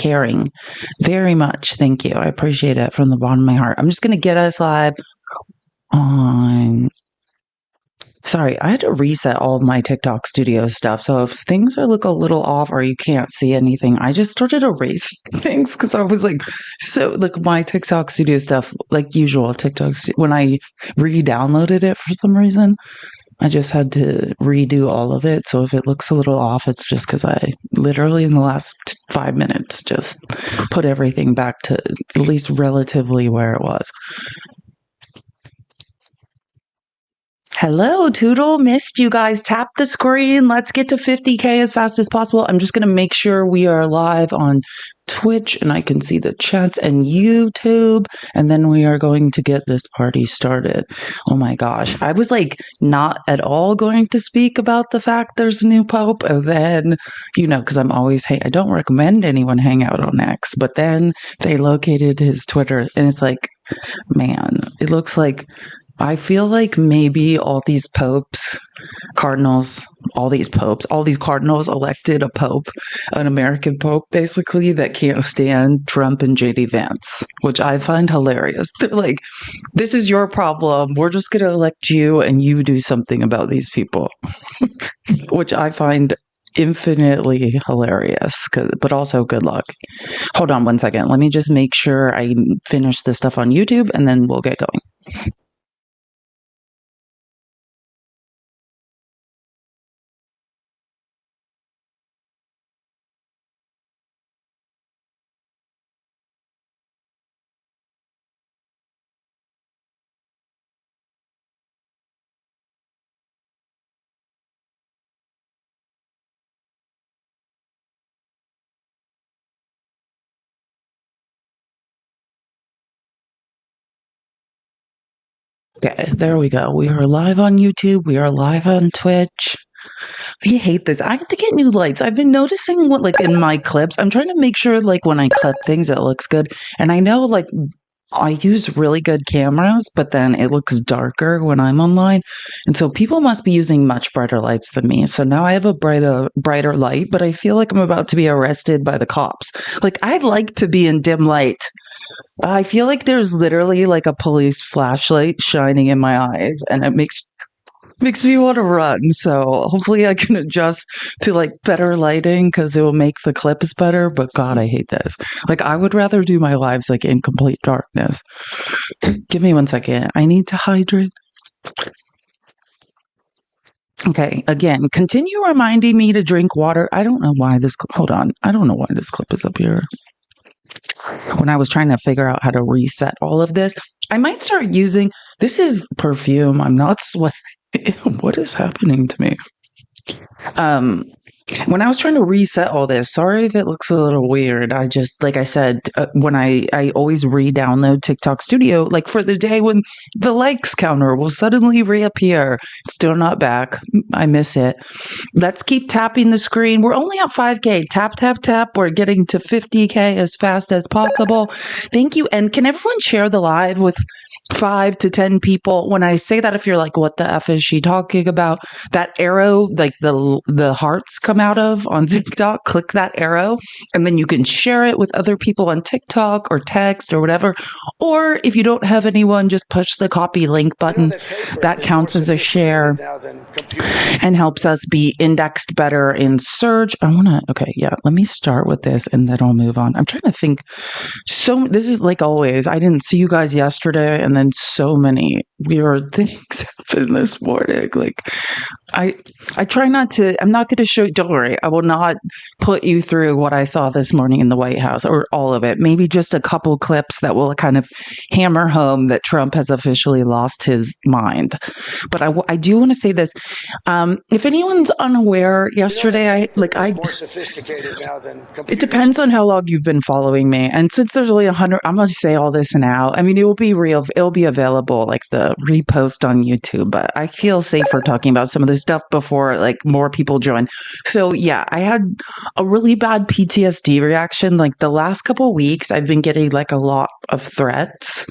caring very much. Thank you. I appreciate it from the bottom of my heart. I'm just going to get us live on. Sorry, I had to reset all of my TikTok studio stuff. So if things look a little off or you can't see anything, I just started erasing things because I was like, so like my TikTok studio stuff, like usual TikTok, when I re-downloaded it for some reason, I just had to redo all of it. So if it looks a little off, it's just because I literally in the last 5 minutes just put everything back to at least relatively where it was. Hello, Toodle. Missed you guys. Tap the screen. Let's get to 50K as fast as possible. I'm just going to make sure we are live on Twitch and I can see the chats and YouTube. And then we are going to get this party started. Oh my gosh. I was like not at all going to speak about the fact there's a new Pope. And then, because I'm always, I don't recommend anyone hang out on X. But then they located his Twitter and it's like, man, it looks like I feel like maybe all these popes, cardinals, all these cardinals elected a pope, an American pope, basically, that can't stand Trump and JD Vance, which I find hilarious. They're like, this is your problem. We're just going to elect you and you do something about these people, which I find infinitely hilarious, but also good luck. Hold on one second. Let me just make sure I finish this stuff on YouTube and then we'll get going. Okay, there we go. We are live on YouTube. We are live on Twitch. I hate this. I have to get new lights. I've been noticing in my clips, I'm trying to make sure when I clip things, it looks good. And I know I use really good cameras, but then it looks darker when I'm online. And so people must be using much brighter lights than me. So now I have a brighter light, but I feel like I'm about to be arrested by the cops. I'd like to be in dim light. I feel like there's literally a police flashlight shining in my eyes and it makes me want to run. So hopefully I can adjust to better lighting because it will make the clips better. But God, I hate this. I would rather do my lives in complete darkness. Give me 1 second. I need to hydrate. Okay, again, continue reminding me to drink water. I don't know why hold on. I don't know why this clip is up here. When I was trying to figure out how to reset all of this, I might start using, this is perfume. I'm not sweating. What is happening to me? When I was trying to reset all this, sorry if it looks a little weird. I just, like I said, when I always re-download TikTok Studio, for the day when the likes counter will suddenly reappear. Still not back. I miss it. Let's keep tapping the screen. We're only at 5K. Tap, tap, tap. We're getting to 50K as fast as possible. Thank you. And can everyone share the live with 5 to 10 people? When I say that, if you're like, what the F is she talking about? That arrow, the hearts come out of on TikTok, click that arrow and then you can share it with other people on TikTok or text or whatever. Or if you don't have anyone, just push the copy link button. That counts as a share and helps us be indexed better in search. Let me start with this and then I'll move on. I'm trying to think. So this is like always, I didn't see you guys yesterday and then so many weird things happened this morning. I try not to, I'm not going to show, don't worry, I will not put you through what I saw this morning in the White House or all of it. Maybe just a couple clips that will kind of hammer home that Trump has officially lost his mind. But I do want to say this. If anyone's unaware, yesterday, more sophisticated now than computers. It depends on how long you've been following me. And since there's only 100, I'm going to say all this now. I mean, it'll still be available, like the repost on YouTube, but I feel safer talking about some of this stuff before like more people join. So yeah, I had a really bad PTSD reaction. Like the last couple of weeks, I've been getting like a lot of threats,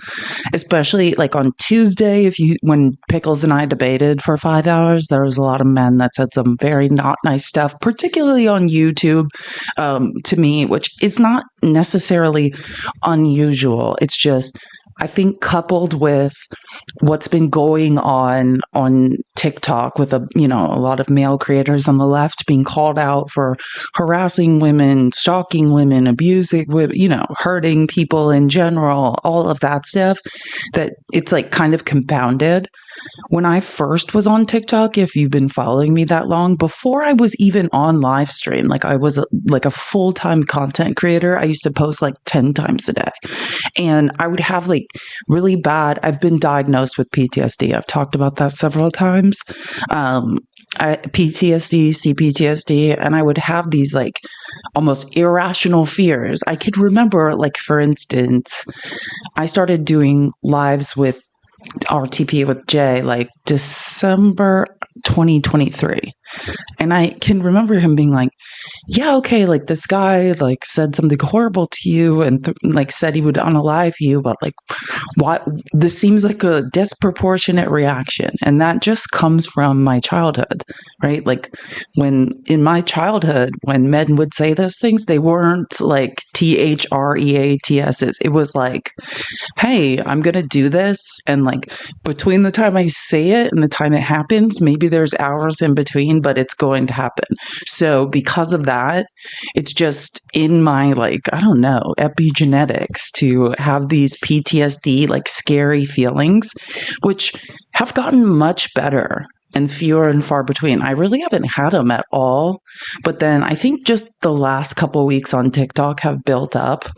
especially like on Tuesday. When Pickles and I debated for 5 hours, there was a lot of men that said some very not nice stuff, particularly on YouTube, to me, which is not necessarily unusual. It's just, I think, coupled with what's been going on TikTok with a lot of male creators on the left being called out for harassing women, stalking women, abusing women, hurting people in general, all of that stuff, that it's like kind of compounded. When I first was on TikTok, if you've been following me that long, before I was even on live stream, like I was like a full-time content creator, I used to post like 10 times a day. And I would have like really bad, I've been diagnosed with PTSD. I've talked about that several times. PTSD, CPTSD, and I would have these like almost irrational fears. I could remember, like, for instance, I started doing lives with RTP with Jay like December 2023, and I can remember him being like, yeah, okay, like this guy like said something horrible to you and like said he would unalive you, but like what, this seems like a disproportionate reaction. And that just comes from my childhood, right? Like when in my childhood, when men would say those things, they weren't like THREATSs. It was like, hey, I'm gonna do this, and like between the time I say it and the time it happens, maybe there's hours in between, but it's going to happen. So because of that, it's just in my, like, I don't know, epigenetics to have these PTSD, like scary feelings, which have gotten much better and fewer and far between. I really haven't had them at all. But then I think just the last couple of weeks on TikTok have built up.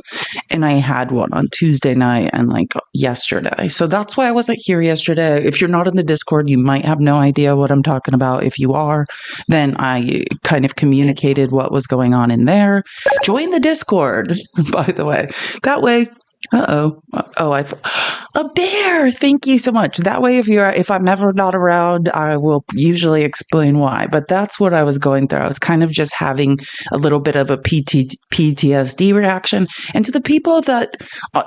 And I had one on Tuesday night and like yesterday. So that's why I wasn't here yesterday. If you're not in the Discord, you might have no idea what I'm talking about. If you are, then I kind of communicated what was going on in there. Join the Discord, by the way. That way, a bear. Thank you so much. That way, if I'm ever not around, I will usually explain why. But that's what I was going through. I was kind of just having a little bit of a PTSD reaction. And to the people that,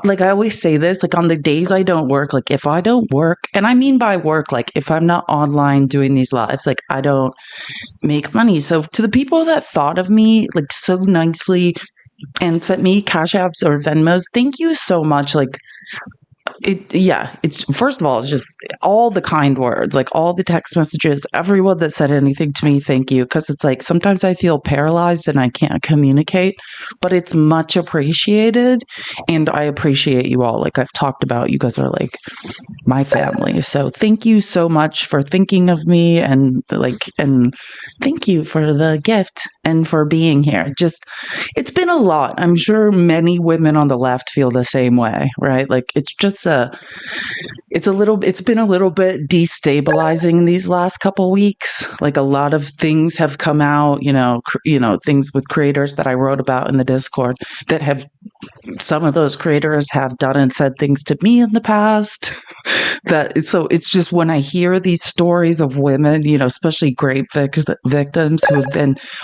like I always say this, like on the days I don't work, like if I don't work, and I mean by work, like if I'm not online doing these lives, like I don't make money. So to the people that thought of me like so nicely and sent me Cash Apps or Venmos, thank you so much. Like it's first of all, it's just all the kind words, like all the text messages, everyone that said anything to me, thank you. Because it's like sometimes I feel paralyzed and I can't communicate, but it's much appreciated. And I appreciate you all. Like I've talked about, you guys are like my family. So thank you so much for thinking of me, and thank you for the gift and for being here. Just, it's been a lot. I'm sure many women on the left feel the same way, right? Like it's just it's been a little bit destabilizing these last couple weeks. Like a lot of things have come out, things with creators that I wrote about in the Discord that have, some of those creators have done and said things to me in the past. So it's just when I hear these stories of women, especially rape victims who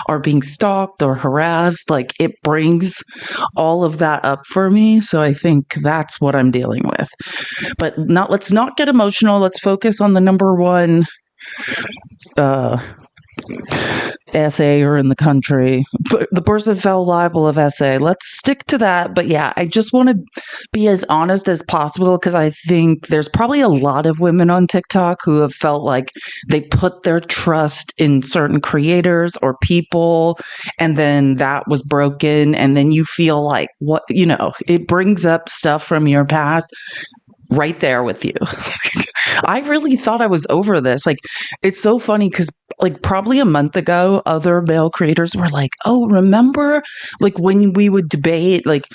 are being stalked or harassed, like it brings all of that up for me. So I think that's what I'm dealing with. But let's not get emotional. Let's focus on the number one essayer in the country, the person fell liable of essay. Let's stick to that. But yeah, I just want to be as honest as possible, because I think there's probably a lot of women on TikTok who have felt like they put their trust in certain creators or people, and then that was broken, and then you feel like it brings up stuff from your past right there with you. I really thought I was over this. Like, it's so funny because like probably a month ago, other male creators were like, oh, remember like when we would debate like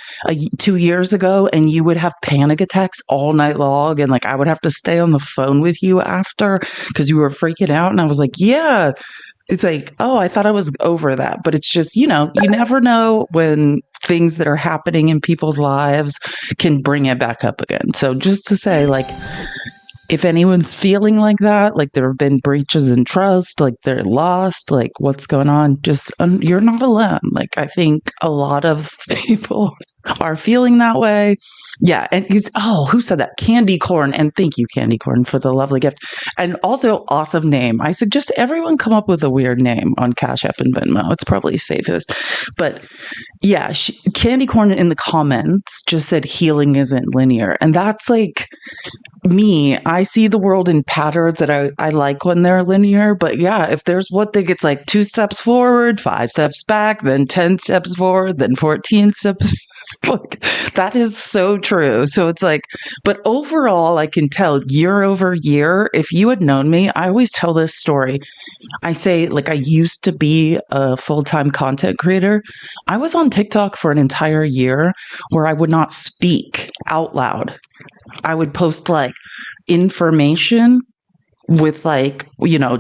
2 years ago and you would have panic attacks all night long, and like I would have to stay on the phone with you after because you were freaking out. And I was like, yeah. It's like, oh, I thought I was over that. But it's just, you never know when things that are happening in people's lives can bring it back up again. So just to say, like, if anyone's feeling like that, like there have been breaches in trust, like they're lost, like what's going on, just you're not alone. Like, I think a lot of people are feeling that way. Yeah. And who said that? Candy Corn. And thank you, Candy Corn, for the lovely gift. And also, awesome name. I suggest everyone come up with a weird name on Cash App and Venmo. It's probably safest. But yeah, Candy Corn in the comments just said healing isn't linear. And that's like me. I see the world in patterns that I like when they're linear. But yeah, if there's one thing, it's like 2 steps forward, 5 steps back, then 10 steps forward, then 14 steps. Like, that is so true. So it's like, but overall, I can tell year over year, if you had known me, I always tell this story. I say, like, I used to be a full-time content creator. I was on TikTok for an entire year where I would not speak out loud. I would post like information with like,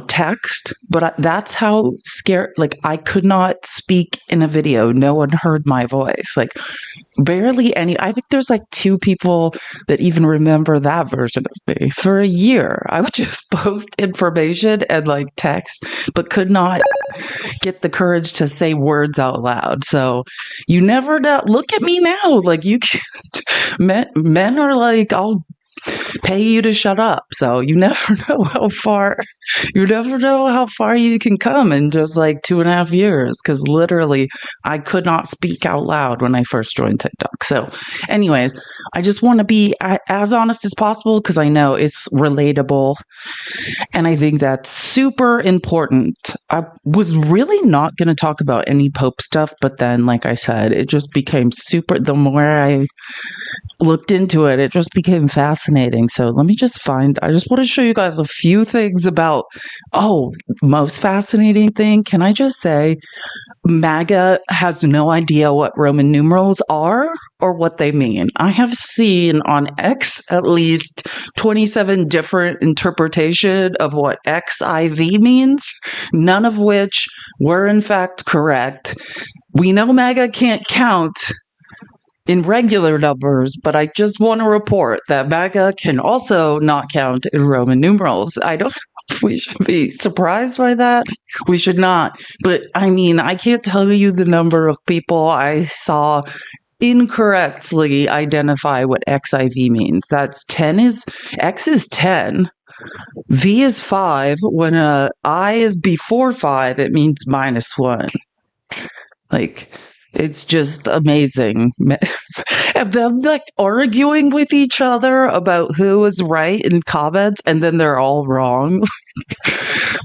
text, but that's how scared, like I could not speak in a video. No one heard my voice, like barely any. I think there's like 2 people that even remember that version of me. For a year, I would just post information and like text, but could not get the courage to say words out loud. So you never know. Look at me now. Like men are like, I'll pay you to shut up. So you never know how far you can come in just like 2.5 years. Cause literally I could not speak out loud when I first joined TikTok. So anyways, I just want to be as honest as possible because I know it's relatable. And I think that's super important. I was really not going to talk about any Pope stuff, but then, like I said, it just became the more I looked into it, it just became fascinating. So let me just I just want to show you guys a few things about, most fascinating thing. Can I just say, MAGA has no idea what Roman numerals are or what they mean. I have seen on X at least 27 different interpretations of what XIV means, none of which were in fact correct. We know MAGA can't count in regular numbers, but I just want to report that MAGA can also not count in Roman numerals. I don't know if we should be surprised by that. We should not. But I mean, I can't tell you the number of people I saw incorrectly identify what XIV means. That's X is 10. V is 5. When I is before 5, it means -1. Like, it's just amazing. Of them like arguing with each other about who is right in comments, and then they're all wrong.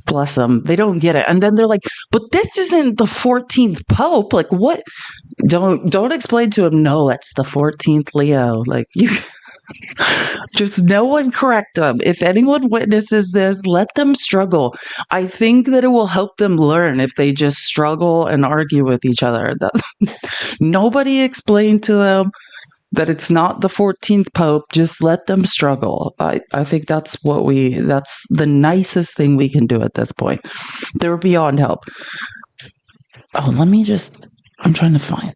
Bless them. They don't get it. And then they're like, but this isn't the 14th Pope. Like, what? Don't explain to him, no, it's the 14th Leo. Like, you just no one correct them. If anyone witnesses this, let them struggle. I think that it will help them learn if they just struggle and argue with each other. Nobody explained to them that it's not the 14th Pope. Just let them struggle. I think that's the nicest thing we can do at this point. They're beyond help. Oh, I'm trying to find.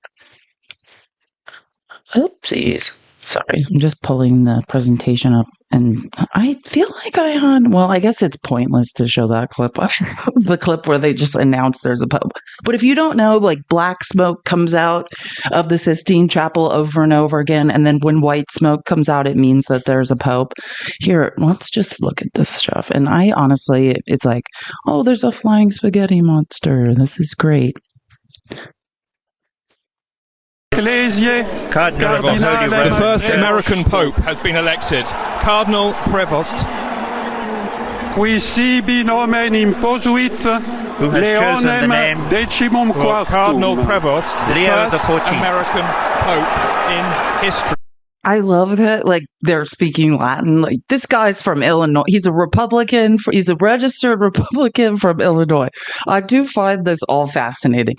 Oopsies. Sorry, I'm just pulling the presentation up, and I feel like I guess it's pointless to show that clip. The clip where they just announced there's a Pope. But if you don't know, like, black smoke comes out of the Sistine Chapel over and over again, and then when white smoke comes out, it means that there's a Pope. Here, let's just look at this stuff. And I honestly, it's like, oh, there's a flying spaghetti monster. This is great. The first American Pope has been elected, Cardinal Prevost, qui sibi nomen imposuit Leonem decimum quartum. Cardinal Prevost, the first American Pope in history. I love that, like, they're speaking Latin. Like, this guy's from Illinois. He's a Republican. He's a registered Republican from Illinois. I do find this all fascinating.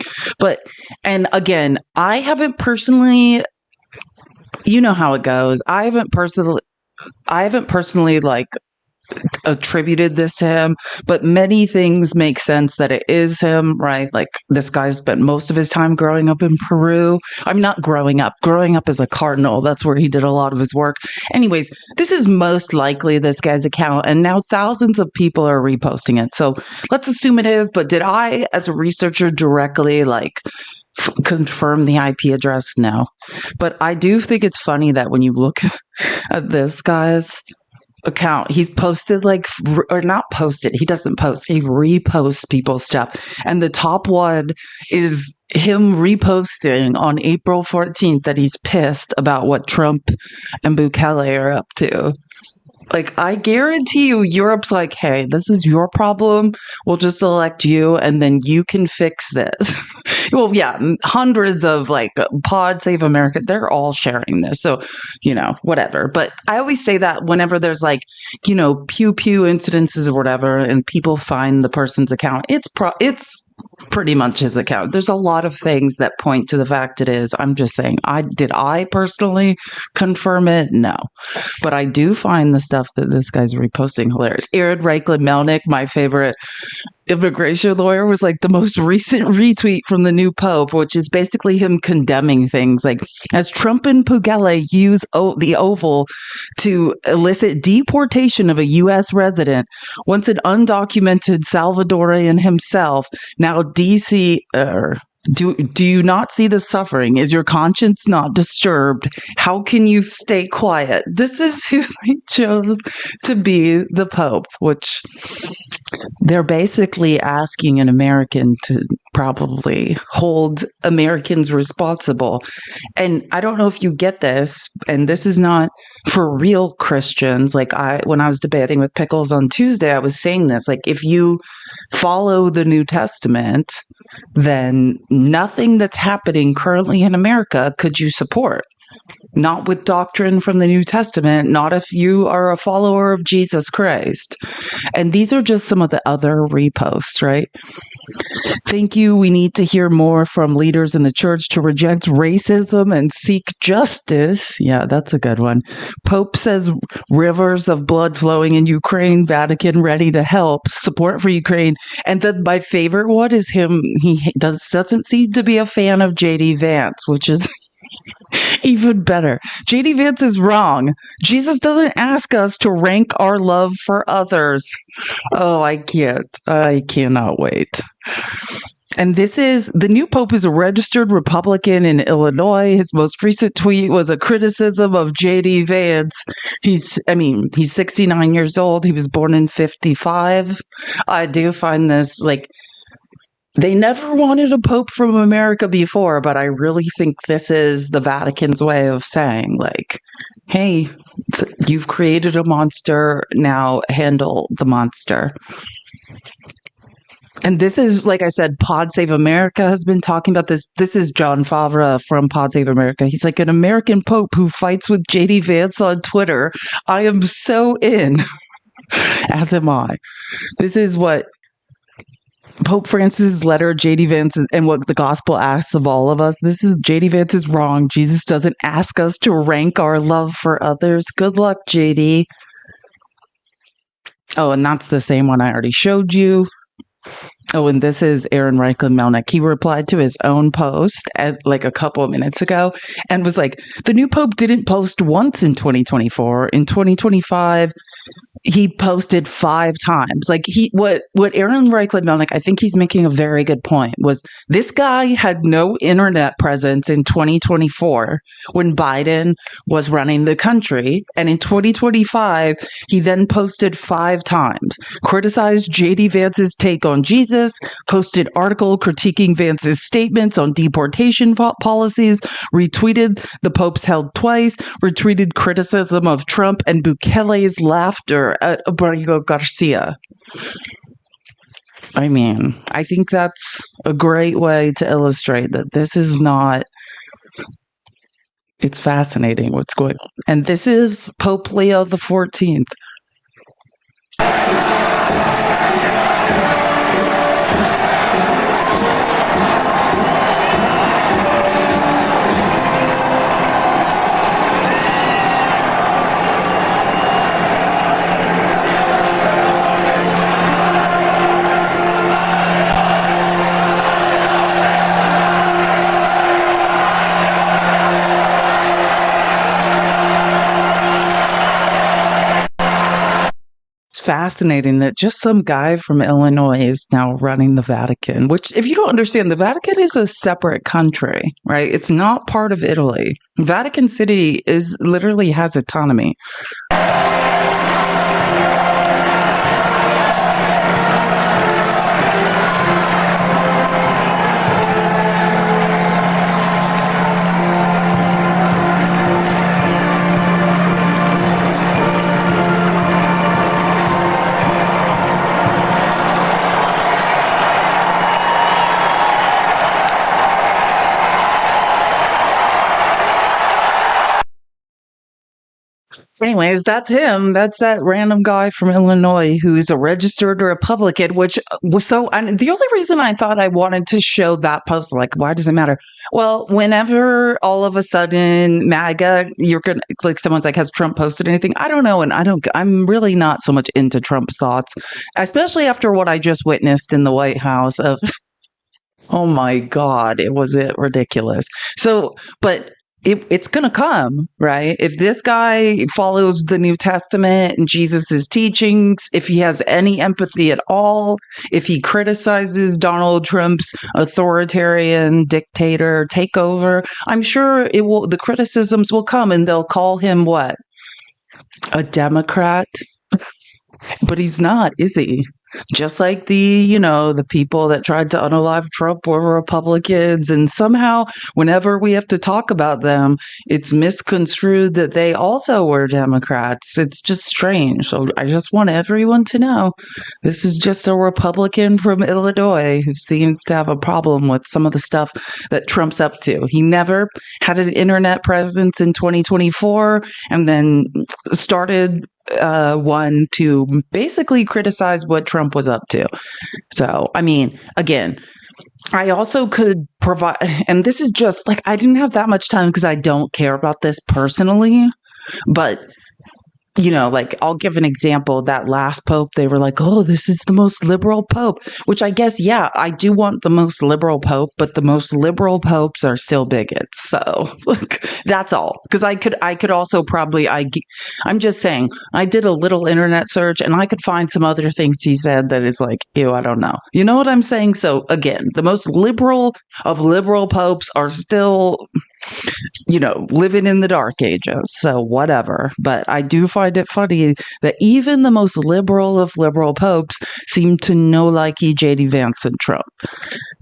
And again, I haven't personally, you know how it goes. I haven't personally, like, attributed this to him, but many things make sense that it is him, right? Like this guy spent most of his time growing up in Peru. I'm not growing up as a cardinal. That's where he did a lot of his work. Anyways, this is most likely this guy's account, and now thousands of people are reposting it. So let's assume it is, but did I, as a researcher, directly confirm the IP address? No. But I do think it's funny that when you look at this guy's account, he's posted or not posted, he doesn't post, he reposts people's stuff, and the top one is him reposting on April 14th that he's pissed about what Trump and Bukele are up to. Like, I guarantee you, Europe's like, hey, this is your problem. We'll just elect you, and then you can fix this. Well, yeah, hundreds of Pod Save America, they're all sharing this. So, whatever. But I always say that whenever there's pew pew incidences or whatever, and people find the person's account, it's pretty much his account. There's a lot of things that point to the fact it is. I'm just saying, did I personally confirm it? No. But I do find the stuff that this guy's reposting hilarious. Aaron Reichlin-Melnick, my favorite immigration lawyer, was the most recent retweet from the new pope, which is basically him condemning things as Trump and Bukele use the Oval to elicit deportation of a U.S. resident, once an undocumented Salvadorian himself. Now DC, do you not see the suffering? Is your conscience not disturbed? How can you stay quiet? This is who they chose to be the Pope, which they're basically asking an American to probably hold Americans responsible. And I don't know if you get this, and this is not for real Christians. When I was debating with Pickles on Tuesday, I was saying this, if you follow the New Testament, then nothing that's happening currently in America could you support. Not with doctrine from the New Testament, not if you are a follower of Jesus Christ. And these are just some of the other reposts, right? Thank you. We need to hear more from leaders in the church to reject racism and seek justice. Yeah, that's a good one. Pope says rivers of blood flowing in Ukraine, Vatican ready to help, support for Ukraine. And then my favorite one is him. He doesn't seem to be a fan of J.D. Vance, which is even better. J.D. Vance is wrong. Jesus doesn't ask us to rank our love for others. Oh, I cannot wait. And the new pope is a registered Republican in Illinois. His most recent tweet was a criticism of J.D. Vance. He's 69 years old. He was born in 1955. I do find this they never wanted a pope from America before, but I really think this is the Vatican's way of saying, hey, you've created a monster, now handle the monster. And this is, like I said, Pod Save America has been talking about this. This is John Favre from Pod Save America. He's an American pope who fights with J.D. Vance on Twitter. I am so in, as am I. This is what Pope Francis' letter, J.D. Vance, and what the gospel asks of all of us. This is J.D. Vance is wrong. Jesus doesn't ask us to rank our love for others. Good luck, J.D. Oh, and that's the same one I already showed you. Oh, and this is Aaron Reichlin-Melnick. He replied to his own post at a couple of minutes ago and was the new pope didn't post once in 2024. In 2025, he posted 5 times. What Aaron Reichlin-Melnick, I think he's making a very good point, was this guy had no internet presence in 2024 when Biden was running the country. And in 2025, he then posted 5 times, criticized J.D. Vance's take on Jesus, posted article critiquing Vance's statements on deportation policies, retweeted the Pope's held twice, retweeted criticism of Trump and Bukele's laughter at Abrego Garcia. I think that's a great way to illustrate that this is not... It's fascinating what's going on. And this is Pope Leo the 14th. fascinating that just some guy from Illinois is now running the Vatican, which, if you don't understand, the Vatican is a separate country, right? It's not part of Italy. Vatican City literally has autonomy. Anyways, that's him. That's that random guy from Illinois who's a registered Republican, which was so. And the only reason I thought I wanted to show that post, like, why does it matter? Well, whenever all of a sudden MAGA, you're gonna like someone's like, has Trump posted anything? I don't know, and I'm really not so much into Trump's thoughts, especially after what I just witnessed in the White House. Of oh my God, was it ridiculous? So, but. It's going to come, right? If this guy follows the New Testament and Jesus's teachings, if he has any empathy at all, if he criticizes Donald Trump's authoritarian dictator takeover, I'm sure the criticisms will come, and they'll call him what? A Democrat? But he's not, is he? Just like the people that tried to unalive Trump were Republicans, and somehow whenever we have to talk about them, it's misconstrued that they also were Democrats. It's just strange. So I just want everyone to know this is just a Republican from Illinois who seems to have a problem with some of the stuff that Trump's up to. He never had an internet presence in 2024 and then started one to basically criticize what Trump was up to. So, I mean, again, I also could provide, and this is just like, I didn't have that much time because I don't care about this personally, but like I'll give an example. That last pope, they were like, oh, this is the most liberal pope, which I guess, yeah, I do want the most liberal pope, but the most liberal popes are still bigots. So look, that's all. Because I could also probably, I'm just saying, I did a little internet search and I could find some other things he said that is like, ew, I don't know. You know what I'm saying? So again, the most liberal of liberal popes are still, living in the dark ages. So whatever. But I do find it funny that even the most liberal of liberal popes seem to no like J.D. Vance and Trump,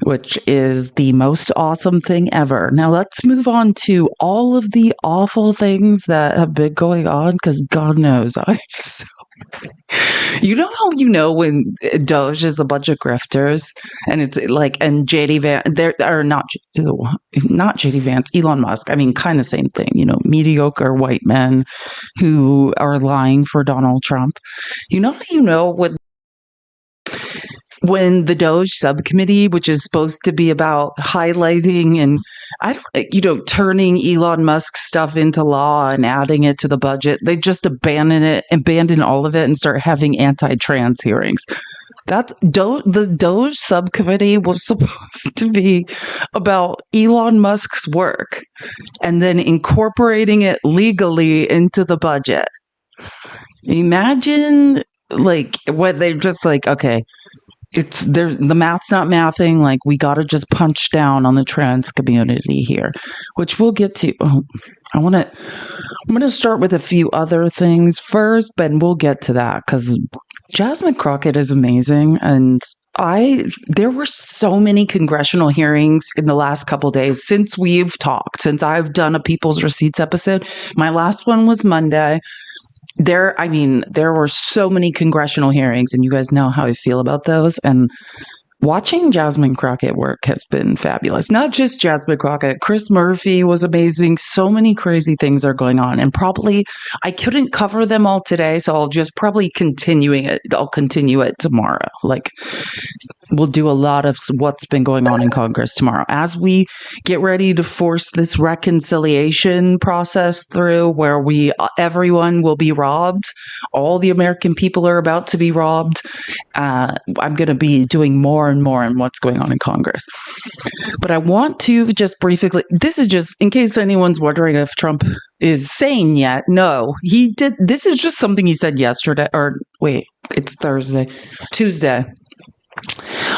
which is the most awesome thing ever. Now let's move on to all of the awful things that have been going on, because God knows I'm so how when Doge is a bunch of grifters and it's like, and JD Vance, there are not JD Vance, Elon Musk. I mean, kind of same thing, mediocre white men who are lying for Donald Trump. When the Doge subcommittee, which is supposed to be about highlighting and turning Elon Musk stuff into law and adding it to the budget, they just abandon all of it and start having anti-trans hearings. The Doge subcommittee was supposed to be about Elon Musk's work and then incorporating it legally into the budget. Imagine what they're just like, okay, the math's not mathing, like we got to just punch down on the trans community here, which we'll get to. I'm going to start with a few other things first, but we'll get to that because Jasmine Crockett is amazing. And there were so many congressional hearings in the last couple of days since we've talked, since I've done a People's Receipts episode. My last one was Monday. There were so many congressional hearings, and you guys know how I feel about those. And watching Jasmine Crockett work has been fabulous. Not just Jasmine Crockett, Chris Murphy was amazing. So many crazy things are going on, and probably I couldn't cover them all today, so I'll just probably continue it tomorrow. We'll do a lot of what's been going on in Congress tomorrow as we get ready to force this reconciliation process through, where everyone will be robbed. All the American people are about to be robbed. I'm going to be doing more and more in what's going on in Congress. But I want to just briefly, this is just in case anyone's wondering if Trump is sane yet. No, he did. This is just something he said yesterday, or wait, it's Tuesday.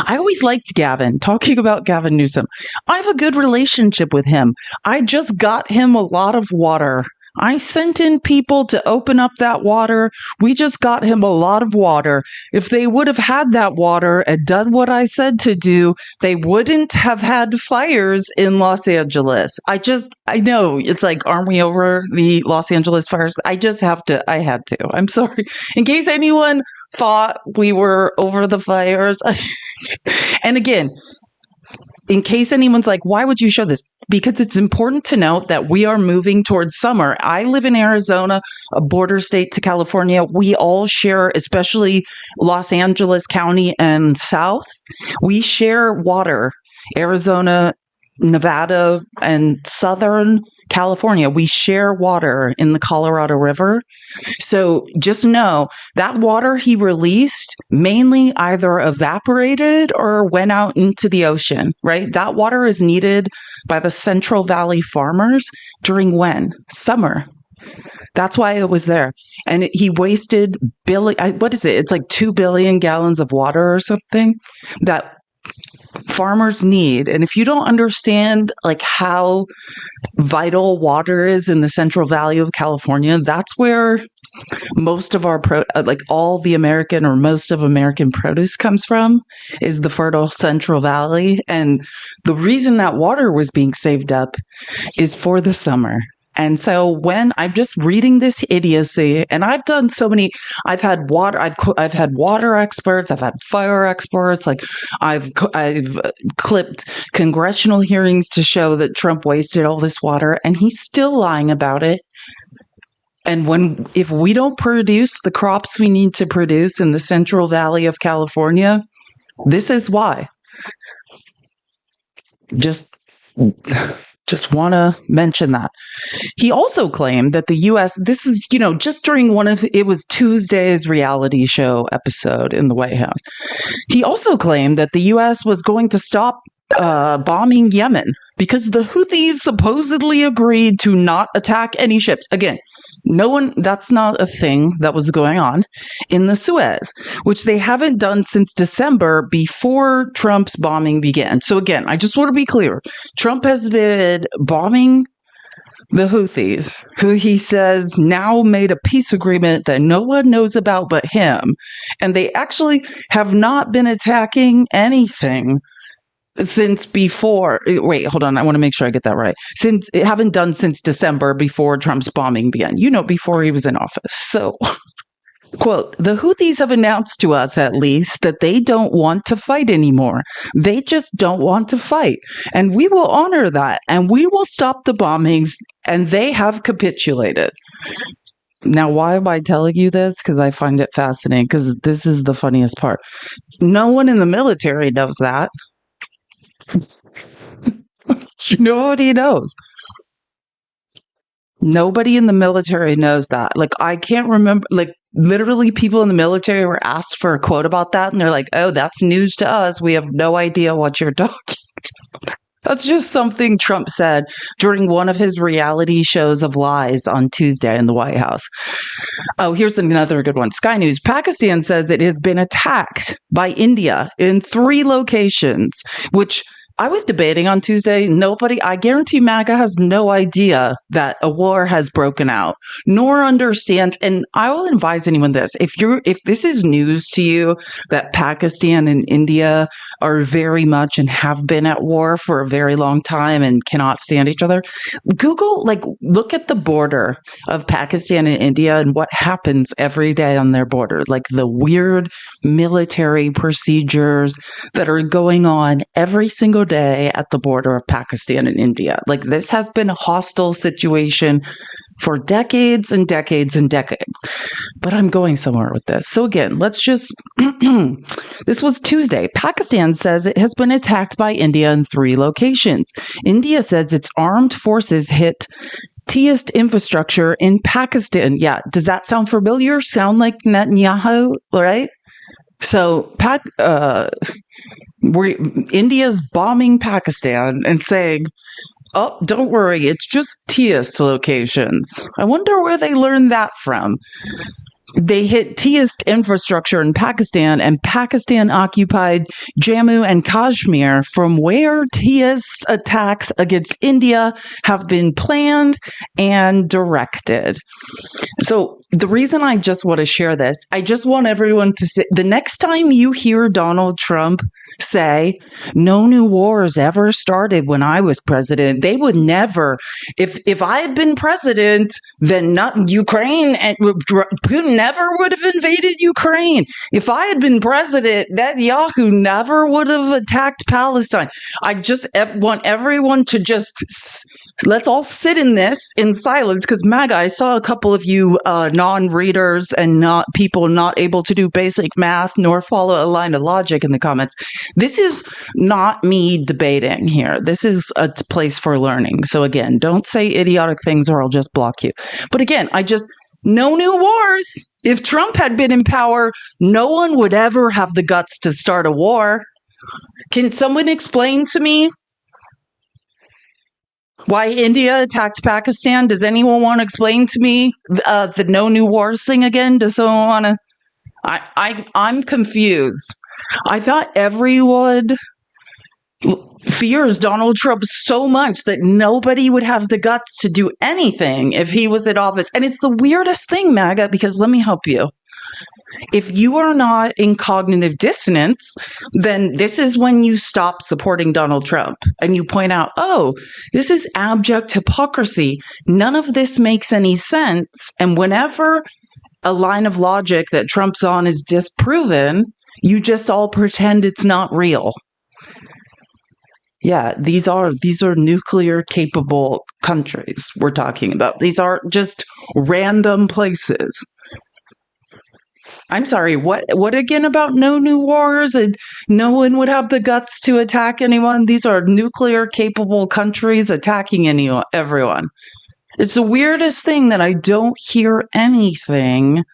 I always liked Gavin, talking about Gavin Newsom. I have a good relationship with him. I just got him a lot of water. I sent in people to open up that water. We just got him a lot of water. If they would have had that water and done what I said to do, they wouldn't have had fires in Los Angeles. I know it's like, aren't we over the Los Angeles fires? I had to. I'm sorry. In case anyone thought we were over the fires. And again, in case anyone's like, why would you show this? Because it's important to note that we are moving towards summer. I live in Arizona, a border state to California. We all share, especially Los Angeles County and South, we share water. Arizona, Nevada, and Southern California, we share water in the Colorado River. So just know that water he released mainly either evaporated or went out into the ocean, right? That water is needed by the Central Valley farmers during when? Summer. That's why it was there. And he wasted what is it? It's like 2 billion gallons of water or something that farmers need. And if you don't understand like how vital water is in the Central Valley of California, that's where most of our all the American or most of American produce comes from, is the fertile Central Valley. And the reason that water was being saved up is for the summer. And so when I'm just reading this idiocy, and I've done so many, I've had water experts, I've had fire experts, like I've clipped congressional hearings to show that Trump wasted all this water, and he's still lying about it. And if we don't produce the crops we need to produce in the Central Valley of California, this is why. Just want to mention that. He also claimed that the U.S., this is, just during it was Tuesday's reality show episode in the White House. He also claimed that the U.S. was going to stop bombing Yemen because the Houthis supposedly agreed to not attack any ships. Again, that's not a thing that was going on in the Suez, which they haven't done since December before Trump's bombing began. So again, I just want to be clear. Trump has been bombing the Houthis, who he says now made a peace agreement that no one knows about but him. And they actually have not been attacking anything since before. Wait, hold on. I want to make sure I get that right. Haven't done since December before Trump's bombing began, before he was in office. So, quote, the Houthis have announced to us, at least, that they don't want to fight anymore. They just don't want to fight. And we will honor that. And we will stop the bombings. And they have capitulated. Now, why am I telling you this? Because I find it fascinating, because this is the funniest part. No one in the military knows that. Nobody knows. Nobody in the military knows that. Like, I can't remember, literally people in the military were asked for a quote about that, and they're like, oh, that's news to us. We have no idea what you're talking about. That's just something Trump said during one of his reality shows of lies on Tuesday in the White House. Oh, here's another good one. Sky News. Pakistan says it has been attacked by India in 3 locations, which I was debating on Tuesday. I guarantee MAGA has no idea that a war has broken out, nor understands. And I will advise anyone this: if this is news to you, that Pakistan and India are very much and have been at war for a very long time and cannot stand each other, look at the border of Pakistan and India and what happens every day on their border, like the weird military procedures that are going on every single day at the border of Pakistan and India. Like, this has been a hostile situation for decades and decades and decades. But I'm going somewhere with this. So again, let's just, this was Tuesday. Pakistan says it has been attacked by India in 3 locations. India says its armed forces hit Teist infrastructure in Pakistan. Yeah, does that sound familiar? Sound like Netanyahu, right? So India's bombing Pakistan and saying, oh, don't worry, it's just Teist locations. I wonder where they learned that from. They hit Teist infrastructure in Pakistan, and Pakistan occupied Jammu and Kashmir, from where Teist attacks against India have been planned and directed. So the reason I just want to share this, I just want everyone to say, the next time you hear Donald Trump say, no new wars ever started when I was president, they would never, if I had been president, then not Ukraine, and Putin never would have invaded Ukraine. If I had been president, Netanyahu never would have attacked Palestine. I just want everyone to just, let's all sit in this in silence, because MAGA, I saw a couple of you non-readers and not people not able to do basic math nor follow a line of logic in the comments. This is not me debating here. This is a place for learning. So again, don't say idiotic things or I'll just block you. But again, no new wars. If Trump had been in power, no one would ever have the guts to start a war. Can someone explain to me why India attacked Pakistan? Does anyone want to explain to me the no new wars thing again? Does someone want to? I'm confused. I thought everyone fears Donald Trump so much that nobody would have the guts to do anything if he was in office. And it's the weirdest thing, MAGA, because let me help you. If you are not in cognitive dissonance, then this is when you stop supporting Donald Trump and you point out, oh, this is abject hypocrisy. None of this makes any sense. And whenever a line of logic that Trump's on is disproven, you just all pretend it's not real. Yeah, these are nuclear capable countries we're talking about. These aren't just random places. I'm sorry, what again about no new wars and no one would have the guts to attack anyone? These are nuclear capable countries attacking everyone. It's the weirdest thing that I don't hear anything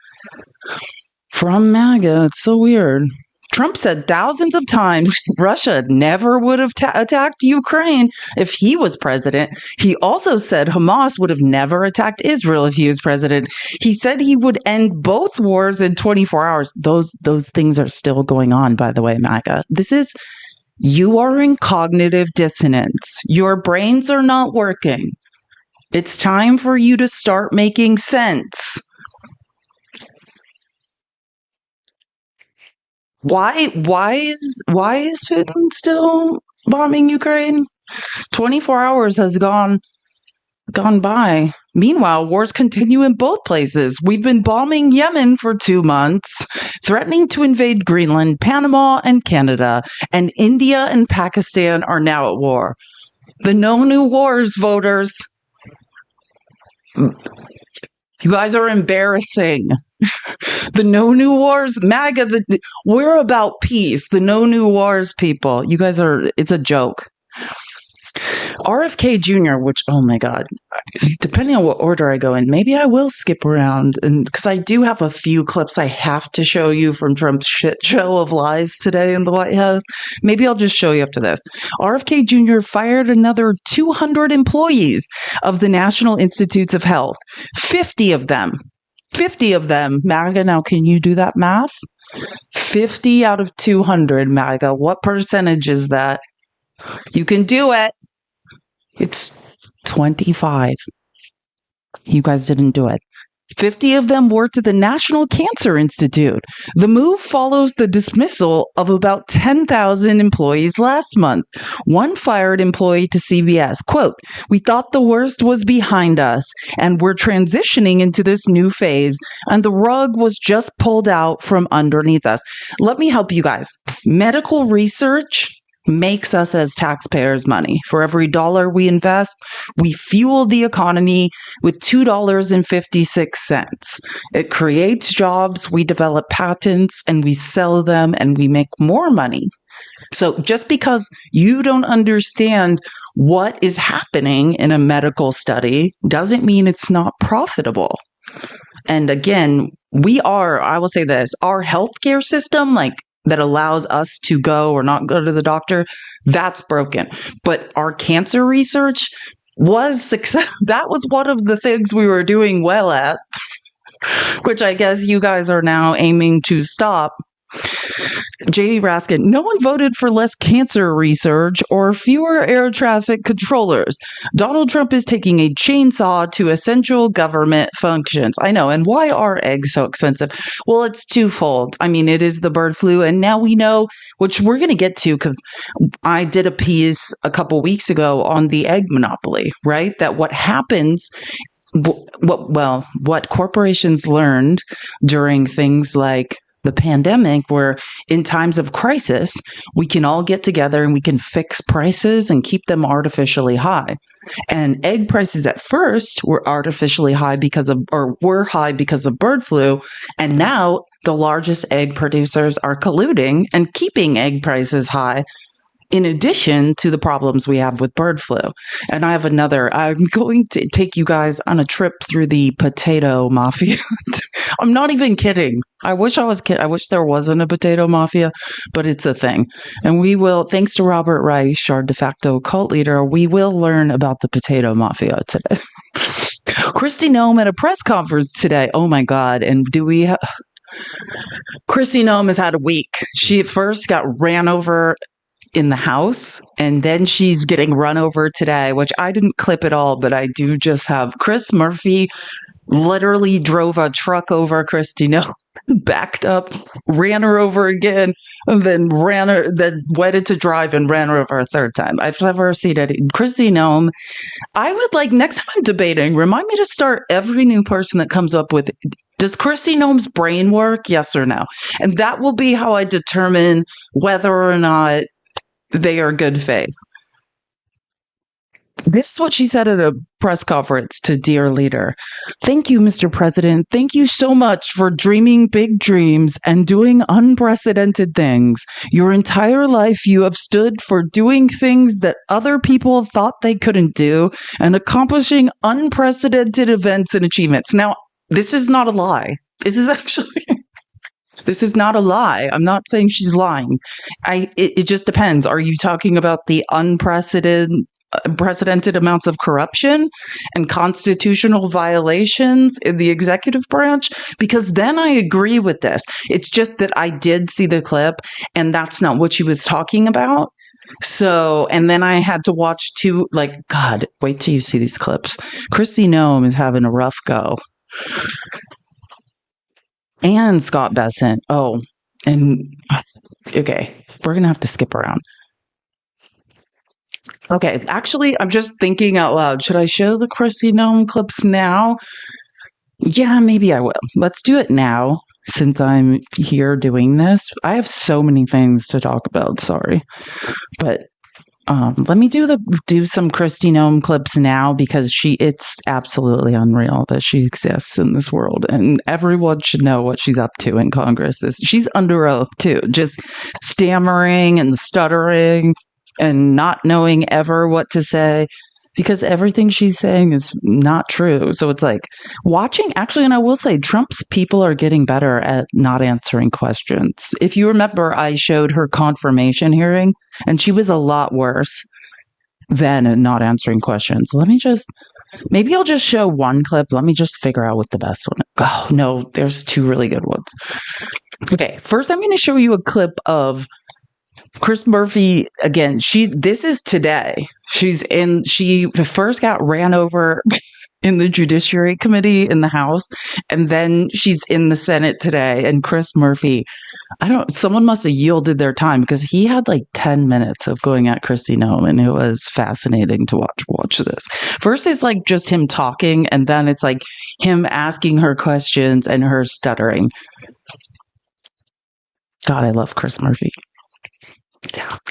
from MAGA. It's so weird. Trump said thousands of times Russia never would have attacked Ukraine if he was president. He also said Hamas would have never attacked Israel if he was president. He said he would end both wars in 24 hours. Those things are still going on, by the way, MAGA. You are in cognitive dissonance. Your brains are not working. It's time for you to start making sense. Why is Putin still bombing Ukraine? 24 hours has gone by. Meanwhile, wars continue in both places. We've been bombing Yemen for 2 months, threatening to invade Greenland, Panama, and Canada, and India and Pakistan are now at war. The no new wars, voters. You guys are embarrassing. The no new wars, MAGA, we're about peace. The no new wars people. You guys it's a joke. RFK Jr., which, oh my God, depending on what order I go in, maybe I will skip around, and because I do have a few clips I have to show you from Trump's shit show of lies today in the White House. Maybe I'll just show you after this. RFK Jr. fired another 200 employees of the National Institutes of Health. 50 of them, MAGA, now can you do that math? 50 out of 200, MAGA. What percentage is that? You can do it. It's 25. You guys didn't do it. 50 of them worked at the National Cancer Institute. The move follows the dismissal of about 10,000 employees last month. One fired employee to CBS, quote, "We thought the worst was behind us, and we're transitioning into this new phase, and the rug was just pulled out from underneath us." Let me help you guys. Medical research makes us as taxpayers money. For every dollar we invest, we fuel the economy with $2.56. It creates jobs, we develop patents, and we sell them, and we make more money. So just because you don't understand what is happening in a medical study doesn't mean it's not profitable. And again, I will say this, our healthcare system, like that allows us to go or not go to the doctor, that's broken. But our cancer research was success. That was one of the things we were doing well at, which I guess you guys are now aiming to stop. J.D. Raskin, no one voted for less cancer research or fewer air traffic controllers. Donald Trump is taking a chainsaw to essential government functions. I know. And why are eggs so expensive? Well, it's twofold. I mean, it is the bird flu. And now we know, which we're going to get to, because I did a piece a couple weeks ago on the egg monopoly, right? That what happens, what corporations learned during things like the pandemic, where in times of crisis, we can all get together and we can fix prices and keep them artificially high. And egg prices at first were artificially high were high because of bird flu. And now the largest egg producers are colluding and keeping egg prices high, in addition to the problems we have with bird flu. And I'm going to take you guys on a trip through the potato mafia. I'm not even kidding. I wish I was kidding. I wish there wasn't a potato mafia, but it's a thing. And we will, thanks to Robert Reich, our de facto cult leader, we will learn about the potato mafia today. Kristi Noem at a press conference today. Oh my God. And Kristi Noem has had a week. She at first got ran over in the House, and then she's getting run over today, which I didn't clip at all, but I do just have Chris Murphy literally drove a truck over Kristi Noem, backed up, ran her over again, and then waited to drive and ran her over a third time. I've never seen it. Kristi Noem, I would like, next time I'm debating, remind me to start every new person that comes up with, does Kristi Noem's brain work? Yes or no? And that will be how I determine whether or not they are good faith. This is what she said at a press conference to Dear Leader. Thank you, Mr. President. Thank you so much for dreaming big dreams and doing unprecedented things. Your entire life, you have stood for doing things that other people thought they couldn't do and accomplishing unprecedented events and achievements. Now, this is not a lie. This is not a lie. I'm not saying she's lying. It just depends. Are you talking about the unprecedented amounts of corruption and constitutional violations in the executive branch? Because then I agree with this. It's just that I did see the clip, and that's not what she was talking about. So, and then I had to watch God, wait till you see these clips. Kristi Noem is having a rough go. And Scott Bessent. Oh, and okay, we're going to have to skip around. Okay, actually, I'm just thinking out loud. Should I show the Kristi Noem clips now? Yeah, maybe I will. Let's do it now, since I'm here doing this. I have so many things to talk about, sorry. But let me do some Kristi Noem clips now, because it's absolutely unreal that she exists in this world, and everyone should know what she's up to in Congress. She's under oath too, just stammering and stuttering and not knowing ever what to say, because everything she's saying is not true. So it's like watching, actually, and I will say Trump's people are getting better at not answering questions. If you remember, I showed her confirmation hearing, and she was a lot worse than at not answering questions. Maybe I'll just show one clip. Let me just figure out what the best one is. Oh, no, there's two really good ones. Okay, first I'm going to show you a clip of Chris Murphy again. This is today. She first got ran over in the Judiciary Committee in the House, and then she's in the Senate today. And Chris Murphy, someone must have yielded their time, because he had like 10 minutes of going at Kristi Noem, and it was fascinating to watch this. First it's like just him talking, and then it's like him asking her questions and her stuttering. God, I love Chris Murphy. Tap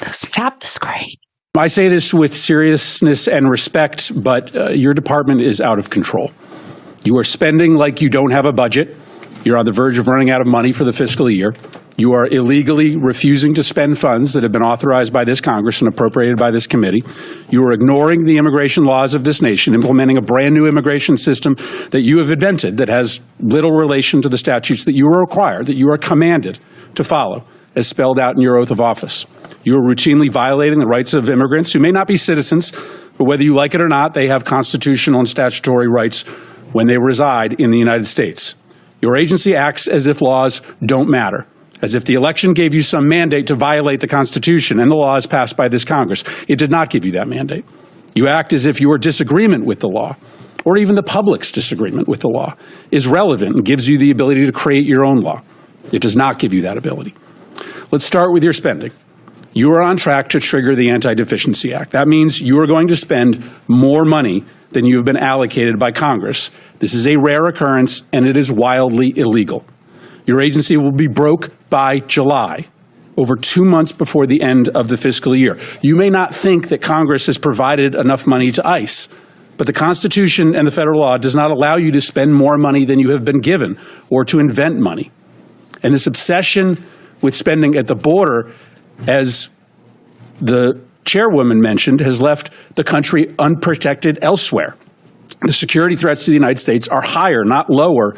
the screen. I say this with seriousness and respect, but your department is out of control. You are spending like you don't have a budget. You're on the verge of running out of money for the fiscal year. You are illegally refusing to spend funds that have been authorized by this Congress and appropriated by this committee. You are ignoring the immigration laws of this nation, implementing a brand new immigration system that you have invented that has little relation to the statutes that you are required, that you are commanded to follow. as spelled out in your oath of office. You are routinely violating the rights of immigrants who may not be citizens, but whether you like it or not, they have constitutional and statutory rights when they reside in the United States. Your agency acts as if laws don't matter, as if the election gave you some mandate to violate the Constitution and the laws passed by this Congress. It did not give you that mandate. You act as if your disagreement with the law, or even the public's disagreement with the law, is relevant and gives you the ability to create your own law. It does not give you that ability. Let's start with your spending. You are on track to trigger the Anti-Deficiency Act. That means you are going to spend more money than you have been allocated by Congress. This is a rare occurrence, and it is wildly illegal. Your agency will be broke by July, over 2 months before the end of the fiscal year. You may not think that Congress has provided enough money to ICE, but the Constitution and the federal law does not allow you to spend more money than you have been given or to invent money. And this obsession with spending at the border, as the chairwoman mentioned, has left the country unprotected elsewhere. The security threats to the United States are higher, not lower,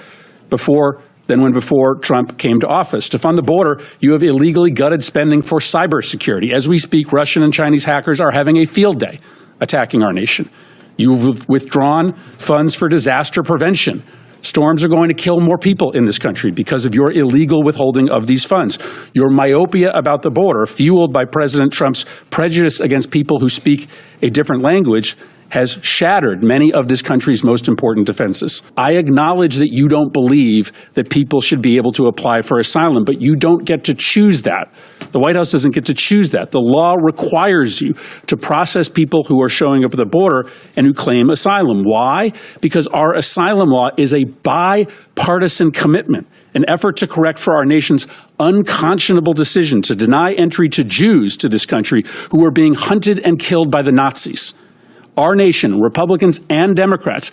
than when before Trump came to office. To fund the border, you have illegally gutted spending for cybersecurity. As we speak, Russian and Chinese hackers are having a field day attacking our nation. You've withdrawn funds for disaster prevention. Storms are going to kill more people in this country because of your illegal withholding of these funds. Your myopia about the border, fueled by President Trump's prejudice against people who speak a different language, has shattered many of this country's most important defenses. I acknowledge that you don't believe that people should be able to apply for asylum, but you don't get to choose that. The White House doesn't get to choose that. The law requires you to process people who are showing up at the border and who claim asylum. Why? Because our asylum law is a bipartisan commitment, an effort to correct for our nation's unconscionable decision to deny entry to Jews to this country who were being hunted and killed by the Nazis. Our nation, Republicans and Democrats,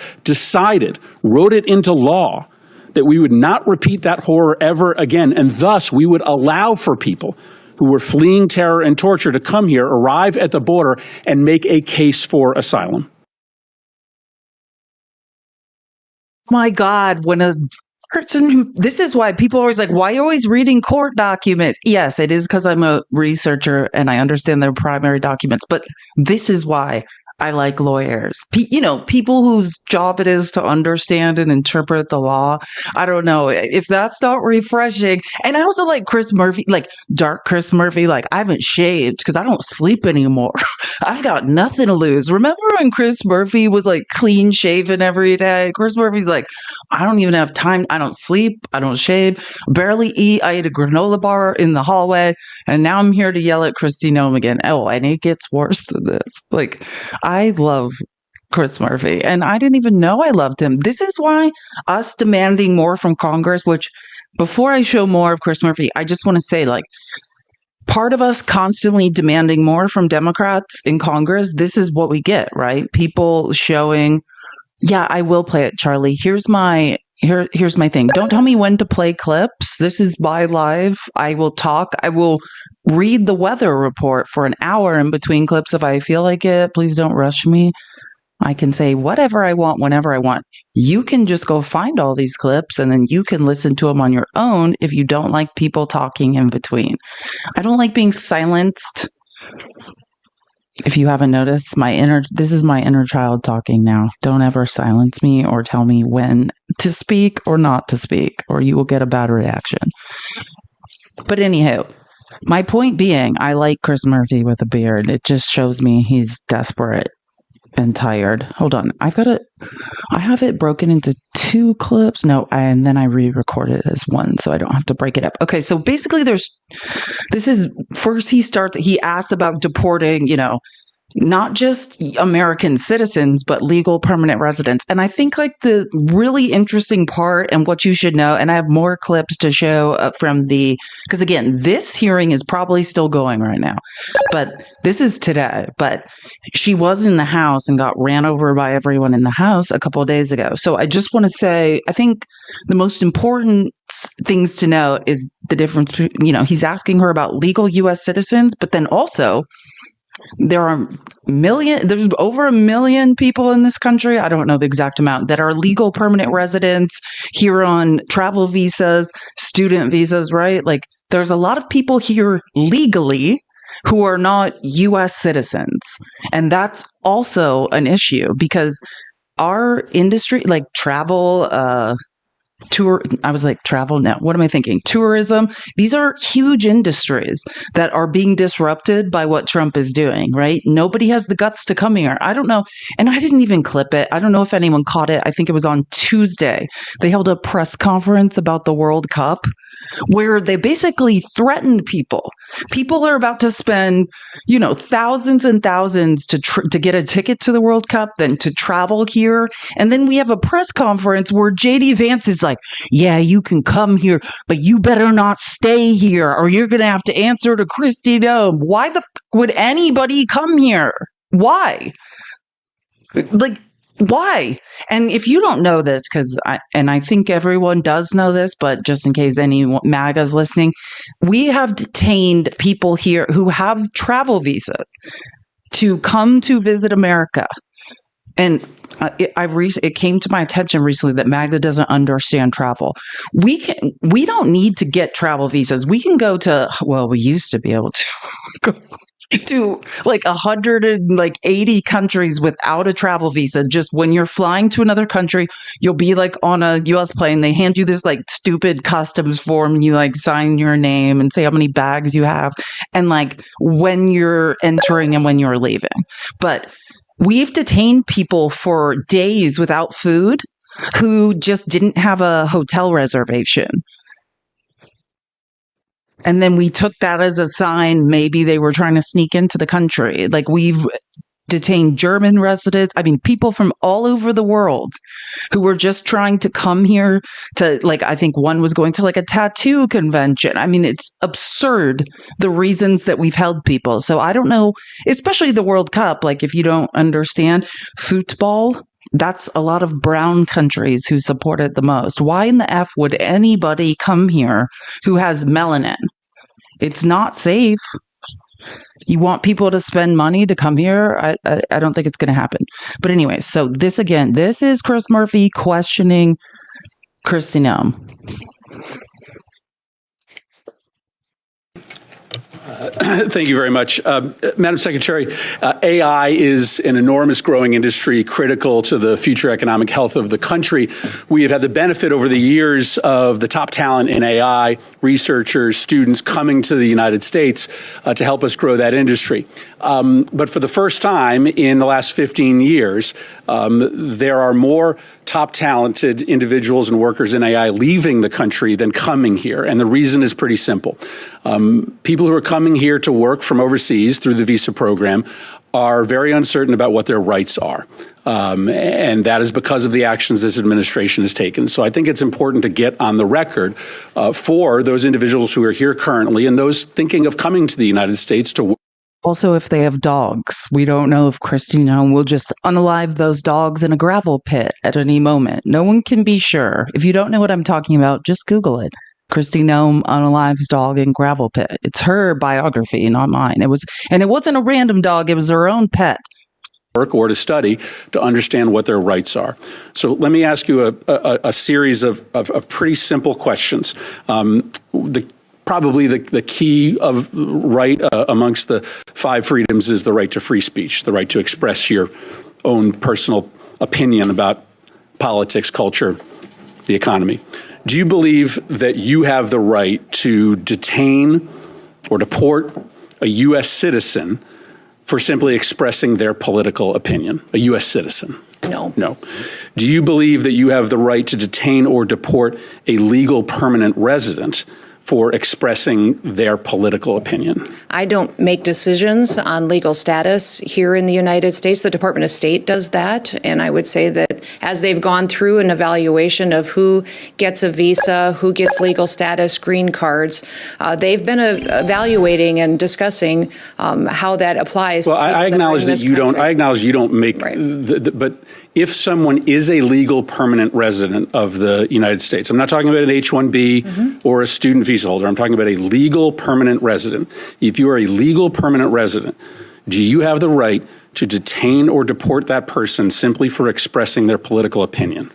wrote it into law that we would not repeat that horror ever again, and thus we would allow for people who were fleeing terror and torture to come here, arrive at the border, and make a case for asylum. My God, when a person who, this is why people are always like, why are you always reading court documents? Yes, it is because I'm a researcher and I understand their primary documents, but this is why I like lawyers. People whose job it is to understand and interpret the law. I don't know if that's not refreshing. And I also like Chris Murphy, like dark Chris Murphy. Like I haven't shaved because I don't sleep anymore. I've got nothing to lose. Remember when Chris Murphy was like clean shaven every day? Chris Murphy's like, I don't even have time. I don't sleep. I don't shave. Barely eat. I ate a granola bar in the hallway. And now I'm here to yell at Kristi Noem again. Oh, and it gets worse than this. Like, I love Chris Murphy, and I didn't even know I loved him. This is why us demanding more from Congress, which before I show more of Chris Murphy, I just want to say, like, part of us constantly demanding more from Democrats in Congress, this is what we get, right? People showing, yeah, I will play it, Charlie. Here's my thing. Don't tell me when to play clips. This is my live. I will talk. I will read the weather report for an hour in between clips if I feel like it. Please don't rush me. I can say whatever I want, whenever I want. You can just go find all these clips and then you can listen to them on your own if you don't like people talking in between. I don't like being silenced. If you haven't noticed, this is my inner child talking now. Don't ever silence me or tell me when to speak or not to speak, or you will get a bad reaction. But anyhow, my point being, I like Chris Murphy with a beard. It just shows me he's desperate and tired. Hold on. I have it broken into 2 clips. No, and then I re-record it as one so I don't have to break it up. Okay, so basically he asks about deporting, not just American citizens, but legal permanent residents. And I think like the really interesting part and what you should know, and I have more clips to show because again, this hearing is probably still going right now, but this is today. But she was in the House and got ran over by everyone in the House a couple of days ago. So I just want to say, I think the most important things to note is the difference. He's asking her about legal U.S. citizens, but then also there's over 1 million people in this country, I don't know the exact amount, that are legal permanent residents here on travel visas, student visas, right? Like There's a lot of people here legally who are not US citizens. And that's also an issue because our industry, like travel, travel. No, what am I thinking? Tourism. These are huge industries that are being disrupted by what Trump is doing, right? Nobody has the guts to come here. I don't know. And I didn't even clip it. I don't know if anyone caught it. I think it was on Tuesday. They held a press conference about the World Cup where they basically threatened people. People are about to spend, thousands and thousands to get a ticket to the World Cup, then to travel here. And then we have a press conference where JD Vance is like, yeah, you can come here, but you better not stay here or you're going to have to answer to Kristi Noem. Why the would anybody come here? Why? Why? And if you don't know this, I think everyone does know this, but just in case any MAGA's listening, we have detained people here who have travel visas to come to visit America. And it came to my attention recently that MAGA doesn't understand travel. We don't need to get travel visas. We can go to, we used to be able to go to like 180 countries without a travel visa. Just when you're flying to another country, you'll be like on a US plane. They hand you this like stupid customs form and you like sign your name and say how many bags you have and like when you're entering and when you're leaving. But we've detained people for days without food who just didn't have a hotel reservation. And then we took that as a sign maybe they were trying to sneak into the country. Like we've detained German residents, people from all over the world who were just trying to come here to, I think one was going to a tattoo convention. It's absurd the reasons that we've held people. So I don't know, especially the World Cup, if you don't understand football, that's a lot of brown countries who support it the most. Why in the F would anybody come here who has melanin? It's not safe. You want people to spend money to come here? I don't think it's going to happen. But anyway, so this is Chris Murphy questioning Kristi Noem. Thank you very much. Madam Secretary, AI is an enormous growing industry critical to the future economic health of the country. We have had the benefit over the years of the top talent in AI, researchers, students coming to the United States to help us grow that industry. But for the first time in the last 15 years, there are more top talented individuals and workers in AI leaving the country than coming here. And the reason is pretty simple. People who are coming here to work from overseas through the visa program are very uncertain about what their rights are. And that is because of the actions this administration has taken. So I think it's important to get on the record for those individuals who are here currently and those thinking of coming to the United States to work. Also, if they have dogs, we don't know if Kristi Noem will just unalive those dogs in a gravel pit at any moment. No one can be sure. If you don't know what I'm talking about, just Google it. Kristi Noem unalives dog in gravel pit. It's her biography, not mine. It wasn't a random dog. It was her own pet. Work or to study to understand what their rights are. So let me ask you a series of pretty simple questions. Probably the key of right amongst the 5 freedoms is the right to free speech, the right to express your own personal opinion about politics, culture, the economy. Do you believe that you have the right to detain or deport a U.S. citizen for simply expressing their political opinion, a U.S. citizen? No. No. Do you believe that you have the right to detain or deport a legal permanent resident for expressing their political opinion? I don't make decisions on legal status here in the United States. The Department of State does that. And I would say that as they've gone through an evaluation of who gets a visa, who gets legal status, green cards, they've been evaluating and discussing how that applies. Well, I acknowledge that you don't. I acknowledge you don't make. Right. But if someone is a legal permanent resident of the United States, I'm not talking about an H-1B or a student visa holder. I'm talking about a legal permanent resident. If you are a legal permanent resident, do you have the right to detain or deport that person simply for expressing their political opinion?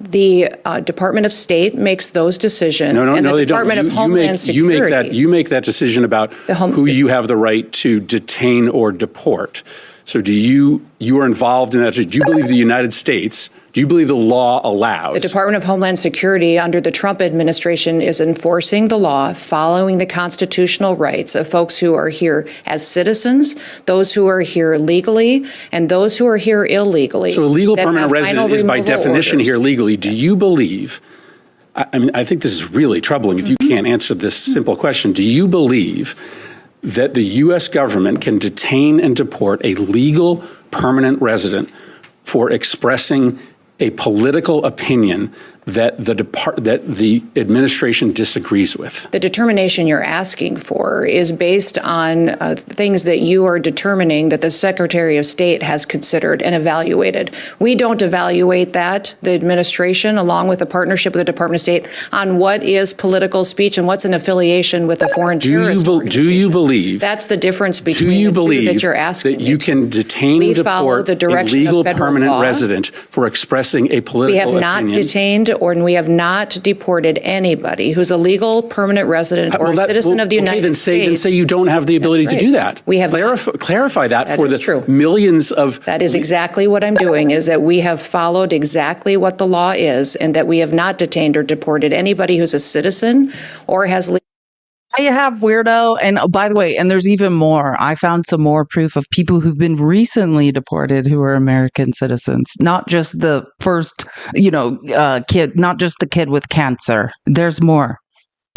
The Department of State makes those decisions. No, the they Department don't. of Homeland Security. You make that decision about who you have the right to detain or deport. So you are involved in that? Do you believe the United States, do you believe the law allows? The Department of Homeland Security under the Trump administration is enforcing the law, following the constitutional rights of folks who are here as citizens, those who are here legally, and those who are here illegally. So a legal permanent resident is by definition here legally. Do you believe, I think this is really troubling if you can't answer this simple question. Do you believe that the U.S. government can detain and deport a legal permanent resident for expressing a political opinion that the administration disagrees with? The determination you're asking for is based on things that you are determining that the Secretary of State has considered and evaluated. We don't evaluate that, the administration, along with a partnership with the Department of State, on what is political speech and what's an affiliation with a foreign terrorist organization. Do you believe? That's the difference between the two that you're asking. That you can detain and deport a legal permanent resident for expressing a political opinion? We have not detained and we have not deported anybody who's a legal permanent resident or a citizen of the United States. Then say you don't have the ability to do that. We have clarify that for the true. Millions of. That is exactly what I'm doing, is that we have followed exactly what the law is, and that we have not detained or deported anybody who's a citizen or has legal. You have, weirdo. And by the way, and there's even more. I found some more proof of people who've been recently deported who are American citizens, not just the first, kid, not just the kid with cancer. There's more.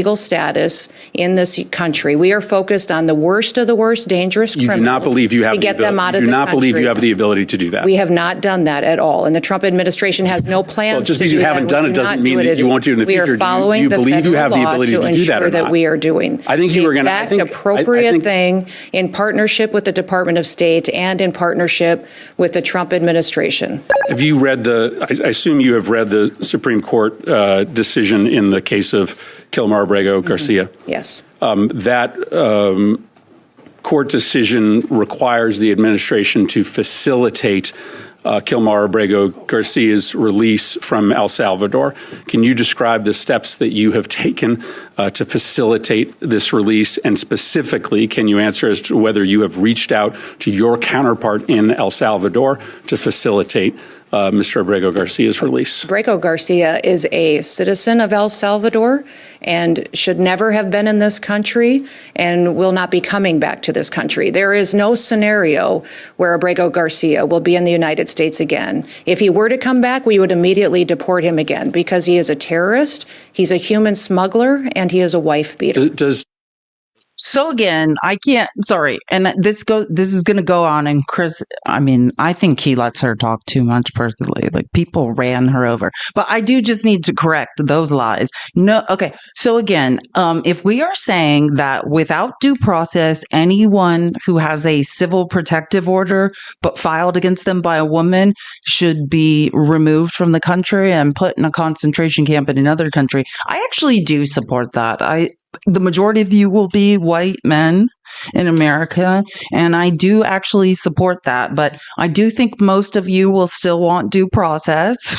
Legal status in this country. We are focused on the worst of the worst dangerous criminals. You do not believe you have to get them out of the country. You do not believe you have the ability to do that. We have not done that at all, and the Trump administration has no plans. Well, just because you haven't done it doesn't mean that you won't do it in the future. We are following the federal law to ensure that we are doing I think you were going to. The exact appropriate thing in partnership with the Department of State and in partnership with the Trump administration. Have you read I assume you have read the Supreme Court decision in the case of Kilmar Abrego Garcia? Yes. That court decision requires the administration to facilitate Kilmar Abrego Garcia's release from El Salvador. Can you describe the steps that you have taken to facilitate this release? And specifically, can you answer as to whether you have reached out to your counterpart in El Salvador to facilitate Mr. Abrego Garcia's release? Abrego Garcia is a citizen of El Salvador and should never have been in this country and will not be coming back to this country. There is no scenario where Abrego Garcia will be in the United States again. If he were to come back, we would immediately deport him again because he is a terrorist, he's a human smuggler, and he is a wife beater. So again, I can't, sorry. And this is going to go on. And Chris, I think he lets her talk too much personally. Like, people ran her over, but I do just need to correct those lies. No. Okay. So again, if we are saying that without due process, anyone who has a civil protective order, but filed against them by a woman, should be removed from the country and put in a concentration camp in another country, I actually do support that. The majority of you will be white men in America, and I do actually support that. But I do think most of you will still want due process.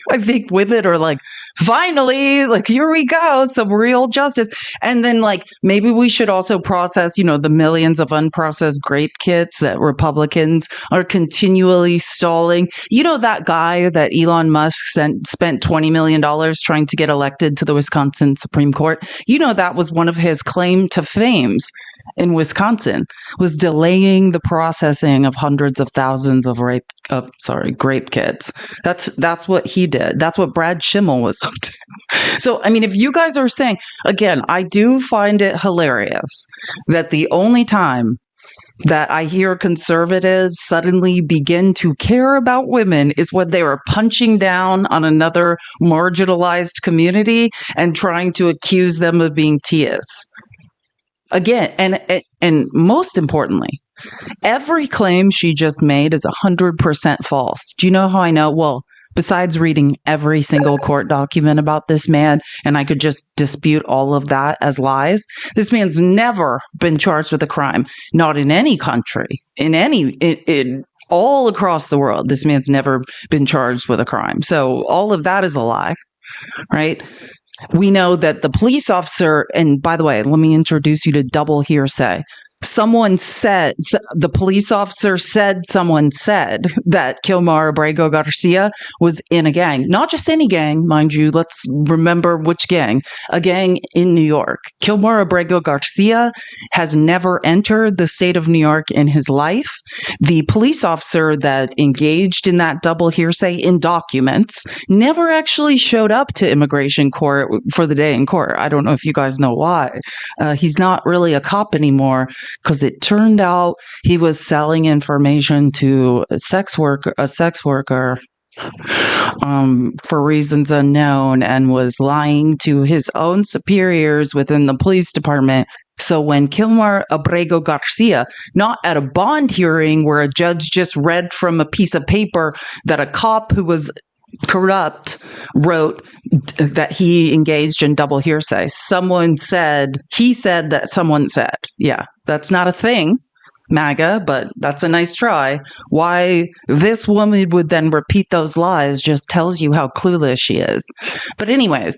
I think with it, or like, finally, like, here we go, some real justice. And then, like, maybe we should also process, the millions of unprocessed grape kits that Republicans are continually stalling. That guy that Elon Musk spent $20 million trying to get elected to the Wisconsin Supreme Court. That was one of his claim to fames in Wisconsin, was delaying the processing of hundreds of thousands of grape kits. That's what he did. That's what Brad Schimmel was up to. So, if you guys are saying, again, I do find it hilarious that the only time that I hear conservatives suddenly begin to care about women is when they are punching down on another marginalized community and trying to accuse them of being Tias. Again, and most importantly, every claim she just made is 100% false. Do you know how I know? Well, besides reading every single court document about this man, and I could just dispute all of that as lies, this man's never been charged with a crime, not in any country, in all across the world. This man's never been charged with a crime. So all of that is a lie, right? We know that the police officer, and by the way, let me introduce you to double hearsay. Someone said, the police officer said, someone said that Kilmar Abrego Garcia was in a gang. Not just any gang, mind you. Let's remember which gang. A gang in New York. Kilmar Abrego Garcia has never entered the state of New York in his life. The police officer that engaged in that double hearsay in documents never actually showed up to immigration court for the day in court. I don't know if you guys know why. He's not really a cop anymore, because it turned out he was selling information to a sex worker for reasons unknown, and was lying to his own superiors within the police department. So when Kilmar Abrego Garcia, not at a bond hearing where a judge just read from a piece of paper that a cop who was corrupt wrote that he engaged in double hearsay. He said that someone said. Yeah, that's not a thing, MAGA, but that's a nice try. Why this woman would then repeat those lies just tells you how clueless she is. But anyways,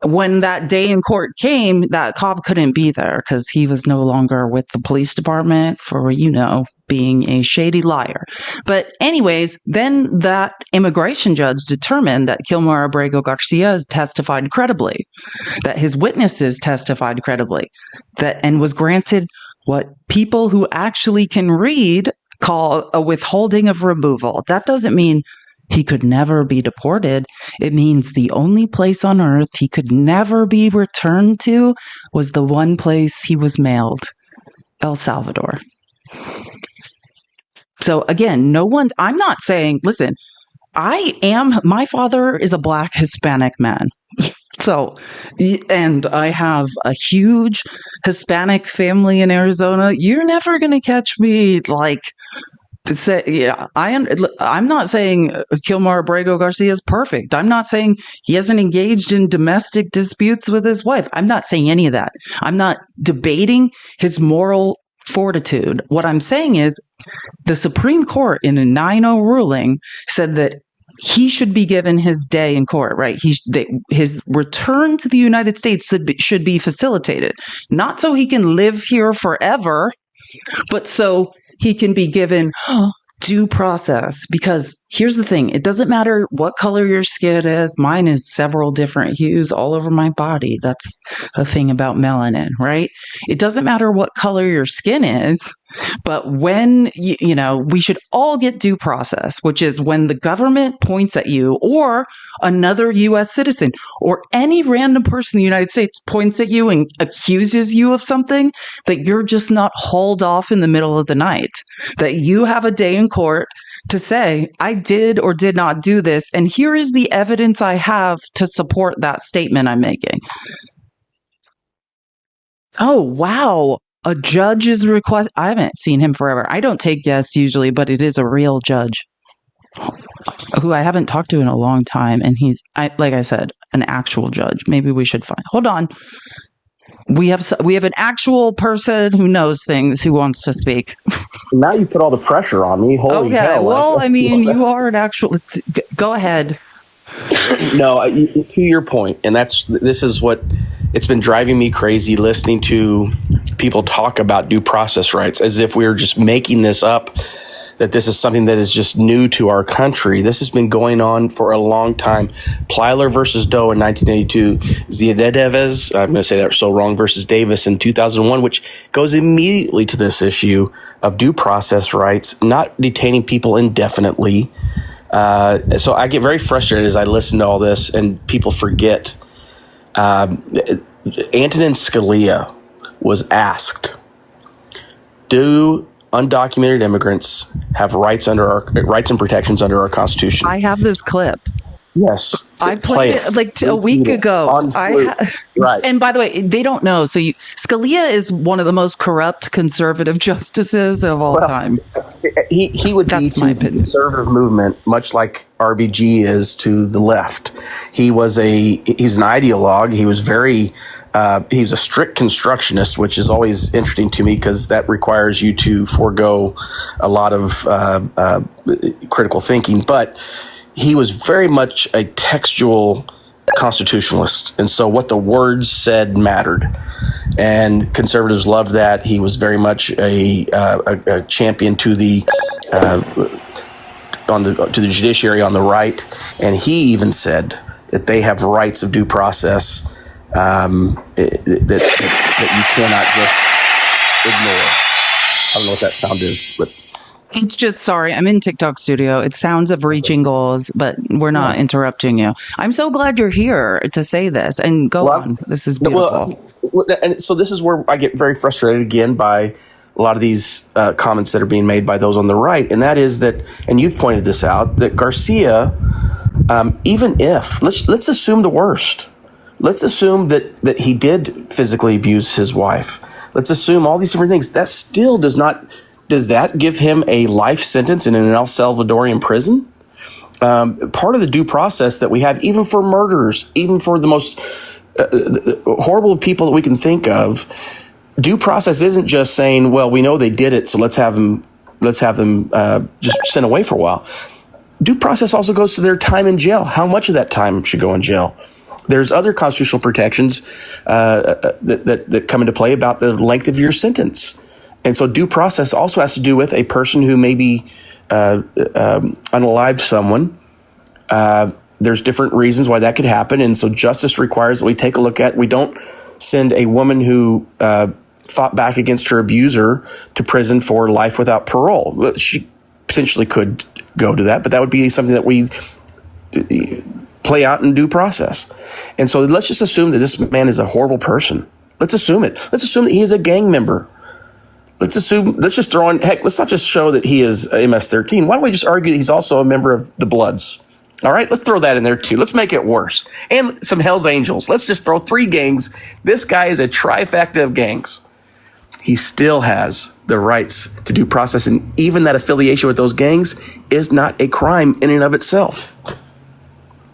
when that day in court came, that cop couldn't be there because he was no longer with the police department for, being a shady liar. But anyways, then that immigration judge determined that Kilmar Abrego Garcia has testified credibly, that his witnesses testified credibly, and was granted what people who actually can read call a withholding of removal. That doesn't mean he could never be deported. It means the only place on earth he could never be returned to was the one place he was mailed, El Salvador. So again, I'm not saying, listen, my father is a Black Hispanic man. So, and I have a huge Hispanic family in Arizona. You're never going to catch me I'm not saying Kilmar Abrego Garcia is perfect. I'm not saying he hasn't engaged in domestic disputes with his wife. I'm not saying any of that. I'm not debating his moral fortitude. What I'm saying is the Supreme Court in a 9-0 ruling said that he should be given his day in court, right? His return to the United States should be facilitated, not so he can live here forever, but so he can be given due process. Because here's the thing, it doesn't matter what color your skin is. Mine is several different hues all over my body. That's a thing about melanin, right? It doesn't matter what color your skin is, but when, we should all get due process, which is when the government points at you, or another U.S. citizen, or any random person in the United States points at you and accuses you of something, that you're just not hauled off in the middle of the night, that you have a day in court to say, I did or did not do this, and here is the evidence I have to support that statement I'm making. Oh, wow. A judge's request. I haven't seen him forever. I don't take guests usually, but it is a real judge who I haven't talked to in a long time. And he's, like I said, an actual judge. Maybe we should hold on. We have an actual person who knows things who wants to speak. Now you put all the pressure on me. Holy hell. Well, I mean, you are an actual. Go ahead. No, to your point, and this is what it's been driving me crazy, listening to people talk about due process rights as if we were just making this up, that this is something that is just new to our country. This has been going on for a long time. Plyler versus Doe in 1982, Ziadedevez, I'm going to say that so wrong, versus Davis in 2001, which goes immediately to this issue of due process rights, not detaining people indefinitely. So I get very frustrated as I listen to all this, and people forget. Antonin Scalia was asked, do undocumented immigrants have rights and protections under our Constitution? I have this clip. Yes. I played it like a week ago. Right. And by the way, they don't know. So Scalia is one of the most corrupt conservative justices of all time. He would be to the conservative movement, much like RBG is to the left. He's an ideologue. He was he's a strict constructionist, which is always interesting to me because that requires you to forego a lot of critical thinking. But he was very much a textual constitutionalist. And so what the words said mattered. And conservatives loved that. He was very much a champion to the judiciary on the right. And he even said that they have rights of due process that you cannot just ignore. I don't know what that sound is, but it's just, sorry, I'm in TikTok studio. It sounds of reaching goals, but we're not interrupting you. I'm so glad you're here to say this, and go on. This is beautiful. And so this is where I get very frustrated again by a lot of these comments that are being made by those on the right. And that is that, and you've pointed this out, that Garcia, even if, let's assume the worst. Let's assume that he did physically abuse his wife. Let's assume all these different things. That still does that give him a life sentence in an El Salvadorian prison? Part of the due process that we have, even for murderers, even for the most horrible people that we can think of, due process isn't just saying, well, we know they did it, so let's have them just sent away for a while. Due process also goes to their time in jail. How much of that time should go in jail? There's other constitutional protections that come into play about the length of your sentence. And so due process also has to do with a person who maybe unalived someone. There's different reasons why that could happen. And so justice requires that we take a look at, we don't send a woman who fought back against her abuser to prison for life without parole. She potentially could go to that, but that would be something that we play out in due process. And so let's just assume that this man is a horrible person. Let's assume it. Let's assume that he is a gang member. Let's just throw in, heck, let's not just show that he is MS-13. Why don't we just argue that he's also a member of the Bloods? All right, let's throw that in there too. Let's make it worse. And some Hells Angels. Let's just throw 3 gangs. This guy is a trifecta of gangs. He still has the rights to due process, and even that affiliation with those gangs is not a crime in and of itself.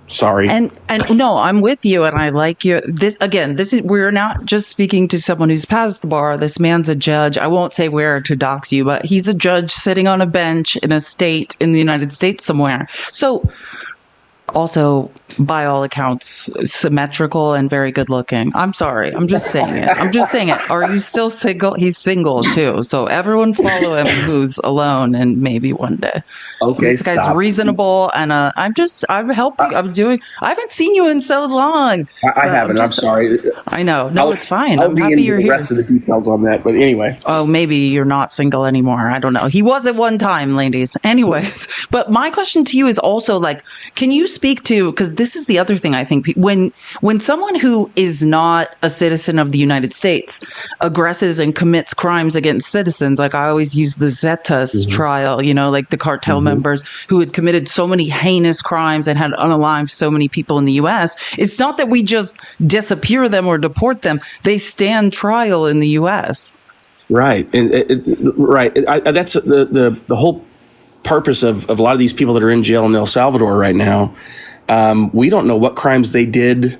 Sorry. And no, I'm with you, and I like you. This is, we're not just speaking to someone who's passed the bar. This man's a judge. I won't say where to dox you, but he's a judge sitting on a bench in a state in the United States somewhere. So, also, by all accounts, symmetrical and very good looking. I'm sorry. I'm just saying it. Are you still single? He's single too. So everyone follow him who's alone, and maybe one day. Okay, this guy's reasonable, and I'm helping. I haven't seen you in so long. I haven't. I'm sorry. I know. No, it's fine. I'm happy you're here. The rest of the details on that, but anyway. Oh, maybe you're not single anymore. I don't know. He was at one time, ladies. Anyways, but my question to you is also like, can you speak to, because this is the other thing I think, when someone who is not a citizen of the United States aggresses and commits crimes against citizens, like I always use the Zetas trial, like the cartel members who had committed so many heinous crimes and had unalived so many people in the U.S. It's not that we just disappear them or deport them. They stand trial in the U.S. Right. Right. That's the whole purpose of a lot of these people that are in jail in El Salvador right now. We don't know what crimes they did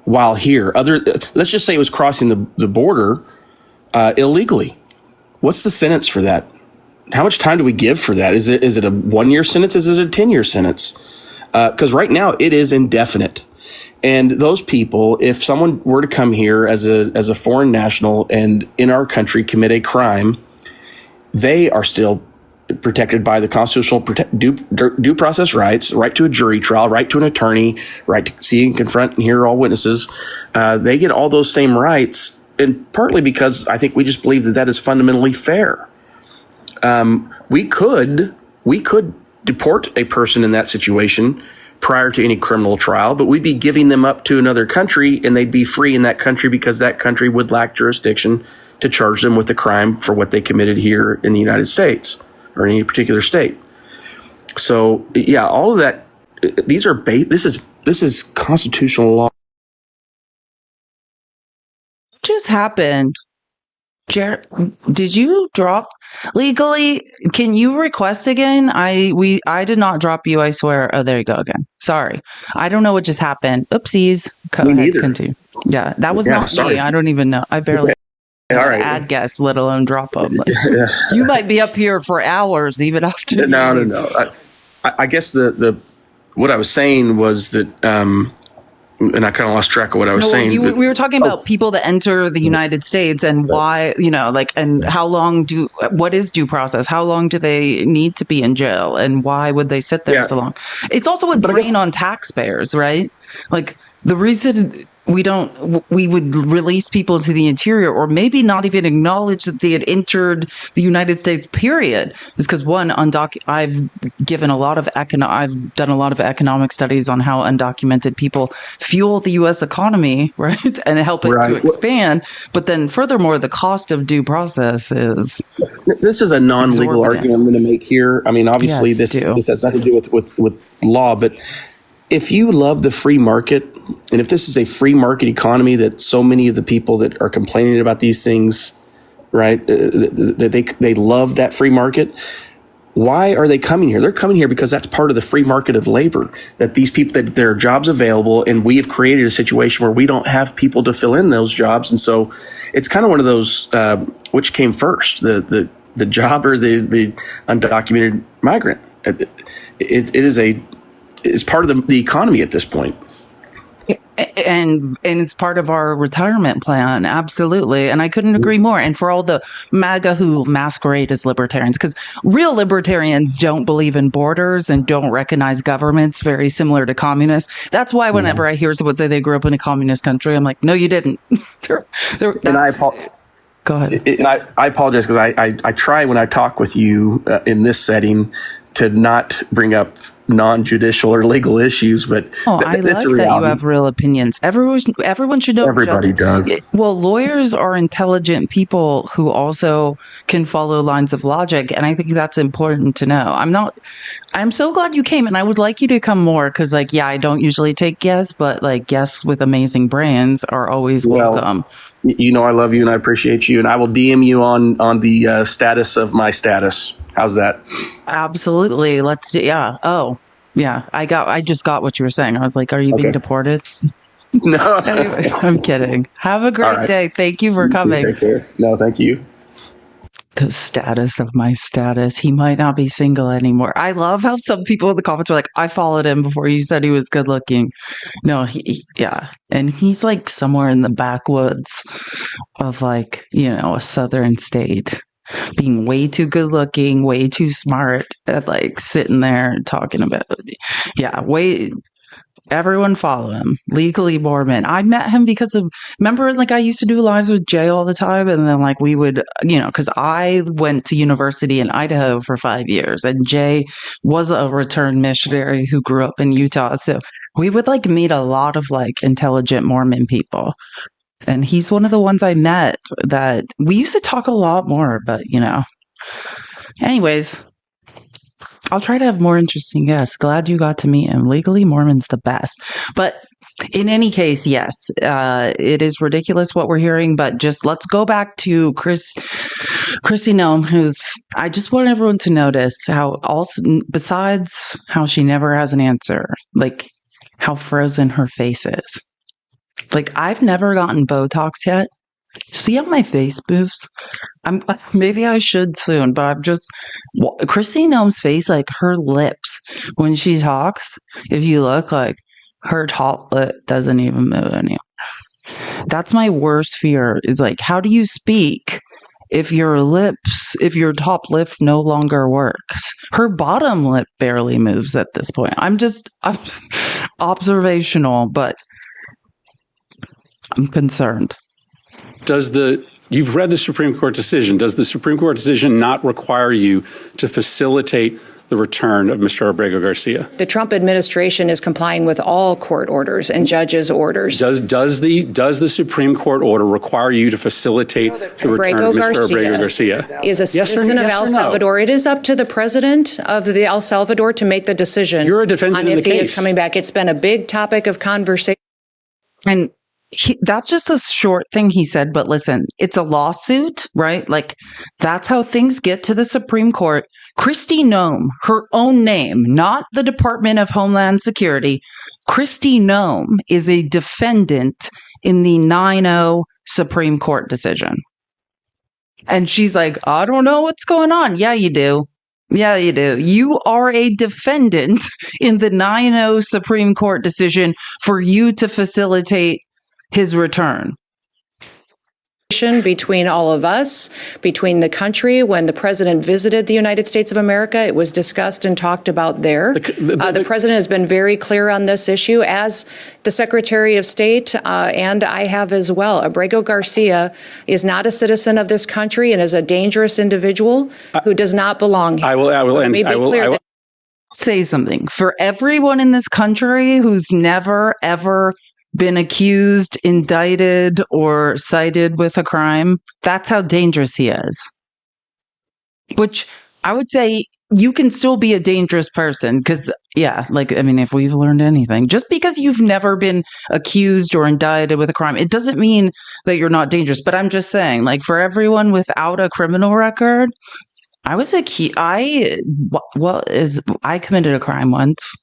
while here. Let's just say it was crossing the border illegally. What's the sentence for that? How much time do we give for that? Is it a 1-year sentence? Is it a 10-year sentence? Because right now it is indefinite. And those people, if someone were to come here as a foreign national and in our country commit a crime, they are still protected by the constitutional due process rights, right to a jury trial, right to an attorney, right to see and confront and hear all witnesses. They get all those same rights, and partly because I think we just believe that is fundamentally fair. We could deport a person in that situation prior to any criminal trial, but we'd be giving them up to another country, and they'd be free in that country because that country would lack jurisdiction to charge them with the crime for what they committed here in the United States or any particular state. So, yeah, all of that These are this is constitutional law. What just happened? Did you drop legally? Can you request again? I did not drop you, I swear. Oh, there you go again. Sorry. I don't know what just happened. Oopsies. Go ahead, continue. Yeah, that was not sorry. me. I don't even know. I barely All right. add guests, let alone drop them. Like, you might be up here for hours even after. No. I guess the what I was saying was that and I kind of lost track of what I was saying. We were talking about people that enter the United States and why, and how long what is due process? How long do they need to be in jail? And why would they sit there so long? It's also a drain on taxpayers, right? Like the reason we would release people to the interior or maybe not even acknowledge that they had entered the United States, period, is because one, I've done a lot of economic studies on how undocumented people fuel the U.S. economy, right? And help it to expand. But then furthermore, the cost of due process is. This is a non-legal argument I'm going to make here. I mean, obviously this has nothing to do with law, but if you love the free market, and if this is a free market economy that so many of the people that are complaining about these things, right, that they love that free market, why are they coming here? They're coming here because that's part of the free market of labor, that these people, that there are jobs available, and we have created a situation where we don't have people to fill in those jobs. And so it's kind of one of those, which came first, the job or the undocumented migrant. It's part of the economy at this point. And it's part of our retirement plan. Absolutely. And I couldn't agree more. And for all the MAGA who masquerade as libertarians, because real libertarians don't believe in borders and don't recognize governments, very similar to communists. That's why whenever I hear someone say they grew up in a communist country, I'm like, no, you didn't. Go ahead. And I apologize because I try when I talk with you in this setting to not bring up non-judicial or legal issues, but I like that you have real opinions. Everyone should know. Everybody does. Well, lawyers are intelligent people who also can follow lines of logic, and I think that's important to know. I'm so glad you came, and I would like you to come more because, I don't usually take guests, but guests with amazing brains are always welcome. I love you and I appreciate you, and I will DM you on the status of my status. How's that? Absolutely. Let's do. Yeah. Oh, yeah. I just got what you were saying. I was like, are you being deported? No. Anyway, I'm kidding. Have a great day. Thank you for coming. Take care. No, thank you. The status of my status. He might not be single anymore. I love how some people in the comments were like, I followed him before you said he was good looking. No, and he's somewhere in the backwoods of a southern state, being way too good looking, way too smart, and sitting there talking about everyone follow him. Legally Mormon. I met him because of, remember, I used to do lives with Jay all the time. And then we would, because I went to university in Idaho for 5 years and Jay was a returned missionary who grew up in Utah. So we would meet a lot of intelligent Mormon people. And he's one of the ones I met that we used to talk a lot more, but anyways, I'll try to have more interesting guests. Glad you got to meet him. Legally Mormon's the best. But in any case, yes, it is ridiculous what we're hearing, but just let's go back to Kristi Noem, I just want everyone to notice how also, besides how she never has an answer, how frozen her face is. I've never gotten Botox yet. See how my face moves? Maybe I should soon, but I'm just Kristi Noem's face, her lips when she talks. If you look, her top lip doesn't even move anymore. That's my worst fear. Is how do you speak if your top lip no longer works? Her bottom lip barely moves at this point. I'm observational, but I'm concerned. You've read the Supreme Court decision. Does the Supreme Court decision not require you to facilitate the return of Mr. Abrego Garcia? The Trump administration is complying with all court orders and judges' orders. Does the Supreme Court order require you to facilitate the return of Mr. Abrego Garcia? Is a citizen of El Salvador. It is up to the president of the El Salvador to make the decision. You're a defendant on in if the he case. is coming back. It's been a big topic of conversation. And that's just a short thing he said, but listen, it's a lawsuit, right? Like, that's how things get to the Supreme Court. Kristi Noem, her own name, not the Department of Homeland Security. Kristi Noem is a defendant in the 9-0 Supreme Court decision. And she's like, I don't know what's going on. Yeah, you do. Yeah, you do. You are a defendant in the 9-0 Supreme Court decision for you to facilitate his return. Between all of us, between the country. When the president visited the United States of America, it was discussed and talked about there. The president has been very clear on this issue, as the Secretary of State, and I have as well. Abrego Garcia is not a citizen of this country and is a dangerous individual who does not belong here. I will say something. For everyone in this country who's never, ever been accused, indicted, or cited with a crime, that's how dangerous he is. Which I would say you can still be a dangerous person because, yeah, like, I mean, if we've learned anything, just because you've never been accused or indicted with a crime, it doesn't mean that you're not dangerous. But I'm just saying, like, for everyone without a criminal record, I committed a crime once.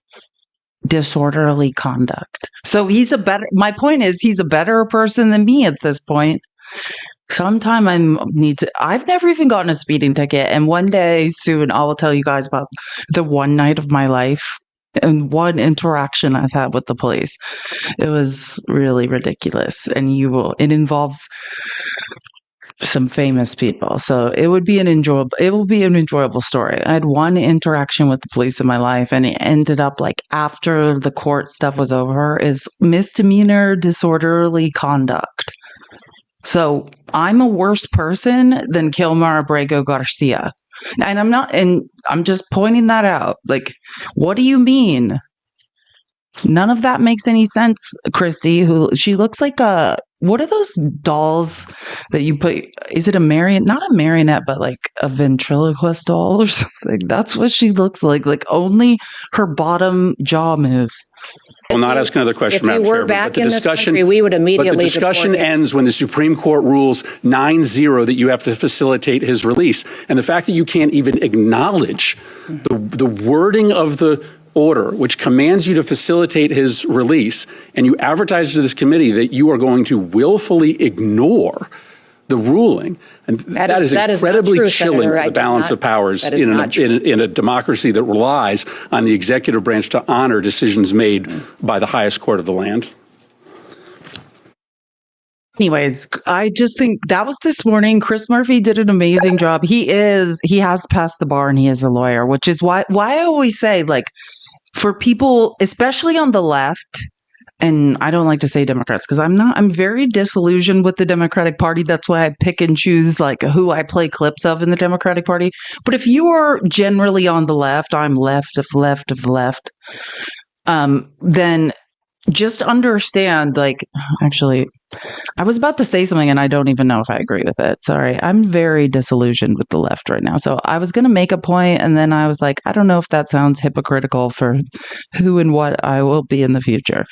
Disorderly conduct. So my point is, he's a better person than me at this point. Sometime I've never even gotten a speeding ticket. And one day soon, I will tell you guys about the one night of my life and one interaction I've had with the police. It was really ridiculous. And it involves some famous people. So it will be an enjoyable story. I had one interaction with the police in my life, and it ended up, like, after the court stuff was over, is misdemeanor disorderly conduct. So I'm a worse person than Kilmar Abrego Garcia. And I'm just pointing that out. Like, what do you mean? None of that makes any sense, Kristi, she looks like what are those dolls that you put? Is it not a marionette, but like a ventriloquist doll or something? That's what she looks like. Like, only her bottom jaw moves. I will not ask another question, Madam Chair. But the discussion ends when the Supreme Court rules 9-0 that you have to facilitate his release. And the fact that you can't even acknowledge the wording of the order, which commands you to facilitate his release, and you advertise to this committee that you are going to willfully ignore the ruling, and that is incredibly chilling for the balance of powers in a democracy that relies on the executive branch to honor decisions made by the highest court of the land. Anyways, I just think that was this morning. Chris Murphy did an amazing job. He has passed the bar, and he is a lawyer, which is why I always say, like, for people, especially on the left, and I don't like to say Democrats because I'm very disillusioned with the Democratic Party. That's why I pick and choose, like, who I play clips of in the Democratic Party. But if you are generally on the left, I'm left, then just understand, like, actually, I was about to say something and I don't even know if I agree with it. Sorry. I'm very disillusioned with the left right now. So I was going to make a point, and then I was like, I don't know if that sounds hypocritical for who and what I will be in the future.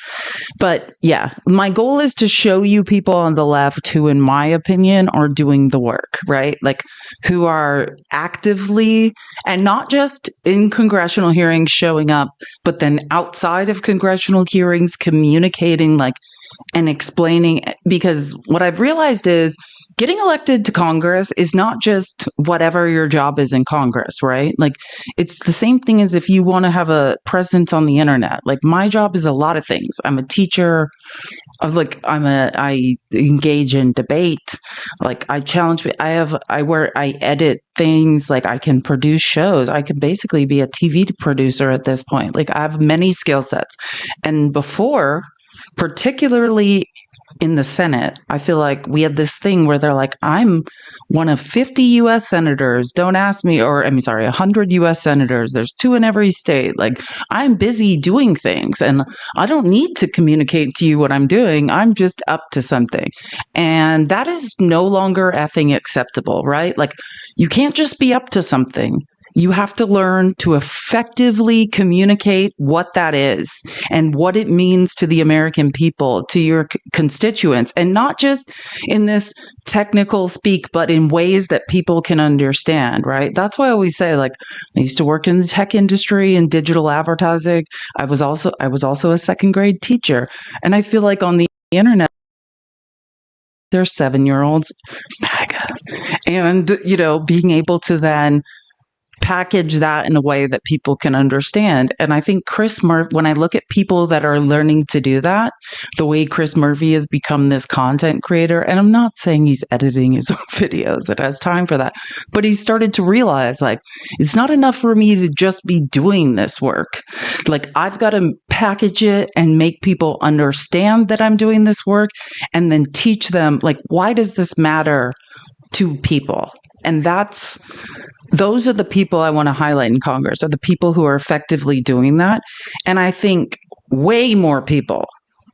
But yeah, my goal is to show you people on the left who, in my opinion, are doing the work, right? Like, who are actively, and not just in congressional hearings showing up, but then outside of congressional hearings communicating, like, and explaining, because what I've realized is getting elected to Congress is not just whatever your job is in Congress, right? Like, it's the same thing as if you want to have a presence on the internet. Like, my job is a lot of things. I'm a teacher. I engage in debate. Like, I challenge. I edit things. Like, I can produce shows. I can basically be a TV producer at this point. Like, I have many skill sets. And before, particularly in the Senate, I feel like we have this thing where they're like, I'm one of 50 U.S. senators. Don't ask me, or 100 U.S. senators. There's 2 in every state. Like, I'm busy doing things and I don't need to communicate to you what I'm doing. I'm just up to something. And that is no longer effing acceptable, right? Like, you can't just be up to something. You have to learn to effectively communicate what that is and what it means to the American people, to your constituents, and not just in this technical speak, but in ways that people can understand, right? That's why I always say, like, I used to work in the tech industry and digital advertising. I was also a second grade teacher. And I feel like on the internet, there's 7-year-olds, and, being able to then package that in a way that people can understand. And I think when I look at people that are learning to do that, the way Chris Murphy has become this content creator, and I'm not saying he's editing his own videos, it has time for that, but he started to realize, like, it's not enough for me to just be doing this work. Like, I've got to package it and make people understand that I'm doing this work, and then teach them, like, why does this matter to people? And those are the people I want to highlight in Congress, are the people who are effectively doing that. And I think way more people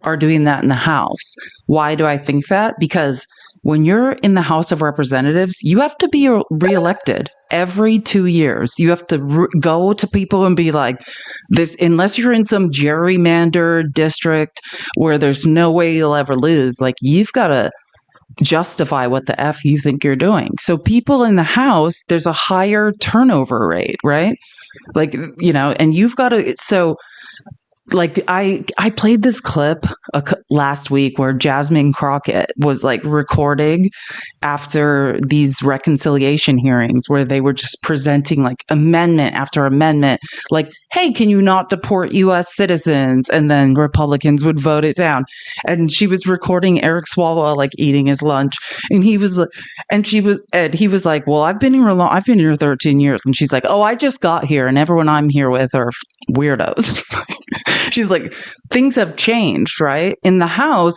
are doing that in the House. Why do I think that? Because when you're in the House of Representatives, you have to be reelected every 2 years. You have to go to people and be like, this, unless you're in some gerrymandered district where there's no way you'll ever lose, like, you've got to justify what the F you think you're doing. So people in the House, there's a higher turnover rate, right? Like, and you've got to, so like, I played this clip last week where Jasmine Crockett was like recording after these reconciliation hearings where they were just presenting like amendment after amendment, like, hey, can you not deport U.S. citizens? And then Republicans would vote it down. And she was recording Eric Swalwell like eating his lunch, and he was like, well, I've been here 13 years, and she's like, oh, I just got here, and everyone I'm here with are weirdos. She's like, things have changed, right? In the House,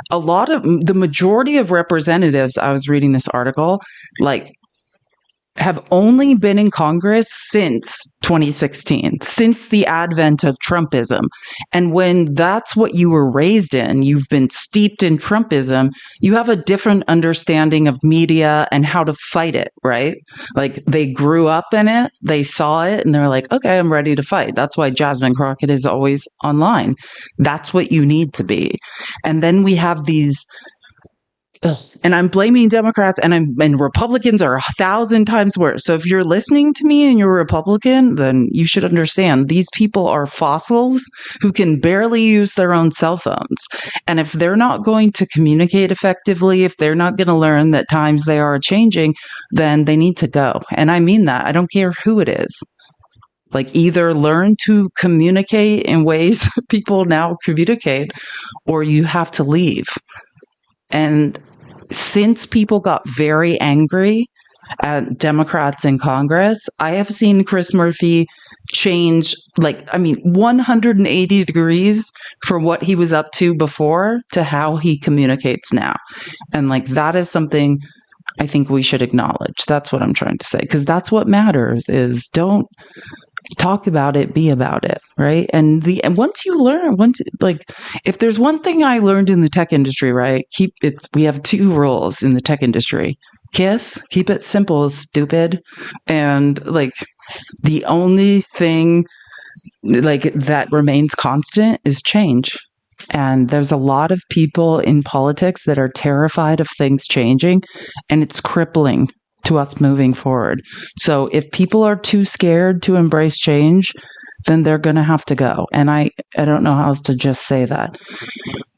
the majority of representatives, I was reading this article, like, have only been in Congress since 2016, since the advent of Trumpism. And when that's what you were raised in, you've been steeped in Trumpism, you have a different understanding of media and how to fight it, right? Like, they grew up in it, they saw it, and they're like, okay, I'm ready to fight. That's why Jasmine Crockett is always online. That's what you need to be. And then we have these, and I'm blaming Democrats, and Republicans are 1,000 times worse. So if you're listening to me and you're a Republican, then you should understand these people are fossils who can barely use their own cell phones. And if they're not going to communicate effectively, if they're not going to learn that times they are changing, then they need to go. And I mean that. I don't care who it is. Like, either learn to communicate in ways people now communicate, or you have to leave. And since people got very angry at Democrats in Congress, I have seen Chris Murphy change, 180 degrees from what he was up to before to how he communicates now. And that is something I think we should acknowledge. That's what I'm trying to say, because that's what matters, is don't talk about it, be about it, right? And once you learn, if there's one thing I learned in the tech industry, right? We have 2 rules in the tech industry. KISS, keep it simple, stupid. And the only thing that remains constant is change. And there's a lot of people in politics that are terrified of things changing, and it's crippling to us moving forward. So if people are too scared to embrace change, then they're going to have to go. And I don't know how else to just say that,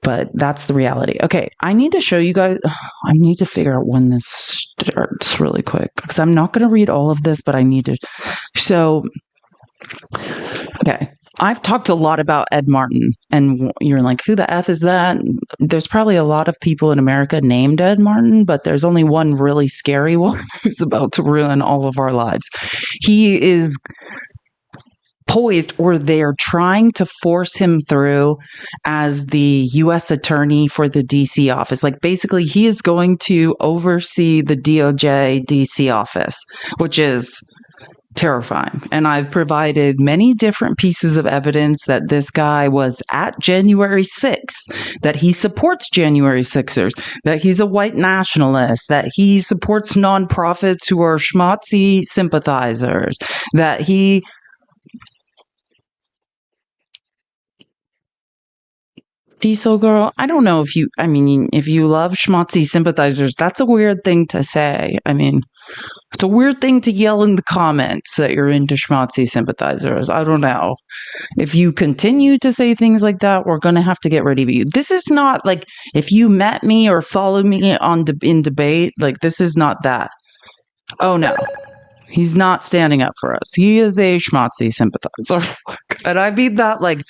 but that's the reality. Okay, I need to show you guys, I need to figure out when this starts really quick, because I'm not going to read all of this, but I need to. So, okay. I've talked a lot about Ed Martin, and you're like, who the F is that? There's probably a lot of people in America named Ed Martin, but there's only one really scary one who's about to ruin all of our lives. He is poised, or they're trying to force him through as the U.S. attorney for the D.C. office. Like, basically, he is going to oversee the DOJ D.C. office, which is terrifying. And I've provided many different pieces of evidence that this guy was at January 6th, that he supports January 6ers, that he's a white nationalist, that he supports nonprofits who are schmaltzy sympathizers, that he... Diesel girl, I don't know if you love schmaltzy sympathizers, that's a weird thing to say. I mean, it's a weird thing to yell in the comments that you're into schmaltzy sympathizers. I don't know. If you continue to say things like that, we're going to have to get rid of you. This is not like if you met me or followed me in debate, like, this is not that. Oh, no. He's not standing up for us. He is a schmaltzy sympathizer. And I mean that, like,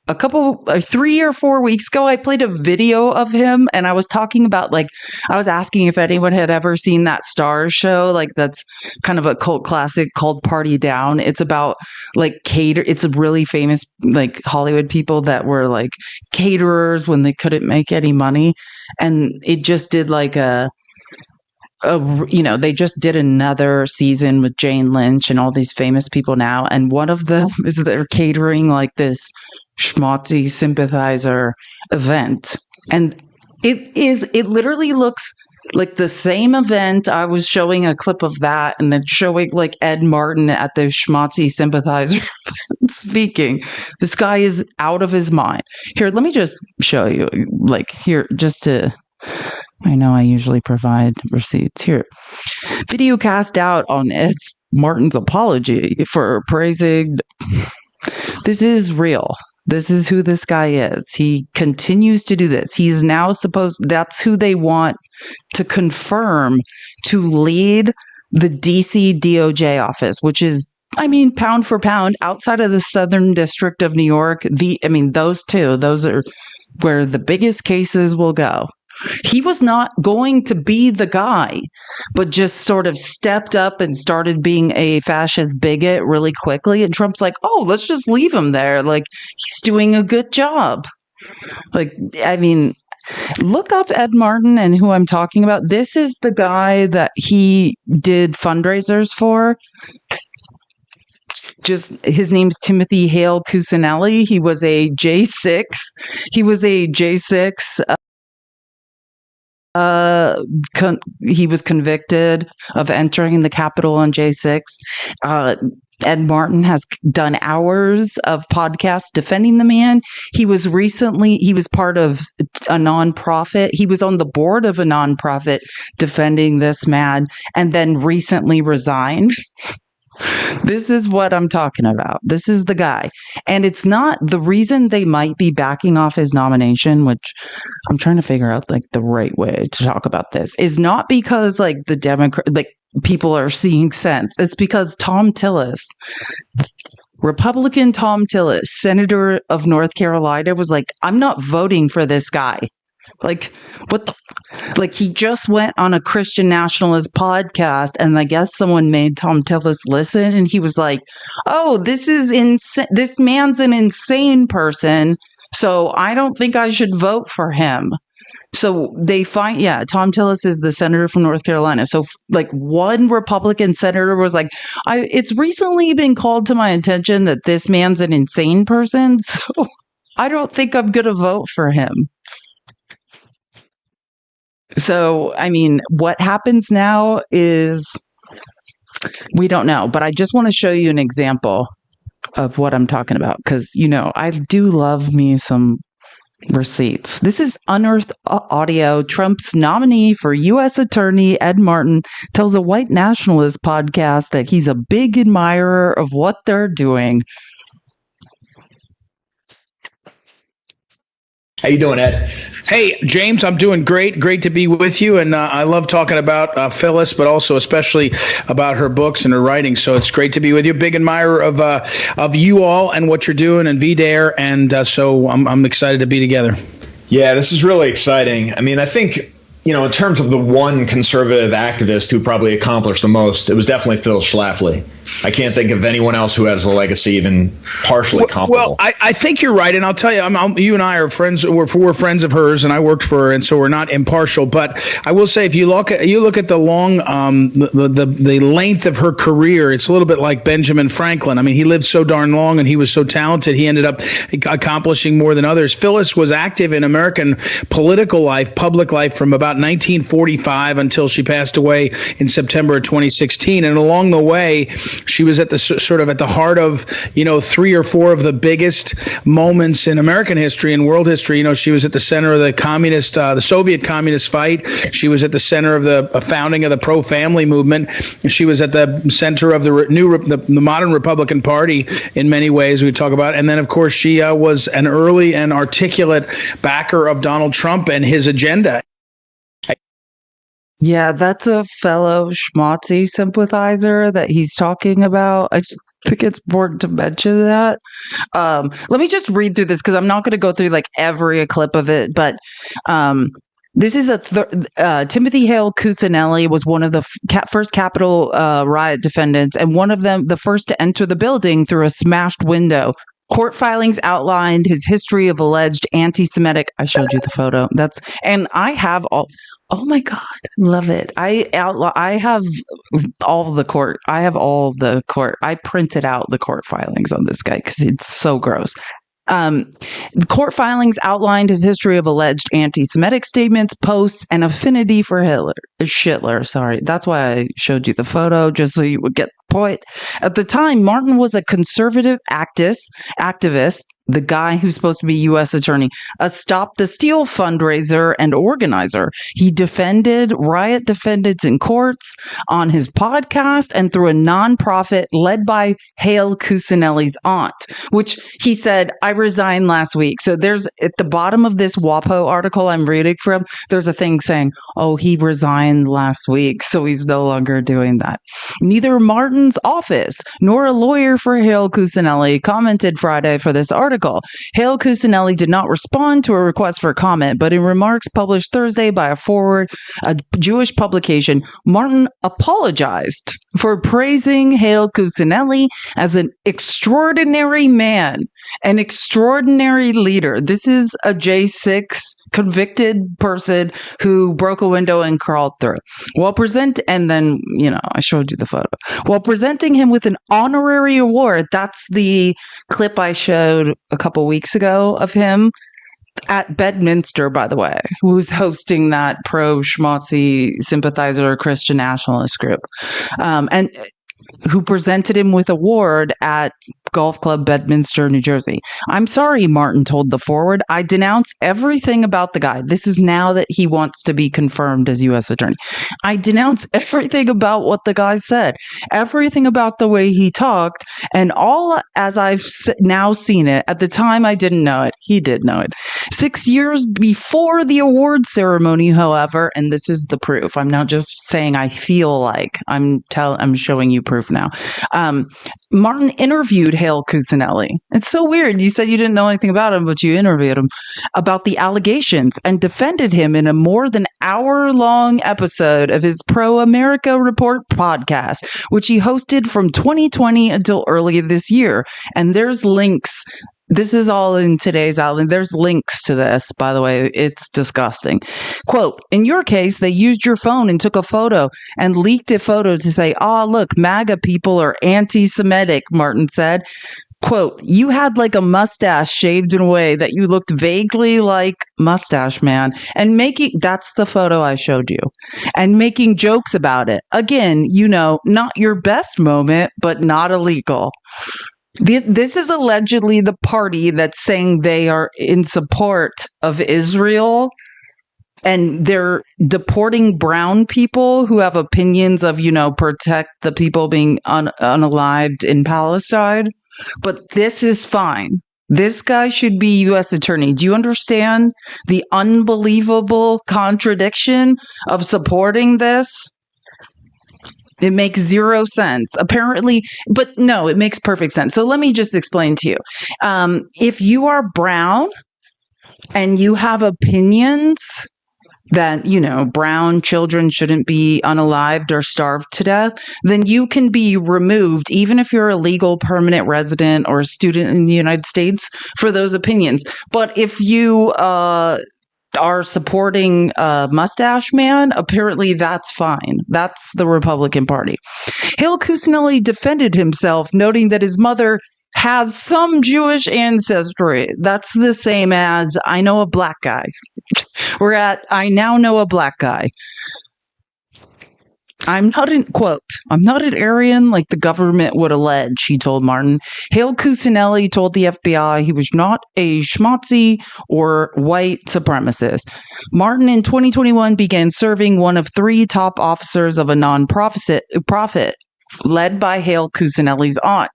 3 or 4 weeks ago, I played a video of him, and I was talking about, like, I was asking if anyone had ever seen that Stars show, like, that's kind of a cult classic called Party Down. It's about, like, it's really famous, like, Hollywood people that were, like, caterers when they couldn't make any money. And it just did, like, they just did another season with Jane Lynch and all these famous people now. And one of them is they're catering, like, this schmaltzy sympathizer event. And it literally looks like the same event. I was showing a clip of that and then showing, like, Ed Martin at the schmaltzy sympathizer speaking. This guy is out of his mind. Here, let me just show you, like, here, just to... I know I usually provide receipts. Here. Video cast out on Ed Martin's apology for praising. This is real. This is who this guy is. He continues to do this. He's now that's who they want to confirm to lead the DC DOJ office, which is, I mean, pound for pound, outside of the Southern District of New York. Those are where the biggest cases will go. He was not going to be the guy, but just sort of stepped up and started being a fascist bigot really quickly. And Trump's like, oh, let's just leave him there. Like, he's doing a good job. Like, I mean, look up Ed Martin and who I'm talking about. This is the guy that he did fundraisers for. Just his name's Timothy Hale Cusinelli. He was a J6. He was convicted of entering the Capitol on J6. Ed Martin has done hours of podcasts defending the man. He was part of a nonprofit. He was on the board of a nonprofit defending this man, and then recently resigned. This is what I'm talking about. This is the guy. And it's not the reason they might be backing off his nomination, which I'm trying to figure out, like, the right way to talk about this, is not because, like, the Democrat, like, people are seeing sense. It's because Tom Tillis, Republican Tom Tillis, Senator of North Carolina, was like, I'm not voting for this guy. Like, what the... Like, he just went on a Christian nationalist podcast, and I guess someone made Tom Tillis listen, and he was like, oh, this man's an insane person, so I don't think I should vote for him. So Tom Tillis is the senator from North Carolina. So, like, one Republican senator was like, it's recently been called to my attention that this man's an insane person, so I don't think I'm going to vote for him. So, I mean, what happens now is we don't know, but I just want to show you an example of what I'm talking about, because, I do love me some receipts. This is unearthed audio. Trump's nominee for U.S. Attorney Ed Martin tells a white nationalist podcast that he's a big admirer of what they're doing. How you doing, Ed? Hey, James, I'm doing great. Great to be with you. And I love talking about Phyllis, but also especially about her books and her writing. So it's great to be with you. Big admirer of you all and what you're doing and VDare. And so I'm excited to be together. Yeah, this is really exciting. I mean, I think in terms of the one conservative activist who probably accomplished the most, it was definitely Phil Schlafly. I can't think of anyone else who has a legacy even partially comparable. Well, I think you're right, and I'll tell you, you and I are friends. We're friends of hers, and I worked for her, and so we're not impartial. But I will say, if you look at the long, the length of her career, it's a little bit like Benjamin Franklin. I mean, he lived so darn long, and he was so talented. He ended up accomplishing more than others. Phyllis was active in American political life, public life, from about 1945 until she passed away in September of 2016. And along the way, she was at the heart of, 3 or 4 of the biggest moments in American history and world history. She was at the center of the Soviet communist fight. She was at the center of the founding of the pro-family movement. She was at the center of the modern Republican Party in many ways we talk about. And then, of course, she was an early and articulate backer of Donald Trump and his agenda. Yeah, that's a fellow schmaltzy sympathizer that he's talking about. I just think it's important to mention that. Let me just read through this because I'm not going to go through like every clip of it, but this is Timothy Hale Cuccinelli was one of the first Capitol riot defendants, and one of them, the first to enter the building through a smashed window. Court filings outlined his history of alleged anti-Semitic. I showed you the photo. And I have all. Oh my God, love it. I have all the court. I have all the court. I printed out the court filings on this guy because it's so gross. The court filings outlined his history of alleged anti-Semitic statements, posts, and affinity for Hitler. Sorry. That's why I showed you the photo, just so you would get the point. At the time, Martin was a conservative activist, the guy who's supposed to be U.S. attorney, a Stop the Steal fundraiser and organizer. He defended riot defendants in courts, on his podcast, and through a nonprofit led by Hale Cuccinelli's aunt, which he said, I resigned last week. So there's at the bottom of this WAPO article I'm reading from, there's a thing saying, oh, he resigned last week, so he's no longer doing that. Neither Martin's office nor a lawyer for Hale Cuccinelli commented Friday for this article. Hale Cuccinelli did not respond to a request for comment, but in remarks published Thursday by a Jewish publication, Martin apologized for praising Hale Cuccinelli as an extraordinary man, an extraordinary leader. This is a J6 convicted person who broke a window and crawled through. And then, I showed you the photo. While presenting him with an honorary award, that's the clip I showed a couple weeks ago of him at Bedminster, by the way, who's hosting that pro-schmaltzy sympathizer Christian nationalist group, and who presented him with award at Golf Club Bedminster, New Jersey. I'm sorry, Martin told the Forward. I denounce everything about the guy. This is now that he wants to be confirmed as U.S. attorney. I denounce everything about what the guy said, everything about the way he talked, and all as I've now seen it. At the time, I didn't know it. He did know it. 6 years before the award ceremony, however, and this is the proof. I'm not just saying I feel like. I'm showing you proof now. Martin interviewed Hale Cuccinelli. It's so weird. You said you didn't know anything about him, but you interviewed him about the allegations and defended him in a more than hour-long episode of his Pro-America Report podcast, which he hosted from 2020 until early this year. And there's links. This is all in today's outline. There's links to this, by the way. It's disgusting. Quote, in your case, they used your phone and took a photo and leaked a photo to say, look, MAGA people are anti-Semitic, Martin said. Quote, you had like a mustache shaved in a way that you looked vaguely like Mustache Man, and that's the photo I showed you, and making jokes about it. Again, not your best moment, but not illegal. This is allegedly the party that's saying they are in support of Israel, and they're deporting brown people who have opinions of, protect the people being unalived in Palestine. But this is fine. This guy should be U.S. attorney. Do you understand the unbelievable contradiction of supporting this? It makes zero sense, apparently, but no, it makes perfect sense. So let me just explain to you. If you are brown and you have opinions that, brown children shouldn't be unalived or starved to death, then you can be removed, even if you're a legal permanent resident or a student in the United States, for those opinions. But if you are supporting Mustache Man, apparently that's fine. That's the Republican Party. Hale Cuccinelli defended himself, noting that his mother has some Jewish ancestry. That's the same as I know a black guy. We're at I now know a black guy. I'm not an Aryan like the government would allege, he told Martin. Hale Cuccinelli told the FBI he was not a schmutzy or white supremacist. Martin in 2021 began serving one of 3 top officers of a non-profit led by Hale Cuccinelli's aunt,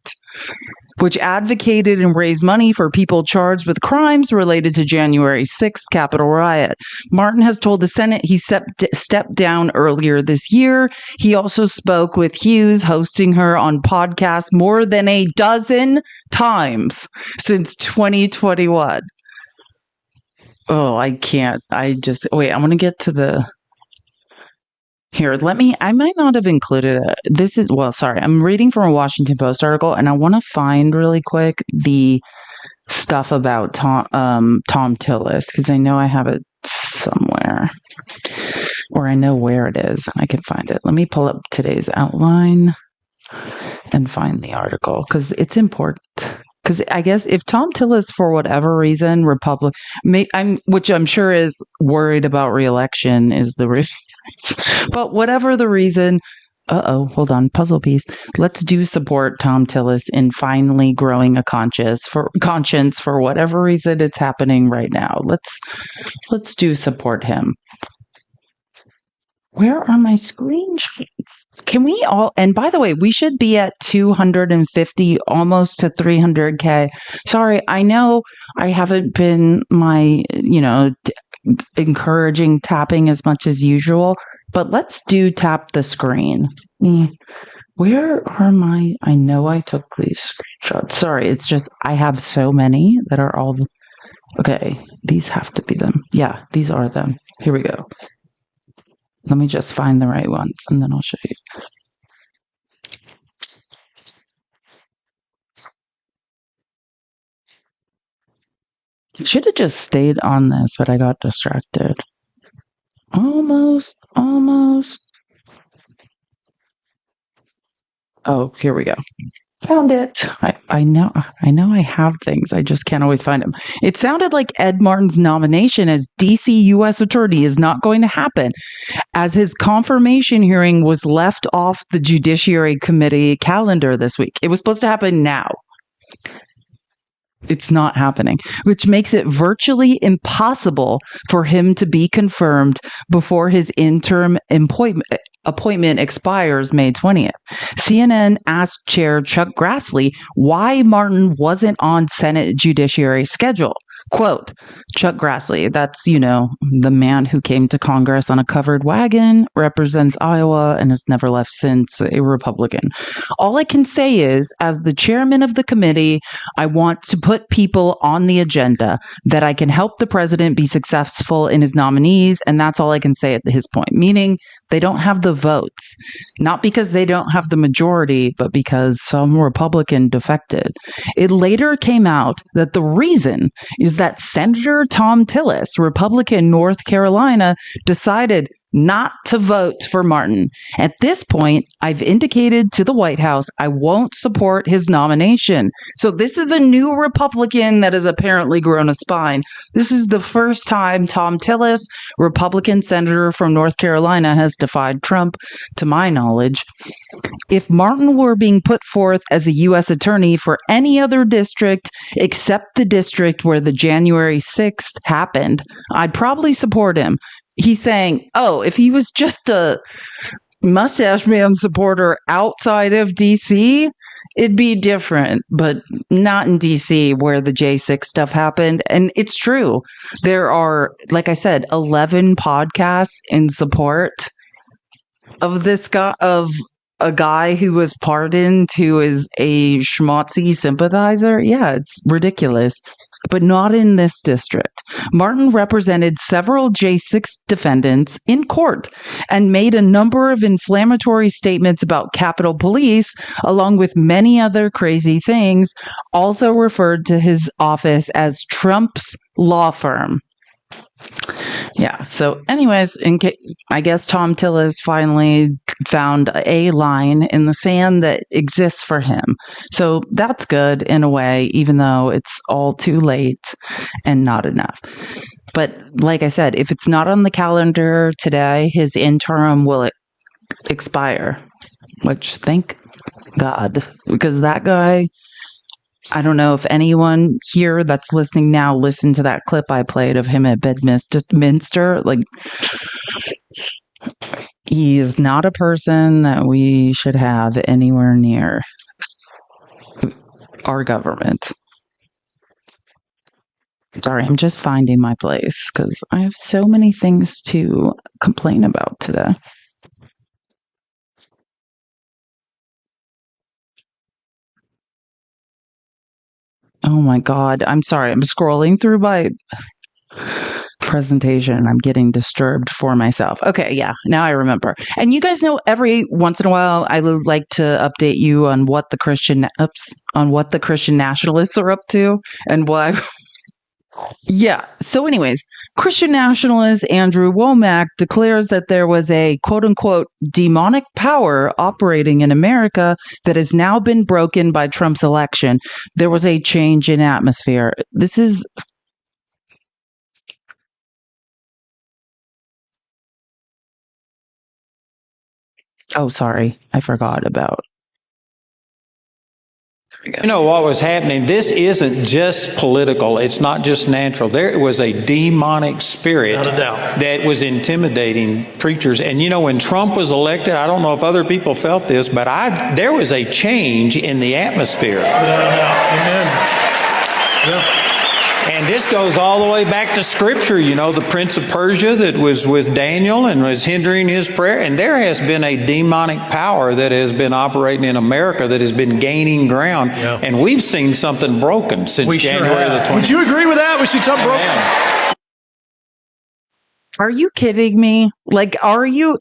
which advocated and raised money for people charged with crimes related to January 6th Capitol riot. Martin has told the Senate he stepped down earlier this year. He also spoke with Hughes, hosting her on podcasts more than a dozen times since 2021. Oh, I can't. I want to get to the... Here, I might not have included it. I'm reading from a Washington Post article, and I want to find really quick the stuff about Tom Tillis, because I know I have it somewhere, or I know where it is. I can find it. Let me pull up today's outline and find the article, because it's important. Because I guess if Tom Tillis, for whatever reason, which I'm sure is worried about re-election, is the reason. But whatever the reason, hold on, puzzle piece. Let's do support Tom Tillis in finally growing a conscience for whatever reason it's happening right now. Let's do support him. Where are my screenshots? Can we all, and by the way, we should be at 250, almost to 300K. Sorry, I know I haven't been encouraging tapping as much as usual, but let's do tap the screen. Where are I know I took these screenshots. Sorry, it's just, I have so many that are all, okay, these have to be them. Yeah, these are them. Here we go. Let me just find the right ones, and then I'll show you. I should have just stayed on this, but I got distracted. Almost. Oh, here we go. Found it. I know I have things. I just can't always find them. It sounded like Ed Martin's nomination as DC U.S. Attorney is not going to happen, as his confirmation hearing was left off the Judiciary Committee calendar this week. It was supposed to happen now. It's not happening, which makes it virtually impossible for him to be confirmed before his interim appointment expires May 20th. CNN asked Chair Chuck Grassley why Martin wasn't on Senate Judiciary schedule. Quote, Chuck Grassley, that's, the man who came to Congress on a covered wagon, represents Iowa, and has never left since, a Republican. All I can say is, as the chairman of the committee, I want to put people on the agenda that I can help the president be successful in his nominees, and that's all I can say at his point, meaning they don't have the votes, not because they don't have the majority, but because some Republican defected. It later came out that the reason is that Senator Tom Tillis, Republican North Carolina, decided not to vote for Martin. At this point, I've indicated to the White House I won't support his nomination. So this is a new Republican that has apparently grown a spine. This is the first time Tom Tillis, Republican senator from North Carolina, has defied Trump, to my knowledge. If Martin were being put forth as a U.S. attorney for any other district except the district where the January 6th happened, I'd probably support him. He's saying, if he was just a Mustache Man supporter outside of D.C., it'd be different, but not in D.C. where the J6 stuff happened. And it's true. There are, like I said, 11 podcasts in support of this guy, of a guy who was pardoned, who is a schmutzy sympathizer. Yeah, it's ridiculous. but not in this district. Martin represented several J6 defendants in court and made a number of inflammatory statements about Capitol Police, along with many other crazy things, also referred to his office as Trump's law firm. Yeah, so anyways, I guess Tom Tillis finally found a line in the sand that exists for him. So that's good in a way, even though it's all too late and not enough. But like I said, if it's not on the calendar today, his interim will expire, which thank God, because that guy... I don't know if anyone here that's listening now listened to that clip I played of him at Bedminster. Like, he is not a person that we should have anywhere near our government. Sorry, I'm just finding my place because I have so many things to complain about today. Oh my God. I'm sorry. I'm scrolling through my presentation and I'm getting disturbed for myself. Okay. Yeah. Now I remember. And you guys know every once in a while, I would like to update you on what the Christian nationalists are up to and why. Yeah. So anyways, Christian nationalist Andrew Womack declares that there was a quote unquote demonic power operating in America that has now been broken by Trump's election. There was a change in atmosphere. This is... Oh, sorry. I forgot about... You know what was happening? This isn't just political. It's not just natural. There was a demonic spirit that was intimidating preachers. And you know, when Trump was elected, I don't know if other people felt this, but there was a change in the atmosphere. Amen. Yeah. And this goes all the way back to Scripture. You know, the Prince of Persia that was with Daniel and was hindering his prayer. And there has been a demonic power that has been operating in America that has been gaining ground. Yeah. And we've seen something broken since January the 20th. Would you agree with that? We've seen something broken. Are you kidding me? Like, are you...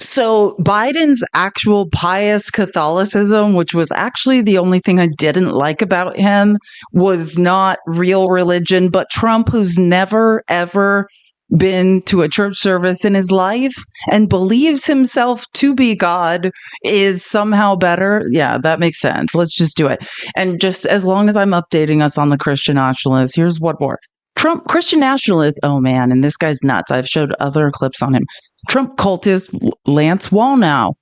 So Biden's actual pious Catholicism, which was actually the only thing I didn't like about him, was not real religion, but Trump, who's never, ever been to a church service in his life and believes himself to be God, is somehow better. Yeah, that makes sense. Let's just do it. And just as long as I'm updating us on the Christian nationalists, here's what more. Trump, Christian nationalist, oh man, and this guy's nuts. I've showed other clips on him. Trump cultist Lance Wallnau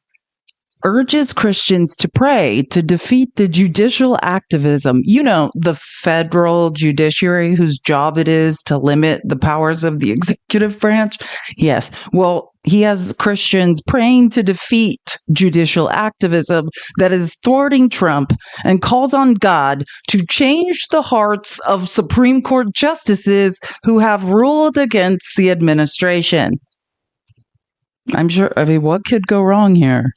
urges Christians to pray to defeat the judicial activism. You know, the federal judiciary whose job it is to limit the powers of the executive branch. Yes. Well, he has Christians praying to defeat judicial activism that is thwarting Trump and calls on God to change the hearts of Supreme Court justices who have ruled against the administration. I'm sure, I mean, what could go wrong here?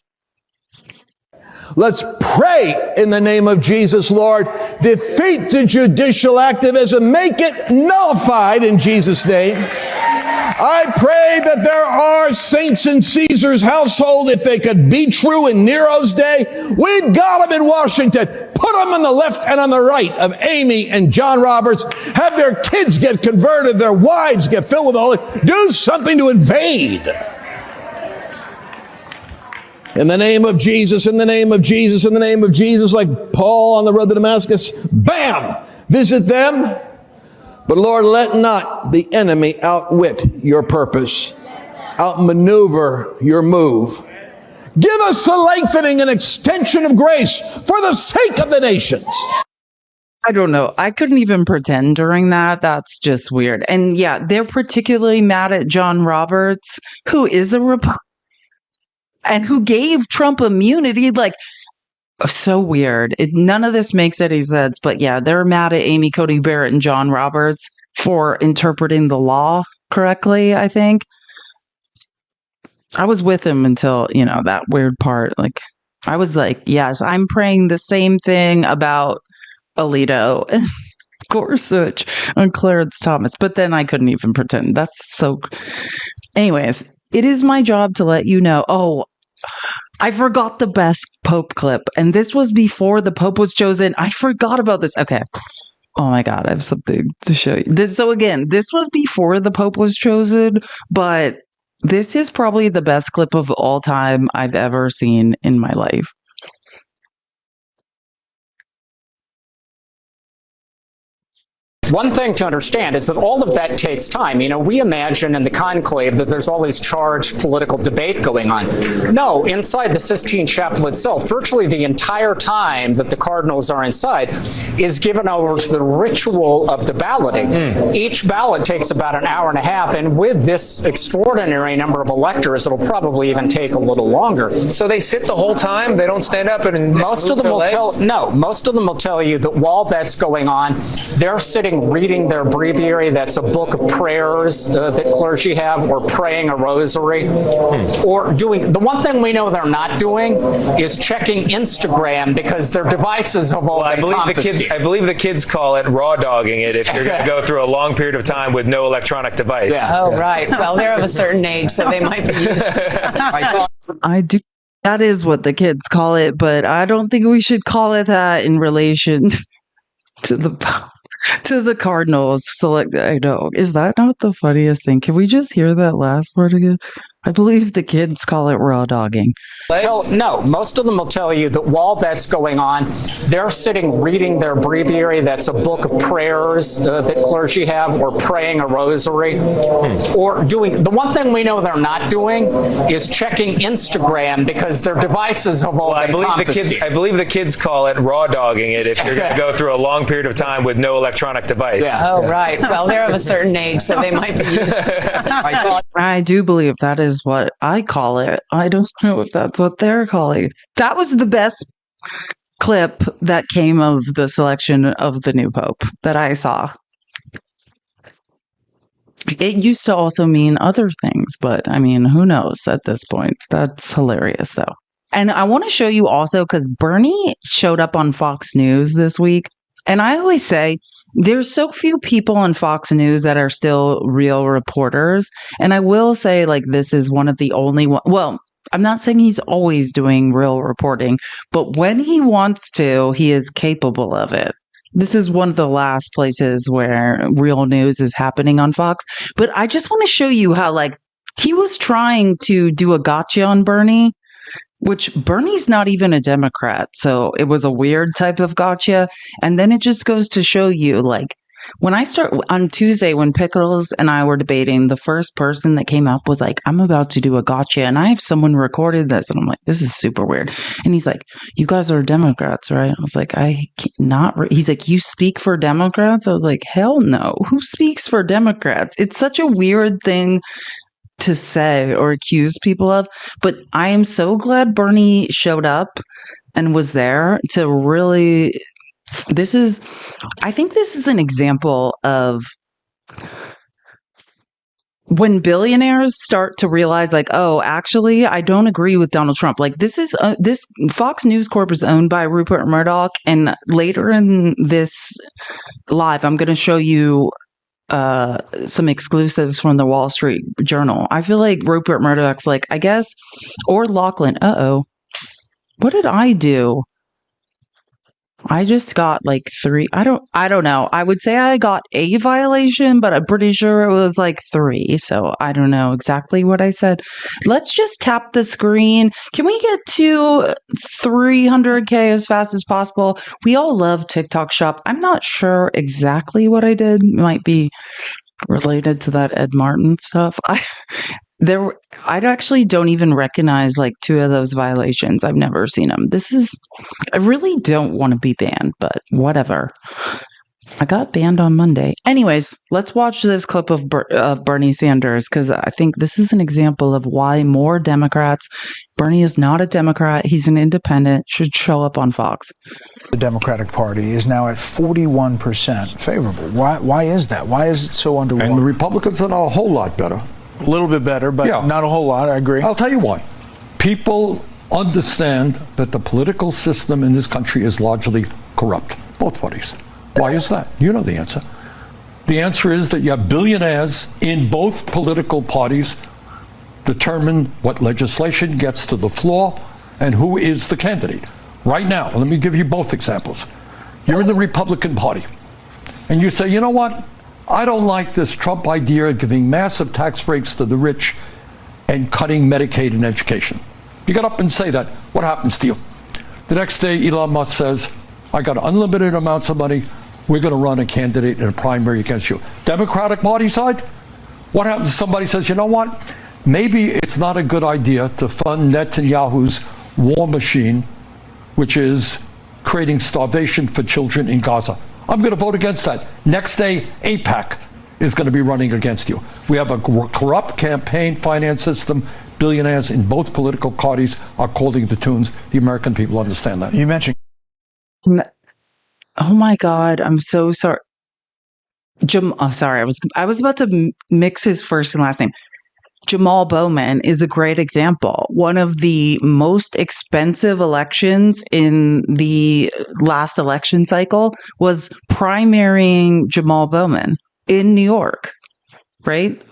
Let's pray in the name of Jesus, Lord. Defeat the judicial activism. Make it nullified in Jesus' name. I pray that there are saints in Caesar's household, if they could be true in Nero's day. We've got them in Washington. Put them on the left and on the right of Amy and John Roberts. Have their kids get converted, their wives get filled with the Holy. Do something to invade. In the name of Jesus, in the name of Jesus, in the name of Jesus, like Paul on the road to Damascus, bam! Visit them. But Lord, let not the enemy outwit your purpose, outmaneuver your move. Give us a lengthening and extension of grace for the sake of the nations. I don't know. I couldn't even pretend during that. That's just weird. And yeah, they're particularly mad at John Roberts, who is a Republican and who gave Trump immunity. Like, so weird. None of this makes any sense. But yeah, they're mad at Amy Coney Barrett and John Roberts for interpreting the law correctly, I think. I was with him until, you know, that weird part. Like, I was like, yes, I'm praying the same thing about Alito. Gorsuch and Clarence Thomas. But then I couldn't even pretend. That's so... Anyways, it is my job to let you know. Oh, I forgot the best Pope clip. And this was before the Pope was chosen. I forgot about this. Okay. Oh my God, I have something to show you. So again, this was before the Pope was chosen, but this is probably the best clip of all time I've ever seen in my life. One thing to understand is that all of that takes time. You know, we imagine in the conclave that there's all this charged political debate going on. No, inside the Sistine Chapel itself, virtually the entire time that the cardinals are inside is given over to the ritual of the balloting. Each ballot takes about an hour and a half, and with this extraordinary number of electors, it'll probably even take a little longer. So they sit the whole time? They don't stand up and most of them will tell you that while that's going on, they're sitting reading their breviary. That's a book of prayers that clergy have, or praying a rosary, or doing the one thing we know they're not doing is checking Instagram, because their devices have all been confiscated. I believe the kids call it raw dogging it if you're going to go through a long period of time with no electronic device. Yeah. Oh, right. Well, they're of a certain age, so they might be used to I do. That is what the kids call it, but I don't think we should call it that in relation to the Cardinals select. I know. Is that not the funniest thing? Can we just hear that last part again? I believe the kids call it raw dogging. No, most of them will tell you that while that's going on, they're sitting reading their breviary. That's a book of prayers that clergy have, or praying a rosary, or doing the one thing we know they're not doing is checking Instagram, because their devices have all been confiscated. I believe the kids call it raw dogging it if you're going to go through a long period of time with no electronic device. Yeah. Oh, right. Well, they're of a certain age, so they might be used to I do believe that is what I call it. I don't know if that's what they're calling it. That was the best clip that came of the selection of the new Pope that I saw. It used to also mean other things, but I mean, who knows at this point? That's hilarious, though. And I want to show you also, because Bernie showed up on Fox News this week. And I always say, there's so few people on Fox News that are still real reporters. And I will say, like, this is one of the only one. Well, I'm not saying he's always doing real reporting, but when he wants to, he is capable of it. This is one of the last places where real news is happening on Fox. But I just want to show you how, like, he was trying to do a gotcha on Bernie, which Bernie's not even a Democrat. So it was a weird type of gotcha. And then it just goes to show you, like, when I start on Tuesday, when Pickles and I were debating, the first person that came up was like, I'm about to do a gotcha. And I have someone recorded this. And I'm like, this is super weird. And he's like, you guys are Democrats, right? I was like, I can't not. He's like, you speak for Democrats? I was like, hell no. Who speaks for Democrats? It's such a weird thing to say or accuse people of, but I am so glad Bernie showed up and was there to really, I think this is an example of when billionaires start to realize, like, oh, actually, I don't agree with Donald Trump. Like, this Fox News Corp is owned by Rupert Murdoch. And later in this live, I'm going to show you some exclusives from the Wall Street Journal. I feel like Rupert Murdoch's like, I guess, or Lachlan. What did I do? I just got like 3. I don't know. I would say I got a violation, but I'm pretty sure it was like 3. So I don't know exactly what I said. Let's just tap the screen. Can we get to 300K as fast as possible? We all love TikTok Shop. I'm not sure exactly what I did. It might be related to that Ed Martin stuff. I actually don't even recognize like 2 of those violations. I've never seen them. I really don't want to be banned, but whatever. I got banned on Monday. Anyways, let's watch this clip of Bernie Sanders, because I think this is an example of why more Democrats, Bernie is not a Democrat, he's an independent, should show up on Fox. The Democratic Party is now at 41% favorable. Why is that? Why is it so underwhelming? And the Republicans are a whole lot better. A little bit better, but not a whole lot, I agree. I'll tell you why. People understand that the political system in this country is largely corrupt, both parties. Why is that? You know the answer. The answer is that you have billionaires in both political parties determine what legislation gets to the floor and who is the candidate. Right now, let me give you both examples. You're in the Republican Party, and you say, you know what? I don't like this Trump idea of giving massive tax breaks to the rich and cutting Medicaid and education. You get up and say that. What happens to you? The next day, Elon Musk says, I got unlimited amounts of money. We're going to run a candidate in a primary against you. Democratic Party side, what happens if somebody says, you know what? Maybe it's not a good idea to fund Netanyahu's war machine, which is creating starvation for children in Gaza. I'm going to vote against that. Next day, AIPAC is going to be running against you. We have a corrupt campaign finance system. Billionaires in both political parties are calling the tunes. The American people understand that. You mentioned. Oh my God, I'm so sorry. Sorry, I was about to mix his first and last name. Jamal Bowman is a great example. One of the most expensive elections in the last election cycle was primarying Jamal Bowman in New York, right?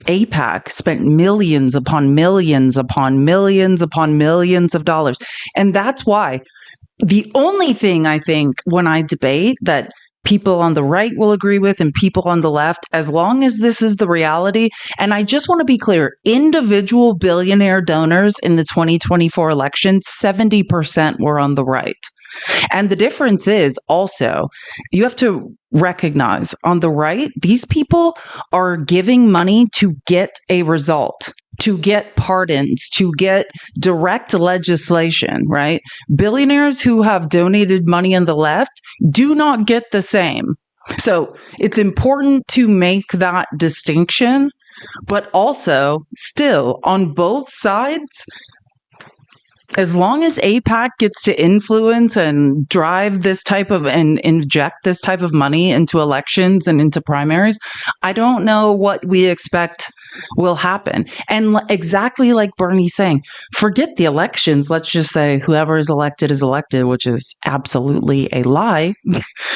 AIPAC spent millions upon millions upon millions upon millions of dollars. And that's why the only thing I think when I debate that people on the right will agree with and people on the left, as long as this is the reality. And I just want to be clear, individual billionaire donors in the 2024 election, 70% were on the right. And the difference is also, you have to recognize on the right, these people are giving money to get a result, to get pardons, to get direct legislation, right? Billionaires who have donated money on the left do not get the same. So it's important to make that distinction, but also still on both sides, as long as AIPAC gets to influence and drive this type of and inject this type of money into elections and into primaries, I don't know what we expect will happen. And exactly like Bernie's saying, forget the elections. Let's just say whoever is elected, which is absolutely a lie.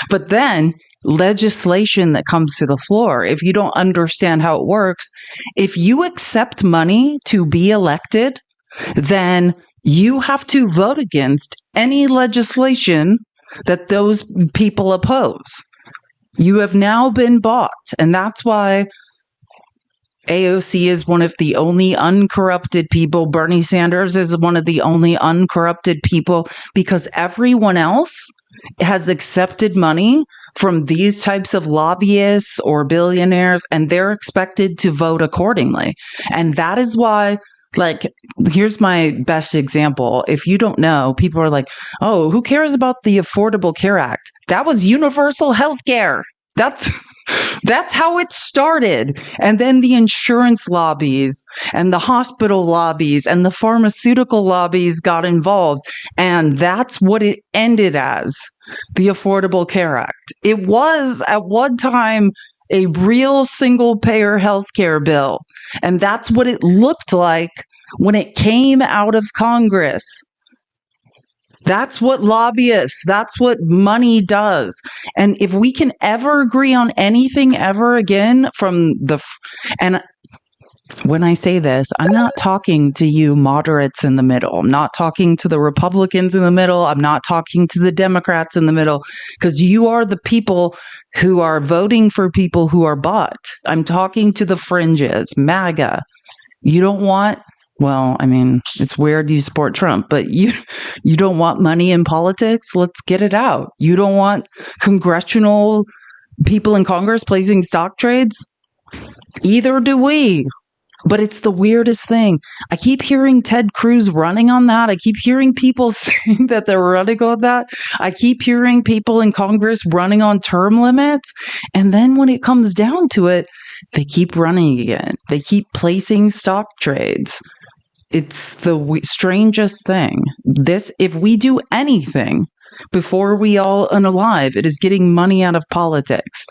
But then legislation that comes to the floor, if you don't understand how it works, if you accept money to be elected, then you have to vote against any legislation that those people oppose. You have now been bought. And that's why AOC is one of the only uncorrupted people. Bernie Sanders is one of the only uncorrupted people, because everyone else has accepted money from these types of lobbyists or billionaires, and they're expected to vote accordingly. And that is why, like, here's my best example. If you don't know, people are like, oh, who cares about the Affordable Care Act? That was universal health care. That's how it started. And then the insurance lobbies and the hospital lobbies and the pharmaceutical lobbies got involved. And that's what it ended as, the Affordable Care Act. It was at one time a real single-payer healthcare bill. And that's what it looked like when it came out of Congress. That's what lobbyists, that's what money does. And if we can ever agree on anything ever again and when I say this, I'm not talking to you moderates in the middle. I'm not talking to the Republicans in the middle. I'm not talking to the Democrats in the middle, because you are the people who are voting for people who are bought. I'm talking to the fringes, MAGA. You don't want, well, I mean, it's weird you support Trump, but you don't want money in politics? Let's get it out. You don't want congressional people in Congress placing stock trades? Either do we. But it's the weirdest thing. I keep hearing Ted Cruz running on that. I keep hearing people saying that they're running on that. I keep hearing people in Congress running on term limits. And then when it comes down to it, they keep running again. They keep placing stock trades. It's the strangest thing. If we do anything before we all unalive, it is getting money out of politics.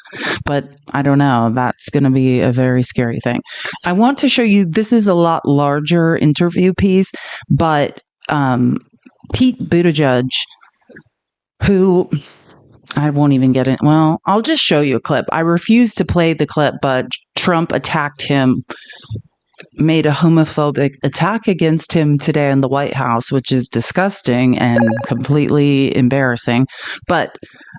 But I don't know. That's going to be a very scary thing. I want to show you, this is a lot larger interview piece, but Pete Buttigieg, who I won't even get it. Well, I'll just show you a clip. I refuse to play the clip, but Trump attacked him, made a homophobic attack against him today in the White House, which is disgusting and completely embarrassing. But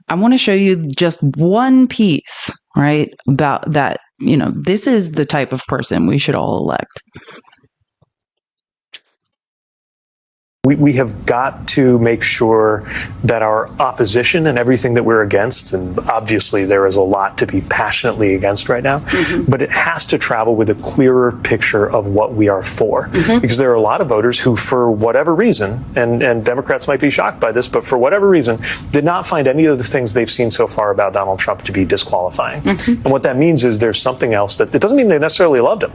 I want to show you just one piece, right, about that. This is the type of person we should all elect. We have got to make sure that our opposition and everything that we're against, and obviously there is a lot to be passionately against right now, but it has to travel with a clearer picture of what we are for. Because there are a lot of voters who, for whatever reason, and Democrats might be shocked by this, but for whatever reason, did not find any of the things they've seen so far about Donald Trump to be disqualifying. And what that means is there's something else that, it doesn't mean they necessarily loved him,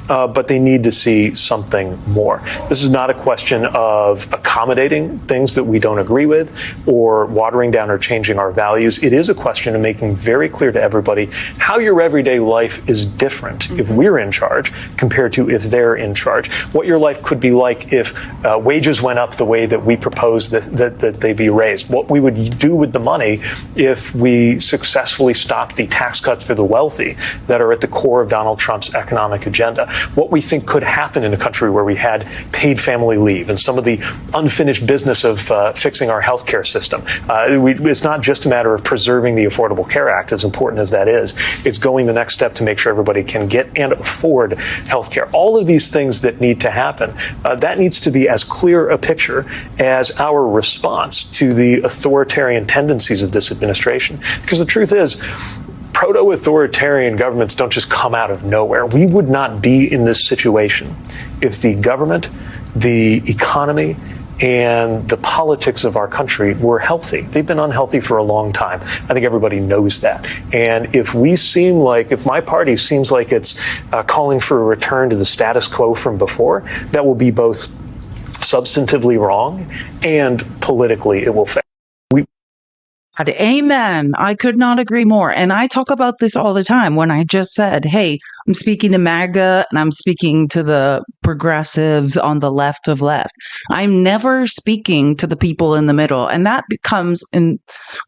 but they need to see something more. This is not a question of accommodating things that we don't agree with or watering down or changing our values. It is a question of making very clear to everybody how your everyday life is different if we're in charge compared to if they're in charge. What your life could be like if wages went up the way that we propose that they be raised. What we would do with the money if we successfully stopped the tax cuts for the wealthy that are at the core of Donald Trump's economic agenda. What we think could happen in a country where we had paid family leave and some of the unfinished business of fixing our healthcare system. It's not just a matter of preserving the Affordable Care Act, as important as that is. It's going the next step to make sure everybody can get and afford healthcare. All of these things that need to happen, that needs to be as clear a picture as our response to the authoritarian tendencies of this administration. Because the truth is, proto-authoritarian governments don't just come out of nowhere. We would not be in this situation if the government, the economy, and the politics of our country were healthy. They've been unhealthy for a long time. I think everybody knows that. And if my party seems like it's calling for a return to the status quo from before, that will be both substantively wrong and politically it will fail. Amen. I could not agree more. And I talk about this all the time when I just said, hey, I'm speaking to MAGA and I'm speaking to the progressives on the left of left. I'm never speaking to the people in the middle. And that becomes, and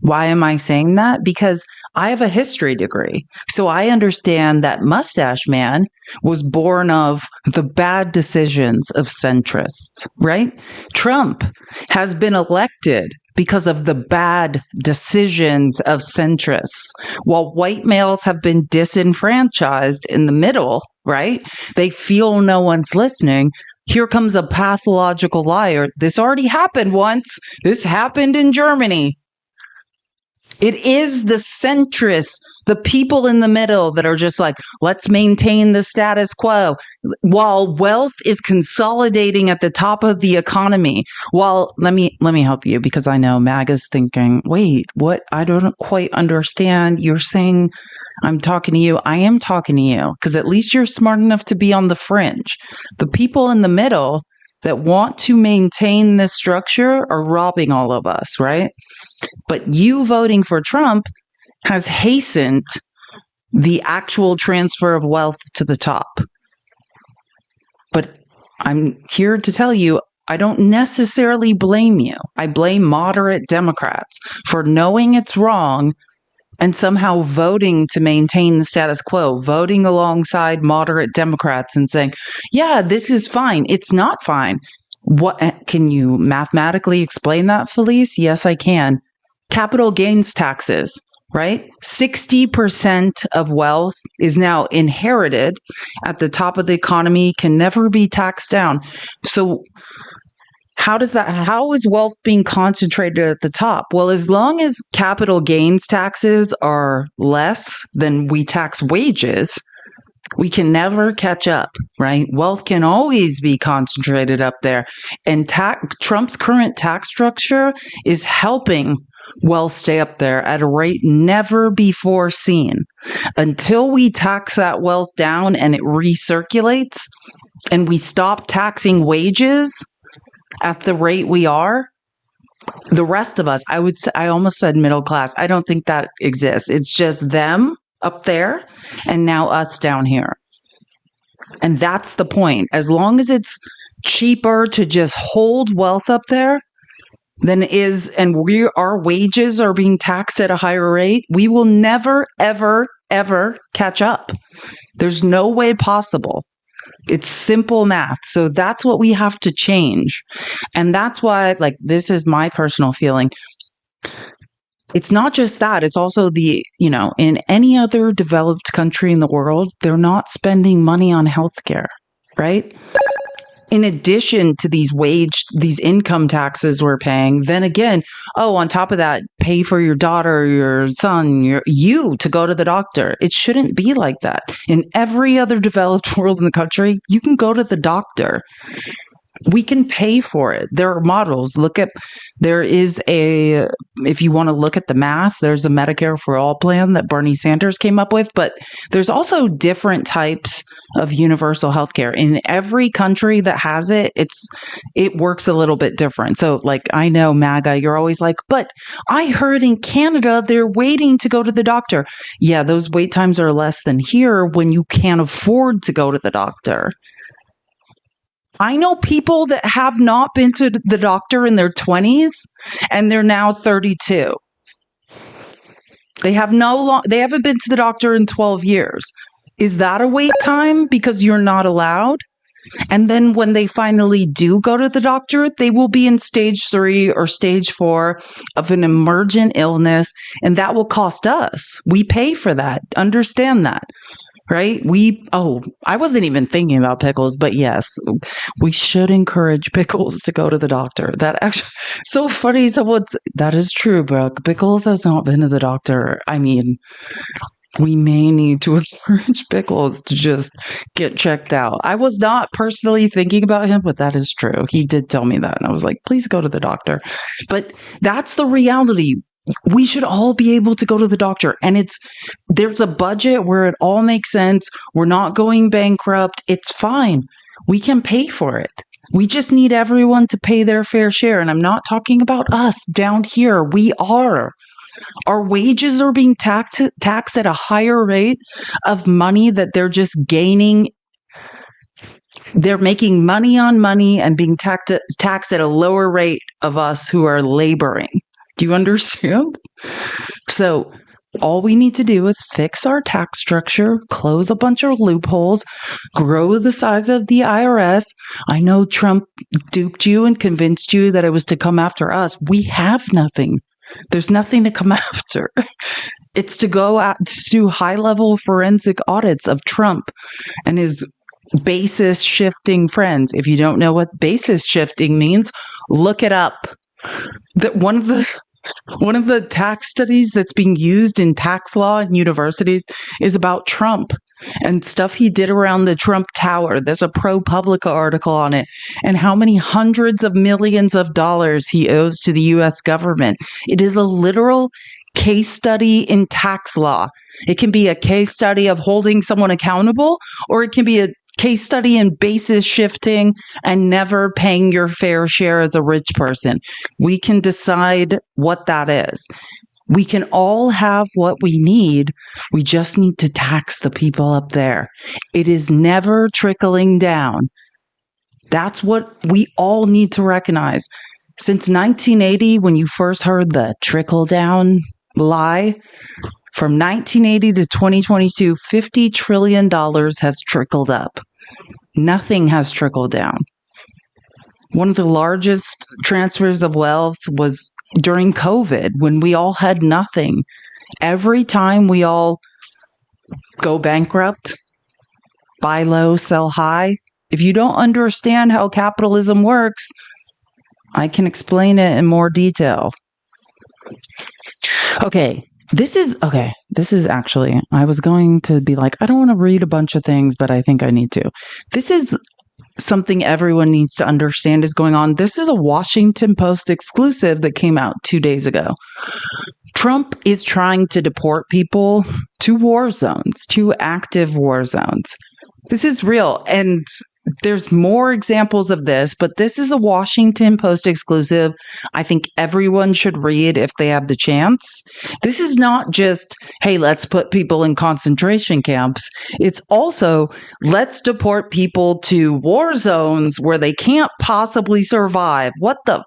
why am I saying that? Because I have a history degree. So I understand that Mustache Man was born of the bad decisions of centrists, right? Trump has been elected because of the bad decisions of centrists. While white males have been disenfranchised in the middle, right? They feel no one's listening. Here comes a pathological liar. This already happened once. This happened in Germany. It is the centrists, the people in the middle that are just like, let's maintain the status quo while wealth is consolidating at the top of the economy. Well, let me help you, because I know MAGA's thinking, wait, what? I don't quite understand. You're saying I'm talking to you. I am talking to you because at least you're smart enough to be on the fringe. The people in the middle that want to maintain this structure are robbing all of us, right? But you voting for Trump has hastened the actual transfer of wealth to the top. But I'm here to tell you, I don't necessarily blame you. I blame moderate Democrats for knowing it's wrong and somehow voting to maintain the status quo, voting alongside moderate Democrats and saying, yeah, this is fine. It's not fine. What can you mathematically explain that, Felice? Yes, I can. Capital gains taxes, right? 60% of wealth is now inherited at the top of the economy, can never be taxed down. So how is wealth being concentrated at the top? Well, as long as capital gains taxes are less than we tax wages, we can never catch up, right? Wealth can always be concentrated up there. And Trump's current tax structure is helping wealth stay up there at a rate never before seen. Until we tax that wealth down and it recirculates, and we stop taxing wages at the rate we are, the rest of us, I almost said middle class. I don't think that exists. It's just them up there and now us down here. And that's the point. As long as it's cheaper to just hold wealth up there, our wages are being taxed at a higher rate, we will never, ever, ever catch up. There's no way possible. It's simple math. So that's what we have to change. And that's why, like, this is my personal feeling. It's not just that. It's also in any other developed country in the world, they're not spending money on healthcare, right? In addition to these income taxes we're paying, then again, on top of that, pay for your daughter, your son, you to go to the doctor. It shouldn't be like that. In every other developed world in the country, you can go to the doctor. We can pay for it. There are models. If you want to look at the math, there's a Medicare for All plan that Bernie Sanders came up with, but there's also different types of universal health care. In every country that has it, it works a little bit different. So, like, I know, MAGA, you're always like, but I heard in Canada, they're waiting to go to the doctor. Yeah, those wait times are less than here when you can't afford to go to the doctor. I know people that have not been to the doctor in their 20s and they're now 32. They haven't been to the doctor in 12 years. Is that a wait time because you're not allowed? And then when they finally do go to the doctor, they will be in stage 3 or stage 4 of an emergent illness, and that will cost us. We pay for that. Understand that. Right? I wasn't even thinking about pickles, but yes, we should encourage Pickles to go to the doctor. That actually, so funny. That is true, Brooke. Pickles has not been to the doctor. I mean, we may need to encourage Pickles to just get checked out. I was not personally thinking about him, but that is true. He did tell me that. And I was like, please go to the doctor. But that's the reality. We should all be able to go to the doctor, and there's a budget where it all makes sense. We're not going bankrupt. It's fine. We can pay for it. We just need everyone to pay their fair share. And I'm not talking about us down here. We are. Our wages are being taxed at a higher rate of money that they're just gaining. They're making money on money and being taxed at a lower rate of us who are laboring. Do you understand? So all we need to do is fix our tax structure, close a bunch of loopholes, grow the size of the IRS. I know Trump duped you and convinced you that it was to come after us. We have nothing. There's nothing to come after. It's to go out to do high-level forensic audits of Trump and his basis shifting friends. If you don't know what basis shifting means, look it up. One of the tax studies that's being used in tax law in universities is about Trump and stuff he did around the Trump Tower. There's a ProPublica article on it and how many hundreds of millions of dollars he owes to the U.S. government. It is a literal case study in tax law. It can be a case study of holding someone accountable, or it can be a case study in basis shifting and never paying your fair share as a rich person. We can decide what that is. We can all have what we need. We just need to tax the people up there. It is never trickling down. That's what we all need to recognize. Since 1980, when you first heard the trickle down lie, from 1980 to 2022, $50 trillion has trickled up. Nothing has trickled down. One of the largest transfers of wealth was during COVID, when we all had nothing. Every time we all go bankrupt, buy low, sell high. If you don't understand how capitalism works, I can explain it in more detail. This is actually, I was going to be like, I don't want to read a bunch of things, but I think I need to. This is something everyone needs to understand is going on. This is a Washington Post exclusive that came out 2 days ago. Trump is trying to deport people to war zones, to active war zones. This is real. And there's more examples of this, but this is a Washington Post exclusive. I think everyone should read if they have the chance. This is not just, hey, let's put people in concentration camps. It's also, let's deport people to war zones where they can't possibly survive. What the?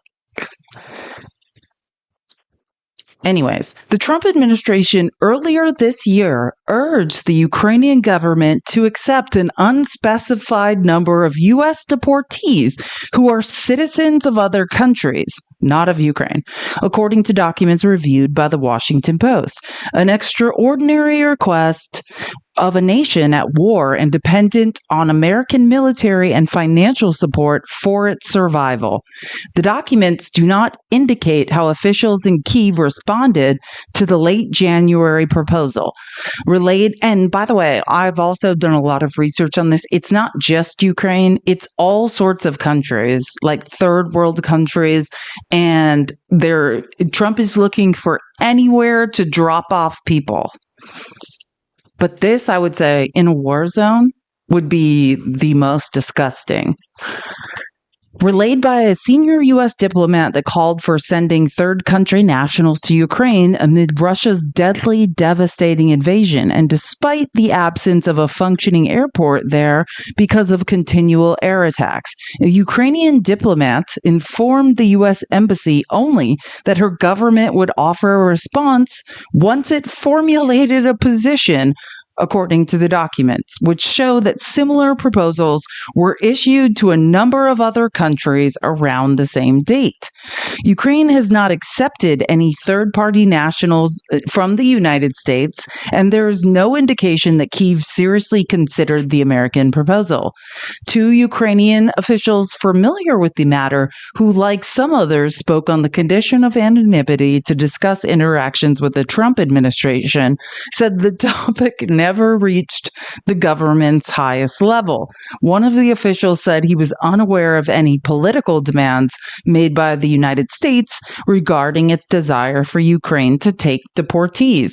Anyways, the Trump administration earlier this year urged the Ukrainian government to accept an unspecified number of U.S. deportees who are citizens of other countries, not of Ukraine, according to documents reviewed by the Washington Post. An extraordinary request of a nation at war and dependent on American military and financial support for its survival. The documents do not indicate how officials in Kyiv responded to the late January proposal. And by the way, I've also done a lot of research on this. It's not just Ukraine, it's all sorts of countries, like third world countries, and Trump is looking for anywhere to drop off people. But this, I would say, in a war zone, would be the most disgusting. Relayed by a senior U.S. diplomat that called for sending third country nationals to Ukraine amid Russia's deadly, devastating invasion, and despite the absence of a functioning airport there because of continual air attacks. A Ukrainian diplomat informed the U.S. embassy only that her government would offer a response once it formulated a position, according to the documents, which show that similar proposals were issued to a number of other countries around the same date. Ukraine has not accepted any third-party nationals from the United States, and there is no indication that Kyiv seriously considered the American proposal. Two Ukrainian officials familiar with the matter, who, like some others, spoke on the condition of anonymity to discuss interactions with the Trump administration, said the topic never reached the government's highest level. One of the officials said he was unaware of any political demands made by the United States regarding its desire for Ukraine to take deportees.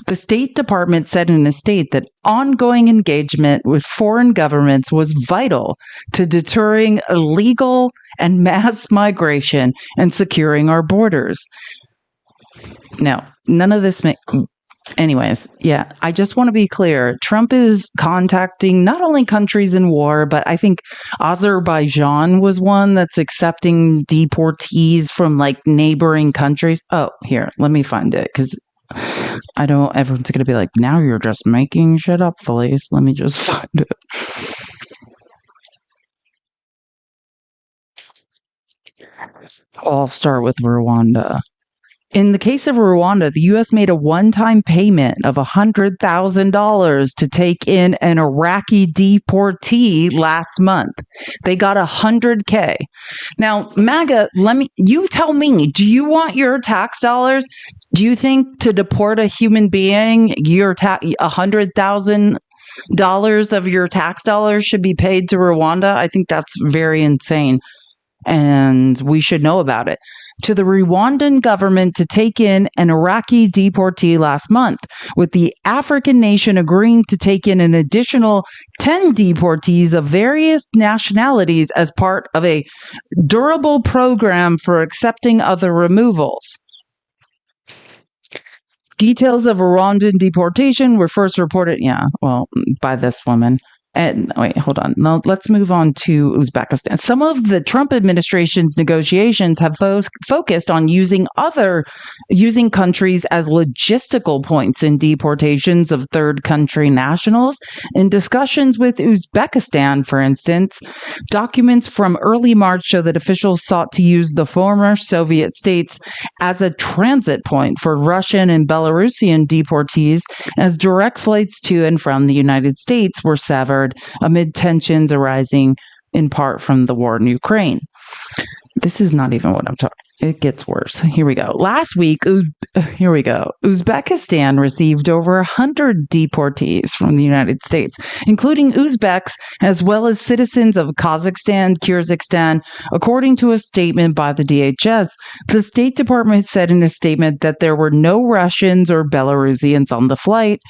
The State Department said in a statement that ongoing engagement with foreign governments was vital to deterring illegal and mass migration and securing our borders. Now, none of this Anyways, yeah, I just want to be clear. Trump is contacting not only countries in war, but I think Azerbaijan was one that's accepting deportees from like neighboring countries. Oh, here, let me find it, because everyone's going to be like, now you're just making shit up, Felice. Let me just find it. I'll start with Rwanda. In the case of Rwanda, the U.S. made a one-time payment of $100,000 to take in an Iraqi deportee last month. They got $100K. Now, MAGA, you tell me, do you want your tax dollars? Do you think to deport a human being, $100,000 of your tax dollars should be paid to Rwanda? I think that's very insane, and we should know about it. To the Rwandan government to take in an Iraqi deportee last month, with the African nation agreeing to take in an additional 10 deportees of various nationalities as part of a durable program for accepting other removals. Details of Rwandan deportation were first reported, by this woman. And wait, hold on. Now let's move on to Uzbekistan. Some of the Trump administration's negotiations have focused on using countries as logistical points in deportations of third country nationals. In discussions with Uzbekistan, for instance, documents from early March show that officials sought to use the former Soviet states as a transit point for Russian and Belarusian deportees, as direct flights to and from the United States were severed amid tensions arising in part from the war in Ukraine. This is not even what I'm talking. It gets worse. Here we go. Last week, Uzbekistan received over 100 deportees from the United States, including Uzbeks, as well as citizens of Kazakhstan, Kyrgyzstan. According to a statement by the DHS, the State Department said in a statement that there were no Russians or Belarusians on the flight,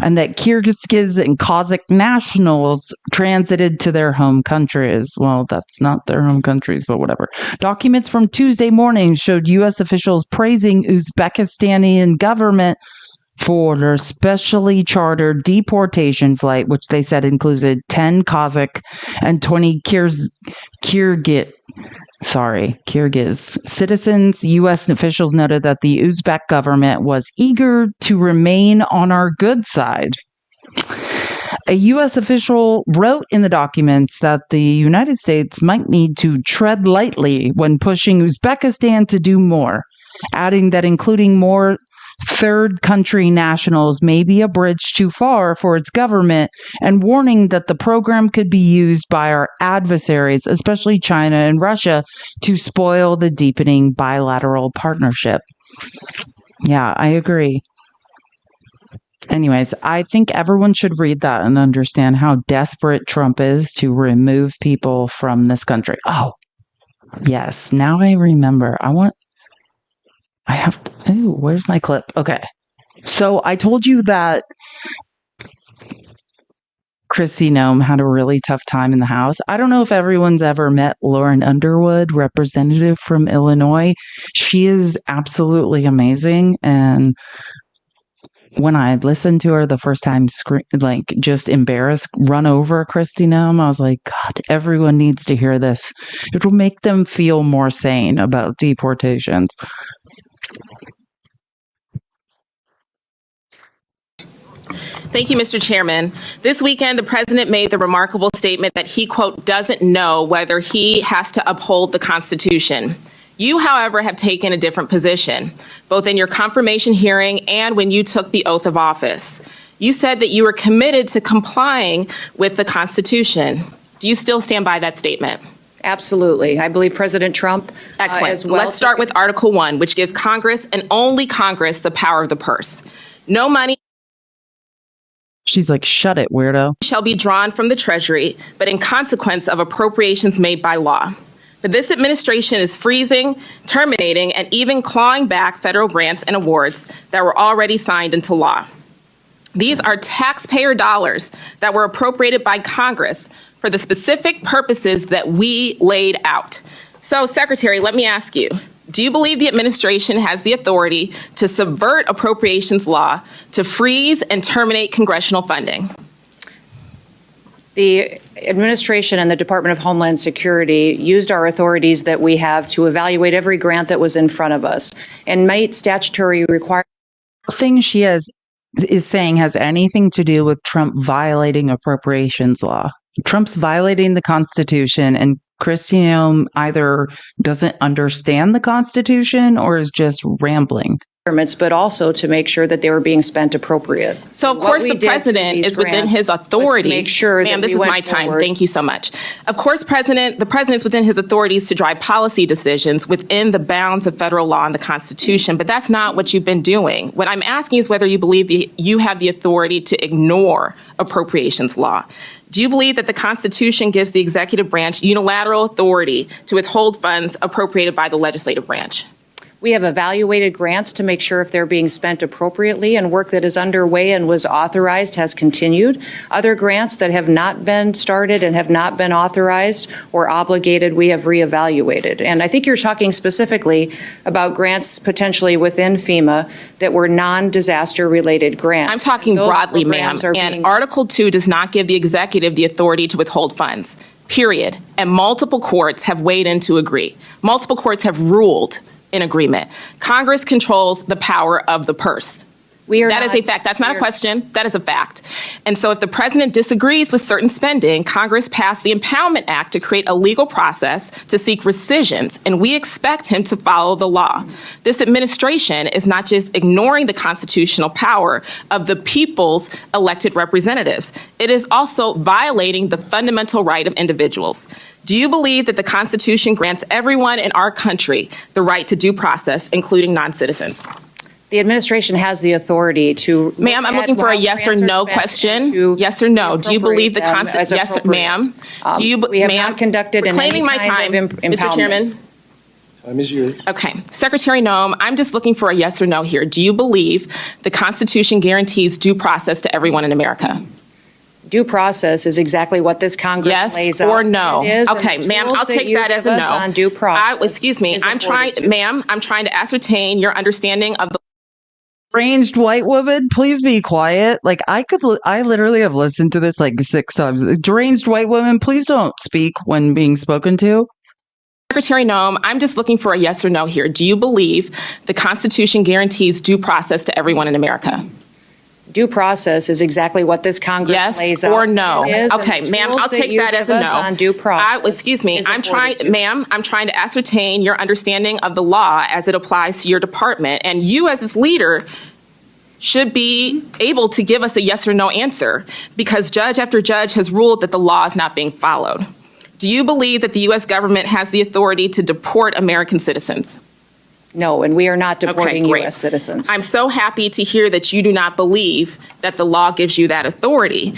and that Kyrgyz and Kazakh nationals transited to their home countries. Well, that's not their home countries, but whatever. Documents from Tuesday morning showed U.S. officials praising Uzbekistani government for their specially chartered deportation flight, which they said included 10 Kazakh and 20 Kyrgyz Sorry, Kyrgyz. Citizens, U.S. officials noted that the Uzbek government was eager to remain on our good side. A U.S. official wrote in the documents that the United States might need to tread lightly when pushing Uzbekistan to do more, adding that including more third country nationals may be a bridge too far for its government, and warning that the program could be used by our adversaries, especially China and Russia, to spoil the deepening bilateral partnership. Yeah, I agree. Anyways, I think everyone should read that and understand how desperate Trump is to remove people from this country. Oh, yes. Now I remember. Where's my clip? Okay. So I told you that Kristi Noem had a really tough time in the House. I don't know if everyone's ever met Lauren Underwood, representative from Illinois. She is absolutely amazing. And when I listened to her the first time, just embarrassed, run over Kristi Noem, I was like, God, everyone needs to hear this. It will make them feel more sane about deportations. Thank you, Mr. Chairman. This weekend, the president made the remarkable statement that he, quote, doesn't know whether he has to uphold the Constitution. You, however, have taken a different position, both in your confirmation hearing and when you took the oath of office. You said that you were committed to complying with the Constitution. Do you still stand by that statement? Absolutely. I believe President Trump Excellent. as well. Let's start with Article 1, which gives Congress and only Congress the power of the purse. No money She's like, shut it, weirdo. Shall be drawn from the Treasury, but in consequence of appropriations made by law. But this administration is freezing, terminating, and even clawing back federal grants and awards that were already signed into law. These are taxpayer dollars that were appropriated by Congress for the specific purposes that we laid out. So, Secretary, let me ask you, do you believe the administration has the authority to subvert appropriations law to freeze and terminate congressional funding? The administration and the Department of Homeland Security used our authorities that we have to evaluate every grant that was in front of us and made statutory requirements. Thing she is saying has anything to do with Trump violating appropriations law. Trump's violating the Constitution, and Kristi Noem either doesn't understand the Constitution or is just rambling. But also to make sure that they were being spent appropriate. So, of course, the president is within his authorities. Make sure Ma'am, this is my time. Thank you so much. Of course, the president's within his authorities to drive policy decisions within the bounds of federal law and the Constitution. But that's not what you've been doing. What I'm asking is whether you believe you have the authority to ignore appropriations law. Do you believe that the Constitution gives the executive branch unilateral authority to withhold funds appropriated by the legislative branch? We have evaluated grants to make sure if they're being spent appropriately, and work that is underway and was authorized has continued. Other grants that have not been started and have not been authorized or obligated, we have reevaluated. And I think you're talking specifically about grants potentially within FEMA that were non-disaster related grants. I'm talking broadly, ma'am, and Article 2 does not give the executive the authority to withhold funds, period. And multiple courts have weighed in to agree. Multiple courts have ruled in agreement. Congress controls the power of the purse. That is a fact. That's not a question. That is a fact. And so if the president disagrees with certain spending, Congress passed the Impoundment Act to create a legal process to seek rescissions, and we expect him to follow the law. This administration is not just ignoring the constitutional power of the people's elected representatives. It is also violating the fundamental right of individuals. Do you believe that the Constitution grants everyone in our country the right to due process, including non-citizens? The administration has the authority to. Ma'am, I'm looking for a yes or no question. Yes or no. Do you believe the Constitution? Yes, ma'am. Do you? We have not conducted reclaiming my time, Mr. Chairman. Time is yours. Okay. Secretary Noem, I'm just looking for a yes or no here. Do you believe the Constitution guarantees due process to everyone in America? Due process is exactly what this Congress lays out. Yes or no? Okay, ma'am, I'll take that as a no. On due process. Excuse me. I'm trying to ascertain your understanding of the Deranged white woman, please be quiet. Like, I literally have listened to this like 6 times. Deranged white woman, please don't speak when being spoken to. Secretary Noem, I'm just looking for a yes or no here. Do you believe the Constitution guarantees due process to everyone in America? Due process is exactly what this Congress lays out. Yes or no? Okay, and ma'am, I'll take that as a no. On due process excuse me, I'm trying to ascertain your understanding of the law as it applies to your department, and you as its leader should be able to give us a yes or no answer, because judge after judge has ruled that the law is not being followed. Do you believe that the U.S. government has the authority to deport American citizens? No, and we are not deporting great. U.S. citizens. I'm so happy to hear that you do not believe that the law gives you that authority,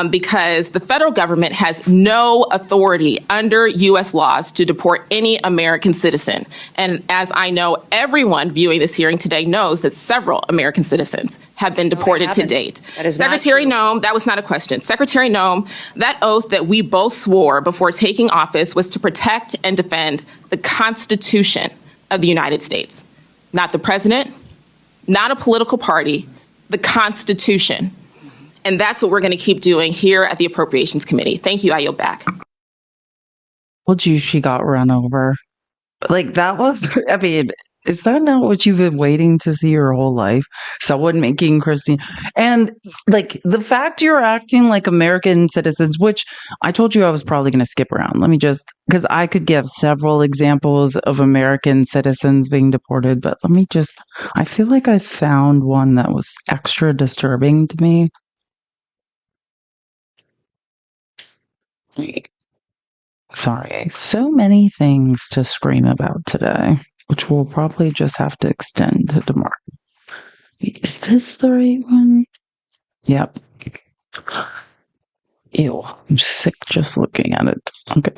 because the federal government has no authority under U.S. laws to deport any American citizen. And as I know, everyone viewing this hearing today knows that several American citizens have been deported to date. That is Secretary Noem, that was not a question. Secretary Noem, that oath that we both swore before taking office was to protect and defend the Constitution of the United States, not the president, not a political party, the Constitution. And that's what we're going to keep doing here at the Appropriations Committee. Thank you. I yield back. Told you she got run over. Like, that was, I mean, is that not what you've been waiting to see your whole life? Someone making Kristi. And like the fact you're acting like American citizens, which I told you I was probably going to skip around. Let me just, because I could give several examples of American citizens being deported, but let me just, I feel like I found one that was extra disturbing to me. Sorry, so many things to scream about today, which we'll probably just have to extend to tomorrow. Is this the right one? Yep. Ew, I'm sick just looking at it. Okay.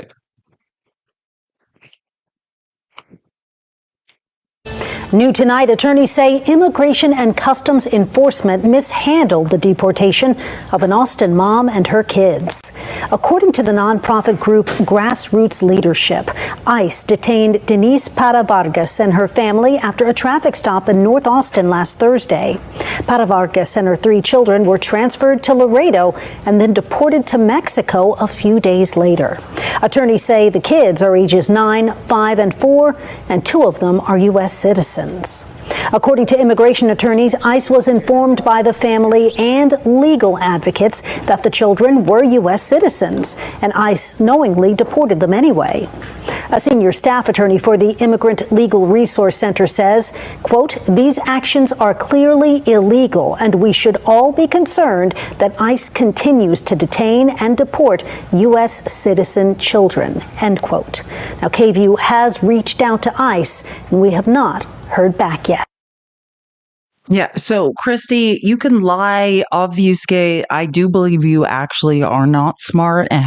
New tonight, attorneys say Immigration and Customs Enforcement mishandled the deportation of an Austin mom and her kids. According to the nonprofit group Grassroots Leadership, ICE detained Denise Para Vargas and her family after a traffic stop in North Austin last Thursday. Para Vargas and her 3 children were transferred to Laredo and then deported to Mexico a few days later. Attorneys say the kids are ages 9, 5, and 4, and 2 of them are U.S. citizens. According to immigration attorneys, ICE was informed by the family and legal advocates that the children were U.S. citizens, and ICE knowingly deported them anyway. A senior staff attorney for the Immigrant Legal Resource Center says, quote, "These actions are clearly illegal, and we should all be concerned that ICE continues to detain and deport U.S. citizen children," end quote. Now, KVUE has reached out to ICE, and we have not heard back yet. Yeah, so Kristi, you can lie, obfuscate. I do believe you actually are not smart and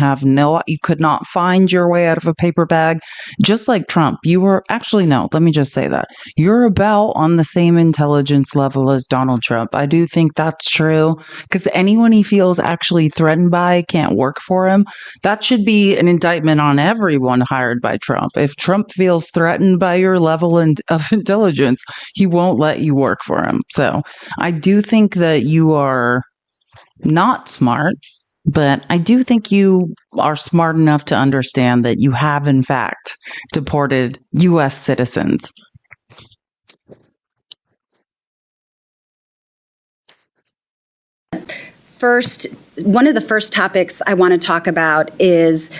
you could not find your way out of a paper bag. Just like Trump, let me just say that. You're about on the same intelligence level as Donald Trump. I do think that's true, because anyone he feels actually threatened by can't work for him. That should be an indictment on everyone hired by Trump. If Trump feels threatened by your level of intelligence, he won't let you work for him. So I do think that you are not smart, but I do think you are smart enough to understand that you have, in fact, deported U.S. citizens. First, one of the first topics I want to talk about is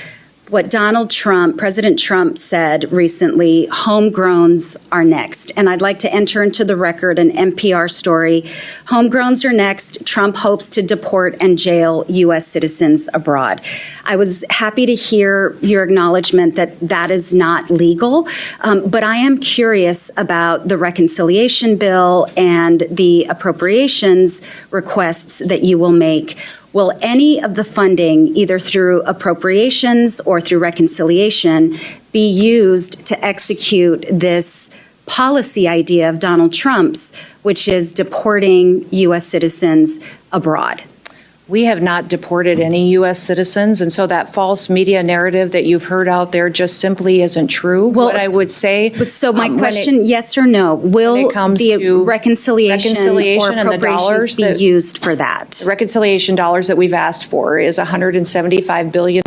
what President Trump said recently: homegrowns are next. And I'd like to enter into the record an NPR story. Homegrowns are next. Trump hopes to deport and jail U.S. citizens abroad. I was happy to hear your acknowledgement that that is not legal, but I am curious about the reconciliation bill and the appropriations requests that you will make. Will any of the funding, either through appropriations or through reconciliation, be used to execute this policy idea of Donald Trump's, which is deporting U.S. citizens abroad? We have not deported any U.S. citizens, and so that false media narrative that you've heard out there just simply isn't true. Well, what I would say. So my question, yes or no, will the reconciliation or appropriations be used for that? The reconciliation dollars that we've asked for is $175 billion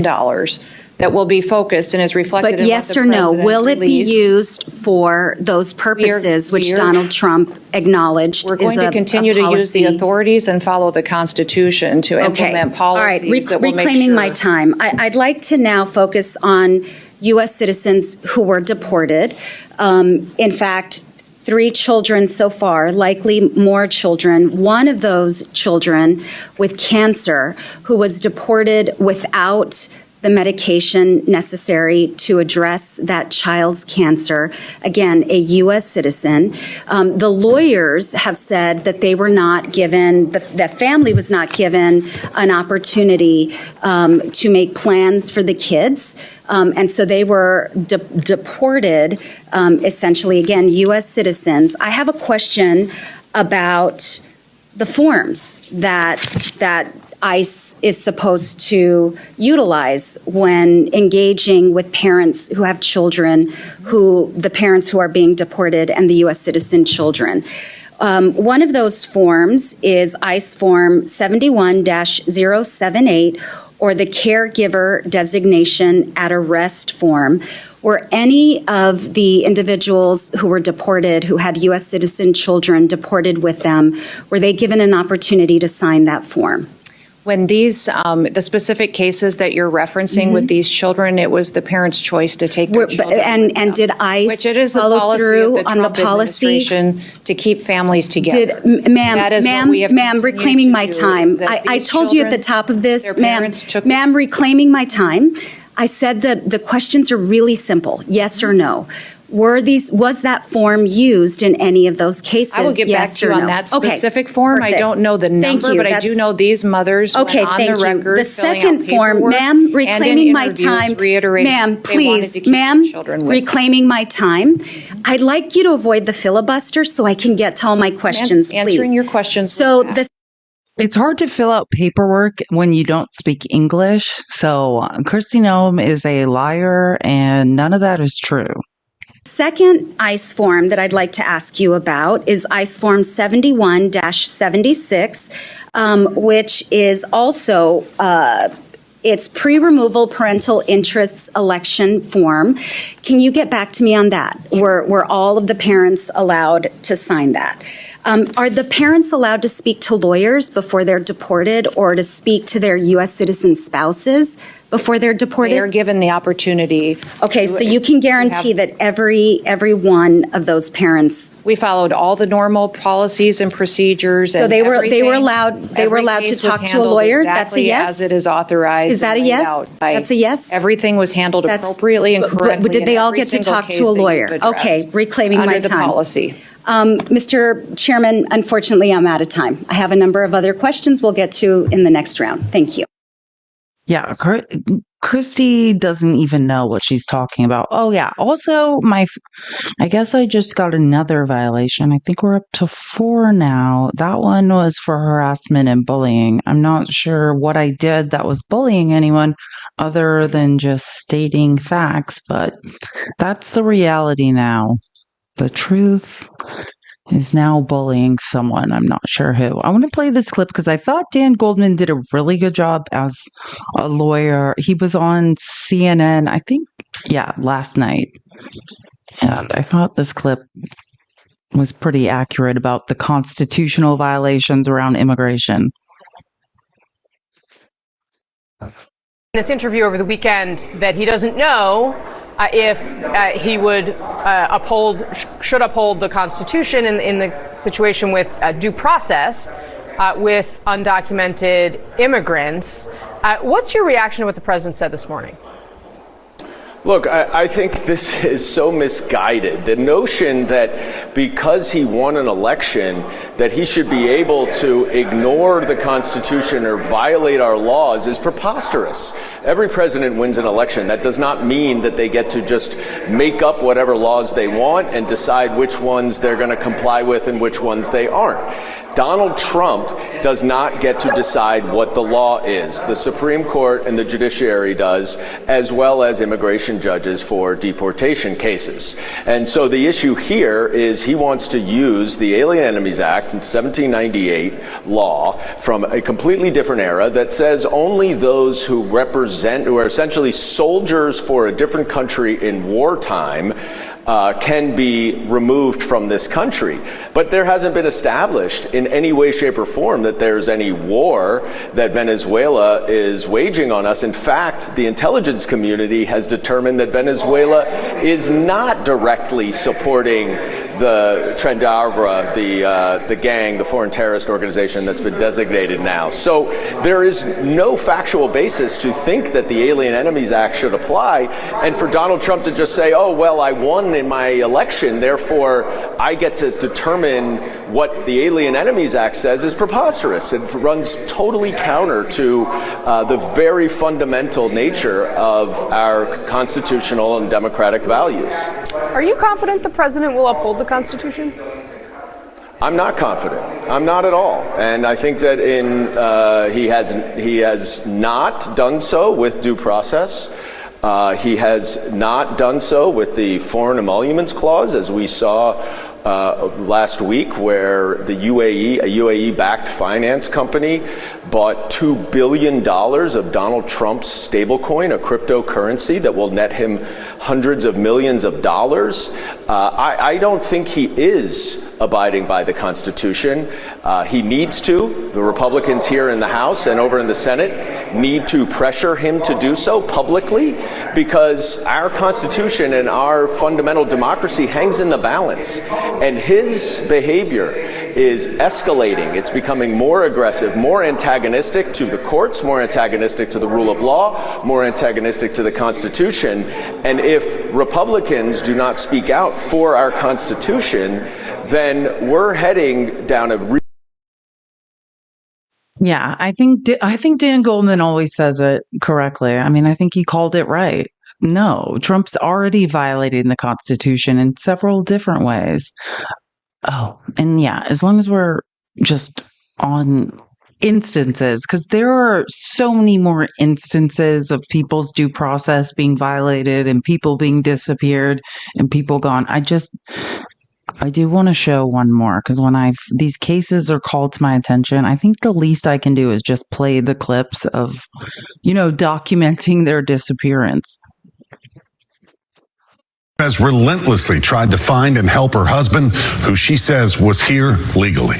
that will be focused and is reflected But in yes what the or no, president will it be released. used for those purposes which Donald Trump acknowledged? We're going to continue to use the authorities and follow the Constitution to implement policies. All right, that will make reclaiming sure. my time. I'd like to now focus on U.S. citizens who were deported. In fact, 3 children so far, likely more children. One of those children with cancer who was deported without the medication necessary to address that child's cancer. Again, a U.S. citizen. The lawyers have said that they were not given, the family was not given an opportunity to make plans for the kids. And so they were deported, essentially, again, U.S. citizens. I have a question about the forms that ICE is supposed to utilize when engaging with parents who have children, the parents who are being deported and the U.S. citizen children. One of those forms is ICE Form 71-078, or the Caregiver Designation at Arrest form. Were any of the individuals who were deported, who had U.S. citizen children deported with them, were they given an opportunity to sign that form? When these, the specific cases that you're referencing with these children, it was the parents' choice to take their children. And did ICE which it is follow the policy through of the on Trump the policy administration to keep families together. Ma'am, reclaiming my time. I told you at the top of this, ma'am, reclaiming my time. I said that the questions are really simple, yes or no. Was that form used in any of those cases? I will get back to you on that specific form. Perfect. I don't know the number, but I do know these mothers went on the record. The second form, ma'am, reclaiming my time. Ma'am, please, ma'am, reclaiming my time. I'd like you to avoid the filibuster so I can get to all my questions, please. Answering your questions. So it's hard to fill out paperwork when you don't speak English. So Kristi Noem is a liar, and none of that is true. Second ICE form that I'd like to ask you about is ICE Form 71-76, which is also it's pre-removal parental interests election form. Can you get back to me on that? Were all of the parents allowed to sign that? Are the parents allowed to speak to lawyers before they're deported, or to speak to their U.S. citizen spouses before they're deported? They are given the opportunity. Okay, so you can guarantee that every one of those parents. We followed all the normal policies and procedures. So they were allowed to talk to a lawyer. That's a yes. As it is authorized. Is that a yes? That's a yes. Everything was handled appropriately and correctly. But did they all get to talk to a lawyer? Okay, reclaiming my time. Under the policy. Mr. Chairman, unfortunately, I'm out of time. I have a number of other questions we'll get to in the next round. Thank you. Yeah, Kristi doesn't even know what she's talking about. Oh, yeah. Also, I guess I just got another violation. I think we're up to 4 now. That one was for harassment and bullying. I'm not sure what I did that was bullying anyone other than just stating facts, but that's the reality now. The truth is now bullying someone. I'm not sure who. I want to play this clip because I thought Dan Goldman did a really good job as a lawyer. He was on CNN, I think, last night. And I thought this clip was pretty accurate about the constitutional violations around immigration. This interview over the weekend that he doesn't know if he would should uphold the Constitution in the situation with due process with undocumented immigrants. What's your reaction to what the president said this morning? Look, I think this is so misguided. The notion that because he won an election that he should be able to ignore the Constitution or violate our laws is preposterous. Every president wins an election. That does not mean that they get to just make up whatever laws they want and decide which ones they're going to comply with and which ones they aren't. Donald Trump does not get to decide what the law is. The Supreme Court and the Judiciary does, as well as immigration immigration judges for deportation cases. And so the issue here is he wants to use the Alien Enemies Act in 1798 law from a completely different era that says only those who are essentially soldiers for a different country in wartime can be removed from this country. But there hasn't been established in any way, shape, or form that there's any war that Venezuela is waging on us. In fact, the intelligence community has determined that Venezuela is not directly supporting the Trendagra, the gang, the foreign terrorist organization that's been designated now. So there is no factual basis to think that the Alien Enemies Act should apply. And for Donald Trump to just say, oh, well, I won in my election, therefore I get to determine what the Alien Enemies Act says is preposterous. It runs totally counter to the very fundamental nature of our constitutional and democratic values. Are you confident the president will uphold the Constitution? I'm not confident. I'm not at all. And I think that he has not done so with due process. He has not done so with the Foreign Emoluments Clause, as we saw last week, where the UAE, a UAE-backed finance company, bought $2 billion of Donald Trump's stablecoin, a cryptocurrency that will net him hundreds of millions of dollars. I don't think he is abiding by the Constitution. He needs to. The Republicans here in the House and over in the Senate need to pressure him to do so publicly, because our Constitution and our fundamental democracy hangs in the balance. And his behavior is escalating. It's becoming more aggressive, more antagonistic to the courts, more antagonistic to the rule of law, more antagonistic to the Constitution. And if Republicans do not speak out for our Constitution, then we're heading down a Yeah, I think Dan Goldman always says it correctly. I mean, I think he called it right. No, Trump's already violating the Constitution in several different ways. Oh, and yeah, as long as we're just on instances, because there are so many more instances of people's due process being violated and people being disappeared and people gone. I do want to show one more, because when these cases are called to my attention, I think the least I can do is just play the clips of, documenting their disappearance. Has relentlessly tried to find and help her husband, who she says was here legally.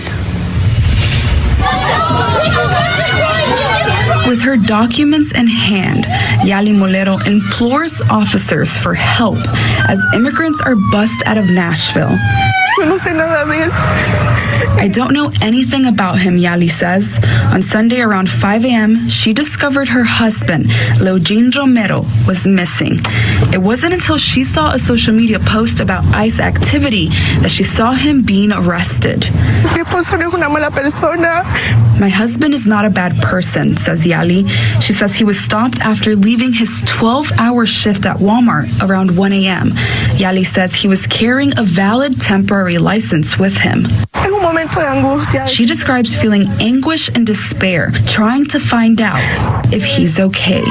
With her documents in hand, Yali Molero implores officers for help as immigrants are bussed out of Nashville. I don't know anything about him, Yali says. On Sunday around 5 a.m., she discovered her husband, Leogene Romero, was missing. It wasn't until she saw a social media post about ICE activity that she saw him being arrested. My husband is not a bad person, says Yali. She says he was stopped after leaving his 12-hour shift at Walmart around 1 a.m. Yali says he was carrying a valid temporary license with him. She describes feeling anguish and despair, trying to find out if he's okay.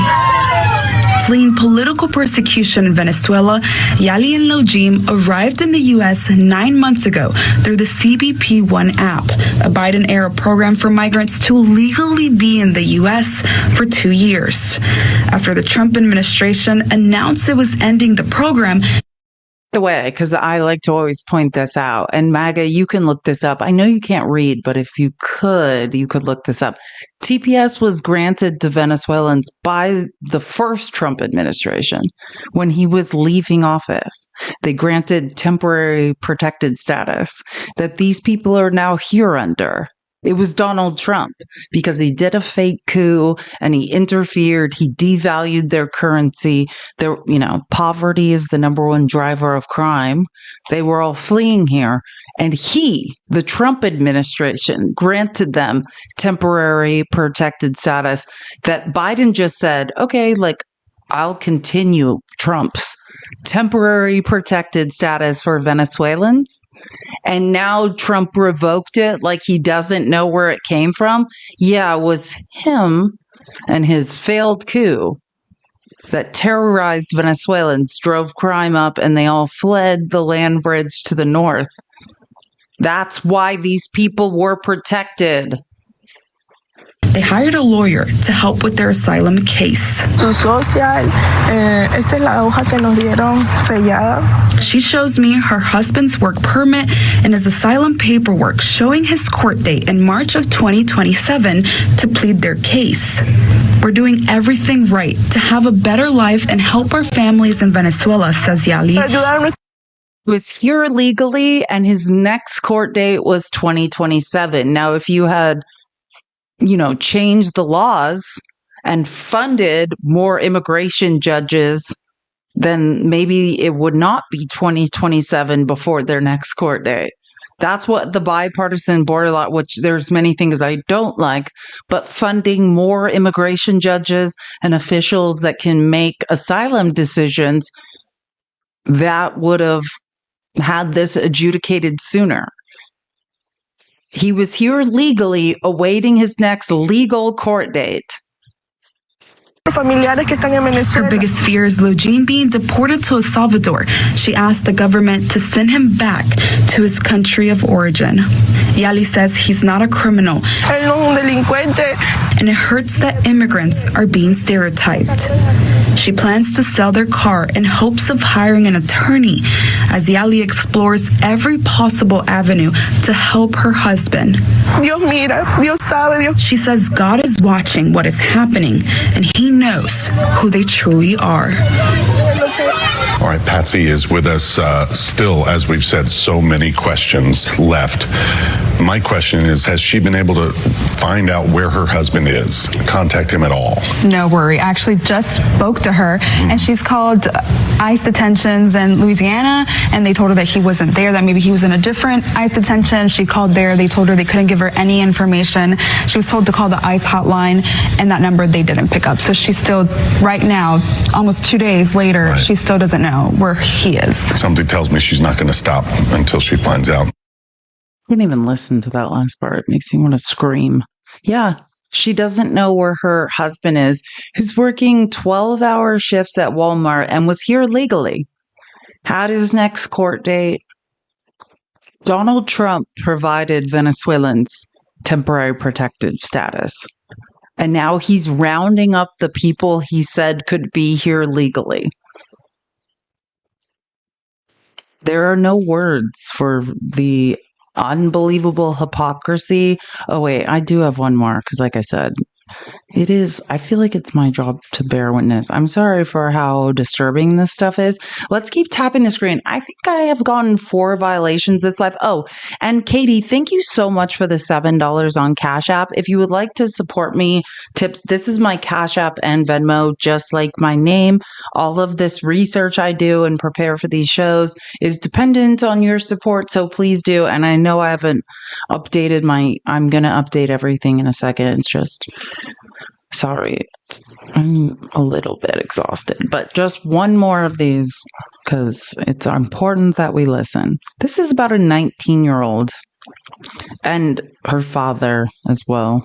Fleeing political persecution in Venezuela, Yali and Leogene arrived in the U.S. 9 months ago through the CBP One app, a Biden-era program for migrants to legally be in the U.S. for 2 years. After the Trump administration announced it was ending the program, the way, because I like to always point this out. And MAGA, you can look this up. I know you can't read, but if you could look this up. TPS was granted to Venezuelans by the first Trump administration when he was leaving office. They granted temporary protected status that these people are now here under. It was Donald Trump, because he did a fake coup and he interfered. He devalued their currency. Poverty is the number one driver of crime. They were all fleeing here. And the Trump administration, granted them temporary protected status that Biden just said, okay, I'll continue Trump's temporary protected status for Venezuelans. And now Trump revoked it like he doesn't know where it came from. Yeah, it was him and his failed coup that terrorized Venezuelans, drove crime up, and they all fled the land bridge to the north. That's why these people were protected. They hired a lawyer to help with their asylum case. She shows me her husband's work permit and his asylum paperwork showing his court date in March of 2027 to plead their case. We're doing everything right to have a better life and help our families in Venezuela, says Yali. He was here legally, and his next court date was 2027. Now, if you had, changed the laws and funded more immigration judges, then maybe it would not be 2027 before their next court date. That's what the bipartisan border law, which there's many things I don't like, but funding more immigration judges and officials that can make asylum decisions, that would have had this adjudicated sooner. He was here legally, awaiting his next legal court date. Her biggest fear is Lugin being deported to El Salvador. She asked the government to send him back to his country of origin. Yali says he's not a criminal, and it hurts that immigrants are being stereotyped. She plans to sell their car in hopes of hiring an attorney as Yali explores every possible avenue to help her husband. She says God is watching what is happening, and he knows who they truly are. All right, Patsy is with us still, as we've said, so many questions left. My question is, has she been able to find out where her husband is, contact him at all? No worry. I actually just spoke to her, and she's called ICE detentions in Louisiana, and they told her that he wasn't there, that maybe he was in a different ICE detention. She called there. They told her they couldn't give her any information. She was told to call the ICE hotline, and that number they didn't pick up. So she's still, right now, almost 2 days later, she still doesn't know where he is. Something tells me she's not going to stop until she finds out. I didn't even listen to that last part. It makes me want to scream. Yeah, she doesn't know where her husband is, who's working 12-hour shifts at Walmart and was here legally. Had his next court date. Donald Trump provided Venezuelans temporary protective status. And now he's rounding up the people he said could be here legally. There are no words for the unbelievable hypocrisy. Oh, wait, I do have one more because, like I said, I feel like it's my job to bear witness. I'm sorry for how disturbing this stuff is. Let's keep tapping the screen. I think I have gotten 4 violations this life. Oh, and Katie, thank you so much for the $7 on Cash App. If you would like to support me, tips, this is my Cash App and Venmo, just like my name. All of this research I do and prepare for these shows is dependent on your support, so please do. And I know I haven't updated I'm going to update everything in a second. It's just... Sorry, I'm a little bit exhausted, but just one more of these because it's important that we listen. This is about a 19-year-old and her father as well.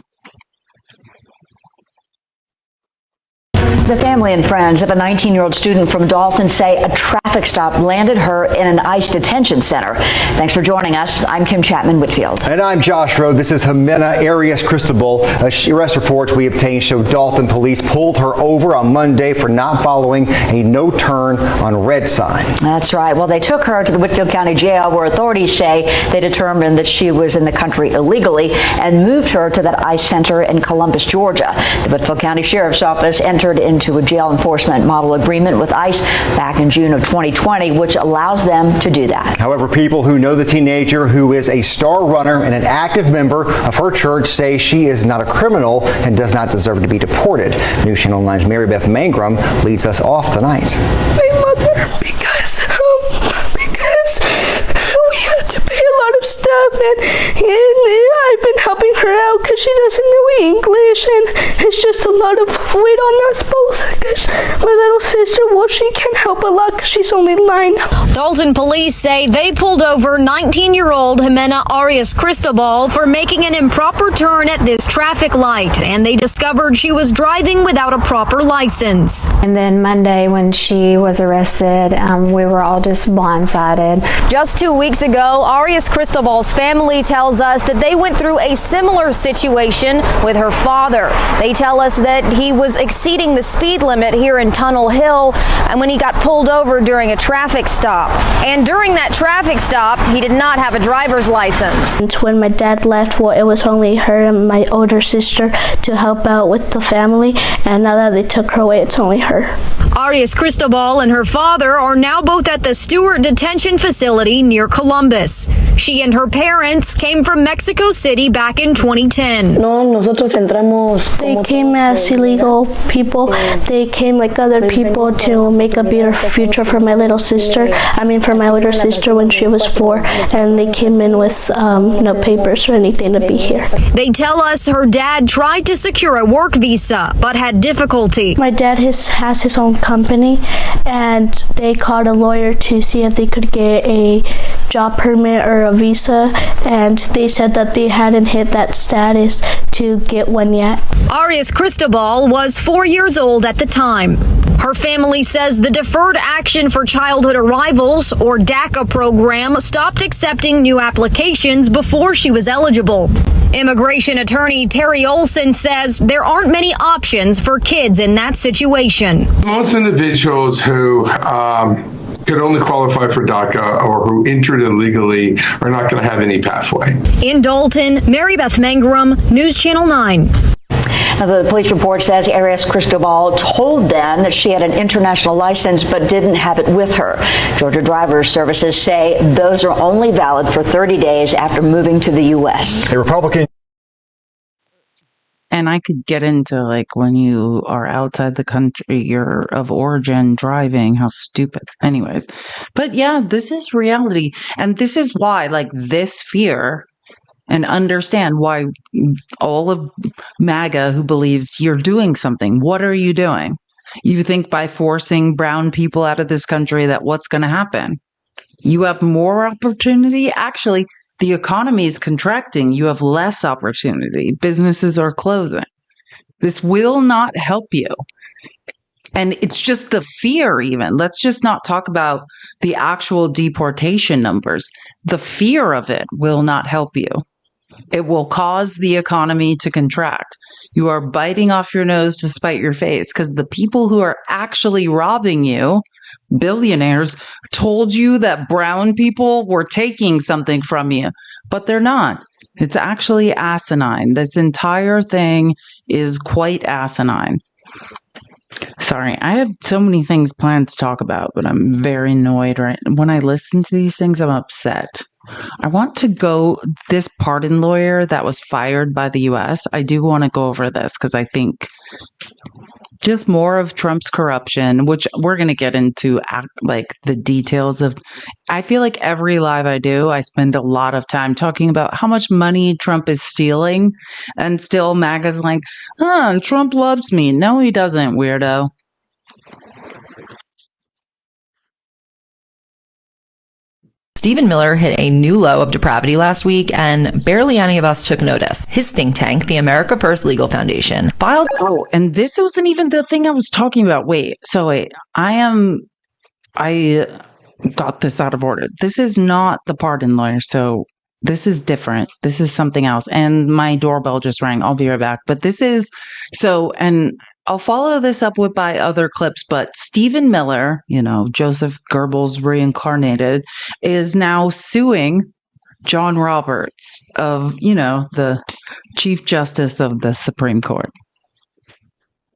The family and friends of a 19-year-old student from Dalton say a traffic stop landed her in an ICE detention center. Thanks for joining us. I'm Kim Chapman-Whitfield. And I'm Josh Rowe. This is Jimena Arias Cristobal. Arrest reports we obtained show Dalton police pulled her over on Monday for not following a no-turn on red sign. That's right. Well, they took her to the Whitfield County Jail, where authorities say they determined that she was in the country illegally and moved her to that ICE center in Columbus, Georgia. The Whitfield County Sheriff's Office entered into a jail enforcement model agreement with ICE back in June of 2020, which allows them to do that. However, people who know the teenager, who is a star runner and an active member of her church, say she is not a criminal and does not deserve to be deported. News Channel 9's Mary Beth Mangrum leads us off tonight. My mother, because we had to pay a lot of stuff, and I've been helping her out because she doesn't know English, and it's just a lot of weight on us both. my little sister, well, she can't help a lot because she's only 9. Dalton police say they pulled over 19-year-old Jimena Arias Cristobal for making an improper turn at this traffic light, and they discovered she was driving without a proper license. And then Monday, when she was arrested, we were all just blindsided. Just 2 weeks ago, Arias Cristobal's family tells us that they went through a similar situation with her father. They tell us that he was exceeding the speed limit here in Tunnel Hill and when he got pulled over during a traffic stop. And during that traffic stop, he did not have a driver's license. When my dad left, well, it was only her and my older sister to help out with the family, and now that they took her away, it's only her. Arias Cristobal and her father are now both at the Stewart Detention Facility near Columbus. She and her parents came from Mexico City back in 2010. They came as illegal people. They came like other people to make a better future for my little sister. For my older sister when she was 4, and they came in with no papers or anything to be here. They tell us her dad tried to secure a work visa, but had difficulty. My dad has his own company, and they called a lawyer to see if they could get a job permit or a visa, and they said that they hadn't hit that status to get one yet. Arias Cristobal was 4 years old at the time. Her family says the Deferred Action for Childhood Arrivals, or DACA program, stopped accepting new applications before she was eligible. Immigration attorney Terry Olson says there aren't many options for kids in that situation. Most individuals who could only qualify for DACA or who entered illegally are not going to have any pathway. In Dalton, Mary Beth Mangrum, News Channel 9. Now, the police report says Arias Cristobal told them that she had an international license but didn't have it with her. Georgia Driver's Services say those are only valid for 30 days after moving to the U.S. A Republican. And I could get into when you are outside the country, you're of origin driving, how stupid. Anyways. But yeah, this is reality. And this is why this fear, and understand why all of MAGA who believes you're doing something. What are you doing? You think by forcing brown people out of this country that what's going to happen? You have more opportunity? Actually, the economy is contracting. You have less opportunity. Businesses are closing. This will not help you. And it's just the fear even. Let's just not talk about the actual deportation numbers. The fear of it will not help you. It will cause the economy to contract. You are biting off your nose to spite your face because the people who are actually robbing you, billionaires, told you that brown people were taking something from you, but they're not. It's actually asinine. This entire thing is quite asinine. Sorry, I have so many things planned to talk about, but I'm very annoyed. Right when I listen to these things, I'm upset. I want to go, this pardon lawyer that was fired by the U.S., I do want to go over this because I think just more of Trump's corruption, which we're going to get into the details of. I feel like every live I do, I spend a lot of time talking about how much money Trump is stealing, and still MAGA's like, Trump loves me. No, he doesn't, weirdo. Stephen Miller hit a new low of depravity last week, and barely any of us took notice. His think tank, the America First Legal Foundation, filed... Oh, and this wasn't even the thing I was talking about. Wait, I got this out of order. This is not the pardon lawyer, so this is different. This is something else. And my doorbell just rang. I'll be right back. But this is... and I'll follow this up by other clips, but Stephen Miller, Joseph Goebbels reincarnated, is now suing John Roberts of, the Chief Justice of the Supreme Court.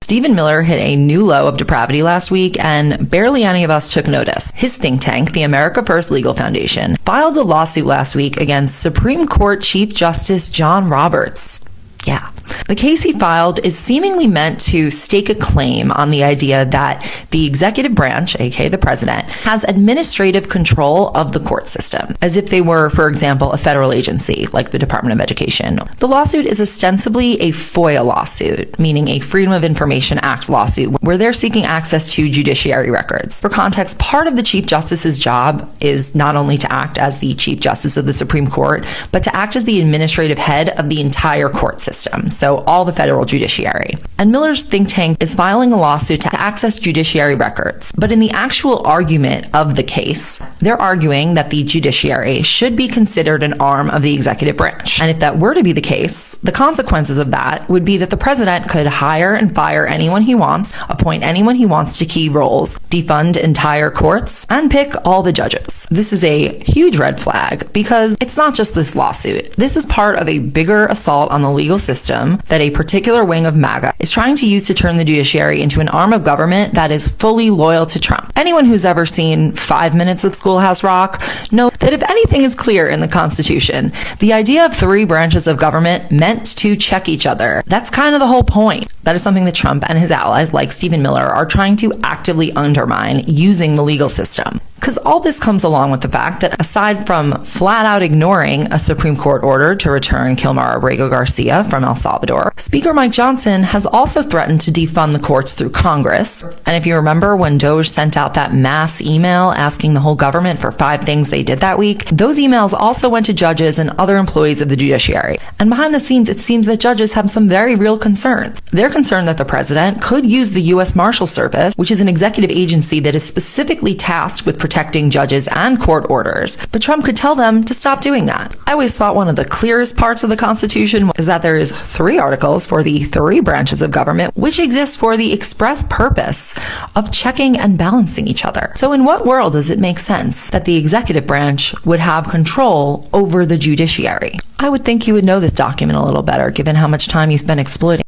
Stephen Miller hit a new low of depravity last week, and barely any of us took notice. His think tank, the America First Legal Foundation, filed a lawsuit last week against Supreme Court Chief Justice John Roberts. Yeah. The case he filed is seemingly meant to stake a claim on the idea that the executive branch, aka the president, has administrative control of the court system, as if they were, for example, a federal agency like the Department of Education. The lawsuit is ostensibly a FOIA lawsuit, meaning a Freedom of Information Act lawsuit, where they're seeking access to judiciary records. For context, part of the Chief Justice's job is not only to act as the Chief Justice of the Supreme Court, but to act as the administrative head of the entire court system, so all the federal judiciary. And Miller's think tank is filing a lawsuit to access judiciary records. But in the actual argument of the case, they're arguing that the judiciary should be considered an arm of the executive branch. And if that were to be the case, the consequences of that would be that the president could hire and fire anyone he wants, appoint anyone he wants to key roles, defund entire courts, and pick all the judges. This is a huge red flag because it's not just this lawsuit. This is part of a bigger assault on the legal system that a particular wing of MAGA is trying to use to turn the judiciary into an arm of government that is fully loyal to Trump. Anyone who's ever seen 5 minutes of Schoolhouse Rock knows that if anything is clear in the Constitution, the idea of 3 branches of government meant to check each other. That's kind of the whole point. That is something that Trump and his allies like Stephen Miller are trying to actively undermine using the legal system. Because all this comes along with the fact that aside from flat out ignoring a Supreme Court order to return Kilmar Abrego Garcia from El Salvador, Speaker Mike Johnson has also threatened to defund the courts through Congress. And if you remember when Doge sent out that mass email asking the whole government for 5 things they did that week, those emails also went to judges and other employees of the judiciary. And behind the scenes, it seems that judges have some very real concerns. They're concerned that the president could use the U.S. Marshal Service, which is an executive agency that is specifically tasked with protecting judges and court orders, but Trump could tell them to stop doing that. I always thought one of the clearest parts of the Constitution is that there is 3 articles for the 3 branches of government, which exist for the express purpose of checking and balancing each other. So in what world does it make sense that the executive branch would have control over the judiciary? I would think you would know this document a little better, given how much time you spent exploiting.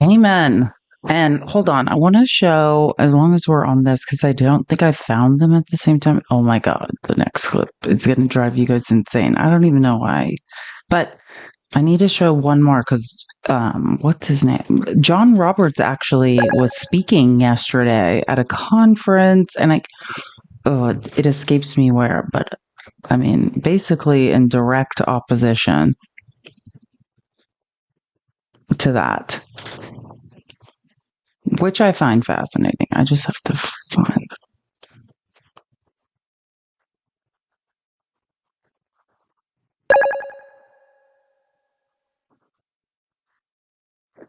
Amen. And hold on, I want to show, as long as we're on this, because I don't think I found them at the same time. Oh my God, the next clip is going to drive you guys insane. I don't even know why. But I need to show one more because, what's his name? John Roberts actually was speaking yesterday at a conference, and it escapes me where, but I mean, basically in direct opposition to that, which I find fascinating. I just have to find it.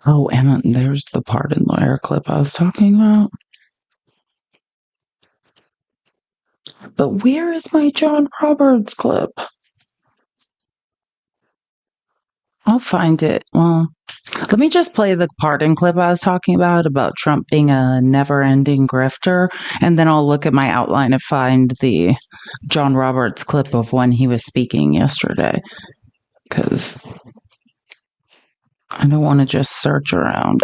Oh, and there's the pardon lawyer clip I was talking about. But where is my John Roberts clip? I'll find it. Well, let me just play the pardon clip I was talking about Trump being a never-ending grifter, and then I'll look at my outline and find the John Roberts clip of when he was speaking yesterday, because I don't want to just search around.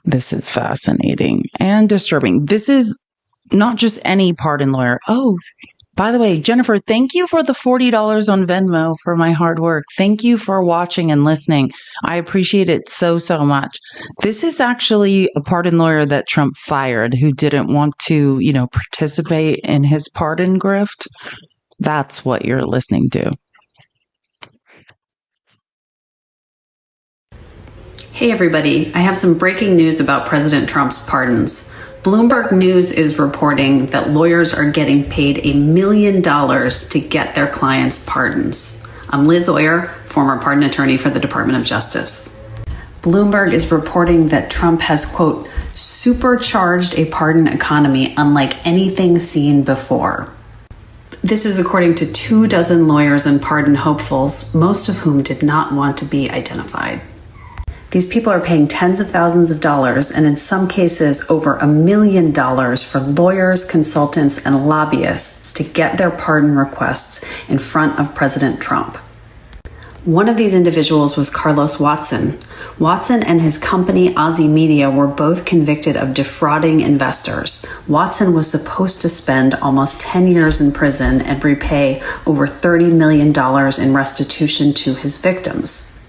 This is fascinating and disturbing. This is not just any pardon lawyer. Oh, by the way, Jennifer, thank you for the $40 on Venmo for my hard work. Thank you for watching and listening. I appreciate it so, so much. This is actually a pardon lawyer that Trump fired who didn't want to, participate in his pardon grift. That's what you're listening to. Hey, everybody. I have some breaking news about President Trump's pardons. Bloomberg News is reporting that lawyers are getting paid $1 million to get their clients' pardons. I'm Liz Oyer, former pardon attorney for the Department of Justice. Bloomberg is reporting that Trump has, quote, supercharged a pardon economy unlike anything seen before. This is according to 24 lawyers and pardon hopefuls, most of whom did not want to be identified. These people are paying tens of thousands of dollars, and in some cases over $1 million for lawyers, consultants, and lobbyists to get their pardon requests in front of President Trump. One of these individuals was Carlos Watson. Watson and his company Aussie Media were both convicted of defrauding investors. Watson was supposed to spend almost 10 years in prison and repay over $30 million in restitution to his victims.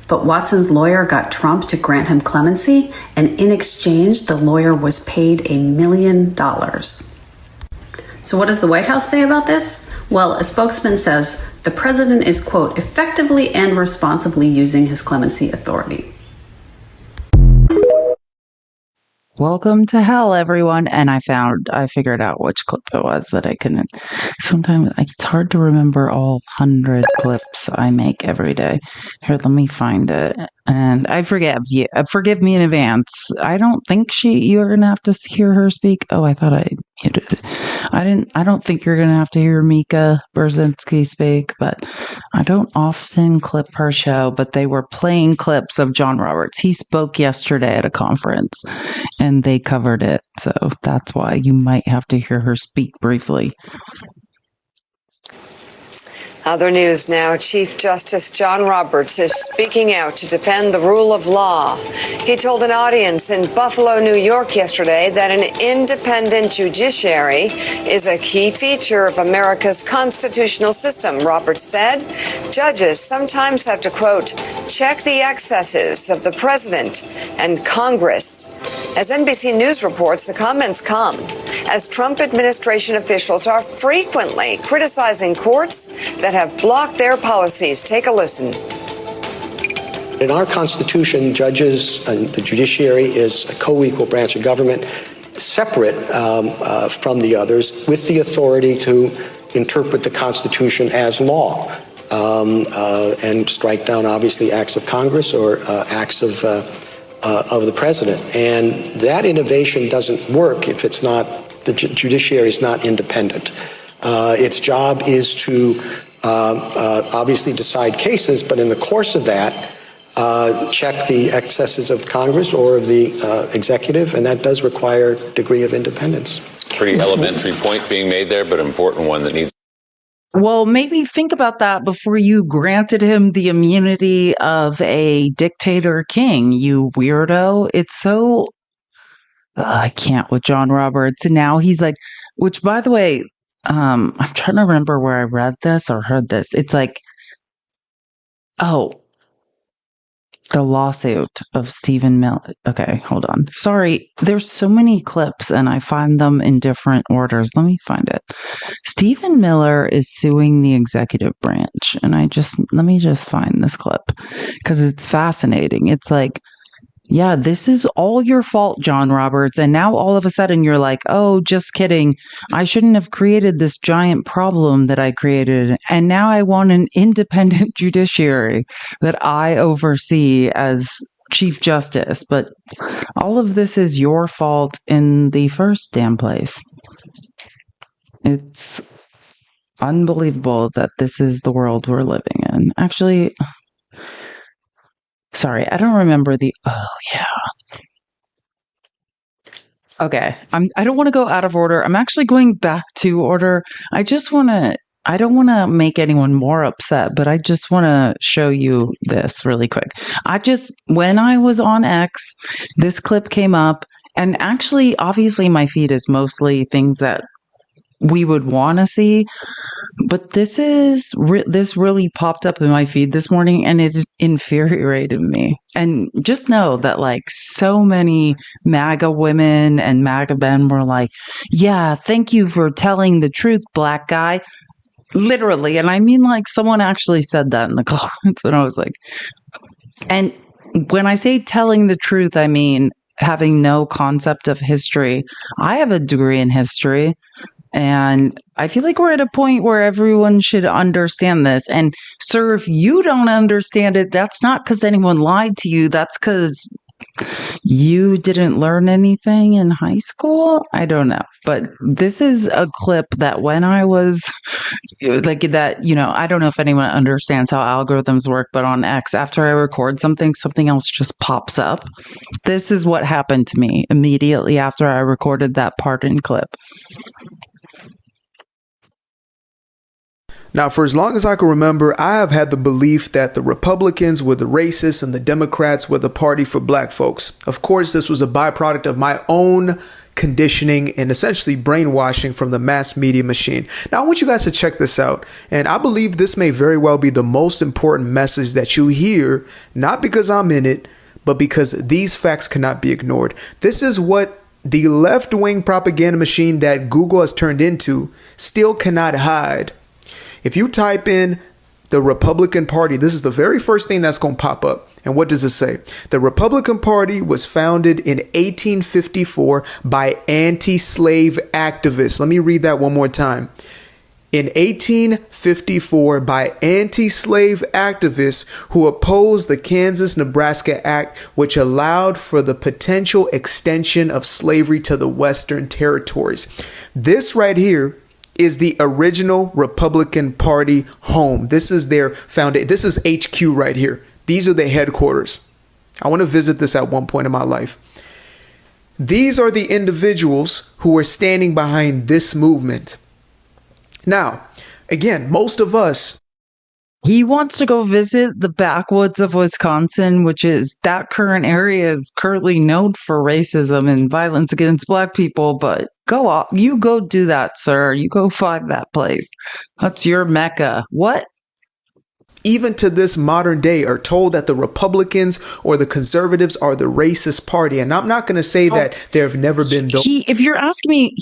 But Watson's lawyer got Trump to grant him clemency, and in exchange, the lawyer was paid $1 million. So what does the White House say about this? Well, a spokesman says the president is, quote, effectively and responsibly using his clemency authority. Welcome to hell, everyone. And I figured out which clip it was that I couldn't. Sometimes it's hard to remember all 100 clips I make every day. Here, let me find it. And I forgive you. Forgive me in advance. I don't think you're going to have to hear her speak. Oh, I thought I muted it. I don't think you're going to have to hear Mika Brzezinski speak, but I don't often clip her show, but they were playing clips of John Roberts. He spoke yesterday at a conference and they covered it. So that's why you might have to hear her speak briefly. Other news now. Chief Justice John Roberts is speaking out to defend the rule of law. He told an audience in Buffalo, New York yesterday that an independent judiciary is a key feature of America's constitutional system. Roberts said judges sometimes have to, quote, check the excesses of the president and Congress. As NBC News reports, the comments come as Trump administration officials are frequently criticizing courts that have blocked their policies. Take a listen. In our Constitution, judges and the judiciary is a co-equal branch of government, separate from the others, with the authority to interpret the Constitution as law and strike down, obviously, acts of Congress or acts of the president. And that innovation doesn't work if it's not, the judiciary is not independent. Its job is to obviously decide cases, but in the course of that, check the excesses of Congress or of the executive, and that does require a degree of independence. Pretty elementary point being made there, but important one that needs. Well, maybe think about that before you granted him the immunity of a dictator king, you weirdo. It's so... I can't with John Roberts. And now he's like, which, by the way, I'm trying to remember where I read this or heard this. It's like, oh, the lawsuit of Stephen Miller. Okay, hold on. Sorry, there's so many clips and I find them in different orders. Let me find it. Stephen Miller is suing the executive branch. And let me just find this clip because it's fascinating. It's like, yeah, this is all your fault, John Roberts. And now all of a sudden you're like, oh, just kidding. I shouldn't have created this giant problem that I created. And now I want an independent judiciary that I oversee as Chief Justice. But all of this is your fault in the first damn place. It's unbelievable that this is the world we're living in. Actually... Sorry, I don't remember oh, yeah. Okay, I don't want to go out of order. I'm actually going back to order. I don't want to make anyone more upset, but I just want to show you this really quick. When I was on X, this clip came up, and actually, obviously, my feed is mostly things that we would want to see. But this really popped up in my feed this morning and it infuriated me. And just know that like so many MAGA women and MAGA men were like, yeah, thank you for telling the truth, black guy. Literally. And I mean, like someone actually said that in the comments and I was like, and when I say telling the truth, I mean having no concept of history. I have a degree in history. And I feel like we're at a point where everyone should understand this. And sir, if you don't understand it, that's not because anyone lied to you. That's because you didn't learn anything in high school. I don't know. But this is a clip that when I was like that, I don't know if anyone understands how algorithms work, but on X, after I record something else just pops up. This is what happened to me immediately after I recorded that pardon clip. Now, for as long as I can remember, I have had the belief that the Republicans were the racists and the Democrats were the party for black folks. Of course, this was a byproduct of my own conditioning and essentially brainwashing from the mass media machine. Now, I want you guys to check this out. And I believe this may very well be the most important message that you hear, not because I'm in it, but because these facts cannot be ignored. This is what the left-wing propaganda machine that Google has turned into still cannot hide. If you type in the Republican Party, this is the very first thing that's going to pop up. And what does it say? The Republican Party was founded in 1854 by anti-slave activists. Let me read that one more time. In 1854 by anti-slave activists who opposed the Kansas-Nebraska Act, which allowed for the potential extension of slavery to the Western territories. This right here is the original Republican Party home. This is their foundation. This is HQ right here. These are their headquarters. I want to visit this at one point in my life. These are the individuals who are standing behind this movement. Now, again, most of us. He wants to go visit the backwoods of Wisconsin, which is that current area is currently known for racism and violence against black people. But go off. You go do that, sir. You go find that place. That's your Mecca. What? Even to this modern day are told that the Republicans or the conservatives are the racist party. And I'm not going to say that there have never been. If you're asking me,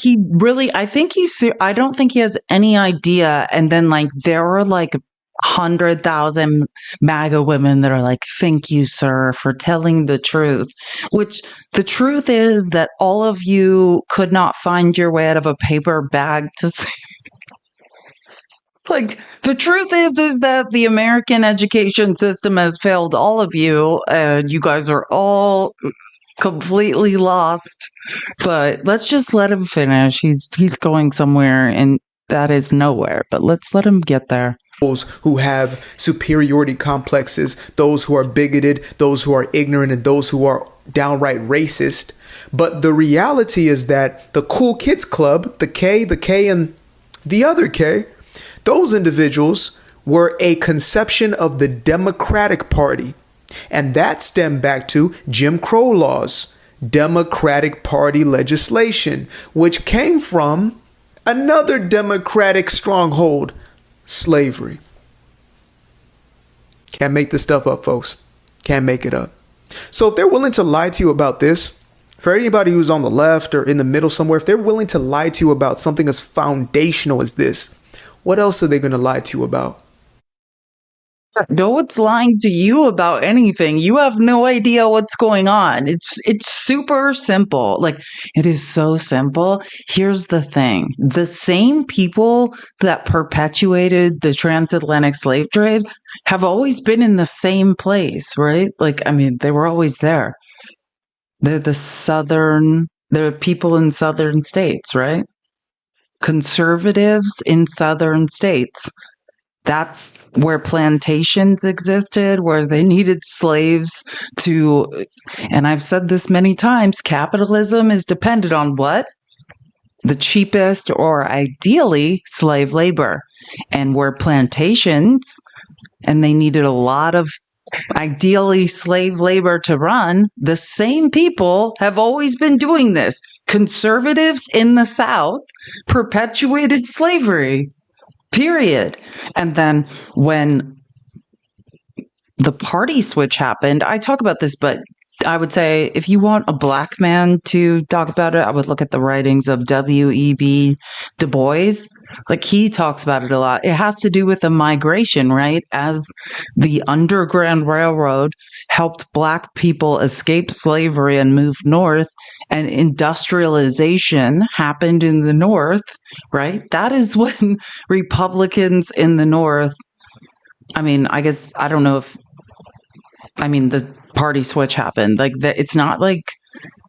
I don't think he has any idea. And then there are 100,000 MAGA women that are like, thank you, sir, for telling the truth, which the truth is that all of you could not find your way out of a paper bag to say. The truth is that the American education system has failed all of you, and you guys are all completely lost. But let's just let him finish. He's going somewhere, and that is nowhere. But let's let him get there. Those who have superiority complexes, those who are bigoted, those who are ignorant, and those who are downright racist. But the reality is that the cool kids club, the K, and the other K, those individuals were a conception of the Democratic Party. And that stemmed back to Jim Crow laws, Democratic Party legislation, which came from another Democratic stronghold, slavery. Can't make this stuff up, folks. Can't make it up. So if they're willing to lie to you about this, for anybody who's on the left or in the middle somewhere, if they're willing to lie to you about something as foundational as this, what else are they going to lie to you about? No one's lying to you about anything. You have no idea what's going on. It's super simple. It is so simple. Here's the thing. The same people that perpetuated the transatlantic slave trade have always been in the same place, right? They were always there. They're they're people in southern states, right? Conservatives in southern states. That's where plantations existed, where they needed slaves to, and I've said this many times, capitalism is dependent on what? The cheapest or ideally slave labor. And where plantations, and they needed a lot of ideally slave labor to run, the same people have always been doing this. Conservatives in the South perpetuated slavery, period. And then when the party switch happened, I talk about this, but I would say if you want a black man to talk about it, I would look at the writings of W.E.B. Du Bois. He talks about it a lot. It has to do with the migration, right? As the Underground Railroad helped black people escape slavery and move north, and industrialization happened in the North, right? That is when Republicans in the North, the party switch happened. It's not like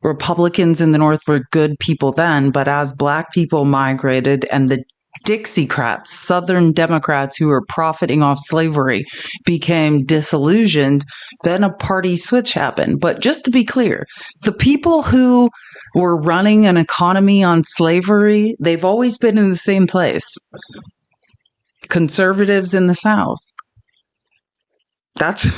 Republicans in the North were good people then, but as black people migrated and the Dixiecrats, Southern Democrats who were profiting off slavery, became disillusioned, then a party switch happened. But just to be clear, the people who were running an economy on slavery, they've always been in the same place. conservatives in the South.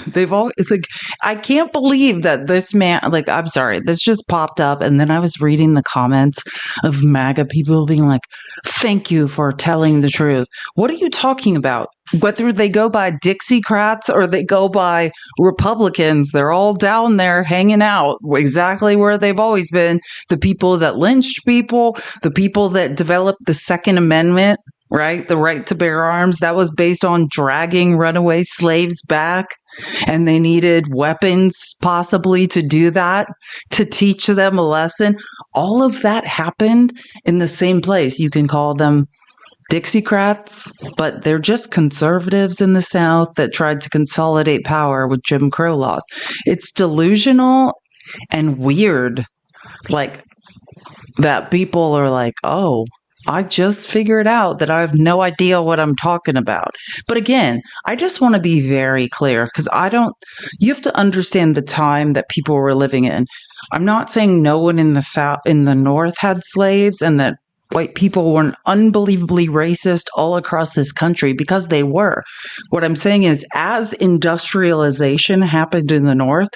They've all, like, I can't believe that this man, like, I'm sorry, this just popped up. And then I was reading the comments of MAGA people being like, thank you for telling the truth. What are you talking about? Whether they go by Dixiecrats or they go by Republicans, they're all down there hanging out exactly where they've always been. The people that lynched people, the people that developed the Second Amendment, right? The right to bear arms, that was based on dragging runaway slaves back. And they needed weapons possibly to do that, to teach them a lesson. All of that happened in the same place. You can call them Dixiecrats, but they're just conservatives in the South that tried to consolidate power with Jim Crow laws. It's delusional and weird, like, that people are like, oh, I just figured out that I have no idea what I'm talking about. But again, I just want to be very clear, because you have to understand the time that people were living in. I'm not saying no one in the South, in the North had slaves and that white people weren't unbelievably racist all across this country, because they were. What I'm saying is, as industrialization happened in the North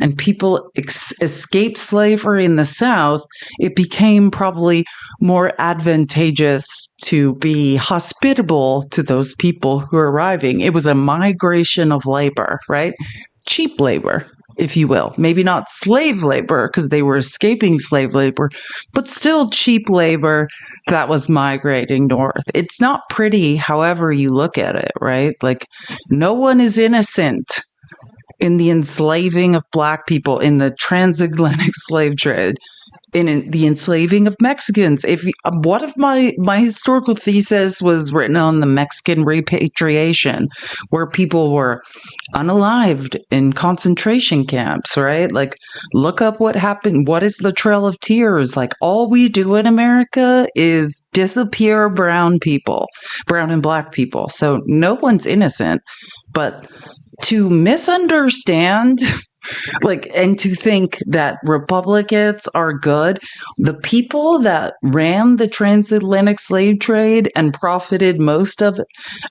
and people escaped slavery in the South, it became probably more advantageous to be hospitable to those people who are arriving. It was a migration of labor, right? Cheap labor, if you will. Maybe not slave labor, because they were escaping slave labor, but still cheap labor that was migrating north. It's not pretty, however you look at it, right? Like, no one is innocent in the enslaving of Black people, in the transatlantic slave trade, in the enslaving of Mexicans. One of my historical thesis was written on the Mexican repatriation, where people were unalived in concentration camps, right? Like, look up what happened. What is the Trail of Tears? Like, all we do in America is disappear brown and Black people. So no one's innocent, but to misunderstand, like, and to think that Republicans are good, the people that ran the transatlantic slave trade and profited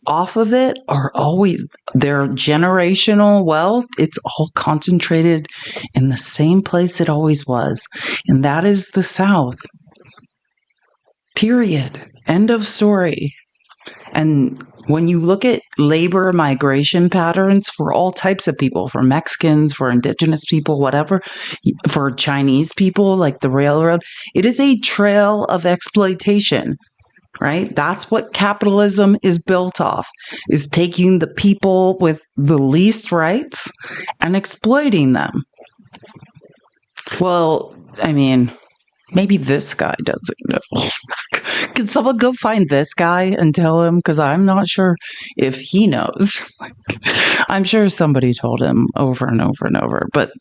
off of it are always, their generational wealth, it's all concentrated in the same place it always was, and that is the South. Period. End of story. And when you look at labor migration patterns for all types of people, for Mexicans, for indigenous people, whatever, for Chinese people, like the railroad, it is a trail of exploitation, right? That's what capitalism is built off, is taking the people with the least rights and exploiting them. Well, I mean, maybe this guy doesn't know. Can someone go find this guy and tell him? Because I'm not sure if he knows. I'm sure somebody told him over and over and over. But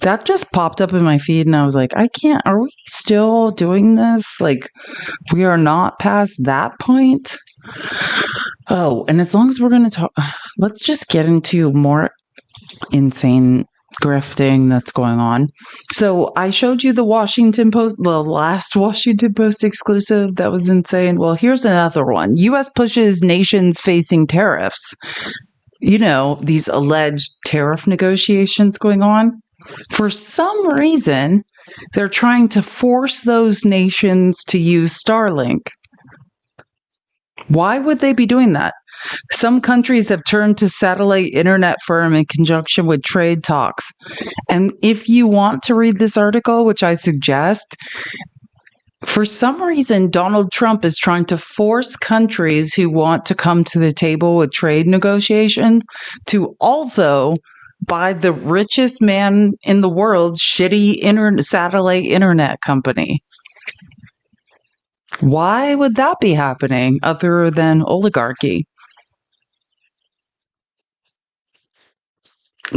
that just popped up in my feed, and I was like, are we still doing this? Like, we are not past that point? Oh, and as long as we're going to talk, let's just get into more insane grifting that's going on. So I showed you the Washington Post, the last Washington Post exclusive that was insane. Well, here's another one. U.S. pushes nations facing tariffs. You know, these alleged tariff negotiations going on. For some reason, they're trying to force those nations to use Starlink. Why would they be doing that? Some countries have turned to satellite internet firm in conjunction with trade talks. And if you want to read this article, which I suggest, for some reason, Donald Trump is trying to force countries who want to come to the table with trade negotiations to also buy the richest man in the world's shitty satellite internet company. Why would that be happening other than oligarchy?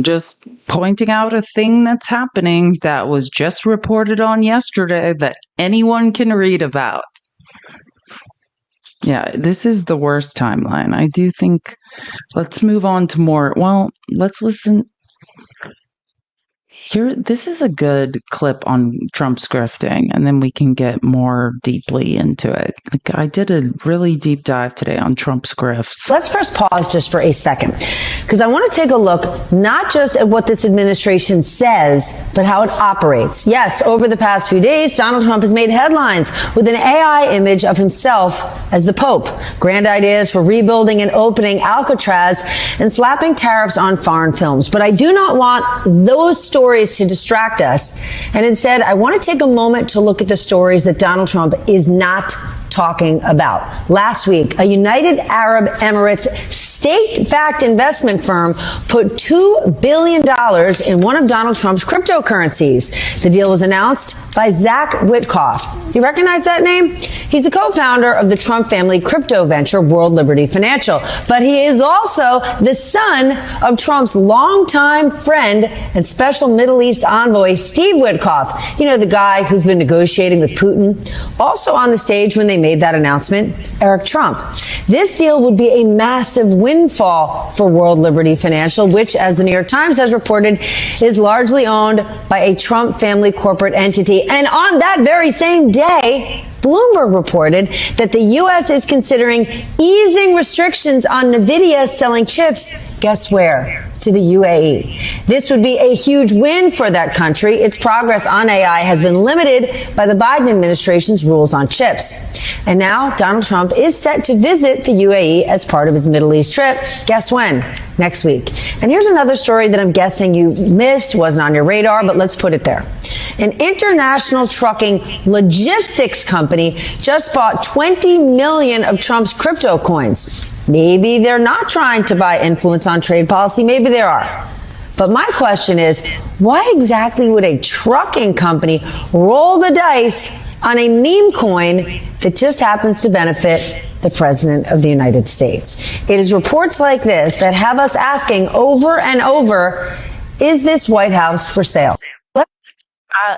Just pointing out a thing that's happening that was just reported on yesterday that anyone can read about. Yeah, this is the worst timeline. I do think, let's move on to more. Well, let's listen. This is a good clip on Trump's grifting, and then we can get more deeply into it. Like, I did a really deep dive today on Trump's grifts. Let's press pause just for a second, because I want to take a look not just at what this administration says, but how it operates. Yes, over the past few days, Donald Trump has made headlines with an AI image of himself as the Pope, grand ideas for rebuilding and opening Alcatraz, and slapping tariffs on foreign films. But I do not want those stories to distract us. And instead, I want to take a moment to look at the stories that Donald Trump is not talking about. Last week, a United Arab Emirates state-backed investment firm put $2 billion in one of Donald Trump's cryptocurrencies. The deal was announced by Zach Witkoff. You recognize that name? He's the co-founder of the Trump family crypto venture, World Liberty Financial. But he is also the son of Trump's longtime friend and special Middle East envoy, Steve Witkoff. You know, the guy who's been negotiating with Putin. Also on the stage when they made that announcement, Eric Trump. This deal would be a massive windfall for World Liberty Financial, which, as the New York Times has reported, is largely owned by a Trump family corporate entity. And on that very same day, Bloomberg reported that the U.S. is considering easing restrictions on NVIDIA selling chips. Guess where? To the UAE. This would be a huge win for that country. Its progress on AI has been limited by the Biden administration's rules on chips. And now Donald Trump is set to visit the UAE as part of his Middle East trip. Guess when? Next week. And here's another story that I'm guessing you missed, wasn't on your radar, but let's put it there. An international trucking logistics company just bought 20 million of Trump's crypto coins. Maybe they're not trying to buy influence on trade policy. Maybe they are. But my question is, why exactly would a trucking company roll the dice on a meme coin that just happens to benefit the President of the United States? It is reports like this that have us asking over and over, is this White House for sale?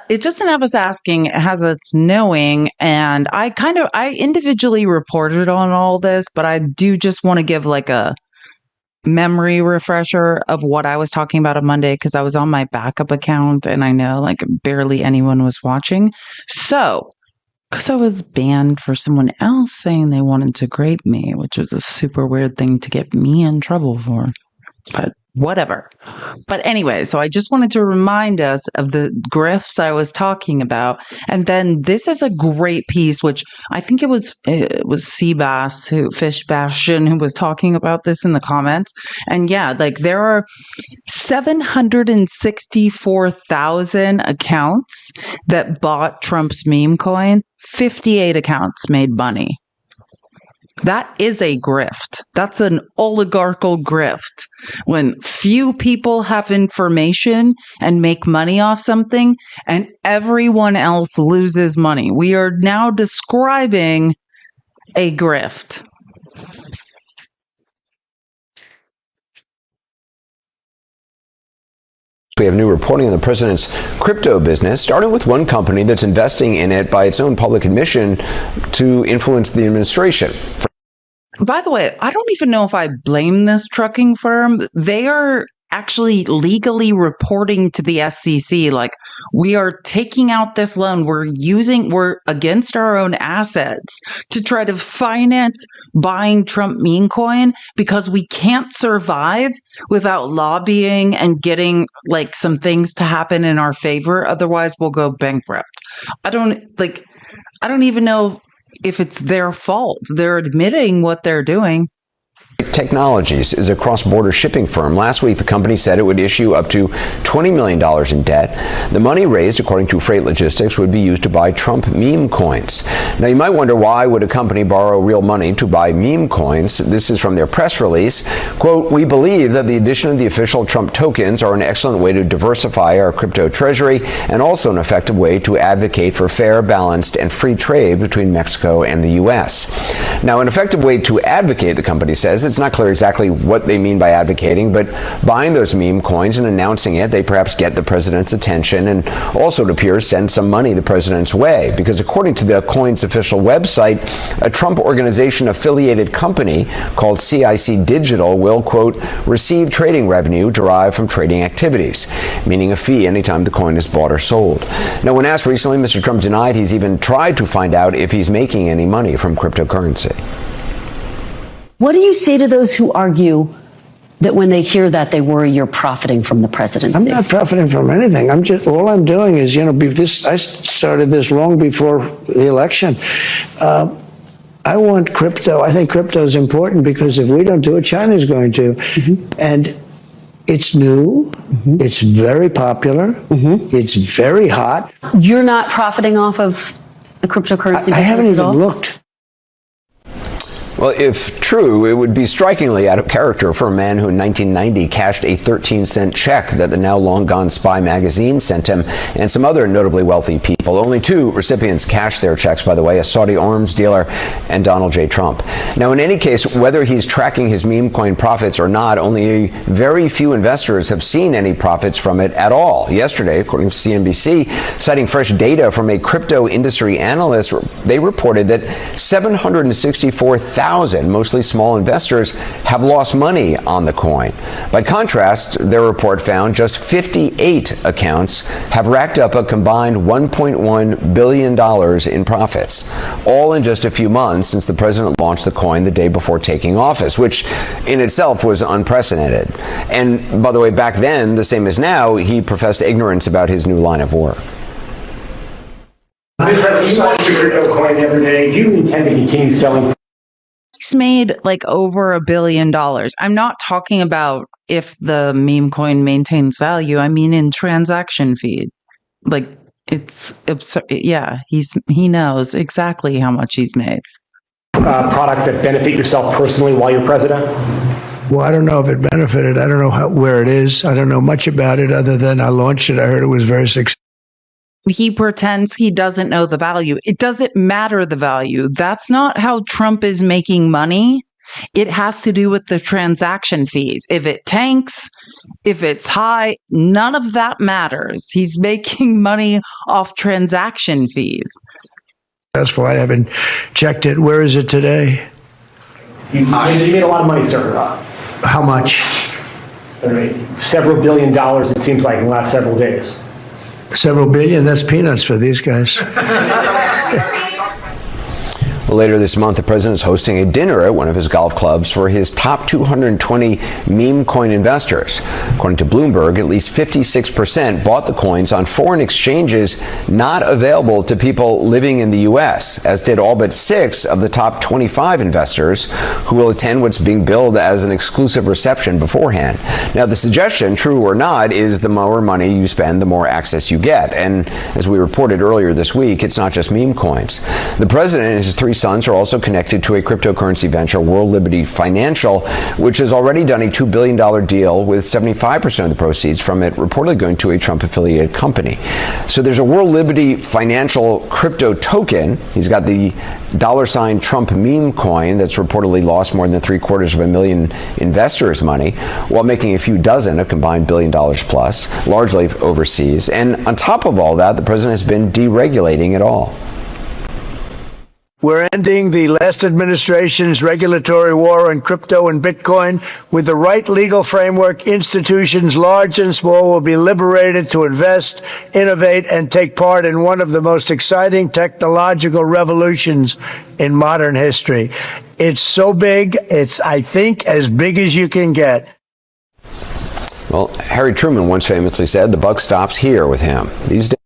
It doesn't have us asking, it has us knowing. And I individually reported on all this, but I do just want to give like a memory refresher of what I was talking about on Monday, because I was on my backup account and I know like barely anyone was watching. So, because I was banned for someone else saying they wanted to grape me, which was a super weird thing to get me in trouble for. But whatever. But anyway, so I just wanted to remind us of the grifts I was talking about. And then this is a great piece, which I think it was Seabass, Fish Bastion, who was talking about this in the comments. And yeah, like there are 764,000 accounts that bought Trump's meme coin. 58 accounts made money. That is a grift. That's an oligarchical grift. When few people have information and make money off something and everyone else loses money. We are now describing a grift. We have new reporting on the president's crypto business, starting with one company that's investing in it by its own public admission to influence the administration. By the way, I don't even know if I blame this trucking firm. They are actually legally reporting to the SEC, like, we are taking out this loan. We're against our own assets to try to finance buying Trump meme coin because we can't survive without lobbying and getting like some things to happen in our favor. Otherwise, we'll go bankrupt. I don't even know if it's their fault. They're admitting what they're doing. Technologies is a cross-border shipping firm. Last week, the company said it would issue up to $20 million in debt. The money raised, according to Freight Logistics, would be used to buy Trump meme coins. Now, you might wonder, why would a company borrow real money to buy meme coins? This is from their press release. Quote, "We believe that the addition of the official Trump tokens are an excellent way to diversify our crypto treasury and also an effective way to advocate for fair, balanced, and free trade between Mexico and the U.S." Now, an effective way to advocate, the company says, it's not clear exactly what they mean by advocating, but buying those meme coins and announcing it, they perhaps get the president's attention and also, it appears, send some money the president's way. Because according to the coin's official website, a Trump organization affiliated company called CIC Digital will, quote, receive trading revenue derived from trading activities, meaning a fee anytime the coin is bought or sold. Now, when asked recently, Mr. Trump denied he's even tried to find out if he's making any money from cryptocurrency. What do you say to those who argue that when they hear that, they worry you're profiting from the presidency? I'm not profiting from anything. All I'm doing is, I started this long before the election. I want crypto. I think crypto is important because if we don't do it, China's going to. And it's new. It's very popular. It's very hot. You're not profiting off of the cryptocurrency? I haven't even looked. Well, if true, it would be strikingly out of character for a man who in 1990 cashed a 13-cent check that the now long-gone Spy magazine sent him and some other notably wealthy people. Only two recipients cashed their checks, by the way, a Saudi arms dealer and Donald J. Trump. Now, in any case, whether he's tracking his meme coin profits or not, only very few investors have seen any profits from it at all. Yesterday, according to CNBC, citing fresh data from a crypto industry analyst, they reported that 764,000 mostly small investors have lost money on the coin. By contrast, their report found just 58 accounts have racked up a combined $1.1 billion in profits, all in just a few months since the president launched the coin the day before taking office, which in itself was unprecedented. And by the way, back then, the same as now, he professed ignorance about his new line of work. Mr. President, you launched your crypto coin the other day. Do you intend to continue selling? He's made like over $1 billion. I'm not talking about if the meme coin maintains value. I mean in transaction fees. Like it's absurd. Yeah, he knows exactly how much he's made. Products that benefit yourself personally while you're president? Well, I don't know if it benefited. I don't know where it is. I don't know much about it other than I launched it. I heard it was very successful. He pretends he doesn't know the value. It doesn't matter the value. That's not how Trump is making money. It has to do with the transaction fees. If it tanks, if it's high, none of that matters. He's making money off transaction fees. That's why I haven't checked it. Where is it today? You made a lot of money, sir. How much? Several $1 billion, it seems like, in the last several days. Several billion, that's peanuts for these guys. Well, later this month, the president is hosting a dinner at one of his golf clubs for his top 220 meme coin investors. According to Bloomberg, at least 56% bought the coins on foreign exchanges not available to people living in the U.S., as did all but 6 of the top 25 investors who will attend what's being billed as an exclusive reception beforehand. Now, the suggestion, true or not, is the more money you spend, the more access you get. And as we reported earlier this week, it's not just meme coins. The president and his 3 sons are also connected to a cryptocurrency venture, World Liberty Financial, which has already done a $2 billion deal with 75% of the proceeds from it reportedly going to a Trump-affiliated company. So there's a World Liberty Financial crypto token. He's got the $ Trump meme coin that's reportedly lost more than $750,000 investors' money, while making a few dozen, a combined $1 billion plus, largely overseas. And on top of all that, the president has been deregulating it all. We're ending the last administration's regulatory war on crypto and Bitcoin. With the right legal framework, institutions large and small will be liberated to invest, innovate, and take part in one of the most exciting technological revolutions in modern history. It's so big, it's, I think, as big as you can get. Well, Harry Truman once famously said, the buck stops here with him. These days,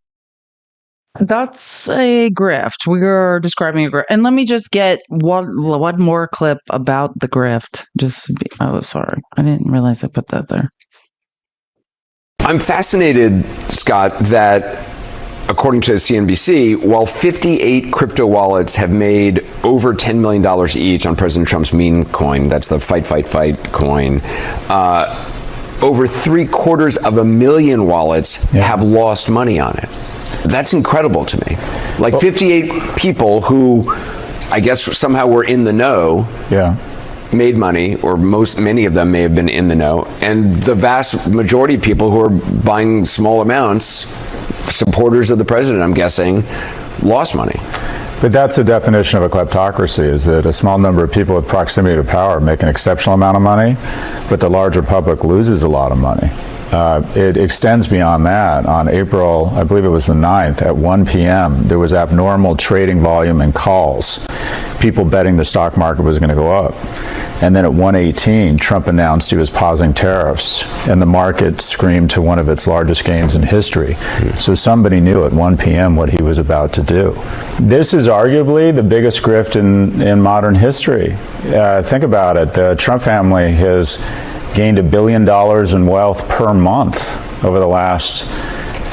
that's a grift. We are describing a grift. And let me just get one more clip about the grift. Sorry. I didn't realize I put that there. I'm fascinated, Scott, that according to CNBC, while 58 crypto wallets have made over $10 million each on President Trump's meme coin, that's the fight coin, over 750,000 wallets have lost money on it. That's incredible to me. Like 58 people who I guess somehow were in the know. Yeah. Made money, or many of them may have been in the know, and the vast majority of people who are buying small amounts, supporters of the president, I'm guessing, lost money. But that's the definition of a kleptocracy, is that a small number of people with proximity to power make an exceptional amount of money, but the larger public loses a lot of money. It extends beyond that. On April, I believe it was the 9th, at 1 p.m., there was abnormal trading volume in calls, people betting the stock market was going to go up. And then at 1:18, Trump announced he was pausing tariffs, and the market screamed to one of its largest gains in history. So somebody knew at 1 p.m. what he was about to do. This is arguably the biggest grift in modern history. Think about it. The Trump family has gained $1 billion in wealth per month over the last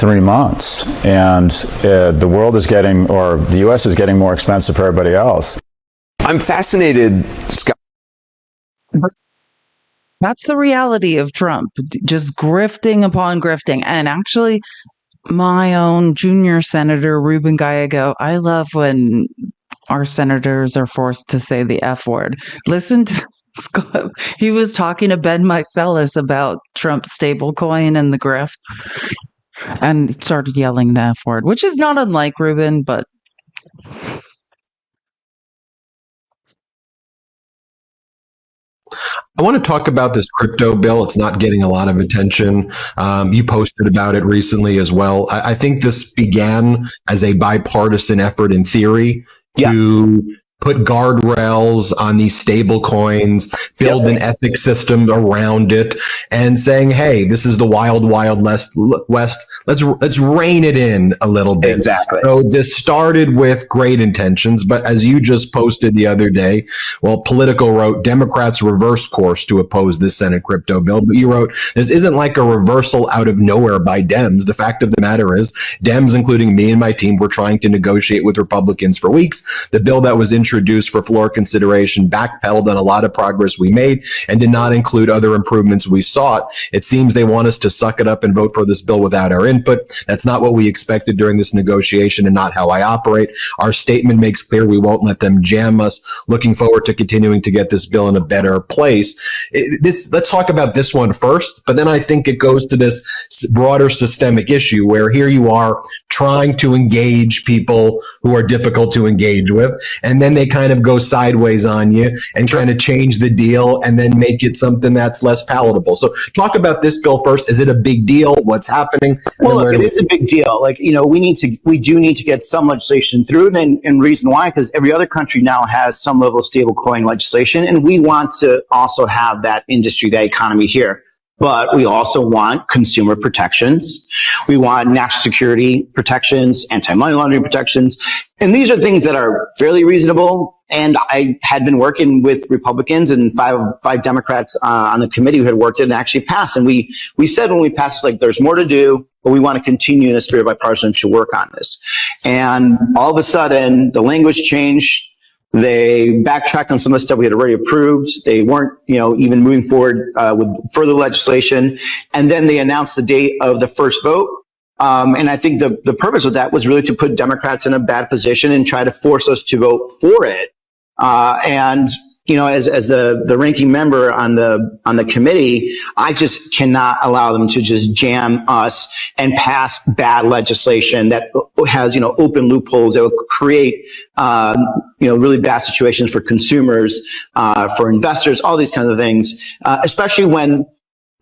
3 months. And the world is getting, or the U.S. is getting more expensive for everybody else. I'm fascinated, Scott. That's the reality of Trump, just grifting upon grifting. And actually, my own junior senator, Ruben Gallego, I love when our senators are forced to say the F word. Listen to Scott. He was talking to Ben Meiselas about Trump's stablecoin and the grift, and started yelling the F word, which is not unlike Ruben, but I want to talk about this crypto bill. It's not getting a lot of attention. You posted about it recently as well. I think this began as a bipartisan effort in theory to put guardrails on these stable coins, build an ethics system around it, and saying, hey, this is the wild, wild west. Let's rein it in a little bit. Exactly. So this started with great intentions, but as you just posted the other day, well, Politico wrote, Democrats reverse course to oppose this Senate crypto bill. But you wrote, this isn't like a reversal out of nowhere by Dems. The fact of the matter is, Dems, including me and my team, were trying to negotiate with Republicans for weeks. The bill that was introduced for floor consideration backpedaled on a lot of progress we made and did not include other improvements we sought. It seems they want us to suck it up and vote for this bill without our input. That's not what we expected during this negotiation and not how I operate. Our statement makes clear we won't let them jam us. Looking forward to continuing to get this bill in a better place. Let's talk about this one first, but then I think it goes to this broader systemic issue where here you are trying to engage people who are difficult to engage with, and then they kind of go sideways on you and kind of change the deal and then make it something that's less palatable. So talk about this bill first. Is it a big deal? What's happening? Well, look, it is a big deal. Like, you know, we do need to get some legislation through, and reason why, because every other country now has some level of stablecoin legislation, and we want to also have that industry, that economy here. But we also want consumer protections. We want national security protections, anti-money laundering protections. And these are things that are fairly reasonable. And I had been working with Republicans and five Democrats on the committee who had worked it and actually passed. And we said when we passed, like, there's more to do, but we want to continue in a spirit of bipartisanship to work on this. And all of a sudden, the language changed. They backtracked on some of the stuff we had already approved. They weren't, even moving forward with further legislation. And then they announced the date of the first vote. And I think the purpose of that was really to put Democrats in a bad position and try to force us to vote for it. And as the ranking member on the committee, I just cannot allow them to just jam us and pass bad legislation that has, open loopholes that will create, really bad situations for consumers, for investors, all these kinds of things, especially when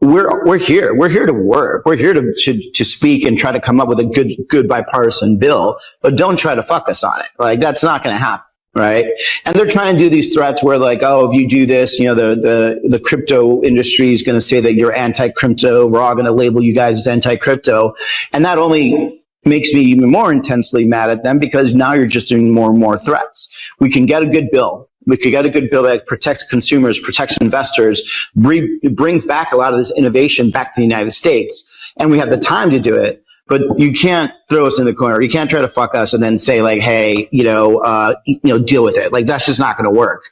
we're here to work. We're here to speak and try to come up with a good bipartisan bill, but don't try to fuck us on it. Like, that's not going to happen. Right. And they're trying to do these threats where, like, oh, if you do this, the crypto industry is going to say that you're anti-crypto. We're all going to label you guys as anti-crypto. And that only makes me even more intensely mad at them, because now you're just doing more and more threats. We can get a good bill. We could get a good bill that protects consumers, protects investors, brings back a lot of this innovation back to the United States. And we have the time to do it. But you can't throw us in the corner. You can't try to fuck us and then say, like, hey, deal with it. Like, that's just not going to work.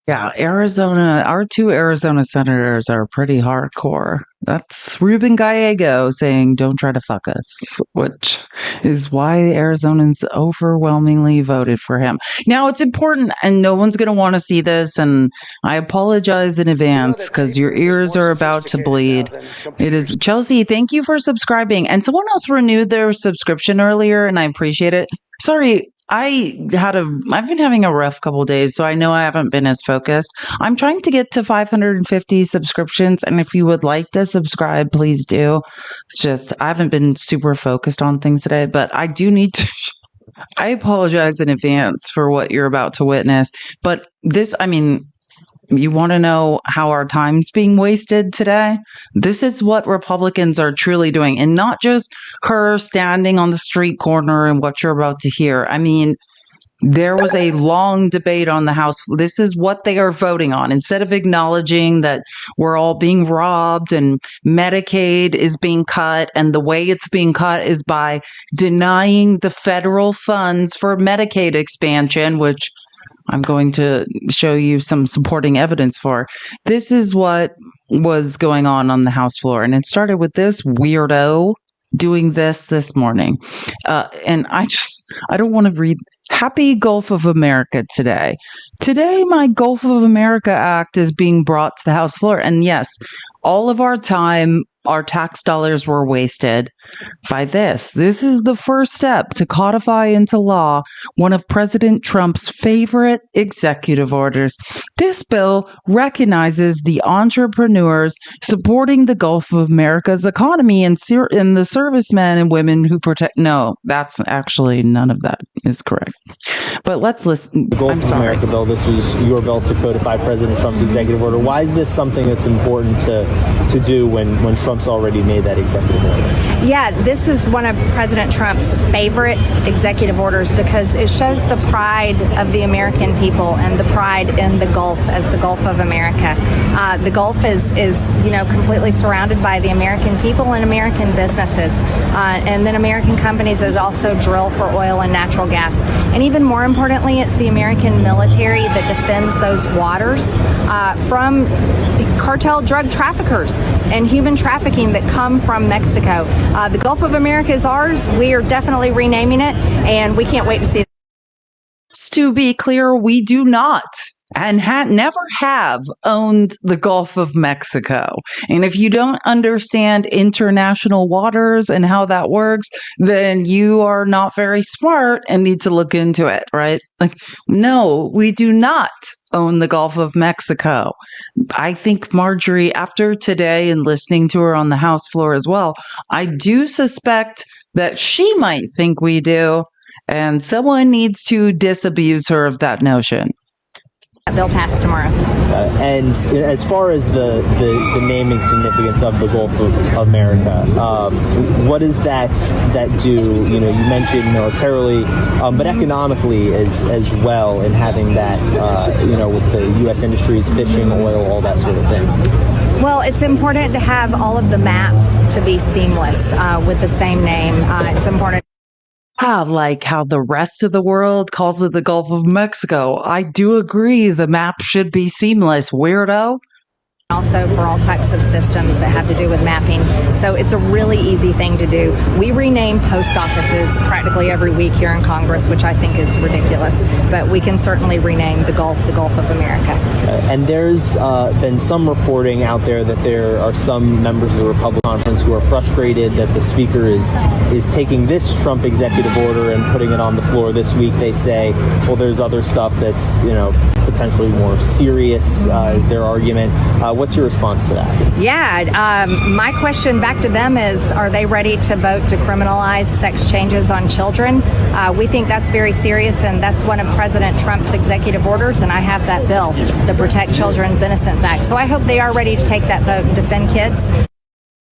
Yeah, Arizona, our two Arizona senators are pretty hardcore. That's Ruben Gallego saying, don't try to fuck us, which is why Arizonans overwhelmingly voted for him. Now, it's important, and no one's going to want to see this, and I apologize in advance because your ears are about to bleed. It is Chelsea, thank you for subscribing. And someone else renewed their subscription earlier, and I appreciate it. Sorry. I've been having a rough couple of days, so I know I haven't been as focused. I'm trying to get to 550 subscriptions, and if you would like to subscribe, please do. It's just, I haven't been super focused on things today, but I do need to. I apologize in advance for what you're about to witness, but this, you want to know how our time's being wasted today? This is what Republicans are truly doing, and not just her standing on the street corner and what you're about to hear. There was a long debate on the House. This is what they are voting on. Instead of acknowledging that we're all being robbed and Medicaid is being cut, and the way it's being cut is by denying the federal funds for Medicaid expansion, which I'm going to show you some supporting evidence for. This is what was going on the House floor. And it started with this weirdo doing this morning. And I don't want to read Happy Gulf of America today. Today, my Gulf of America Act is being brought to the House floor. And yes, all of our time, our tax dollars were wasted by this. This is the first step to codify into law one of President Trump's favorite executive orders. This bill recognizes the entrepreneurs supporting the Gulf of America's economy and the servicemen and women who protect. No, that's actually none of that is correct. But let's listen. The Gulf of America bill, this was your bill to codify President Trump's executive order. Why is this something that's important to do when Trump's already made that executive order? Yeah, this is one of President Trump's favorite executive orders because it shows the pride of the American people and the pride in the Gulf as the Gulf of America. The Gulf is completely surrounded by the American people and American businesses. And then American companies also drill for oil and natural gas. And even more importantly, it's the American military that defends those waters from cartel drug traffickers and human trafficking that come from Mexico. The Gulf of America is ours. We are definitely renaming it, and we can't wait to see it. To be clear, we do not and never have owned the Gulf of Mexico. And if you don't understand international waters and how that works, then you are not very smart and need to look into it, right? No, we do not own the Gulf of Mexico. I think Marjorie, after today and listening to her on the House floor as well, I do suspect that she might think we do, and someone needs to disabuse her of that notion. They'll pass tomorrow. And as far as the naming significance of the Gulf of America, what does that do? You mentioned militarily, but economically as well, in having that, with the U.S. industries, fishing, oil, all that sort of thing. Well, it's important to have all of the maps to be seamless with the same name. It's important. Like how the rest of the world calls it the Gulf of Mexico. I do agree the map should be seamless, weirdo. Also for all types of systems that have to do with mapping. So it's a really easy thing to do. We rename post offices practically every week here in Congress, which I think is ridiculous. But we can certainly rename the Gulf of America. And there's been some reporting out there that there are some members of the Republican Conference who are frustrated that the Speaker is taking this Trump executive order and putting it on the floor this week. They say, well, there's other stuff that's, potentially more serious, is their argument. What's your response to that? Yeah, my question back to them is, are they ready to vote to criminalize sex changes on children? We think that's very serious, and that's one of President Trump's executive orders, and I have that bill, the Protect Children's Innocence Act. So I hope they are ready to take that vote and defend kids.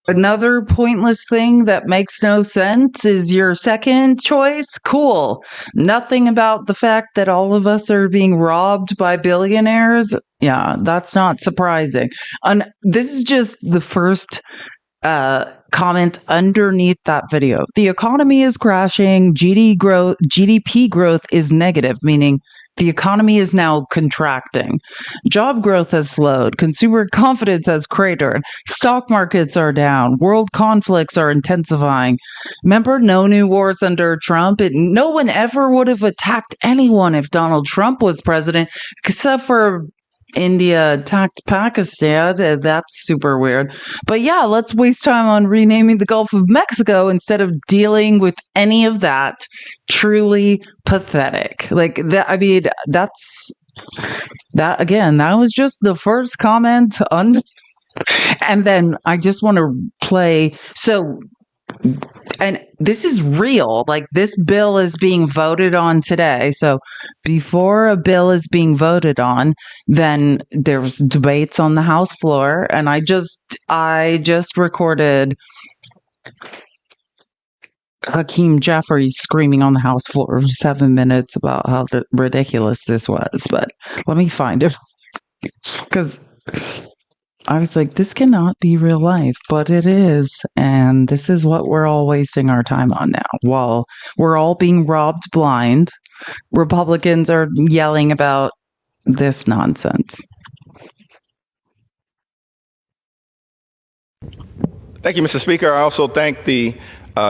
Another pointless thing that makes no sense is your second choice. Cool. Nothing about the fact that all of us are being robbed by billionaires. Yeah, that's not surprising. And this is just the first comment underneath that video. The economy is crashing. GDP growth is negative, meaning The economy is now contracting. Job growth has slowed. Consumer confidence has cratered. Stock markets are down. World conflicts are intensifying. Remember, no new wars under Trump? No one ever would have attacked anyone if Donald Trump was president, except for India attacked Pakistan. That's super weird. But yeah, let's waste time on renaming the Gulf of Mexico instead of dealing with any of that. Truly pathetic. Like that. I mean, that's that again. That was just the first comment and then I just want to play. So, and this is real. Like this bill is being voted on today. So before a bill is being voted on, then there's debates on the House floor. And I just recorded Hakeem Jeffries screaming on the House floor for 7 minutes about how ridiculous this was. But let me find it because I was like, this cannot be real life, but it is. And this is what we're all wasting our time on now. While we're all being robbed blind, Republicans are yelling about this nonsense. Thank you, Mr. Speaker. I also thank the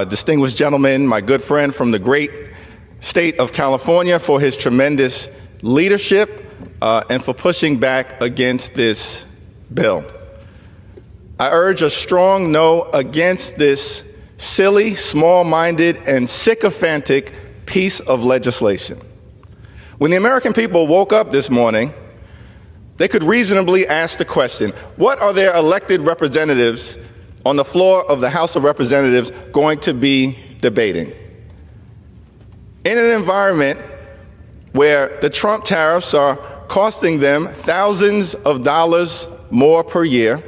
distinguished gentleman, my good friend from the great state of California, for his tremendous leadership and for pushing back against this bill. I urge a strong no against this silly, small-minded, and sycophantic piece of legislation. When the American people woke up this morning, they could reasonably ask the question, what are their elected representatives on the floor of the House of Representatives going to be debating? In an environment where the Trump tariffs are costing them thousands of dollars more per year,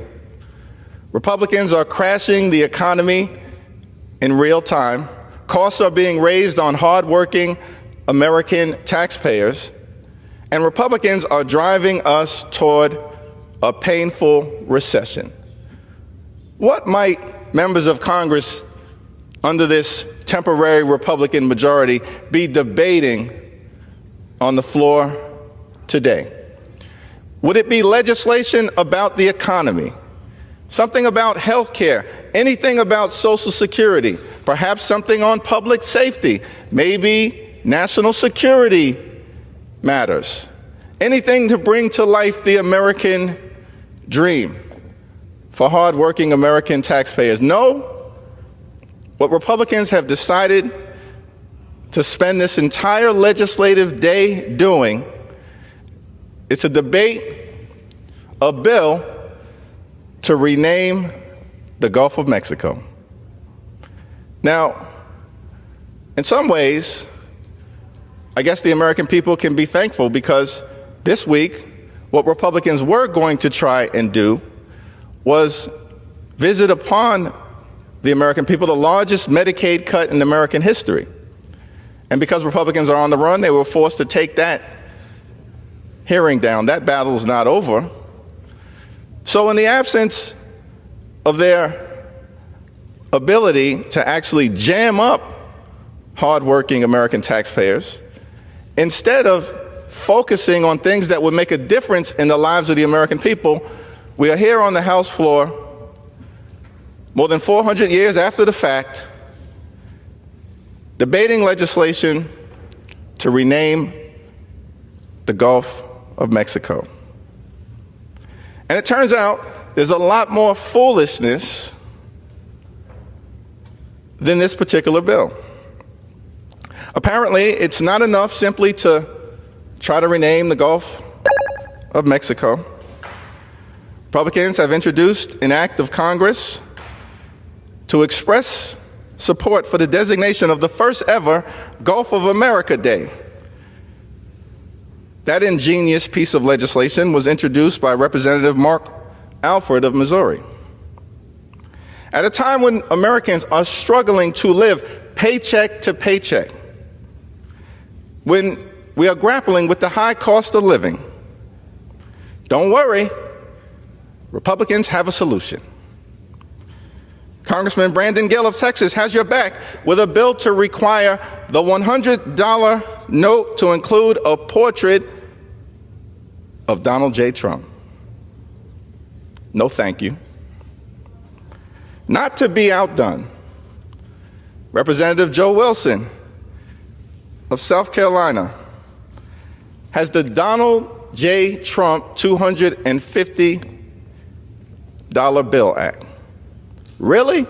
Republicans are crashing the economy in real time, costs are being raised on hardworking American taxpayers, and Republicans are driving us toward a painful recession. What might members of Congress under this temporary Republican majority be debating on the floor today? Would it be legislation about the economy, something about health care, anything about Social Security, perhaps something on public safety, maybe national security matters, anything to bring to life the American dream for hardworking American taxpayers? No, what Republicans have decided to spend this entire legislative day doing is to debate a bill to rename the Gulf of Mexico. Now, in some ways, I guess the American people can be thankful, because this week, what Republicans were going to try and do was visit upon the American people the largest Medicaid cut in American history. And because Republicans are on the run, they were forced to take that hearing down. That battle is not over. So in the absence of their ability to actually jam up hardworking American taxpayers, instead of focusing on things that would make a difference in the lives of the American people, we are here on the House floor more than 400 years after the fact, debating legislation to rename the Gulf of Mexico. And it turns out there's a lot more foolishness than this particular bill. Apparently, it's not enough simply to try to rename the Gulf of Mexico. Republicans have introduced an act of Congress to express support for the designation of the first ever Gulf of America Day. That ingenious piece of legislation was introduced by Representative Mark Alford of Missouri. At a time when Americans are struggling to live paycheck to paycheck, when we are grappling with the high cost of living, don't worry, Republicans have a solution. Congressman Brandon Gill of Texas has your back with a bill to require the $100 note to include a portrait of Donald J. Trump. No, thank you. Not to be outdone, Representative Joe Wilson of South Carolina has the Donald J. Trump $250 bill act. Really?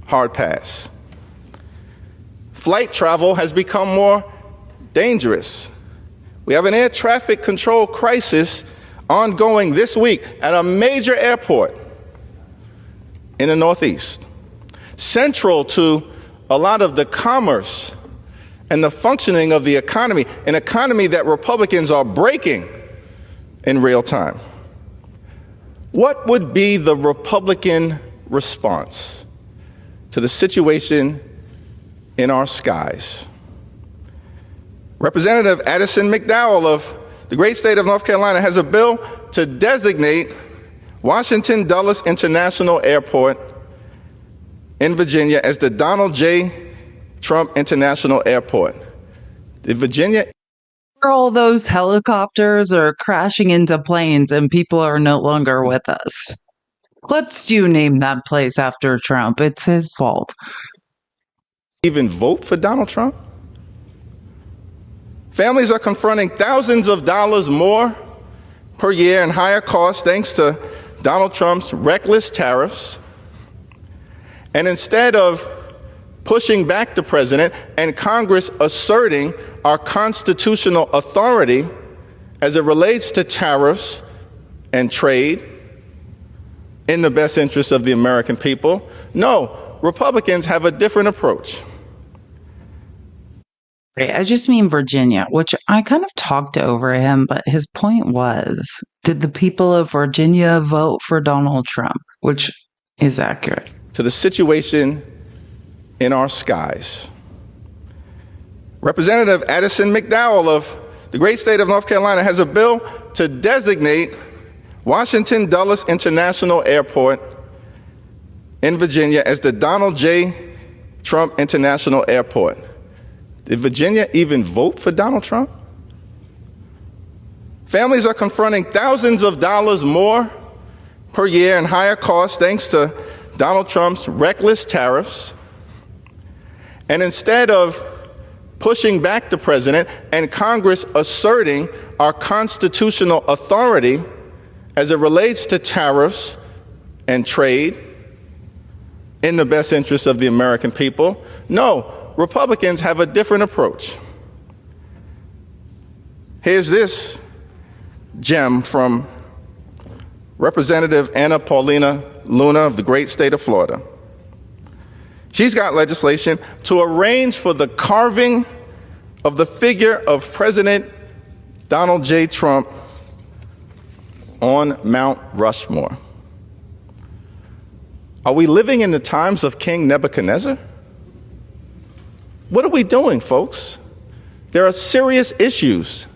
Hard pass. Flight travel has become more dangerous. We have an air traffic control crisis ongoing this week at a major airport in the Northeast. Central to a lot of the commerce and the functioning of the economy, an economy that Republicans are breaking in real time. What would be the Republican response to the situation in our skies? Representative Addison McDowell of the great state of North Carolina has a bill to designate Washington Dulles International Airport in Virginia as the Donald J. Trump International Airport. The Virginia. All those helicopters are crashing into planes and people are no longer with us. Let's name that place after Trump. It's his fault. Even vote for Donald Trump? Families are confronting thousands of dollars more per year in higher costs thanks to Donald Trump's reckless tariffs. And instead of pushing back the president and Congress asserting our constitutional authority as it relates to tariffs and trade in the best interest of the American people, no, Republicans have a different approach. I just mean Virginia, which I kind of talked over him, but his point was, did the people of Virginia vote for Donald Trump? Which is accurate. To the situation in our skies. Representative Addison McDowell of the great state of North Carolina has a bill to designate Washington Dulles International Airport in Virginia as the Donald J. Trump International Airport. Did Virginia even vote for Donald Trump? Families are confronting thousands of dollars more per year in higher costs thanks to Donald Trump's reckless tariffs. And instead of pushing back the president and Congress asserting our constitutional authority as it relates to tariffs and trade in the best interest of the American people, no, Republicans have a different approach. Here's this gem from Representative Anna Paulina Luna of the great state of Florida. She's got legislation to arrange for the carving of the figure of President Donald J. Trump on Mount Rushmore. Are we living in the times of King Nebuchadnezzar? What are we doing, folks? There are serious issues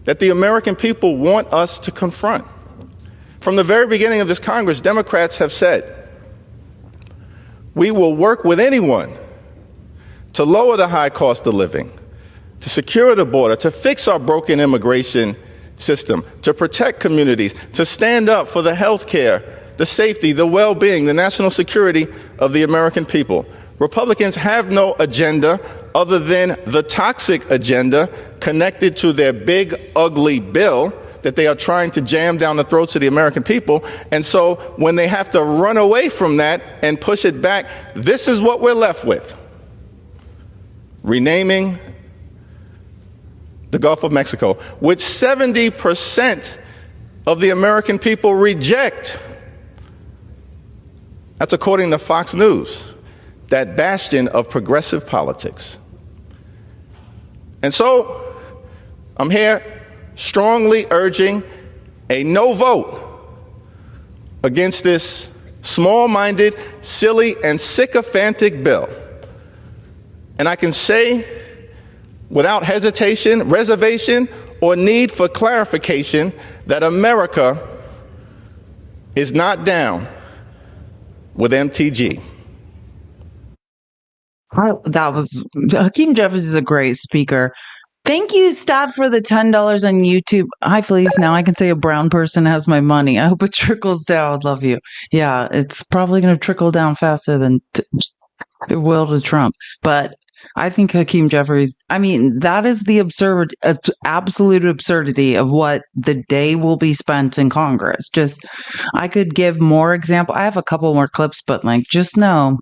that the American people want us to confront. From the very beginning of this Congress, Democrats have said, we will work with anyone to lower the high cost of living, to secure the border, to fix our broken immigration system, to protect communities, to stand up for the health care, the safety, the well-being, the national security of the American people. Republicans have no agenda other than the toxic agenda connected to their big, ugly bill that they are trying to jam down the throats of the American people. And so when they have to run away from that and push it back, this is what we're left with. Renaming the Gulf of Mexico, which 70% of the American people reject. That's according to Fox News, that bastion of progressive politics. And so I'm here strongly urging a no vote against this small-minded, silly, and sycophantic bill. And I can say without hesitation, reservation, or need for clarification that America is not down with MTG. Hakeem Jeffries is a great speaker. Thank you, Steph, for the $10 on YouTube. Hi, Felice. Now I can say a brown person has my money. I hope it trickles down. Love you. Yeah, it's probably going to trickle down faster than it will to Trump. But I think Hakeem Jeffries, that is the absolute absurdity of what the day will be spent in Congress. I could give more example. I have a couple more clips, but just know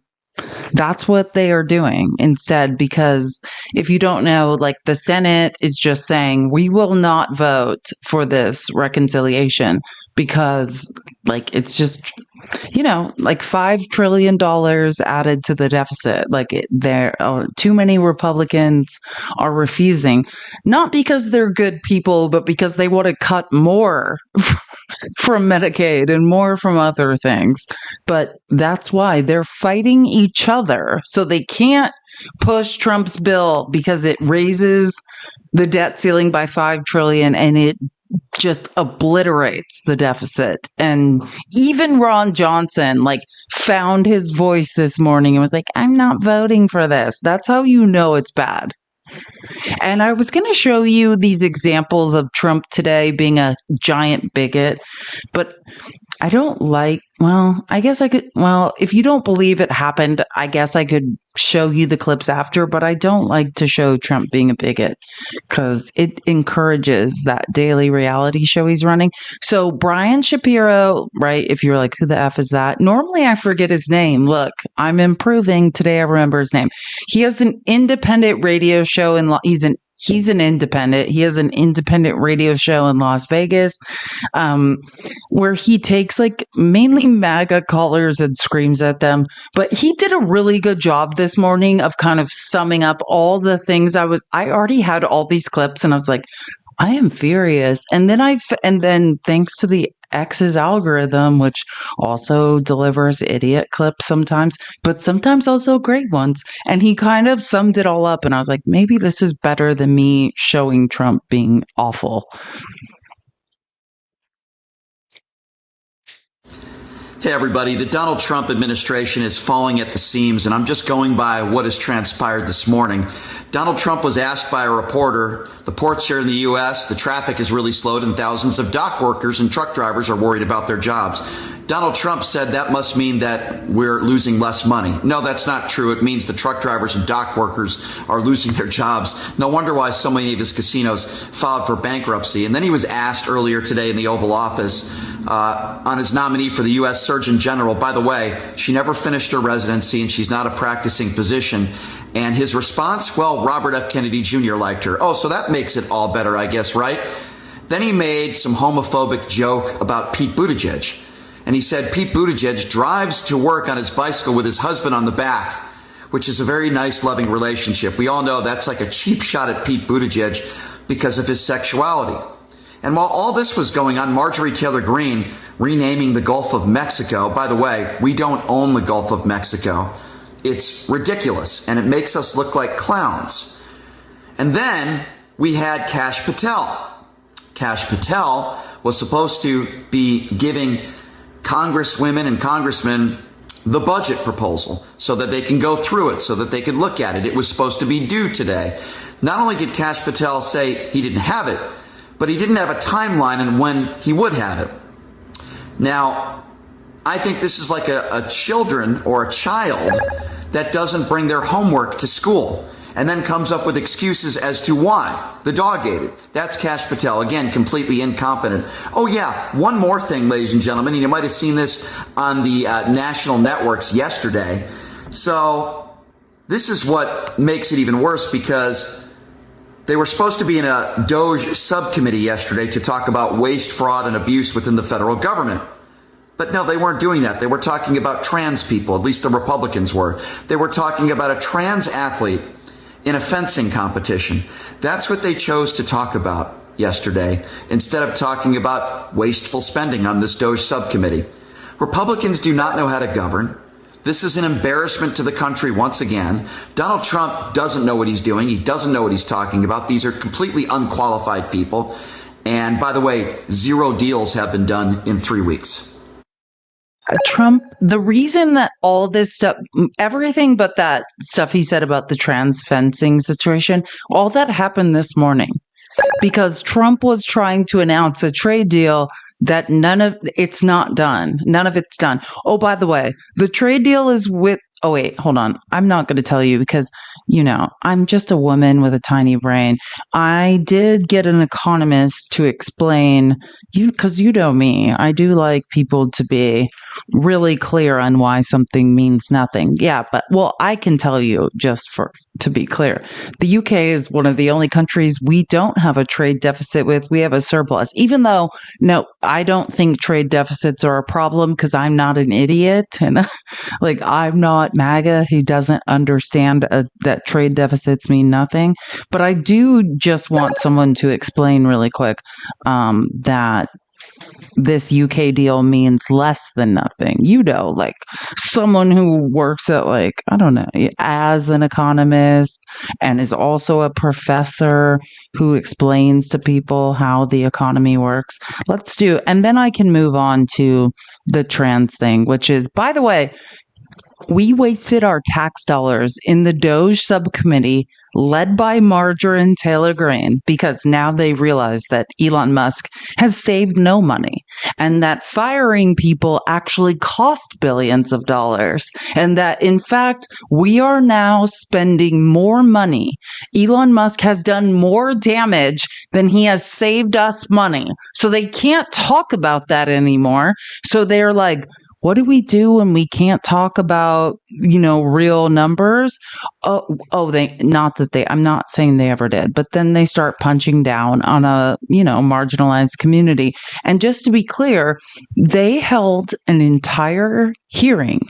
that's what they are doing instead, because if you don't know, the Senate is just saying, we will not vote for this reconciliation because it's just, $5 trillion added to the deficit. There are too many Republicans are refusing, not because they're good people, but because they want to cut more from Medicaid and more from other things. But that's why they're fighting each other. So they can't push Trump's bill because it raises the debt ceiling by $5 trillion and it just obliterates the deficit. And even Ron Johnson found his voice this morning and was like, I'm not voting for this. That's how you know it's bad. And I was going to show you these examples of Trump today being a giant bigot, but I don't I guess I could, if you don't believe it happened, I guess I could show you the clips after, but I don't like to show Trump being a bigot because it encourages that daily reality show he's running. So Brian Shapiro, right? If you're who the F is that? Normally I forget his name. Look, I'm improving. Today I remember his name. He has an independent radio show he's an independent. He has an independent radio show in Las Vegas, where he takes mainly MAGA callers and screams at them. But he did a really good job this morning of kind of summing up all the things I already had all these clips and I was like, I am furious. And then thanks to the X's algorithm, which also delivers idiot clips sometimes, but sometimes also great ones. And he kind of summed it all up. And I was like, maybe this is better than me showing Trump being awful. Hey, everybody. The Donald Trump administration is falling at the seams, and I'm just going by what has transpired this morning. Donald Trump was asked by a reporter, the ports here in the U.S., the traffic is really slowed and thousands of dock workers and truck drivers are worried about their jobs. Donald Trump said that must mean that we're losing less money. No, that's not true. It means the truck drivers and dock workers are losing their jobs. No wonder why so many of his casinos filed for bankruptcy. And then he was asked earlier today in the Oval Office on his nominee for the U.S. Surgeon General. By the way, she never finished her residency and she's not a practicing physician. And his response, well, Robert F. Kennedy Jr. liked her. Oh, so that makes it all better, I guess, right? Then he made some homophobic joke about Pete Buttigieg. And he said Pete Buttigieg drives to work on his bicycle with his husband on the back, which is a very nice, loving relationship. We all know that's like a cheap shot at Pete Buttigieg because of his sexuality. And while all this was going on, Marjorie Taylor Greene renaming the Gulf of Mexico. By the way, we don't own the Gulf of Mexico. It's ridiculous, and it makes us look like clowns. And then we had Kash Patel. Kash Patel was supposed to be giving congresswomen and congressmen the budget proposal so that they can go through it, so that they could look at it. It was supposed to be due today. Not only did Kash Patel say he didn't have it, but he didn't have a timeline on when he would have it. Now, I think this is like a children or a child that doesn't bring their homework to school and then comes up with excuses as to why the dog ate it. That's Kash Patel, again, completely incompetent. Oh yeah, one more thing, ladies and gentlemen, and you might have seen this on the national networks yesterday. So this is what makes it even worse, because they were supposed to be in a DOJ subcommittee yesterday to talk about waste, fraud, and abuse within the federal government. But no, they weren't doing that. They were talking about trans people, at least the Republicans were. They were talking about a trans athlete in a fencing competition. That's what they chose to talk about yesterday, instead of talking about wasteful spending on this DOJ subcommittee. Republicans do not know how to govern. This is an embarrassment to the country once again. Donald Trump doesn't know what he's doing. He doesn't know what he's talking about. These are completely unqualified people. And by the way, 0 deals have been done in 3 weeks. Trump, the reason that all this stuff, everything but that stuff he said about the trans fencing situation, all that happened this morning because Trump was trying to announce a trade deal that it's not done. None of it's done. Oh, by the way, the trade deal is with, oh, wait, hold on. I'm not going to tell you because, I'm just a woman with a tiny brain. I did get an economist to explain, because you know me, I do like people to be really clear on why something means nothing. Yeah, I can tell you to be clear. The UK is one of the only countries we don't have a trade deficit with. We have a surplus, even though, no, I don't think trade deficits are a problem because I'm not an idiot. And I'm not MAGA. He doesn't understand that trade deficits mean nothing. But I do just want someone to explain really quick that this UK deal means less than nothing. Someone who works at I don't know, as an economist and is also a professor who explains to people how the economy works. And then I can move on to the trans thing, which is, by the way, we wasted our tax dollars in the DOJ subcommittee led by Marjorie Taylor Greene because now they realize that Elon Musk has saved no money and that firing people actually cost billions of dollars and that, in fact, we are now spending more money. Elon Musk has done more damage than he has saved us money. So they can't talk about that anymore. So they're like, what do we do when we can't talk about, real numbers? I'm not saying they ever did, but then they start punching down on a, marginalized community. And just to be clear, they held an entire hearing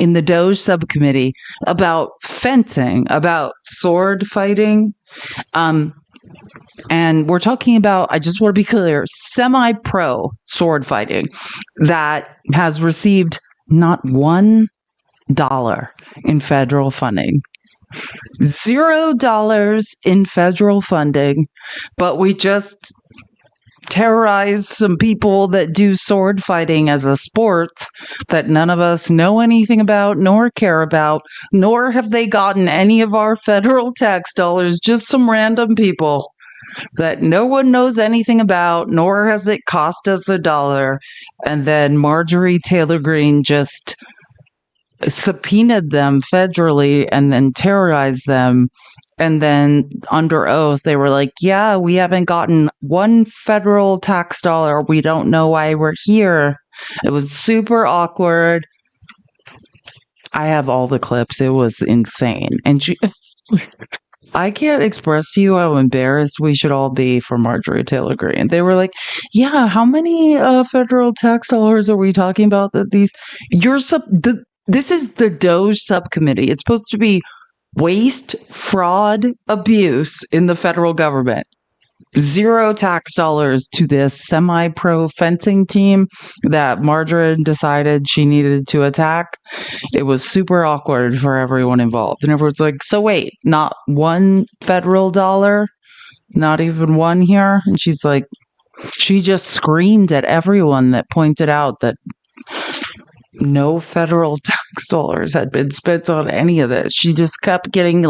in the DOJ subcommittee about fencing, about sword fighting. And we're talking about, I just want to be clear, semi-pro sword fighting that has received not $1 in federal funding. $0 in federal funding, but we just terrorize some people that do sword fighting as a sport that none of us know anything about nor care about, nor have they gotten any of our federal tax dollars, just some random people that no one knows anything about, nor has it cost us $1. And then Marjorie Taylor Greene just subpoenaed them federally and then terrorized them. And then under oath, they were like, yeah, we haven't gotten one federal tax dollar. We don't know why we're here. It was super awkward. I have all the clips. It was insane. And I can't express to you how embarrassed we should all be for Marjorie Taylor Greene. They were like, yeah, how many federal tax dollars are we talking about that this is the DOJ subcommittee. It's supposed to be waste, fraud, abuse in the federal government. $0 tax dollars to this semi-pro fencing team that Marjorie decided she needed to attack. It was super awkward for everyone involved. And everyone's like, so wait, not $1 federal dollar? Not even one here? And she's like, she just screamed at everyone that pointed out that no federal tax dollars had been spent on any of this. She just kept getting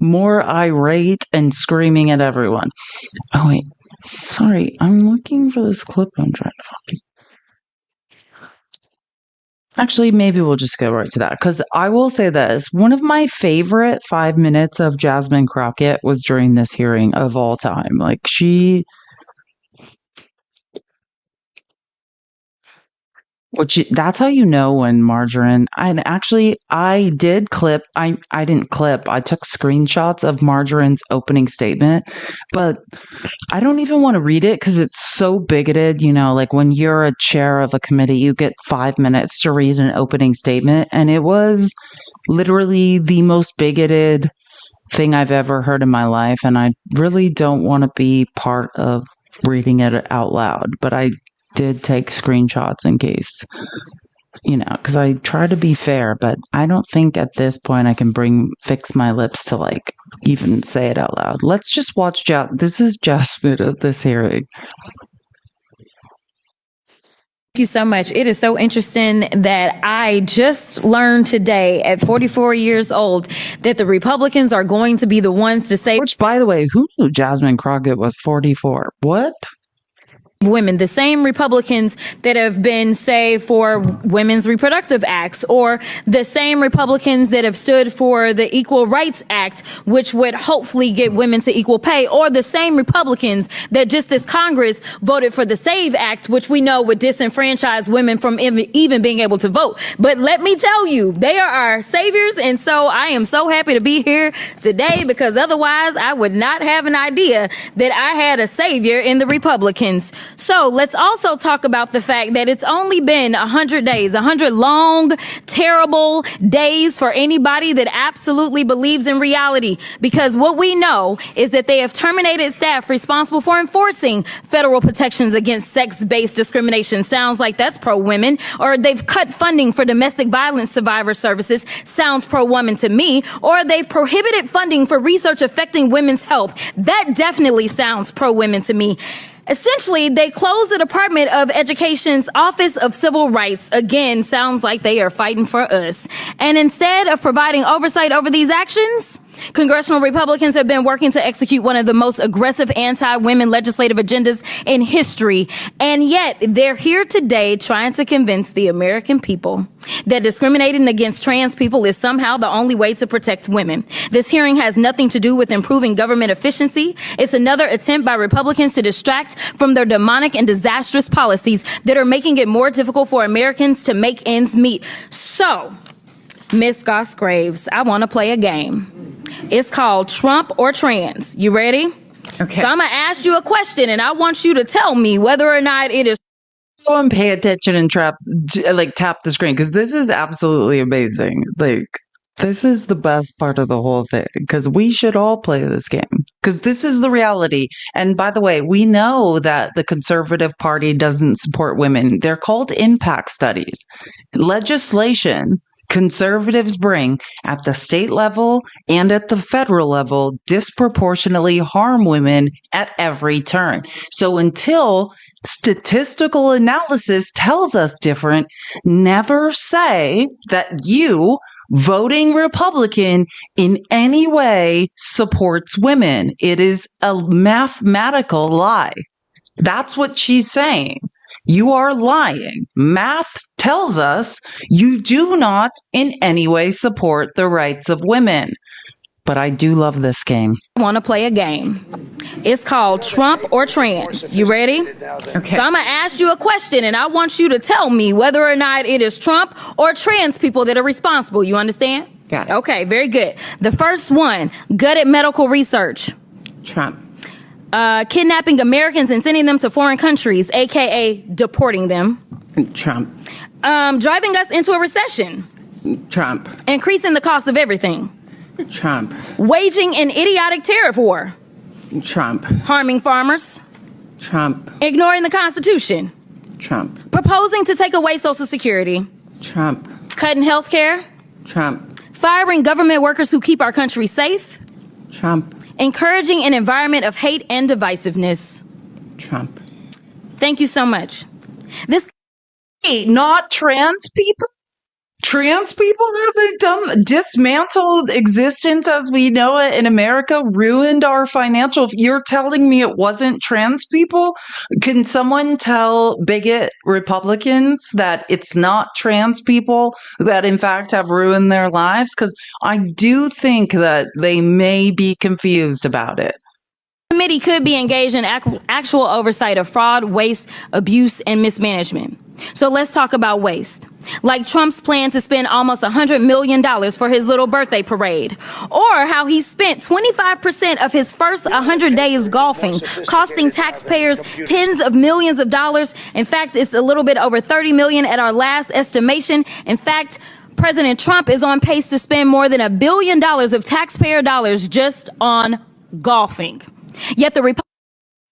more irate and screaming at everyone. Oh wait, sorry, I'm looking for this clip. I'm trying to fucking. Actually, maybe we'll just go right to that because I will say this: one of my favorite 5 minutes of Jasmine Crockett was during this hearing of all time. That's how you know when Margarine. And actually, I didn't clip. I took screenshots of Margarine's opening statement, but I don't even want to read it because it's so bigoted. When you're a chair of a committee, you get 5 minutes to read an opening statement, and it was literally the most bigoted thing I've ever heard in my life. And I really don't want to be part of reading it out loud, but I did take screenshots in case, because I try to be fair, but I don't think at this point I can fix my lips to even say it out loud. Let's just watch this is Jasmine at this hearing. Thank you so much. It is so interesting that I just learned today at 44 years old that the Republicans are going to be the ones to say. Which, by the way, who knew Jasmine Crockett was 44? What? Women, the same Republicans that have been, say, for women's reproductive acts, or the same Republicans that have stood for the Equal Rights Act, which would hopefully get women to equal pay, or the same Republicans that just this Congress voted for the SAVE Act, which we know would disenfranchise women from even being able to vote. But let me tell you, they are our saviors. And so I am so happy to be here today, because otherwise I would not have an idea that I had a savior in the Republicans. So let's also talk about the fact that it's only been 100 days, 100 long, terrible days for anybody that absolutely believes in reality. Because what we know is that they have terminated staff responsible for enforcing federal protections against sex-based discrimination. Sounds like that's pro-women. Or they've cut funding for domestic violence survivor services. Sounds pro-woman to me. Or they've prohibited funding for research affecting women's health. That definitely sounds pro-women to me. Essentially, they closed the Department of Education's Office of Civil Rights. Again, sounds like they are fighting for us. And instead of providing oversight over these actions, Congressional Republicans have been working to execute one of the most aggressive anti-women legislative agendas in history. And yet they're here today trying to convince the American people that discriminating against trans people is somehow the only way to protect women. This hearing has nothing to do with improving government efficiency. It's another attempt by Republicans to distract from their demonic and disastrous policies that are making it more difficult for Americans to make ends meet. So, Ms. Goss-Graves, I want to play a game. It's called Trump or Trans. You ready? Okay. So I'm going to ask you a question, and I want you to tell me whether or not it is. Go and pay attention and tap the screen, because this is absolutely amazing. This is the best part of the whole thing, because we should all play this game, because this is the reality. And by the way, we know that the Conservative Party doesn't support women. They're called impact studies. Legislation conservatives bring at the state level and at the federal level disproportionately harm women at every turn. So until statistical analysis tells us different, never say that you voting Republican in any way supports women. It is a mathematical lie. That's what she's saying. You are lying. Math tells us you do not in any way support the rights of women. But I do love this game. I want to play a game. It's called Trump or Trans. You ready? Okay. So I'm going to ask you a question, and I want you to tell me whether or not it is Trump or trans people that are responsible. You understand? Got it. Okay, very good. The first one, gutted medical research. Trump. Kidnapping Americans and sending them to foreign countries, aka deporting them. Trump. Driving us into a recession. Trump. Increasing the cost of everything. Trump. Waging an idiotic tariff war. Trump. Harming farmers. Trump. Ignoring the Constitution. Trump. Proposing to take away Social Security. Trump. Cutting health care. Trump. Firing government workers who keep our country safe. Trump. Encouraging an environment of hate and divisiveness. Trump. Thank you so much. This not trans people. Trans people have dismantled existence as we know it in America, ruined our financial. You're telling me it wasn't trans people? Can someone tell bigot Republicans that it's not trans people that in fact have ruined their lives? Because I do think that they may be confused about it. The committee could be engaged in actual oversight of fraud, waste, abuse, and mismanagement. So let's talk about waste. Like Trump's plan to spend almost $100 million for his little birthday parade. Or how he spent 25% of his first 100 days golfing, costing taxpayers tens of millions of dollars. In fact, it's a little bit over 30 million at our last estimation. In fact, President Trump is on pace to spend more than $1 billion of taxpayer dollars just on golfing. Yet the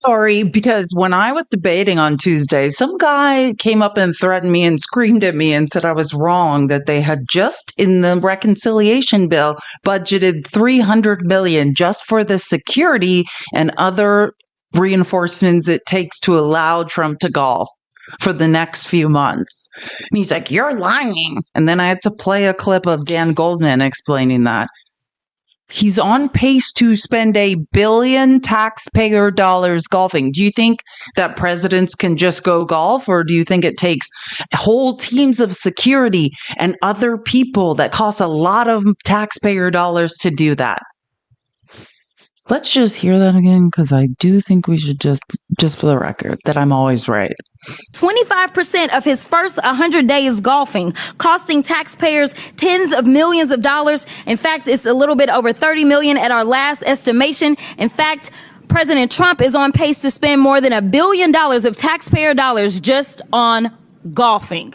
Sorry, because when I was debating on Tuesday, some guy came up and threatened me and screamed at me and said I was wrong, that they had just in the reconciliation bill budgeted $300 million just for the security and other reinforcements it takes to allow Trump to golf. for the next few months. And he's like, you're lying. And then I had to play a clip of Dan Goldman explaining that. He's on pace to spend $1 billion taxpayer dollars golfing. Do you think that presidents can just go golf, or do you think it takes whole teams of security and other people that cost a lot of taxpayer dollars to do that? Let's just hear that again, because I do think we should just for the record, that I'm always right. 25% of his first 100 days golfing, costing taxpayers tens of millions of dollars. In fact, it's a little bit over 30 million at our last estimation. In fact, President Trump is on pace to spend more than $1 billion of taxpayer dollars just on golfing.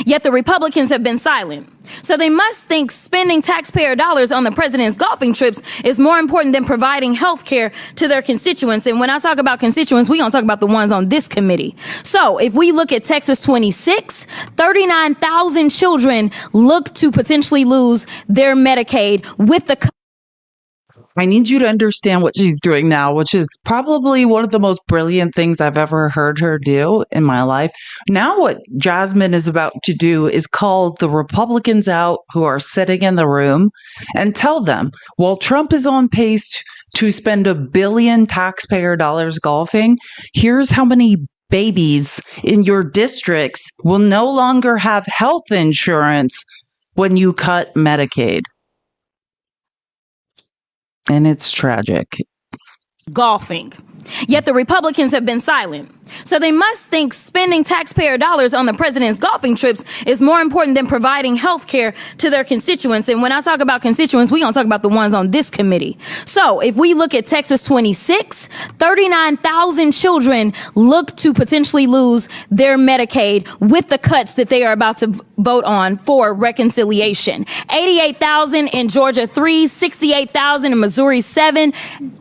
Yet the Republicans have been silent. So they must think spending taxpayer dollars on the president's golfing trips is more important than providing health care to their constituents. And when I talk about constituents, we're going to talk about the ones on this committee. So if we look at Texas 26, 39,000 children look to potentially lose their Medicaid with the I need you to understand what she's doing now, which is probably one of the most brilliant things I've ever heard her do in my life. Now what Jasmine is about to do is call the Republicans out who are sitting in the room and tell them, while Trump is on pace to spend $1 billion taxpayer dollars golfing, here's how many babies in your districts will no longer have health insurance when you cut Medicaid. And it's tragic. Golfing. Yet the Republicans have been silent. So they must think spending taxpayer dollars on the president's golfing trips is more important than providing health care to their constituents. And when I talk about constituents, we're going to talk about the ones on this committee. So if we look at Texas 26, 39,000 children look to potentially lose their Medicaid with the cuts that they are about to vote on for reconciliation. 88,000 in Georgia 3, 68,000 in Missouri 7,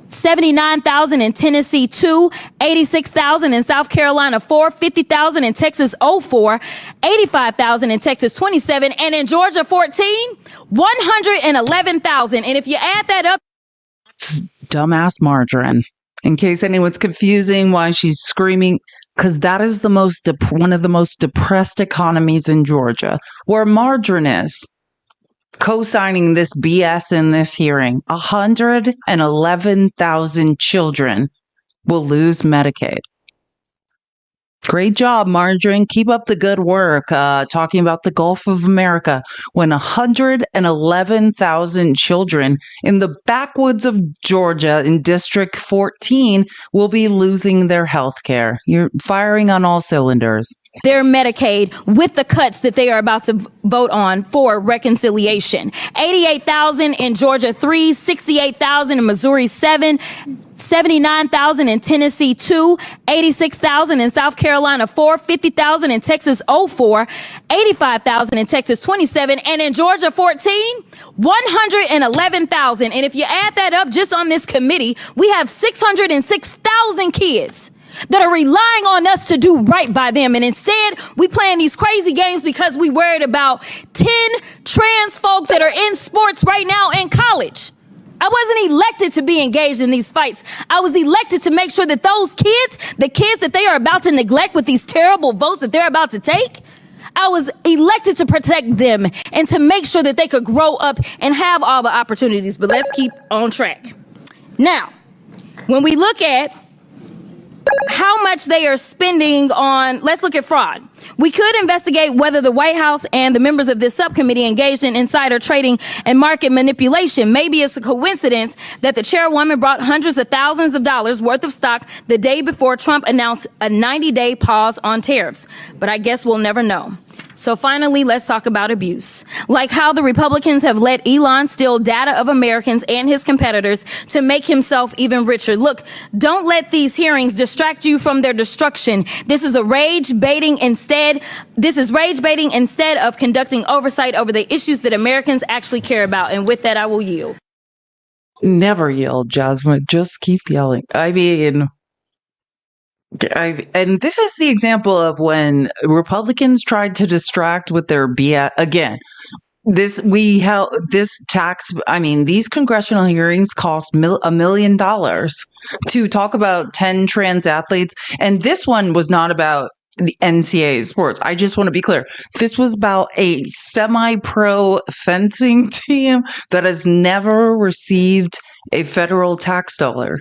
79,000 in Tennessee 2, 86,000 in South Carolina 4, 50,000 in Texas 04, 85,000 in Texas 27, and in Georgia 14, 111,000. And if you add that up, it's dumbass margarine. In case anyone's confusing why she's screaming, because that is one of the most depressed economies in Georgia, where margarine is. Co-signing this BS in this hearing, 111,000 children will lose Medicaid. Great job, Margarine. Keep up the good work talking about the Gulf of America when 111,000 children in the backwoods of Georgia in District 14 will be losing their health care. You're firing on all cylinders. Their Medicaid with the cuts that they are about to vote on for reconciliation. 88,000 in Georgia 3, 68,000 in Missouri 7, 79,000 in Tennessee 2, 86,000 in South Carolina 4, 50,000 in Texas 04, 85,000 in Texas 27, and in Georgia 14, 111,000. And if you add that up just on this committee, we have 606,000 kids that are relying on us to do right by them. And instead, we playing these crazy games because we worried about 10 trans folk that are in sports right now in college. I wasn't elected to be engaged in these fights. I was elected to make sure that those kids, the kids that they are about to neglect with these terrible votes that they're about to take, I was elected to protect them and to make sure that they could grow up and have all the opportunities. But let's keep on track. Now, when we look at how much they are spending on, let's look at fraud. We could investigate whether the White House and the members of this subcommittee engaged in insider trading and market manipulation. Maybe it's a coincidence that the chairwoman brought hundreds of thousands of dollars worth of stock the day before Trump announced a 90-day pause on tariffs. But I guess we'll never know. So finally, let's talk about abuse. Like how the Republicans have let Elon steal data of Americans and his competitors to make himself even richer. Look, don't let these hearings distract you from their destruction. This is rage baiting instead of conducting oversight over the issues that Americans actually care about. And with that, I will yield. Never yield, Jasmine. Just keep yelling. I mean, and this is the example of when Republicans tried to distract with their BS. Again, these congressional hearings cost $1 million to talk about 10 trans athletes. And this one was not about the NCAA sports. I just want to be clear. This was about a semi-pro fencing team that has never received a federal tax dollar.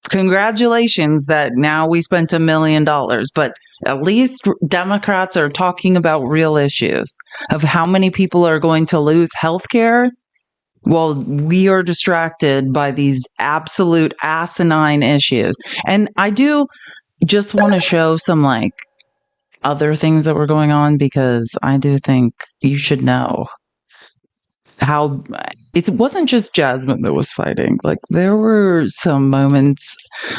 Congratulations that now we spent $1 million, but at least Democrats are talking about real issues of how many people are going to lose health care. Well, we are distracted by these absolute asinine issues. And I do just want to show some like other things that were going on, because I do think you should know how it wasn't just Jasmine that was fighting. Like, there were some moments.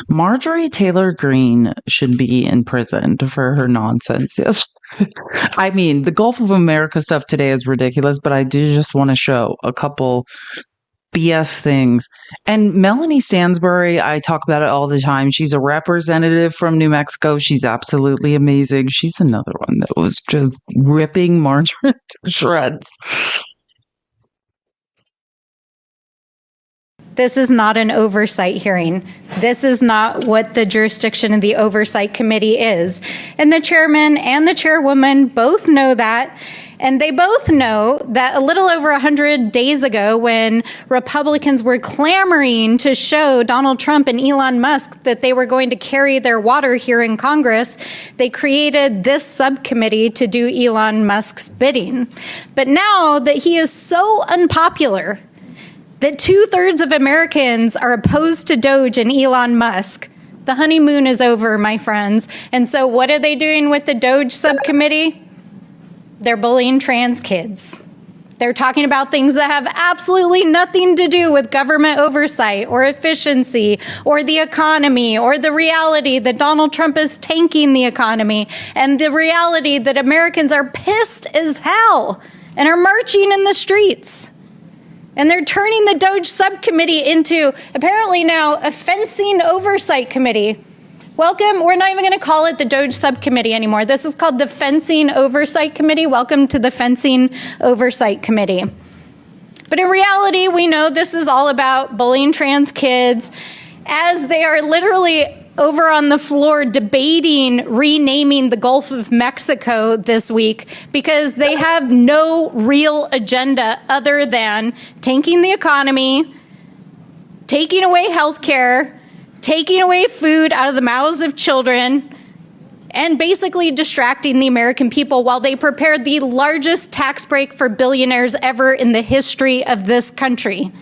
Marjorie Taylor Greene should be in prison for her nonsense. Yes. I mean, the Gulf of America stuff today is ridiculous, but I do just want to show a couple BS things. And Melanie Stansbury, I talk about it all the time. She's a representative from New Mexico. She's absolutely amazing. She's another one that was just ripping Marjorie to shreds. This is not an oversight hearing. This is not what the jurisdiction of the oversight committee is. And the chairman and the chairwoman both know that. And they both know that a little over 100 days ago, when Republicans were clamoring to show Donald Trump and Elon Musk that they were going to carry their water here in Congress, they created this subcommittee to do Elon Musk's bidding. But now that he is so unpopular, that 2/3 of Americans are opposed to Doge and Elon Musk, the honeymoon is over, my friends. And so what are they doing with the Doge subcommittee? They're bullying trans kids. They're talking about things that have absolutely nothing to do with government oversight or efficiency or the economy or the reality that Donald Trump is tanking the economy and the reality that Americans are pissed as hell and are marching in the streets. And they're turning the Doge subcommittee into, apparently now, a fencing oversight committee. Welcome. We're not even going to call it the Doge subcommittee anymore. This is called the Fencing Oversight Committee. Welcome to the Fencing Oversight Committee. But in reality, we know this is all about bullying trans kids, as they are literally over on the floor debating renaming the Gulf of Mexico this week, because they have no real agenda other than tanking the economy, taking away health care, taking away food out of the mouths of children, and basically distracting the American people while they prepare the largest tax break for billionaires ever in the history of this country.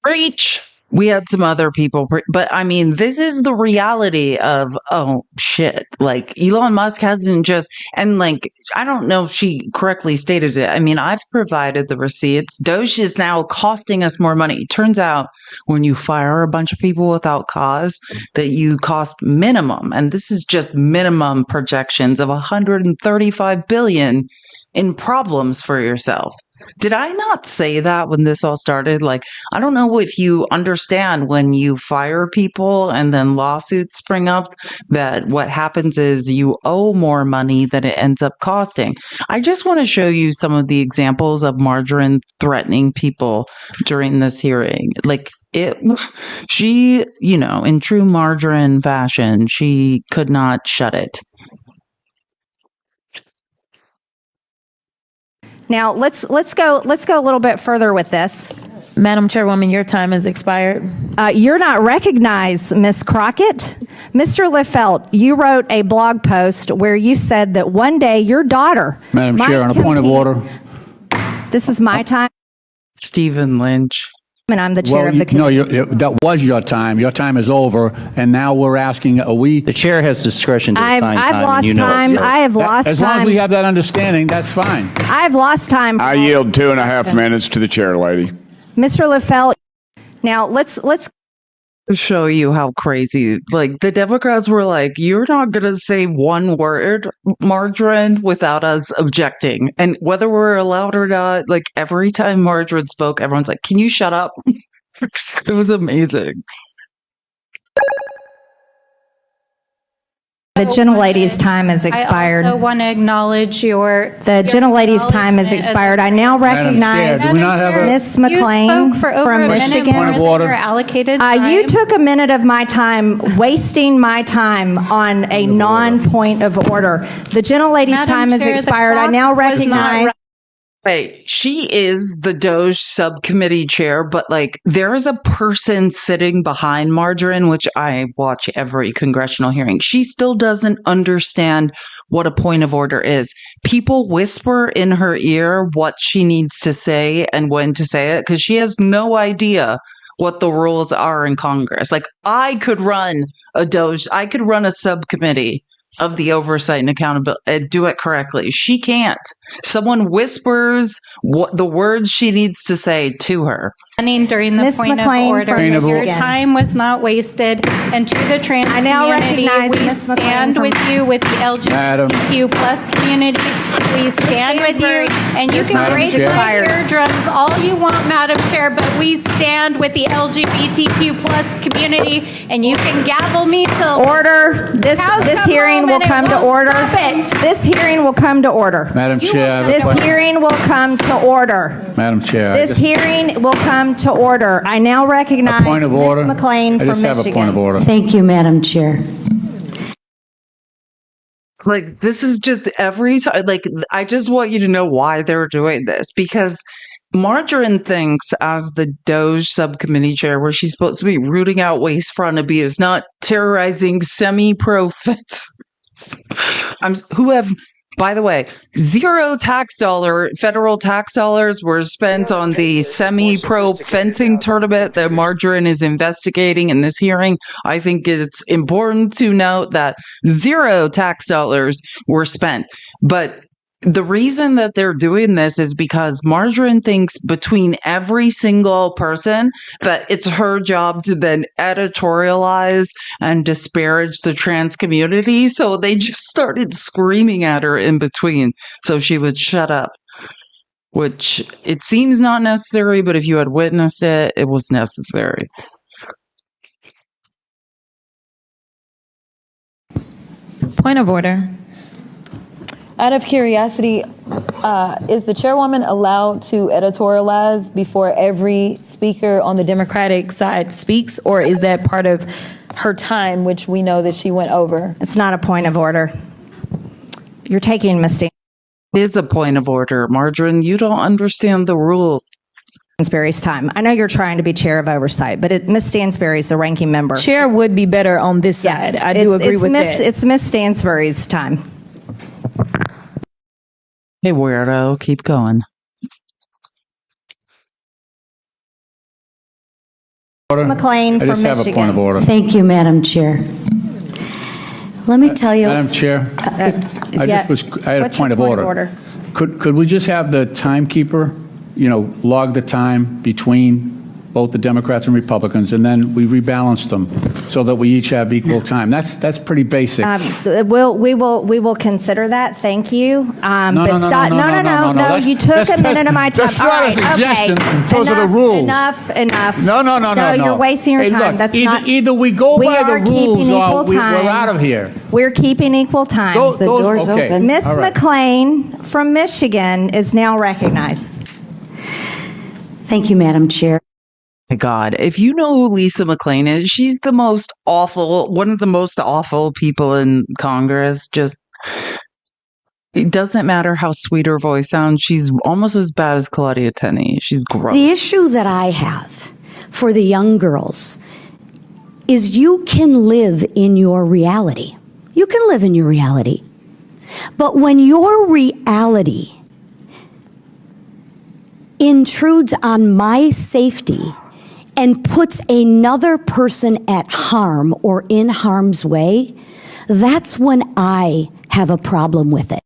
Preach. We had some other people, but I mean, this is the reality of, oh shit, like Elon Musk hasn't just, and like, I don't know if she correctly stated it. I mean, I've provided the receipts. Doge is now costing us more money. It turns out when you fire a bunch of people without cause, that you cost minimum, and this is just minimum projections of 135 billion in problems for yourself. Did I not say that when this all started? Like, I don't know if you understand when you fire people and then lawsuits spring up, that what happens is you owe more money than it ends up costing. I just want to show you some of the examples of Margarine threatening people during this hearing. Like, she, in true Margarine fashion, she could not shut it. Now let's go a little bit further with this. Madam Chairwoman, your time has expired. You're not recognized, Miss Crockett. Mr. Liefeld, you wrote a blog post where you said that one day your daughter, Madam Chair, on a point of order. This is my time. Stephen Lynch. And I'm the chair of the committee. No, that was your time. Your time is over, and now we're asking, The chair has discretion to assign time. I've lost time. I have lost time. As long as we have that understanding, that's fine. I've lost time. I yield 2.5 minutes to the chair lady. Mr. Liefeld, now let's show you how crazy, like, the Democrats were like, you're not gonna say one word, Margarine, without us objecting, and whether we're allowed or not, like, every time Margarine spoke, everyone's like, can you shut up? It was amazing. The gentlelady's time has expired. I also want to acknowledge the gentlelady's time has expired. I now recognize Ms. McLean from Michigan. Point of order. Allocated you took a minute of my time, wasting my time on a non-point of order. The gentlelady's time has expired. I now recognize. Wait, she is the Doge subcommittee chair, but like there is a person sitting behind Margarine, which I watch every congressional hearing. She still doesn't understand what a point of order is. People whisper in her ear what she needs to say and when to say it because she has no idea what the rules are in Congress. Like I could run a subcommittee of the oversight and accountability and do it correctly. She can't. Someone whispers what the words she needs to say to her. During the Ms. point McLean of order, your time was not wasted. And to the trans I now community, recognize we Ms. stand with you, with the LGBTQ plus community. We stand with you, and you can break my eardrums all you want, Madam Chair, but we stand with the LGBTQ plus community, and you can gavel me till order. This hearing will come to order. This hearing will come to order. Madam Chair, this hearing will come to order. Madam Chair, this hearing will come to order. I now recognize point of order. Ms. McLean from Michigan. I just have a point of order. Thank you, Madam Chair. Like, this is just every time. Like, I just want you to know why they're doing this because Margarine thinks, as the Doge subcommittee chair, where she's supposed to be rooting out waste, abuse, not terrorizing semi-profits who have, by the way, zero federal tax dollars were spent on the semi-pro fencing tournament that Margarine is investigating in this hearing. I think it's important to note that zero tax dollars were spent. But the reason that they're doing this is because Margarine thinks between every single person that it's her job to then editorialize and disparage the trans community. So they just started screaming at her in between so she would shut up, which it seems not necessary, but if you had witnessed it, it was necessary. Point of order. Out of curiosity, is the chairwoman allowed to editorialize before every speaker on the Democratic side speaks, or is that part of her time, which we know that she went over? It's not a point of order. You're taking a mistake. It is a point of order. Margarine, you don't understand the rules. Stansberry's time. I know you're trying to be chair of oversight, but Ms. Stansberry is the ranking member. Chair would be better on this side. I do agree with that. It's Ms. Stansberry's time. Hey, weirdo, keep going. McLean from Michigan. I just have a point of order. Thank you, Madam Chair. Let me tell you. Madam Chair, I had a point of order. Could we just have the timekeeper, log the time between both the Democrats and Republicans, and then we rebalance them so that we each have equal time? That's pretty basic. We will consider that. Thank you. No. You took a minute of my time. That's not a suggestion. Those are the rules. Enough. No. You're wasting your time. Look, either we go by the rules or we're out of here. We're keeping equal time. The door's open. Ms. McLean from Michigan is now recognized. Thank you, Madam Chair. My God, if you know who Lisa McLean is, she's one of the most awful people in Congress. Just, it doesn't matter how sweet her voice sounds. She's almost as bad as Claudia Tenney. She's gross. The issue that I have for the young girls is you can live in your reality. You can live in your reality. But when your reality intrudes on my safety and puts another person at harm or in harm's way, that's when I have a problem with it.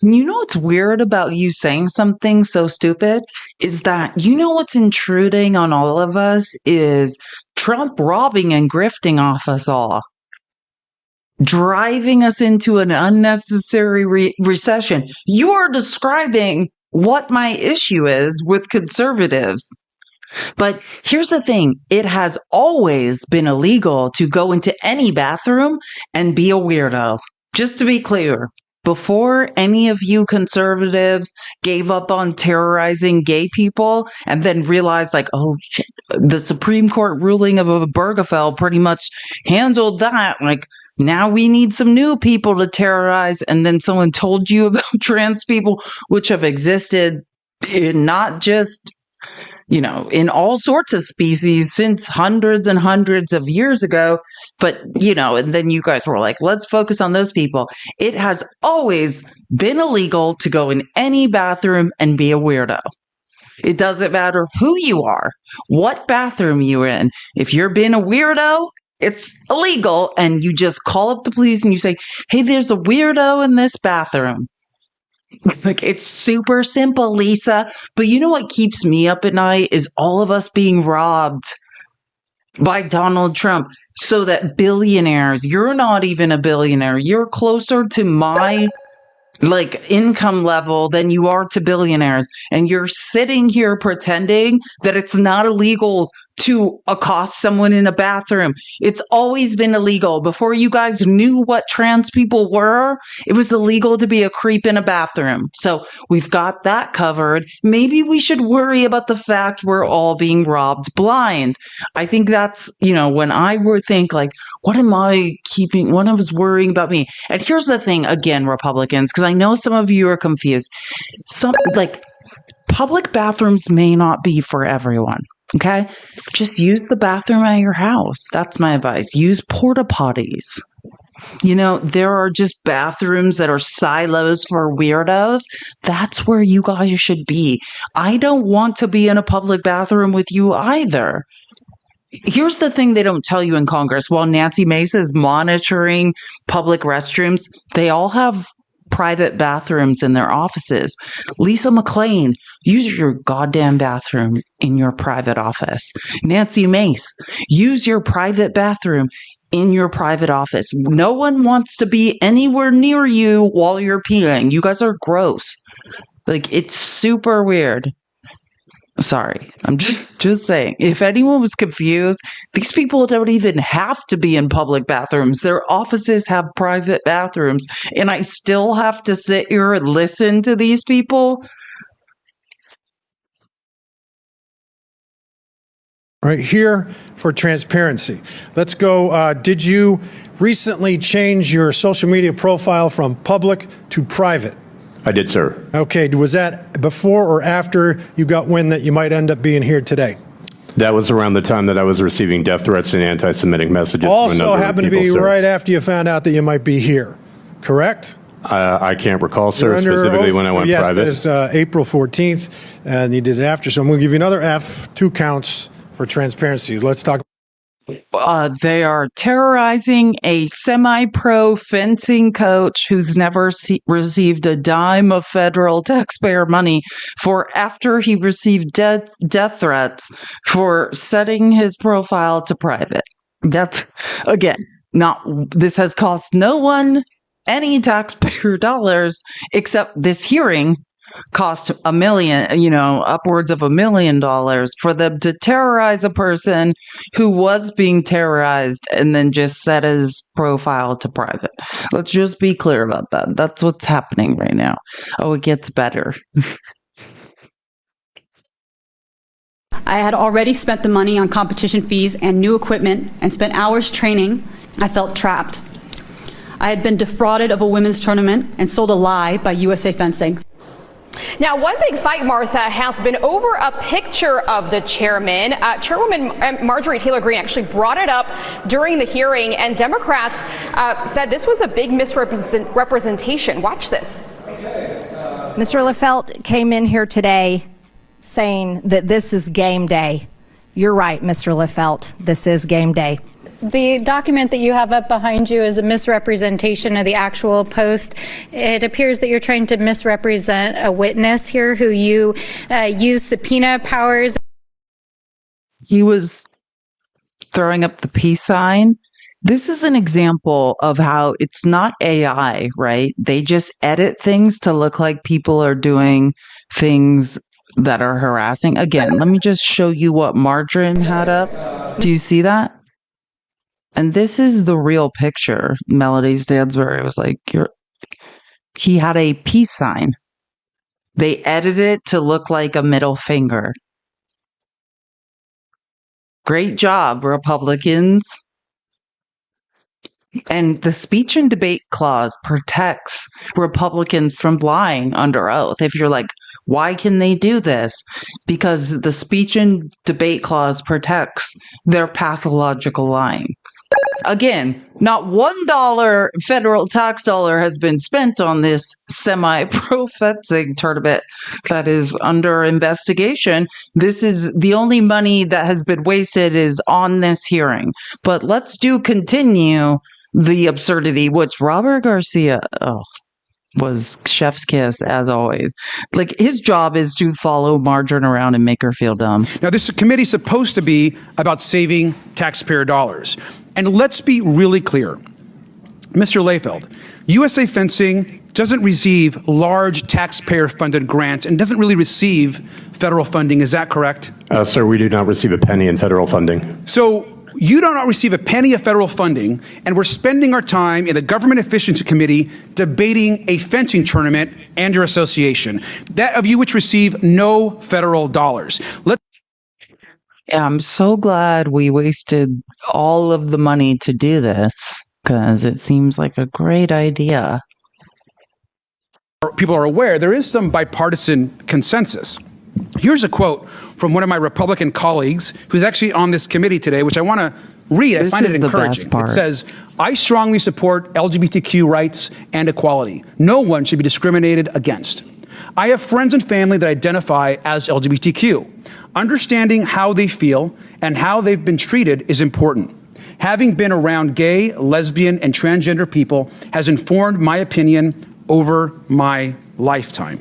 You know what's weird about you saying something so stupid is that what's intruding on all of us is Trump robbing and grifting off us all, driving us into an unnecessary recession. You are describing what my issue is with conservatives. But here's the thing. It has always been illegal to go into any bathroom and be a weirdo. Just to be clear, before any of you conservatives gave up on terrorizing gay people and then realized like, oh shit, the Supreme Court ruling of Obergefell pretty much handled that. Like, now we need some new people to terrorize. And then someone told you about trans people, which have existed in not just, in all sorts of species since hundreds and hundreds of years ago. But, and then you guys were like, let's focus on those people. It has always been illegal to go in any bathroom and be a weirdo. It doesn't matter who you are, what bathroom you're in. If you're being a weirdo, it's illegal. And you just call up the police and you say, hey, there's a weirdo in this bathroom. Like, it's super simple, Lisa. But you know what keeps me up at night is all of us being robbed by Donald Trump so that billionaires, you're not even a billionaire. You're closer to my income level than you are to billionaires. And you're sitting here pretending that it's not illegal to accost someone in a bathroom. It's always been illegal. Before you guys knew what trans people were, it was illegal to be a creep in a bathroom. So we've got that covered. Maybe we should worry about the fact we're all being robbed blind. I think that's, when I would think like, what was worrying about me? And here's the thing, again, Republicans, because I know some of you are confused. Public bathrooms may not be for everyone. Okay, just use the bathroom at your house. That's my advice. Use porta potties. There are just bathrooms that are silos for weirdos. That's where you guys should be. I don't want to be in a public bathroom with you either. Here's the thing they don't tell you in Congress. While Nancy Mace is monitoring public restrooms, they all have private bathrooms in their offices. Lisa McClain, use your goddamn bathroom in your private office. Nancy Mace, use your private bathroom in your private office. No one wants to be anywhere near you while you're peeing. You guys are gross. It's super weird. Sorry, I'm just saying. If anyone was confused, these people don't even have to be in public bathrooms. Their offices have private bathrooms, and I still have to sit here and listen to these people. Right here for transparency. Let's go. Did you recently change your social media profile from public to private? I did, sir. Okay. Was that before or after you got wind that you might end up being here today? That was around the time that I was receiving death threats and anti-Semitic messages. Also happened to be right after you found out that you might be here, correct? I can't recall, sir, specifically when I went private. Yes, that is April 14th, and you did it after. So I'm going to give you another F, 2 counts for transparency. Let's talk. They are terrorizing a semi-pro fencing coach who's never received a dime of federal taxpayer money after he received death threats for setting his profile to private. That's, again, this has cost no one any taxpayer dollars except this hearing cost $1 million, upwards of $1 million for them to terrorize a person who was being terrorized and then just set his profile to private. Let's just be clear about that. That's what's happening right now. Oh, it gets better. I had already spent the money on competition fees and new equipment and spent hours training. I felt trapped. I had been defrauded of a women's tournament and sold a lie by USA Fencing. Now, one big fight, Martha, has been over a picture of the chairman. Chairwoman Marjorie Taylor Greene actually brought it up during the hearing, and Democrats said this was a big misrepresentation. Watch this. Mr. Lefelt came in here today saying that this is game day. You're right, Mr. Lefelt. This is game day. The document that you have up behind you is a misrepresentation of the actual post. It appears that you're trying to misrepresent a witness here who you use subpoena powers. He was throwing up the peace sign. This is an example of how it's not AI, right? They just edit things to look like people are doing things that are harassing. Again, let me just show you what Margarine had up. Do you see that? And this is the real picture. Melody Stansbury was like, he had a peace sign. They edited it to look like a middle finger. Great job, Republicans. And the speech and debate clause protects Republicans from lying under oath. If you're like, why can they do this? Because the speech and debate clause protects their pathological lying. Again, not $1 federal tax dollar has been spent on this semi-pro fencing tournament that is under investigation. This is the only money that has been wasted is on this hearing. But let's continue the absurdity, which Robert Garcia was chef's kiss as always. Like, his job is to follow Margarine around and make her feel dumb. Now, this committee is supposed to be about saving taxpayer dollars. And let's be really clear. Mr. Layfeld, USA Fencing doesn't receive large taxpayer-funded grants and doesn't really receive federal funding. Is that correct? Sir, we do not receive a penny in federal funding. So you do not receive a penny of federal funding, and we're spending our time in the Government Efficiency Committee debating a fencing tournament and your association, that of you which receive no federal dollars. I'm so glad we wasted all of the money to do this, because it seems like a great idea. People are aware there is some bipartisan consensus. Here's a quote from one of my Republican colleagues who's actually on this committee today, which I want to read. I find it encouraging. It says, "I strongly support LGBTQ rights and equality. No one should be discriminated against. I have friends and family that identify as LGBTQ. Understanding how they feel and how they've been treated is important. Having been around gay, lesbian, and transgender people has informed my opinion over my lifetime."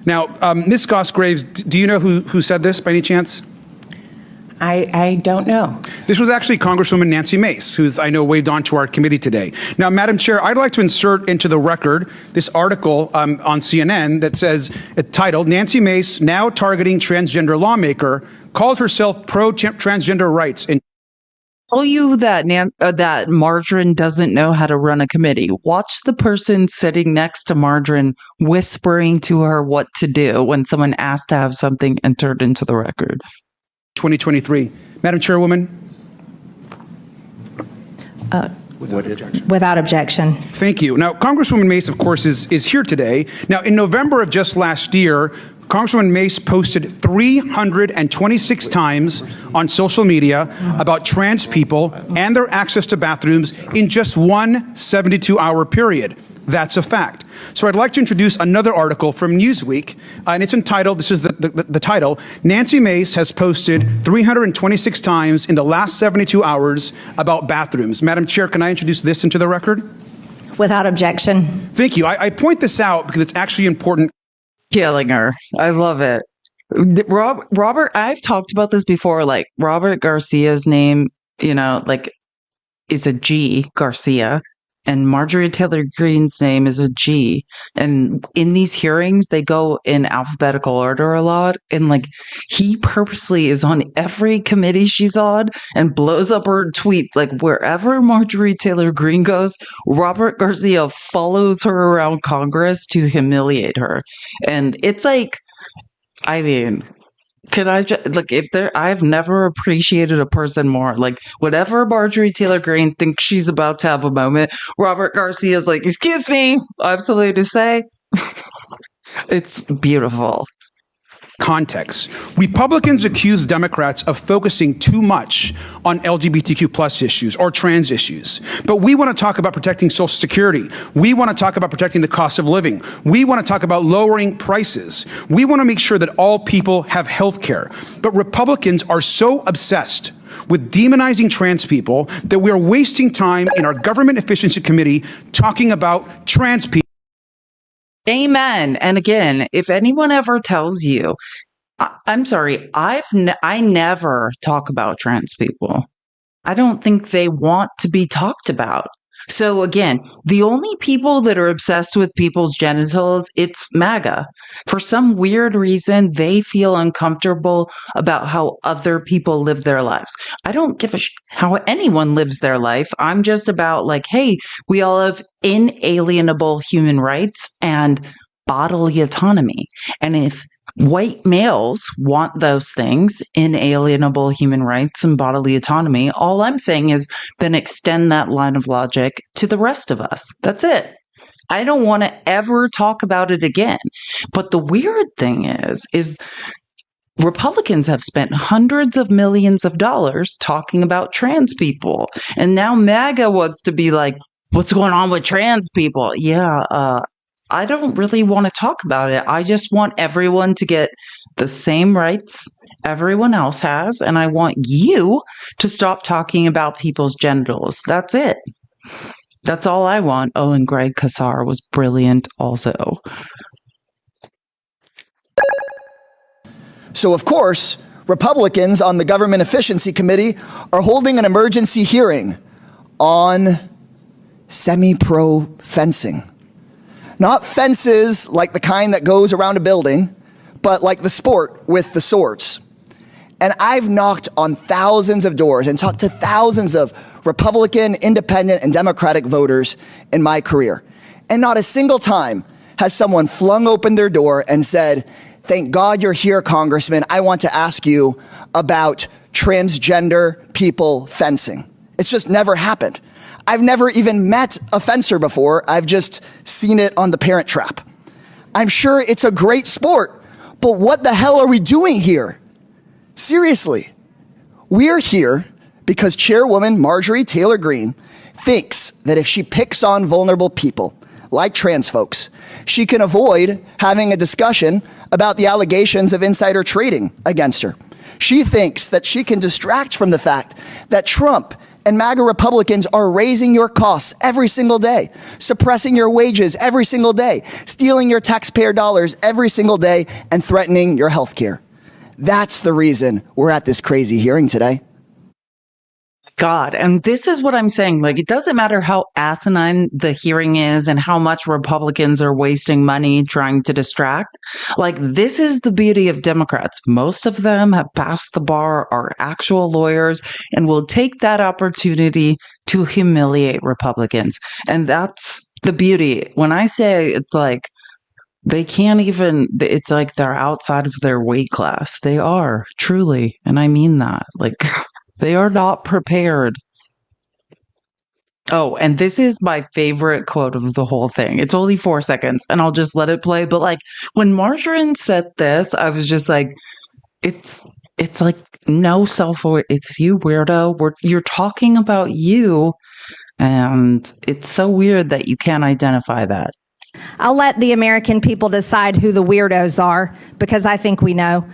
Now, Ms. Goss-Graves, do you know who said this by any chance? I don't know. This was actually Congresswoman Nancy Mace, who's, I know, waved on to our committee today. Now, Madam Chair, I'd like to insert into the record this article on CNN that says, titled, "Nancy Mace, now targeting transgender lawmaker, called herself pro-transgender rights." Tell you that that Margarine doesn't know how to run a committee. Watch the person sitting next to Margarine whispering to her what to do when someone asks to have something entered into the record. 2023. Madam Chairwoman? Without objection. Thank you. Now, Congresswoman Mace, of course, is here today. Now, in November of just last year, Congresswoman Mace posted 326 times on social media about trans people and their access to bathrooms in just one 72-hour period. That's a fact. So I'd like to introduce another article from Newsweek, and it's entitled, this is the title, "Nancy Mace has posted 326 times in the last 72 hours about bathrooms." Madam Chair, can I introduce this into the record? Without objection. Thank you. I point this out because it's actually important. Killing her. I love it. Robert, I've talked about this before, like Robert Garcia's name, is a G, Garcia. And Marjorie Taylor Greene's name is a G. And in these hearings, they go in alphabetical order a lot. And he purposely is on every committee she's on and blows up her tweets. Like, wherever Marjorie Taylor Greene goes, Robert Garcia follows her around Congress to humiliate her. And it's can I just, I've never appreciated a person more. Whatever Marjorie Taylor Greene thinks she's about to have a moment, Robert Garcia's like, "Excuse me, I have something to say." It's beautiful. Context. Republicans accuse Democrats of focusing too much on LGBTQ plus issues or trans issues. But we want to talk about protecting Social Security. We want to talk about protecting the cost of living. We want to talk about lowering prices. We want to make sure that all people have health care. But Republicans are so obsessed with demonizing trans people that we are wasting time in our Government Efficiency Committee talking about trans people. Amen. And again, if anyone ever tells you, I'm sorry, I never talk about trans people. I don't think they want to be talked about. So again, the only people that are obsessed with people's genitals, it's MAGA. For some weird reason, they feel uncomfortable about how other people live their lives. I don't give a how anyone lives their life. I'm just about like, hey, we all have inalienable human rights and bodily autonomy. And if white males want those things, inalienable human rights and bodily autonomy, all I'm saying is then extend that line of logic to the rest of us. That's it. I don't want to ever talk about it again. But the weird thing is Republicans have spent hundreds of millions of dollars talking about trans people. And now MAGA wants to be like, what's going on with trans people? Yeah, I don't really want to talk about it. I just want everyone to get the same rights everyone else has. And I want you to stop talking about people's genitals. That's it. That's all I want. Oh, and Greg Casar was brilliant also. So, of course, Republicans on the Government Efficiency Committee are holding an emergency hearing on semi-pro fencing. Not fences like the kind that goes around a building, but like the sport with the swords. And I've knocked on thousands of doors and talked to thousands of Republican, independent, and Democratic voters in my career. And not a single time has someone flung open their door and said, thank God you're here, Congressman. I want to ask you about transgender people fencing. It's just never happened. I've never even met a fencer before. I've just seen it on The Parent Trap. I'm sure it's a great sport, but what the hell are we doing here? Seriously, we're here because Chairwoman Marjorie Taylor Greene thinks that if she picks on vulnerable people like trans folks, she can avoid having a discussion about the allegations of insider trading against her. She thinks that she can distract from the fact that Trump and MAGA Republicans are raising your costs every single day, suppressing your wages every single day, stealing your taxpayer dollars every single day, and threatening your health care. That's the reason we're at this crazy hearing today. God. And this is what I'm saying. Like, it doesn't matter how asinine the hearing is and how much Republicans are wasting money trying to distract. Like, this is the beauty of Democrats. Most of them have passed the bar, are actual lawyers, and will take that opportunity to humiliate Republicans. And that's the beauty. When I say it's like, they can't even, it's like they're outside of their weight class. They are, truly. And I mean that. Like, they are not prepared. Oh, and this is my favorite quote of the whole thing. It's only 4 seconds, and I'll just let it play. But like, when Margarine said this, I was just like, it's like no self-aware. It's you, weirdo. You're talking about you, and it's so weird that you can't identify that. I'll let the American people decide who the weirdos are, because I think we know.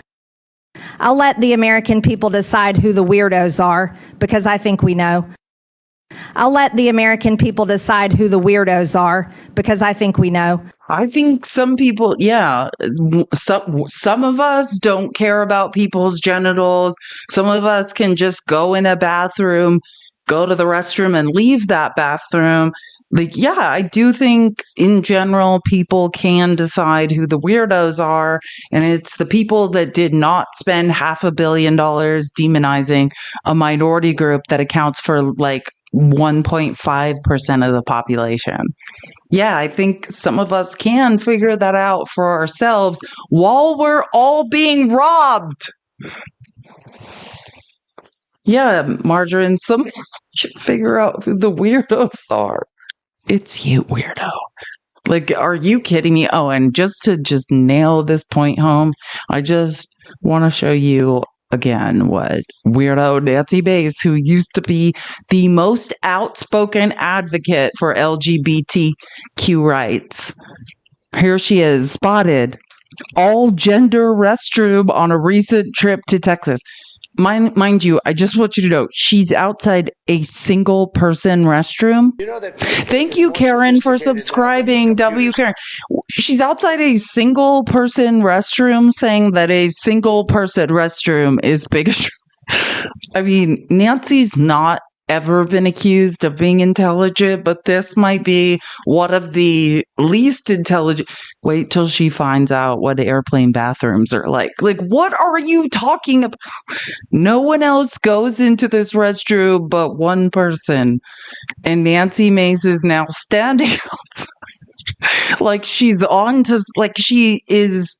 I'll let the American people decide who the weirdos are, because I think we know. I'll let the American people decide who the weirdos are, because I think we know. I think some people, yeah, some of us don't care about people's genitals. Some of us can just go in a bathroom, go to the restroom, and leave that bathroom. Like, yeah, I do think in general, people can decide who the weirdos are. And it's the people that did not spend $500 million demonizing a minority group that accounts for like 1.5% of the population. Yeah, I think some of us can figure that out for ourselves while we're all being robbed. Yeah, Margarine, someone should figure out who the weirdos are. It's you, weirdo. Like, are you kidding me? Oh, and just to nail this point home, I just want to show you again what weirdo Nancy Mace, who used to be the most outspoken advocate for LGBTQ rights. Here she is, spotted all gender restroom on a recent trip to Texas. Mind you, I just want you to know, she's outside a single person restroom. You know that. Thank you, Karen, for subscribing. W. Karen. She's outside a single person restroom saying that a single person restroom is bigotry. I mean, Nancy's not ever been accused of being intelligent, but this might be one of the least intelligent. Wait till she finds out what airplane bathrooms are like. Like, what are you talking about? No one else goes into this restroom but one person. And Nancy Mace is now standing outside. Like she's on to, like she is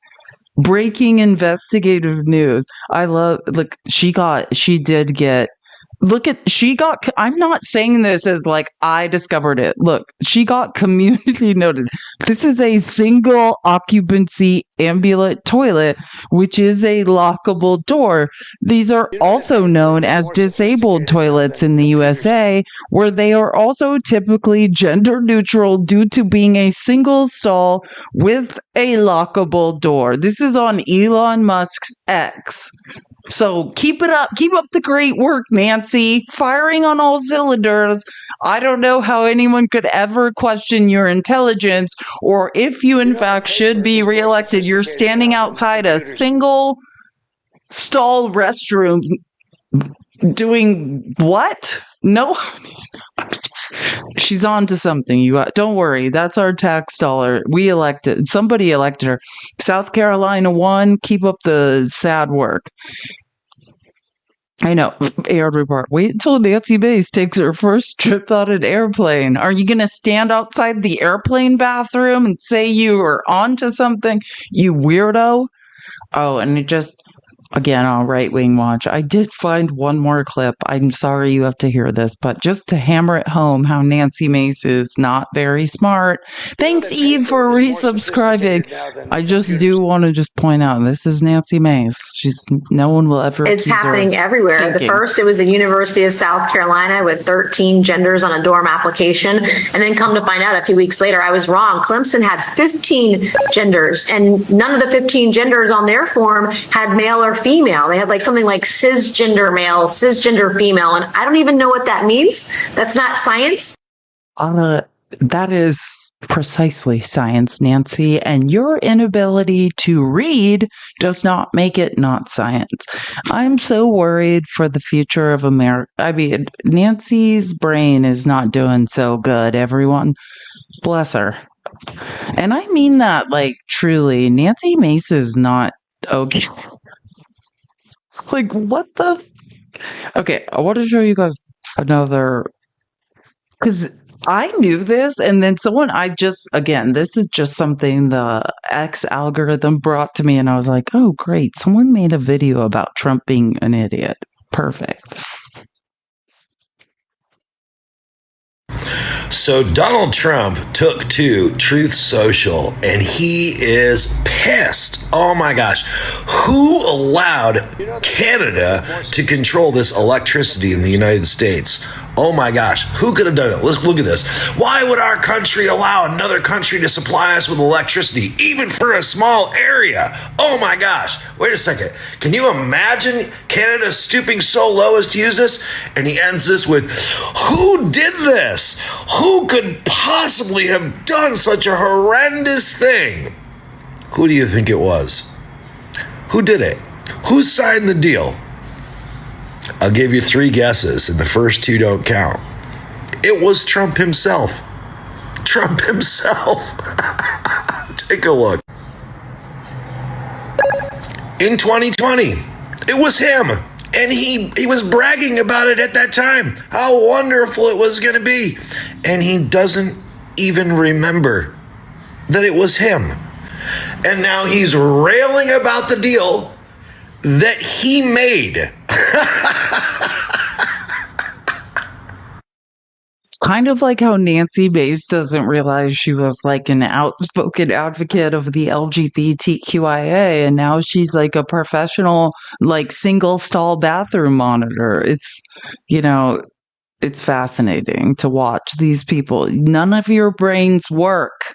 breaking investigative news. I love, like, she did get, I'm not saying this as like I discovered it. Look, she got community noted. This is a single occupancy ambulatory toilet, which is a lockable door. These are also known as disabled toilets in the USA, where they are also typically gender neutral due to being a single stall with a lockable door. This is on Elon Musk's X. So keep it up. Keep up the great work, Nancy. Firing on all cylinders. I don't know how anyone could ever question your intelligence or if you, in fact, should be reelected. You're standing outside a single stall restroom doing what? No. She's on to something. Don't worry. That's our tax dollar. Somebody elected her. South Carolina won. Keep up the sad work. I know. Air report. Wait until Nancy Mace takes her first trip on an airplane. Are you going to stand outside the airplane bathroom and say you are on to something, you weirdo? Oh, and it just... Again, on Right Wing Watch, I did find one more clip. I'm sorry you have to hear this, but just to hammer it home how Nancy Mace is not very smart. Thanks, Eve, for resubscribing. I just do want to just point out, this is Nancy Mace. No one will ever. It's happening everywhere. Thinking. The first, it was the University of South Carolina with 13 genders on a dorm application. And then come to find out a few weeks later, I was wrong. Clemson had 15 genders, and none of the 15 genders on their form had male or female. They had like something like cisgender male, cisgender female, and I don't even know what that means. That's not science. That is precisely science, Nancy, and your inability to read does not make it not science. I'm so worried for the future of America. I mean, Nancy's brain is not doing so good, everyone. Bless her. And I mean that, like, truly. Nancy Mace is not okay. Like, what the... Okay, I want to show you guys another... Because I knew this, and then again, this is just something the X algorithm brought to me, and I was like, oh, great, someone made a video about Trump being an idiot. Perfect. So Donald Trump took to Truth Social and he is pissed. Oh my gosh. Who allowed Canada to control this electricity in the United States? Oh my gosh. Who could have done it? Let's look at this. Why would our country allow another country to supply us with electricity, even for a small area? Oh my gosh. Wait a second. Can you imagine Canada stooping so low as to use this? And he ends this with, who did this? Who could possibly have done such a horrendous thing? Who do you think it was? Who did it? Who signed the deal? I'll give you 3 guesses, and the first 2 don't count. It was Trump himself. Trump himself. Take a look. In 2020, it was him. And he was bragging about it at that time, how wonderful it was going to be. And he doesn't even remember that it was him. And now he's railing about the deal that he made. It's kind of like how Nancy Mace doesn't realize she was like an outspoken advocate of the LGBTQIA, and now she's like a professional, like single stall bathroom monitor. It's, it's fascinating to watch these people. None of your brains work.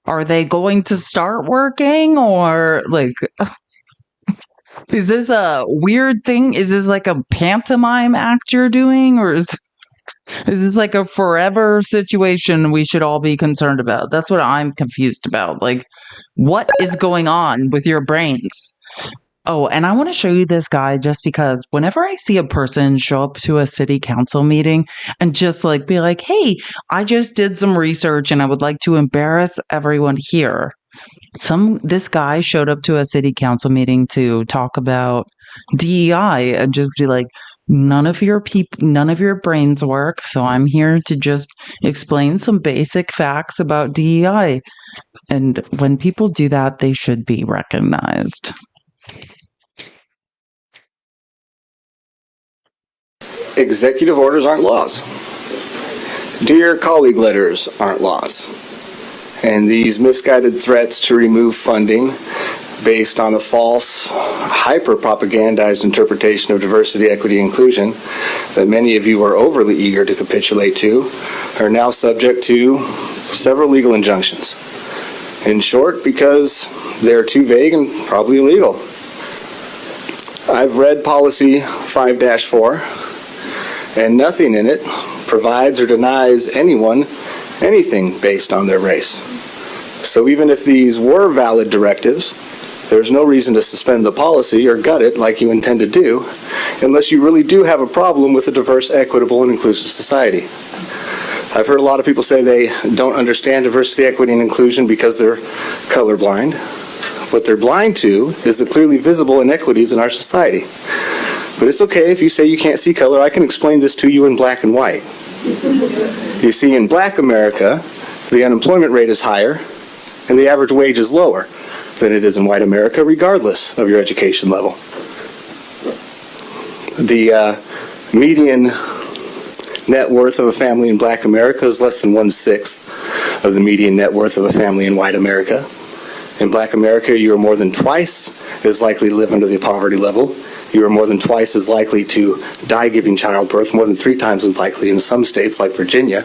Are they going to start working, or like... Is this a weird thing? Is this like a pantomime act you're doing? Or is this like a forever situation we should all be concerned about? That's what I'm confused about. Like, what is going on with your brains? Oh, and I want to show you this guy just because whenever I see a person show up to a city council meeting and just like be like, hey, I just did some research and I would like to embarrass everyone here. This guy showed up to a city council meeting to talk about DEI and just be like, none of your brains work, so I'm here to just explain some basic facts about DEI. And when people do that, they should be recognized. Executive orders aren't laws. Dear colleague letters aren't laws. And these misguided threats to remove funding based on a false, hyper-propagandized interpretation of diversity, equity, inclusion that many of you are overly eager to capitulate to are now subject to several legal injunctions. In short, because they're too vague and probably illegal. I've read Policy 5-4, and nothing in it provides or denies anyone anything based on their race. So even if these were valid directives, there's no reason to suspend the policy or gut it like you intend to do, unless you really do have a problem with a diverse, equitable, and inclusive society. I've heard a lot of people say they don't understand diversity, equity, and inclusion because they're colorblind. What they're blind to is the clearly visible inequities in our society. But it's okay if you say you can't see color. I can explain this to you in black and white. You see, in black America, the unemployment rate is higher and the average wage is lower than it is in white America, regardless of your education level. The median net worth of a family in black America is less than 1/6 of the median net worth of a family in white America. In black America, you are more than twice as likely to live under the poverty level. You are more than twice as likely to die giving childbirth, more than 3 times as likely in some states like Virginia,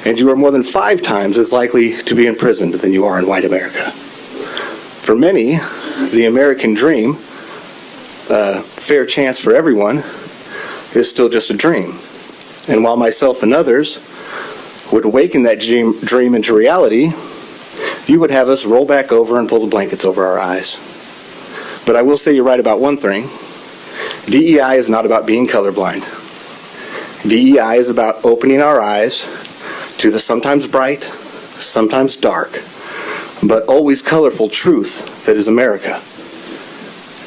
and you are more than 5 times as likely to be imprisoned than you are in white America. For many, the American dream, fair chance for everyone, is still just a dream. And while myself and others would awaken that dream into reality, you would have us roll back over and pull the blankets over our eyes. But I will say you're right about one thing. DEI is not about being colorblind. DEI is about opening our eyes to the sometimes bright, sometimes dark, but always colorful truth that is America.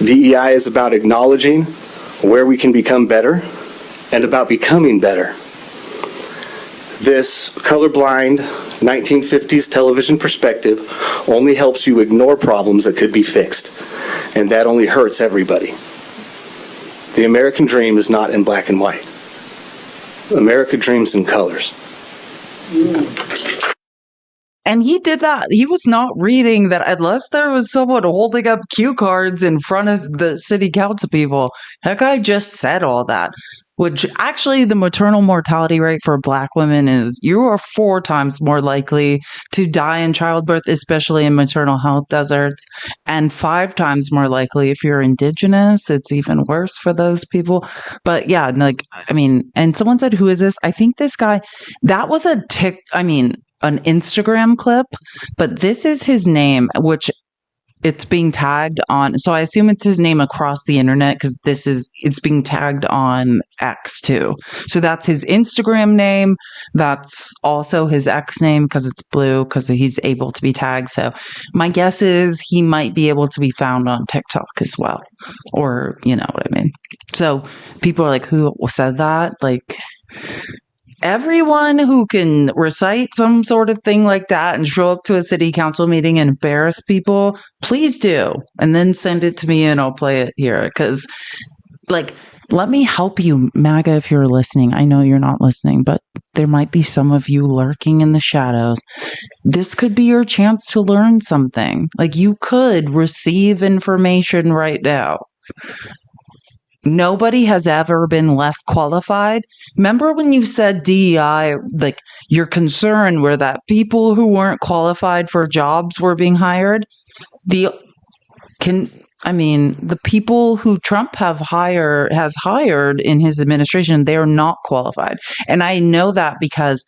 DEI is about acknowledging where we can become better and about becoming better. This colorblind 1950s television perspective only helps you ignore problems that could be fixed, and that only hurts everybody. The American dream is not in black and white. America dreams in colors. And he did that. He was not reading that unless there was someone holding up cue cards in front of the city council people. That guy just said all that. Which actually the maternal mortality rate for black women is you are 4 times more likely to die in childbirth, especially in maternal health deserts, and 5 times more likely if you're indigenous. It's even worse for those people. But yeah, like, I mean, and someone said, who is this? I think this guy, that was an Instagram clip, but this is his name, which it's being tagged on. So I assume it's his name across the internet because it's being tagged on X too. So that's his Instagram name. That's also his X name because it's blue because he's able to be tagged. So my guess is he might be able to be found on TikTok as well. Or, you know what I mean? So people are like, who said that? Like, everyone who can recite some sort of thing like that and show up to a city council meeting and embarrass people, please do. And then send it to me and I'll play it here. Because, like, let me help you, MAGA, if you're listening. I know you're not listening, but there might be some of you lurking in the shadows. This could be your chance to learn something. Like, you could receive information right now. Nobody has ever been less qualified. Remember when you said DEI, like your concern were that people who weren't qualified for jobs were being hired? The people who Trump has hired in his administration, they're not qualified. And I know that because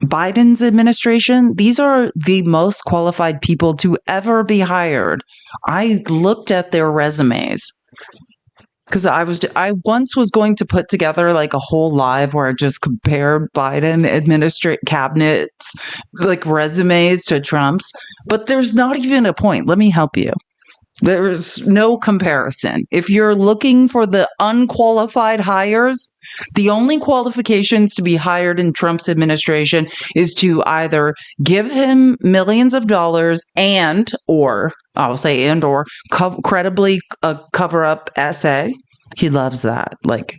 Biden's administration, these are the most qualified people to ever be hired. I looked at their resumes. because I once was going to put together like a whole live where I just compared Biden cabinets like resumes to Trump's, but there's not even a point. Let me help you. There's no comparison. If you're looking for the unqualified hires, the only qualifications to be hired in Trump's administration is to either give him millions of dollars or credibly cover up SA. He loves that. Like,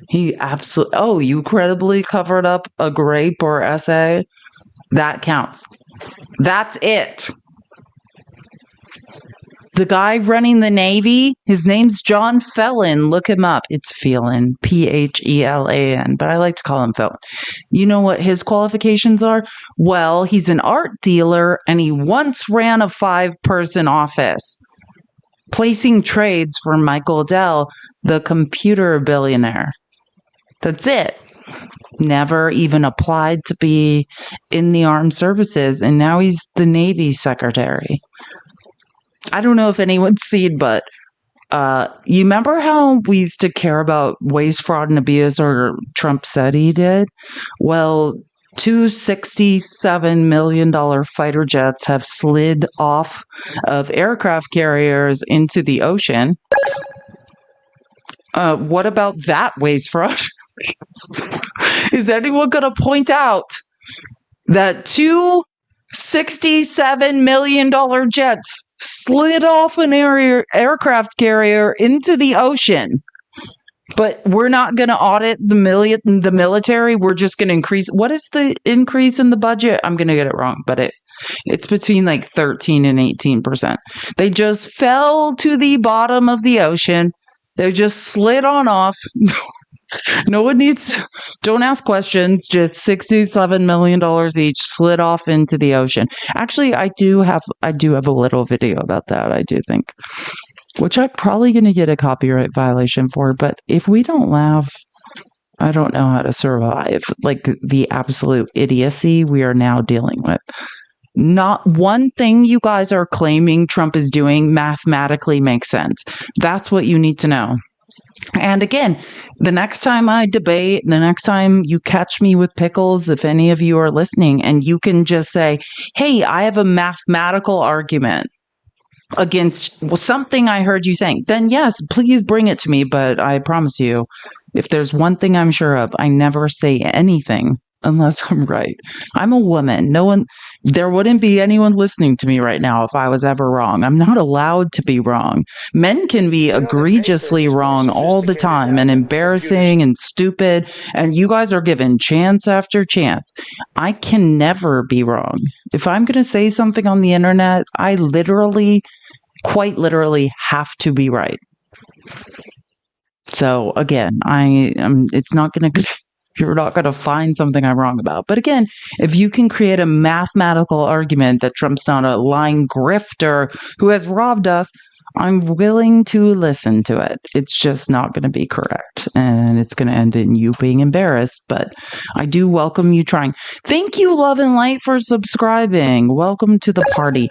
he absolutely, you credibly covered up a grape or SA? That counts. That's it. The guy running the Navy, his name's John Phelan. Look him up. It's Phelan, Phelan, but I like to call him Phelan. You know what his qualifications are? Well, he's an art dealer, and he once ran a 5-person office, placing trades for Michael Dell, the computer billionaire. That's it. Never even applied to be in the armed services, and now he's the Navy secretary. I don't know if anyone's seen, but you remember how we used to care about waste, fraud, and abuse, or Trump said he did? Well, 2 $67 million fighter jets have slid off of aircraft carriers into the ocean. What about that waste, fraud? Is anyone going to point out that 2 $67 million jets slid off an aircraft carrier into the ocean? But we're not going to audit the military. We're just going to increase. What is the increase in the budget? I'm going to get it wrong, but it's between like 13 and 18%. They just fell to the bottom of the ocean. They just slid on off. No one don't ask questions. Just $67 million each slid off into the ocean. Actually, I do have a little video about that, I do think, which I'm probably going to get a copyright violation for. But if we don't laugh, I don't know how to survive. Like the absolute idiocy we are now dealing with. Not one thing you guys are claiming Trump is doing mathematically makes sense. That's what you need to know. And again, the next time I debate, the next time you catch me with pickles, if any of you are listening, and you can just say, hey, I have a mathematical argument against something I heard you saying, then yes, please bring it to me. But I promise you, if there's one thing I'm sure of, I never say anything unless I'm right. I'm a woman. There wouldn't be anyone listening to me right now if I was ever wrong. I'm not allowed to be wrong. Men can be egregiously wrong all the time and embarrassing and stupid, and you guys are given chance after chance. I can never be wrong. If I'm going to say something on the internet, I quite literally have to be right. So again, you're not going to find something I'm wrong about. But again, if you can create a mathematical argument that Trump's not a lying grifter who has robbed us, I'm willing to listen to it. It's just not going to be correct. And it's going to end in you being embarrassed. But I do welcome you trying. Thank you, Love and Light, for subscribing. Welcome to the party.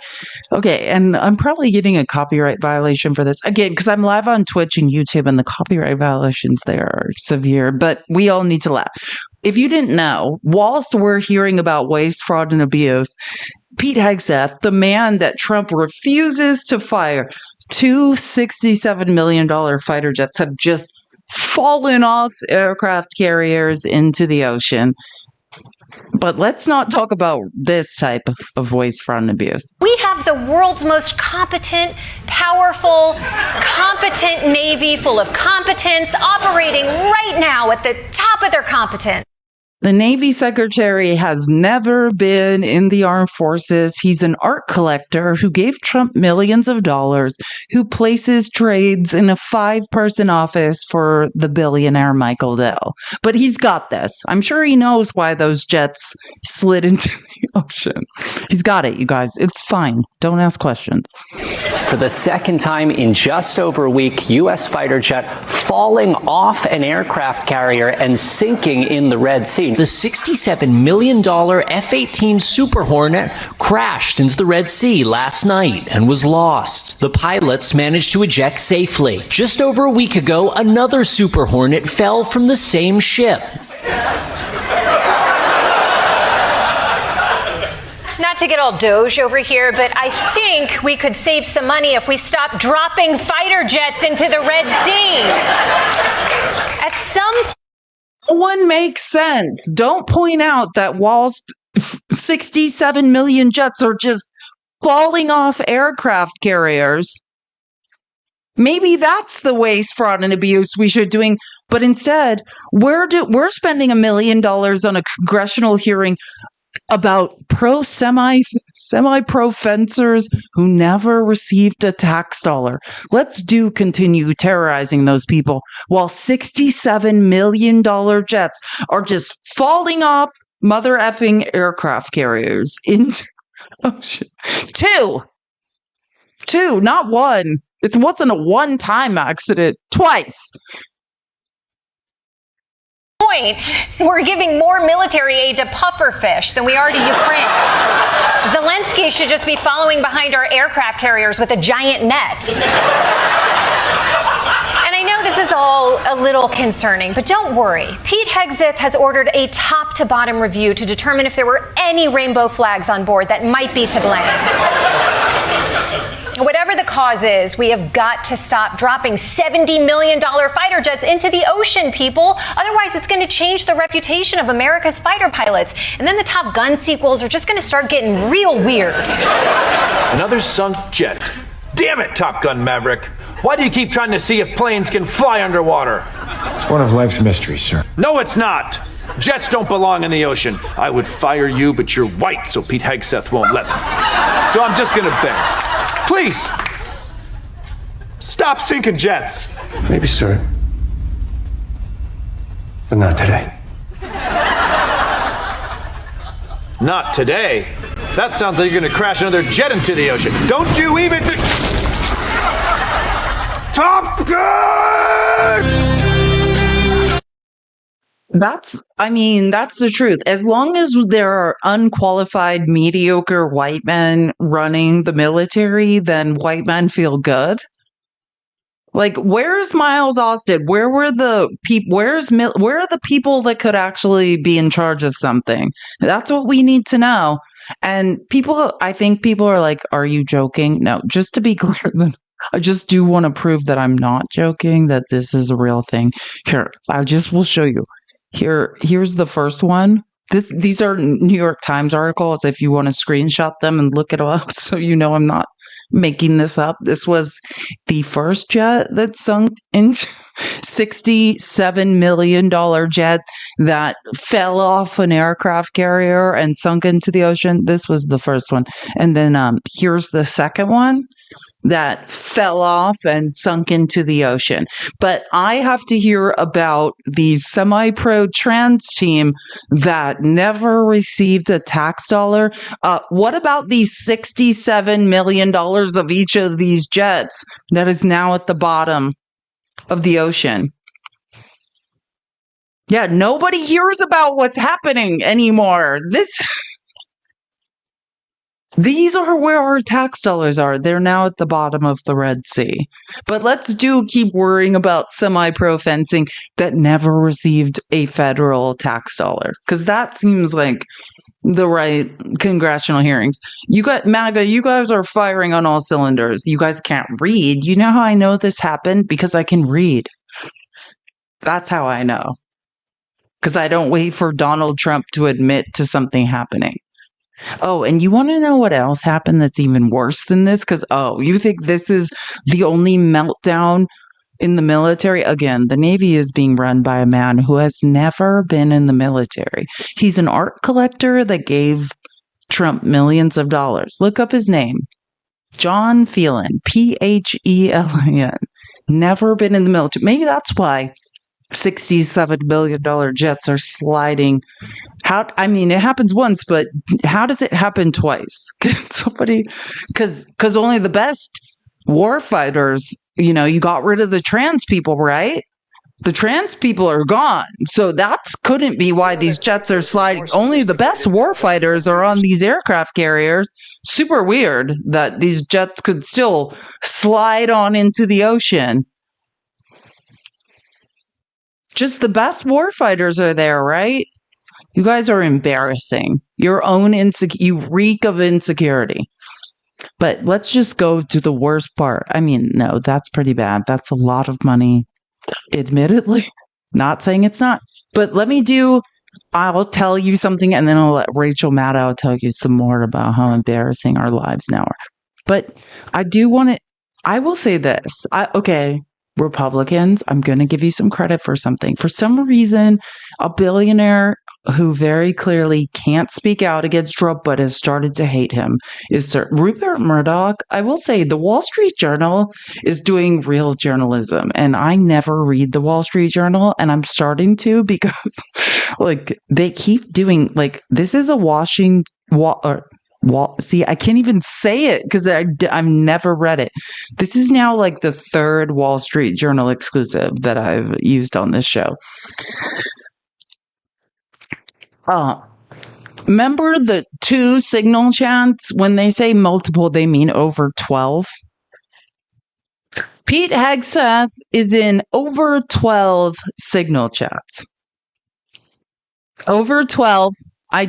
Okay, and I'm probably getting a copyright violation for this. Again, because I'm live on Twitch and YouTube, and the copyright violations there are severe. But we all need to laugh. If you didn't know, whilst we're hearing about waste, fraud, and abuse, Pete Hegseth, the man that Trump refuses to fire, 2 $67 million fighter jets have just fallen off aircraft carriers into the ocean. But let's not talk about this type of waste, fraud, and abuse. We have the world's most competent, powerful, competent Navy full of competence operating right now at the top of their competence. The Navy Secretary has never been in the armed forces. He's an art collector who gave Trump millions of dollars, who places trades in a 5-person office for the billionaire Michael Dell. But he's got this. I'm sure he knows why those jets slid into the ocean. He's got it, you guys. It's fine. Don't ask questions. For the second time in just over a week, U.S. fighter jet falling off an aircraft carrier and sinking in the Red Sea. The $67 million F-18 Super Hornet crashed into the Red Sea last night and was lost. The pilots managed to eject safely. Just over a week ago, another Super Hornet fell from the same ship. Not to get all doge over here, but I think we could save some money if we stop dropping fighter jets into the Red Sea. At some point, one makes sense. Don't point out that whilst 67 million jets are just falling off aircraft carriers, maybe that's the waste, fraud, and abuse we should doing. But instead, we're spending $1 million on a congressional hearing about semi-pro fencers who never received a tax dollar. Let's continue terrorizing those people while $67 million jets are just falling off mother effing aircraft carriers into the ocean. Two, not one. It wasn't a one-time accident. Twice. We're giving more military aid to pufferfish than we are to Ukraine. Zelensky should just be following behind our aircraft carriers with a giant net. And I know this is all a little concerning, but don't worry. Pete Hegseth has ordered a top-to-bottom review to determine if there were any rainbow flags on board that might be to blame. Whatever the cause is, we have got to stop dropping $70 million fighter jets into the ocean, people. Otherwise, it's going to change the reputation of America's fighter pilots. And then the Top Gun sequels are just going to start getting real weird. Another sunk jet. Damn it, Top Gun Maverick. Why do you keep trying to see if planes can fly underwater? It's one of life's mysteries, sir. No, it's not. Jets don't belong in the ocean. I would fire you, but you're white, so Pete Hegseth won't let me. So I'm just going to beg. Please, stop sinking jets. Maybe, sir. But not today. Not today? That sounds like you're going to crash another jet into the ocean. Don't you even Top Gun! That's the truth. As long as there are unqualified, mediocre white men running the military, then white men feel good. Like, where's Miles Austin? Where are the people that could actually be in charge of something? That's what we need to know. And I think people are like, are you joking? No, just to be clear, I just do want to prove that I'm not joking, that this is a real thing. Here, will show you. Here's the first one. These are New York Times articles if you want to screenshot them and look it up so you know I'm not making this up. This was the first jet that sunk into $67 million jet that fell off an aircraft carrier and sunk into the ocean. This was the first one. And then here's the second one that fell off and sunk into the ocean. But I have to hear about the semi-pro trans team that never received a tax dollar. What about the $67 million of each of these jets that is now at the bottom of the ocean? Yeah, nobody hears about what's happening anymore. These are where our tax dollars are. They're now at the bottom of the Red Sea. But let's keep worrying about semi-pro fencing that never received a federal tax dollar, because that seems like the right congressional hearings. MAGA, you guys are firing on all cylinders. You guys can't read. You know how I know this happened? Because I can read. That's how I know. Because I don't wait for Donald Trump to admit to something happening. Oh, and you want to know what else happened that's even worse than this? Because, you think this is the only meltdown in the military? Again, the Navy is being run by a man who has never been in the military. He's an art collector that gave Trump millions of dollars. Look up his name. John Phelan, Phelan. Never been in the military. Maybe that's why $67 million jets are sliding. I mean, it happens once, but how does it happen twice? Can somebody, because only the best war fighters, you got rid of the trans people, right? The trans people are gone. So couldn't be why these jets are sliding. Only the best war fighters are on these aircraft carriers. Super weird that these jets could still slide on into the ocean. Just the best war fighters are there, right? You guys are embarrassing. Your own you reek of insecurity. But let's just go to the worst part. I mean, no, that's pretty bad. That's a lot of money, admittedly. Not saying it's not. But I'll tell you something, and then I'll let Rachel Maddow tell you some more about how embarrassing our lives now are. But I will say this. Republicans, I'm going to give you some credit for something. For some reason, a billionaire who very clearly can't speak out against Trump but has started to hate him is Sir Rupert Murdoch. I will say the Wall Street Journal is doing real journalism, and I never read the Wall Street Journal, and I'm starting to because they keep doing this is a Washington see, I can't even say it because I've never read it. This is now the third Wall Street Journal exclusive that I've used on this show. Remember the 2 signal chats? When they say multiple, they mean over 12. Pete Hegseth is in over 12 signal chats. Over 12. I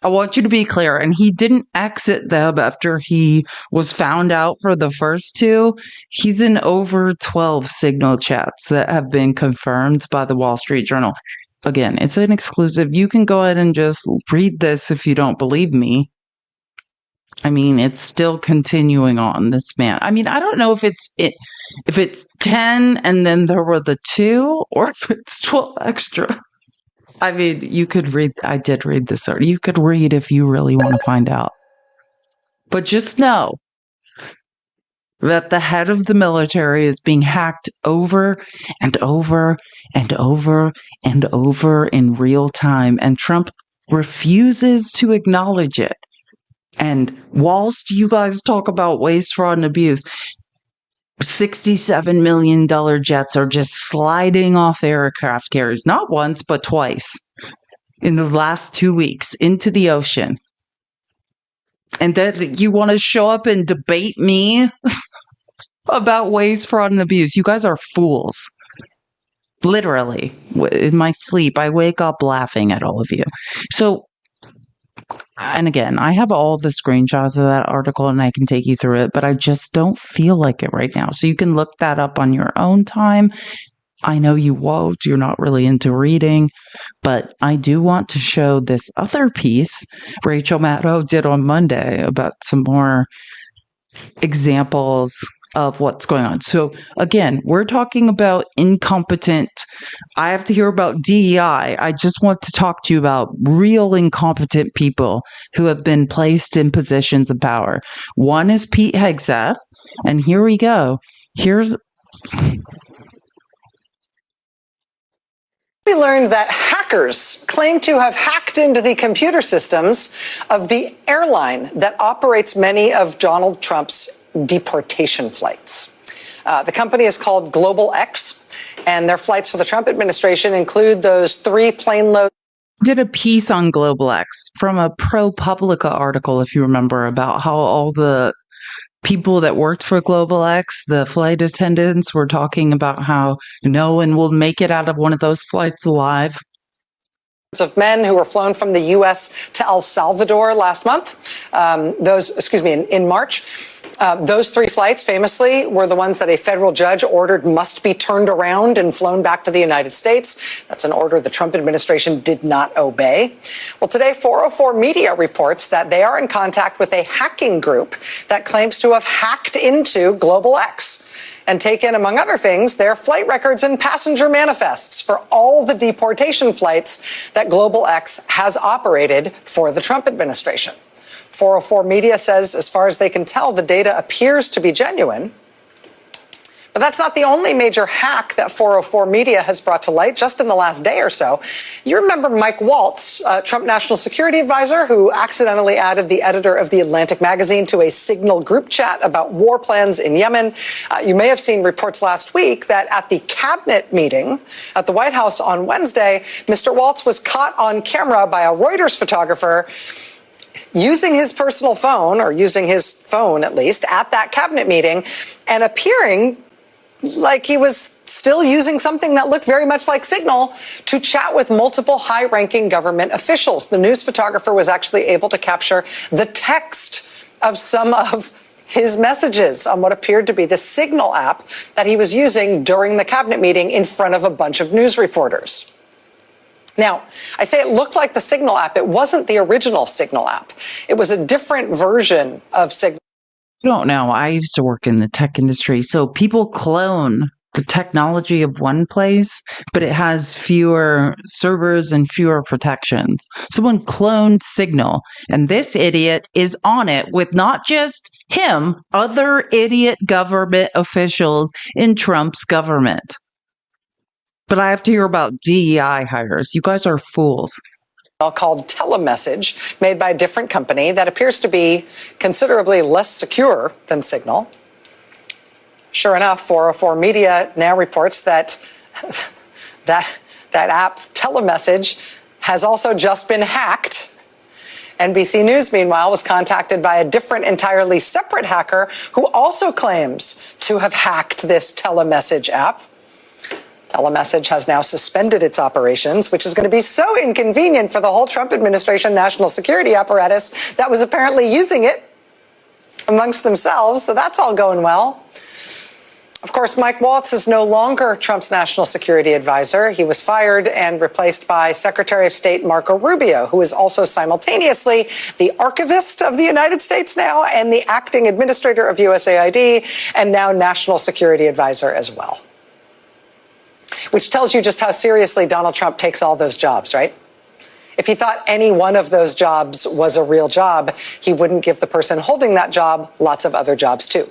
want you to be clear. And he didn't exit them after he was found out for the first 2. He's in over 12 signal chats that have been confirmed by the Wall Street Journal. Again, it's an exclusive. You can go ahead and just read this if you don't believe me. I mean, it's still continuing on, this man. I mean, I don't know if it's 10 and then there were the 2 or if it's 12 extra. I mean, you could read. I did read this. Or you could read if you really want to find out. But just know that the head of the military is being hacked over and over and over and over in real time. And Trump refuses to acknowledge it. And whilst you guys talk about waste, fraud, and abuse, $67 million jets are just sliding off aircraft carriers, not once, but twice in the last 2 weeks into the ocean. And then you want to show up and debate me about waste, fraud, and abuse. You guys are fools. Literally, in my sleep, I wake up laughing at all of you. So, and again, I have all the screenshots of that article and I can take you through it, but I just don't feel like it right now. So you can look that up on your own time. I know you won't. You're not really into reading, but I do want to show this other piece Rachel Maddow did on Monday about some more examples of what's going on. So again, we're talking about incompetent. I have to hear about DEI. I just want to talk to you about real incompetent people who have been placed in positions of power. One is Pete Hegseth, and here we go. We learned that hackers claim to have hacked into the computer systems of the airline that operates many of Donald Trump's deportation flights. The company is called Global X, and their flights for the Trump administration include those 3 plane loads. Did a piece on Global X from a ProPublica article, if you remember, about how all the people that worked for Global X, the flight attendants, were talking about how no one will make it out of one of those flights alive. Of men who were flown from the U.S. to El Salvador last month. In March. Those 3 flights famously were the ones that a federal judge ordered must be turned around and flown back to the United States. That's an order the Trump administration did not obey. Well, today, 404 Media reports that they are in contact with a hacking group that claims to have hacked into Global X and taken, among other things, their flight records and passenger manifests for all the deportation flights that Global X has operated for the Trump administration. 404 Media says, as far as they can tell, the data appears to be genuine. But But that's not the only major hack that 404 Media has brought to light just in the last day or so. You remember Mike Waltz, Trump National Security Advisor, who accidentally added the editor of The Atlantic magazine to a Signal group chat about war plans in Yemen. You may have seen reports last week that at the cabinet meeting at the White House on Wednesday, Mr. Waltz was caught on camera by a Reuters photographer using his personal phone, or using his phone at least, at that cabinet meeting, and appearing like he was still using something that looked very much like Signal to chat with multiple high-ranking government officials. The news photographer was actually able to capture the text of some of his messages on what appeared to be the Signal app that he was using during the cabinet meeting in front of a bunch of news reporters. Now, I say it looked like the Signal app. It wasn't the original Signal app. It was a different version of Signal. I don't know. I used to work in the tech industry, so people clone the technology of one place, but it has fewer servers and fewer protections. Someone cloned Signal, and this idiot is on it with not just him, other idiot government officials in Trump's government. But I have to hear about DEI hires. You guys are fools. Called Telemessage, made by a different company that appears to be considerably less secure than Signal. Sure enough, 404 Media now reports that that app, Telemessage, has also just been hacked. NBC News, meanwhile, was contacted by a different, entirely separate hacker who also claims to have hacked this Telemessage app. Telemessage has now suspended its operations, which is going to be so inconvenient for the whole Trump administration national security apparatus that was apparently using it amongst themselves. So that's all going well. Of course, Mike Waltz is no longer Trump's national security advisor. He was fired and replaced by Secretary of State Marco Rubio, who is also simultaneously the archivist of the United States now and the acting administrator of USAID, and now national security advisor as well. Which tells you just how seriously Donald Trump takes all those jobs, right? If he thought any one of those jobs was a real job, he wouldn't give the person holding that job lots of other jobs too.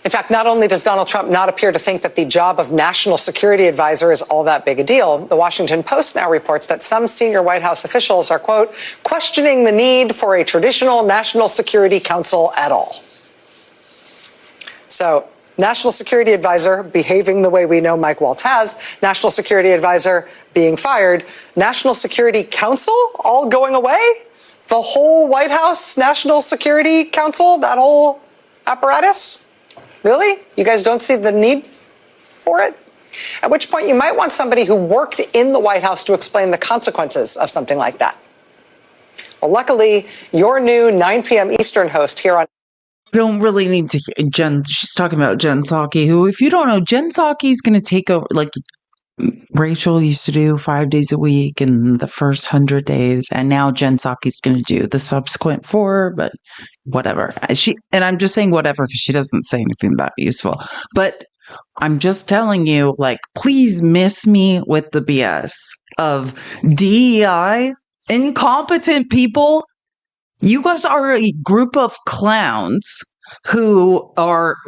In fact, not only does Donald Trump not appear to think that the job of national security advisor is all that big a deal, the Washington Post now reports that some senior White House officials are, quote, questioning the need for a traditional national security council at all. So, national security advisor behaving the way we know Mike Waltz has, national security advisor being fired, national security council all going away, the whole White House national security council, that whole apparatus. Really? You guys don't see the need for it? At which point you might want somebody who worked in the White House to explain the consequences of something like that. Well, luckily, your new 9 p.m. Eastern host here on I don't really need to hear Jen. She's talking about Jen Psaki, who, if you don't know, Jen Psaki is going to take over, like Rachel used to do 5 days a week in the first 100 days. And now Jen Psaki is going to do the subsequent 4, but whatever. And I'm just saying whatever because she doesn't say anything that useful. But I'm just telling you, like, please miss me with the BS of DEI, incompetent people. You guys are a group of clowns who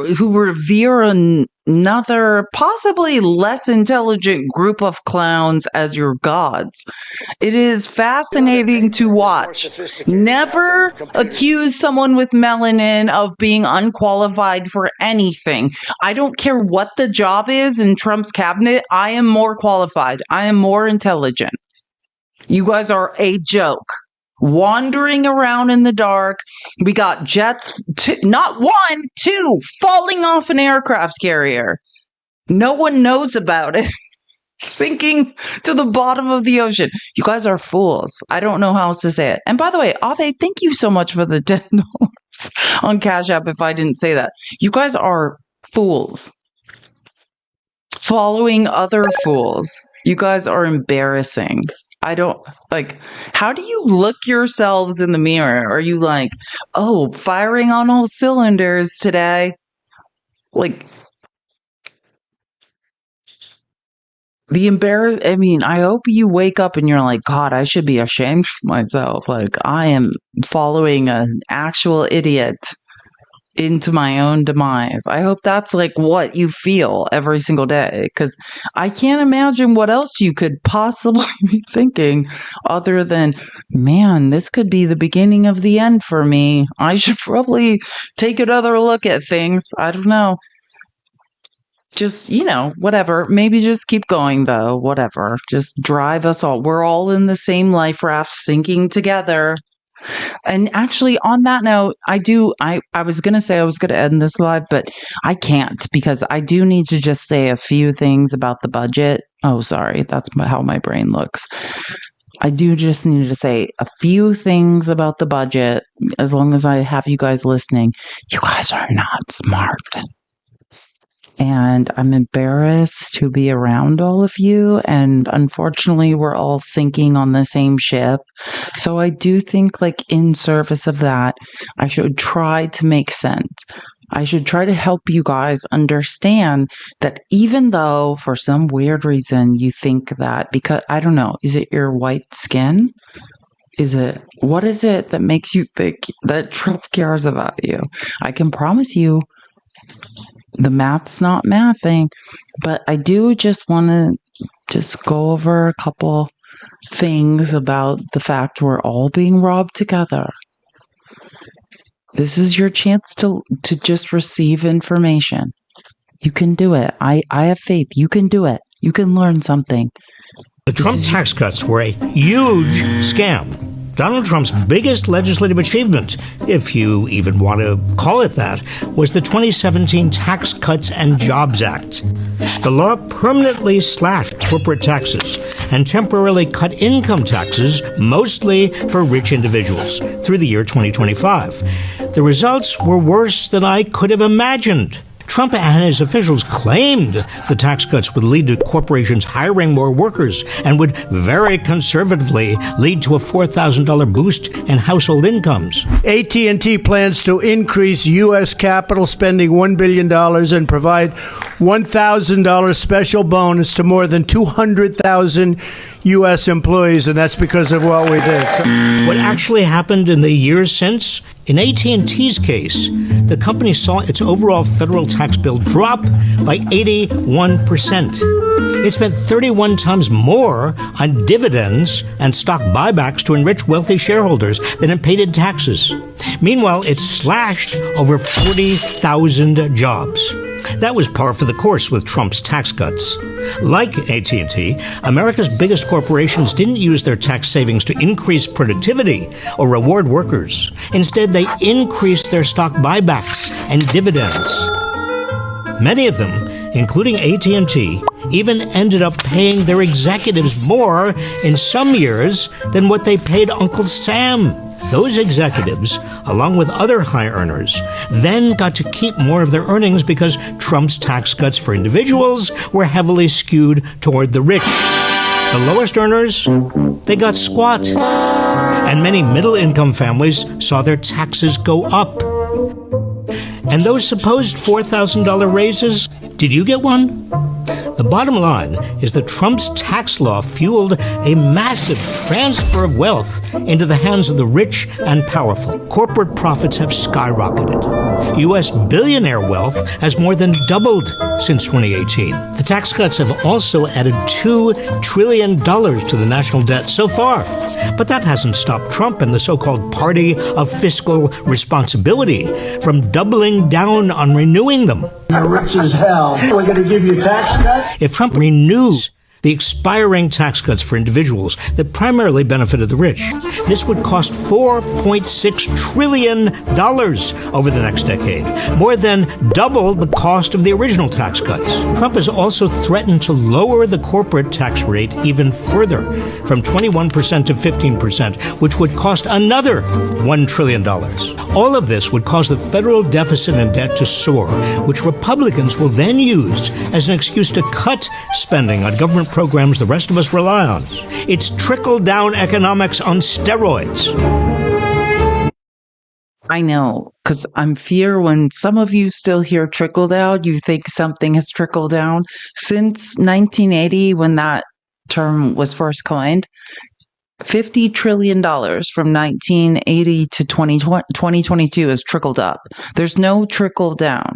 revere another, possibly less intelligent group of clowns as your gods. It is fascinating to watch. Never accuse someone with melanin of being unqualified for anything. I don't care what the job is in Trump's cabinet. I am more qualified. I am more intelligent. You guys are a joke. Wandering around in the dark. We got jets, not 1, 2, falling off an aircraft carrier. No one knows about it. Sinking to the bottom of the ocean. You guys are fools. I don't know how else to say it. And by the way, Ave, thank you so much for the $10 on Cash App if I didn't say that. You guys are fools. Following other fools. You guys are embarrassing. I don't, like, how do you look yourselves in the mirror? Are you like, oh, firing on all cylinders today? Like, I mean, I hope you wake up and you're like, God, I should be ashamed of myself. Like, I am following an actual idiot into my own demise. I hope that's like what you feel every single day, because I can't imagine what else you could possibly be thinking other than, man, this could be the beginning of the end for me. I should probably take another look at things. I don't know. Just, whatever. Maybe just keep going, though. Whatever. Just drive us all. We're all in the same life raft, sinking together. And actually, on that note, I was going to say I was going to end this live, but I can't, because I do need to just say a few things about the budget. Oh, sorry. That's how my brain looks. I do just need to say a few things about the budget, as long as I have you guys listening. You guys are not smart. And I'm embarrassed to be around all of you. And unfortunately, we're all sinking on the same ship. So I do think, like, in service of that, I should try to make sense. I should try to help you guys understand that even though for some weird reason you think that, because I don't know, is it your white skin? What is it that makes you think that Trump cares about you? I can promise you, the math's not mathing, but I do just want to just go over a couple things about the fact we're all being robbed together. This is your chance to just receive information. You can do it. I have faith. You can do it. You can learn something. The Trump tax cuts were a huge scam. Donald Trump's biggest legislative achievement, if you even want to call it that, was the 2017 Tax Cuts and Jobs Act. The law permanently slashed corporate taxes and temporarily cut income taxes, mostly for rich individuals, through the year 2025. The results were worse than I could have imagined. Trump and his officials claimed the tax cuts would lead to corporations hiring more workers and would very conservatively lead to a $4,000 boost in household incomes. AT&T plans to increase U.S. capital spending $1 billion and provide $1,000 special bonus to more than 200,000 U.S. employees, and that's because of what we did. What actually happened in the years since? In AT&T's case, the company saw its overall federal tax bill drop by 81%. It spent 31 times more on dividends and stock buybacks to enrich wealthy shareholders than it paid in taxes. Meanwhile, it slashed over 40,000 jobs. That was par for the course with Trump's tax cuts. Like AT&T, America's biggest corporations didn't use their tax savings to increase productivity or reward workers. Instead, they increased their stock buybacks and dividends. Many of them, including AT&T, even ended up paying their executives more in some years than what they paid Uncle Sam. Those executives, along with other high earners, then got to keep more of their earnings because Trump's tax cuts for individuals were heavily skewed toward the rich. The lowest earners, they got squat. And many middle-income families saw their taxes go up. And those supposed $4,000 raises, did you get one? The bottom line is that Trump's tax law fueled a massive transfer of wealth into the hands of the rich and powerful. Corporate profits have skyrocketed. U.S. billionaire wealth has more than doubled since 2018. The tax cuts have also added $2 trillion to the national debt so far. But that hasn't stopped Trump and the so-called party of fiscal responsibility from doubling down on renewing them. You're rich as hell. We're going to give you tax cuts? If Trump renews the expiring tax cuts for individuals that primarily benefited the rich, this would cost $4.6 trillion over the next decade, more than double the cost of the original tax cuts. Trump has also threatened to lower the corporate tax rate even further, from 21% to 15%, which would cost another $1 trillion. All of this would cause the federal deficit and debt to soar, which Republicans will then use as an excuse to cut spending on government programs the rest of us rely on. It's trickle-down economics on steroids. I know, because I'm fear when some of you still hear trickle down, you think something has trickled down. Since 1980, when that term was first coined, $50 trillion from 1980 to 2022 has trickled up. There's no trickle down.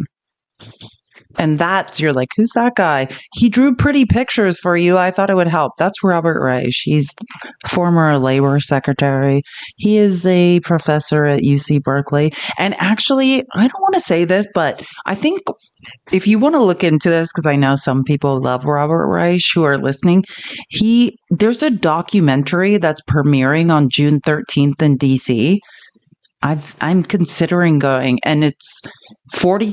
And you're like, who's that guy? He drew pretty pictures for you. I thought it would help. That's Robert Reich. He's former labor secretary. He is a professor at UC Berkeley. And actually, I don't want to say this, but I think if you want to look into this, because I know some people love Robert Reich who are listening, there's a documentary that's premiering on June 13th in DC. I'm considering going, and it's 40,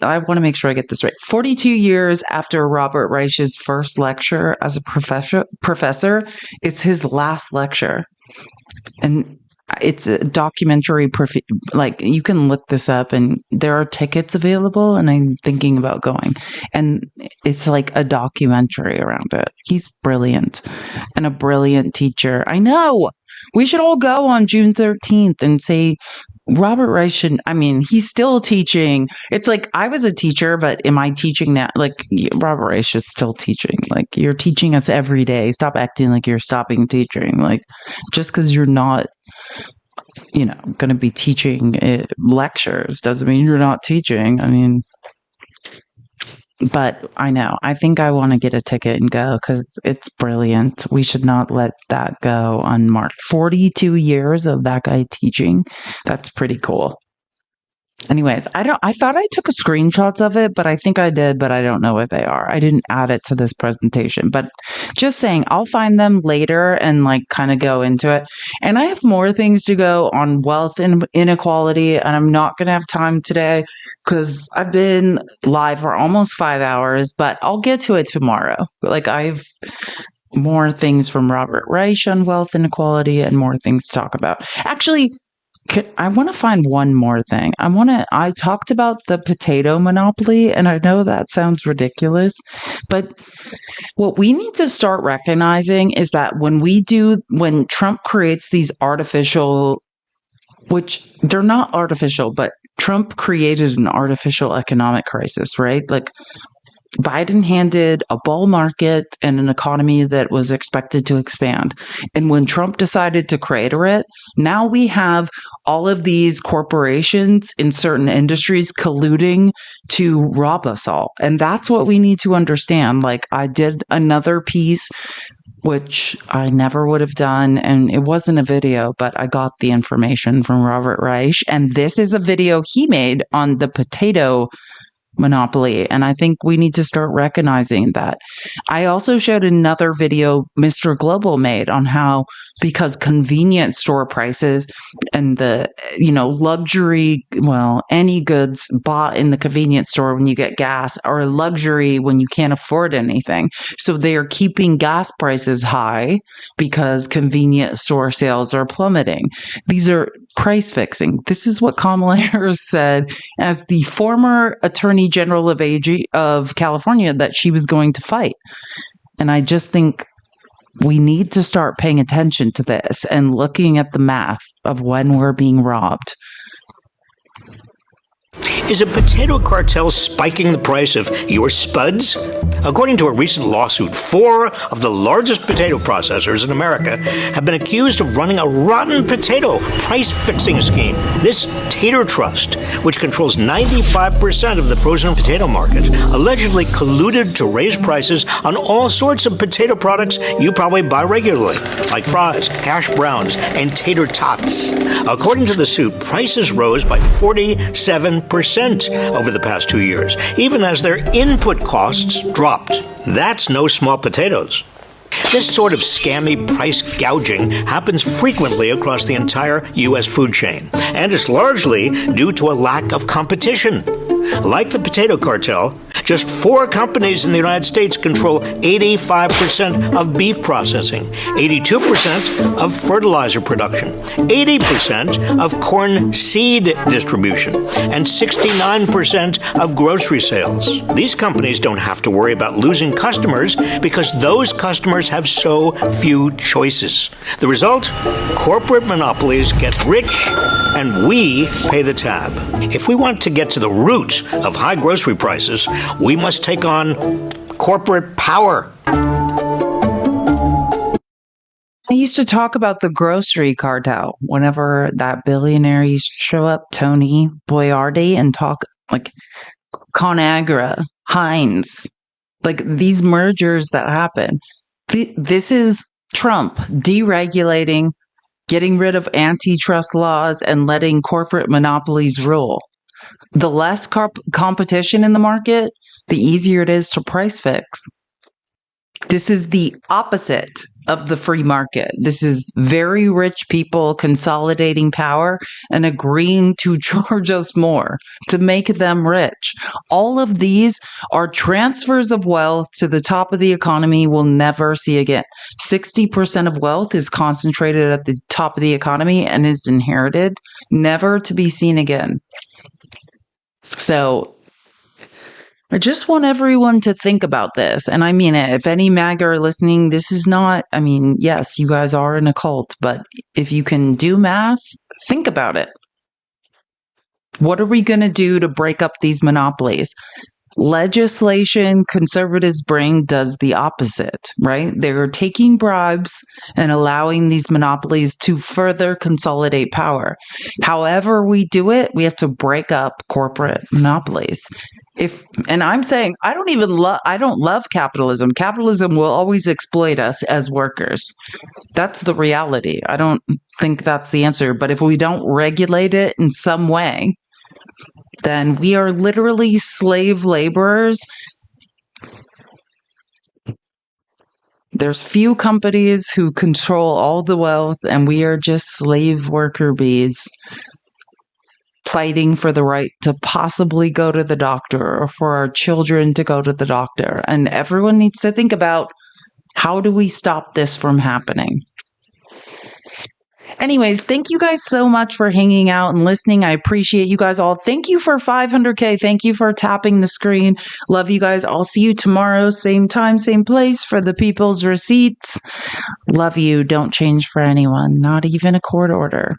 I want to make sure I get this right. 42 years after Robert Reich's first lecture as a professor, it's his last lecture. And it's a documentary, like you can look this up and there are tickets available and I'm thinking about going. And it's like a documentary around it. He's brilliant and a brilliant teacher. I know. We should all go on June 13th and say, Robert Reich he's still teaching. It's like, I was a teacher, but am I teaching now? Like, Robert Reich is still teaching. Like, you're teaching us every day. Stop acting like you're stopping teaching. Like, just because you're not, going to be teaching lectures doesn't mean you're not teaching. But I know. I think I want to get a ticket and go because it's brilliant. We should not let that go unmarked. 42 years of that guy teaching. That's pretty cool. Anyways, I thought I took screenshots of it, but I think I did, but I don't know what they are. I didn't add it to this presentation, but just saying, I'll find them later and kind of go into it. And I have more things to go on wealth and inequality, and I'm not going to have time today because I've been live for almost 5 hours, but I'll get to it tomorrow. I have more things from Robert Reich on wealth inequality and more things to talk about. Actually, I want to find one more thing. I talked about the potato monopoly, and I know that sounds ridiculous, but what we need to start recognizing is that when Trump creates these artificial, which they're not artificial, but Trump created an artificial economic crisis, right? Biden handed a bull market and an economy that was expected to expand. And when Trump decided to crater it, now we have all of these corporations in certain industries colluding to rob us all. And that's what we need to understand. I did another piece, which I never would have done. And it wasn't a video, but I got the information from Robert Reich. And this is a video he made on the potato monopoly. And I think we need to start recognizing that. I also showed another video Mr. Global made on how, because convenience store prices and the, luxury, any goods bought in the convenience store when you get gas are a luxury when you can't afford anything. So they are keeping gas prices high because convenience store sales are plummeting. These are price fixing. This is what Kamala Harris said as the former Attorney General of California that she was going to fight. And I just think we need to start paying attention to this and looking at the math of when we're being robbed. Is a potato cartel spiking the price of your spuds? According to a recent lawsuit, 4 of the largest potato processors in America have been accused of running a rotten potato price-fixing scheme. This Tater Trust, which controls 95% of the frozen potato market, allegedly colluded to raise prices on all sorts of potato products you probably buy regularly, like fries, hash browns, and tater tots. According to the suit, prices rose by 47% over the past 2 years, even as their input costs dropped. That's no small potatoes. This sort of scammy price gouging happens frequently across the entire U.S. food chain, and it's largely due to a lack of competition. Like the potato cartel, just 4 companies in the United States control 85% of beef processing, 82% of fertilizer production, 80% of corn seed distribution, and 69% of grocery sales. These companies don't have to worry about losing customers because those customers have so few choices. The result? Corporate monopolies get rich and we pay the tab. If we want to get to the root of high grocery prices, we must take on corporate power. I used to talk about the grocery cartel whenever that billionaire used to show up, Tony Boyardi, and talk like ConAgra, Heinz, like these mergers that happen. This is Trump deregulating, getting rid of antitrust laws, and letting corporate monopolies rule. The less competition in the market, the easier it is to price fix. This is the opposite of the free market. This is very rich people consolidating power and agreeing to charge us more to make them rich. All of these are transfers of wealth to the top of the economy we'll never see again. 60% of wealth is concentrated at the top of the economy and is inherited, never to be seen again. So I just want everyone to think about this. And I mean it. If any MAGA are listening, this is not, I mean, yes, you guys are in a cult, but if you can do math, think about it. What are we going to do to break up these monopolies? Legislation conservatives bring does the opposite, right? They're taking bribes and allowing these monopolies to further consolidate power. However we do it, we have to break up corporate monopolies. And I'm saying I don't love capitalism. Capitalism will always exploit us as workers. That's the reality. I don't think that's the answer. But if we don't regulate it in some way, then we are literally slave laborers. There's few companies who control all the wealth, and we are just slave worker bees fighting for the right to possibly go to the doctor or for our children to go to the doctor. And everyone needs to think about, how do we stop this from happening? Anyways, thank you guys so much for hanging out and listening. I appreciate you guys all. Thank you for 500K. Thank you for tapping the screen. Love you guys. I'll see you tomorrow, same time, same place for the People's Receipts. Love you. Don't change for anyone, not even a court order.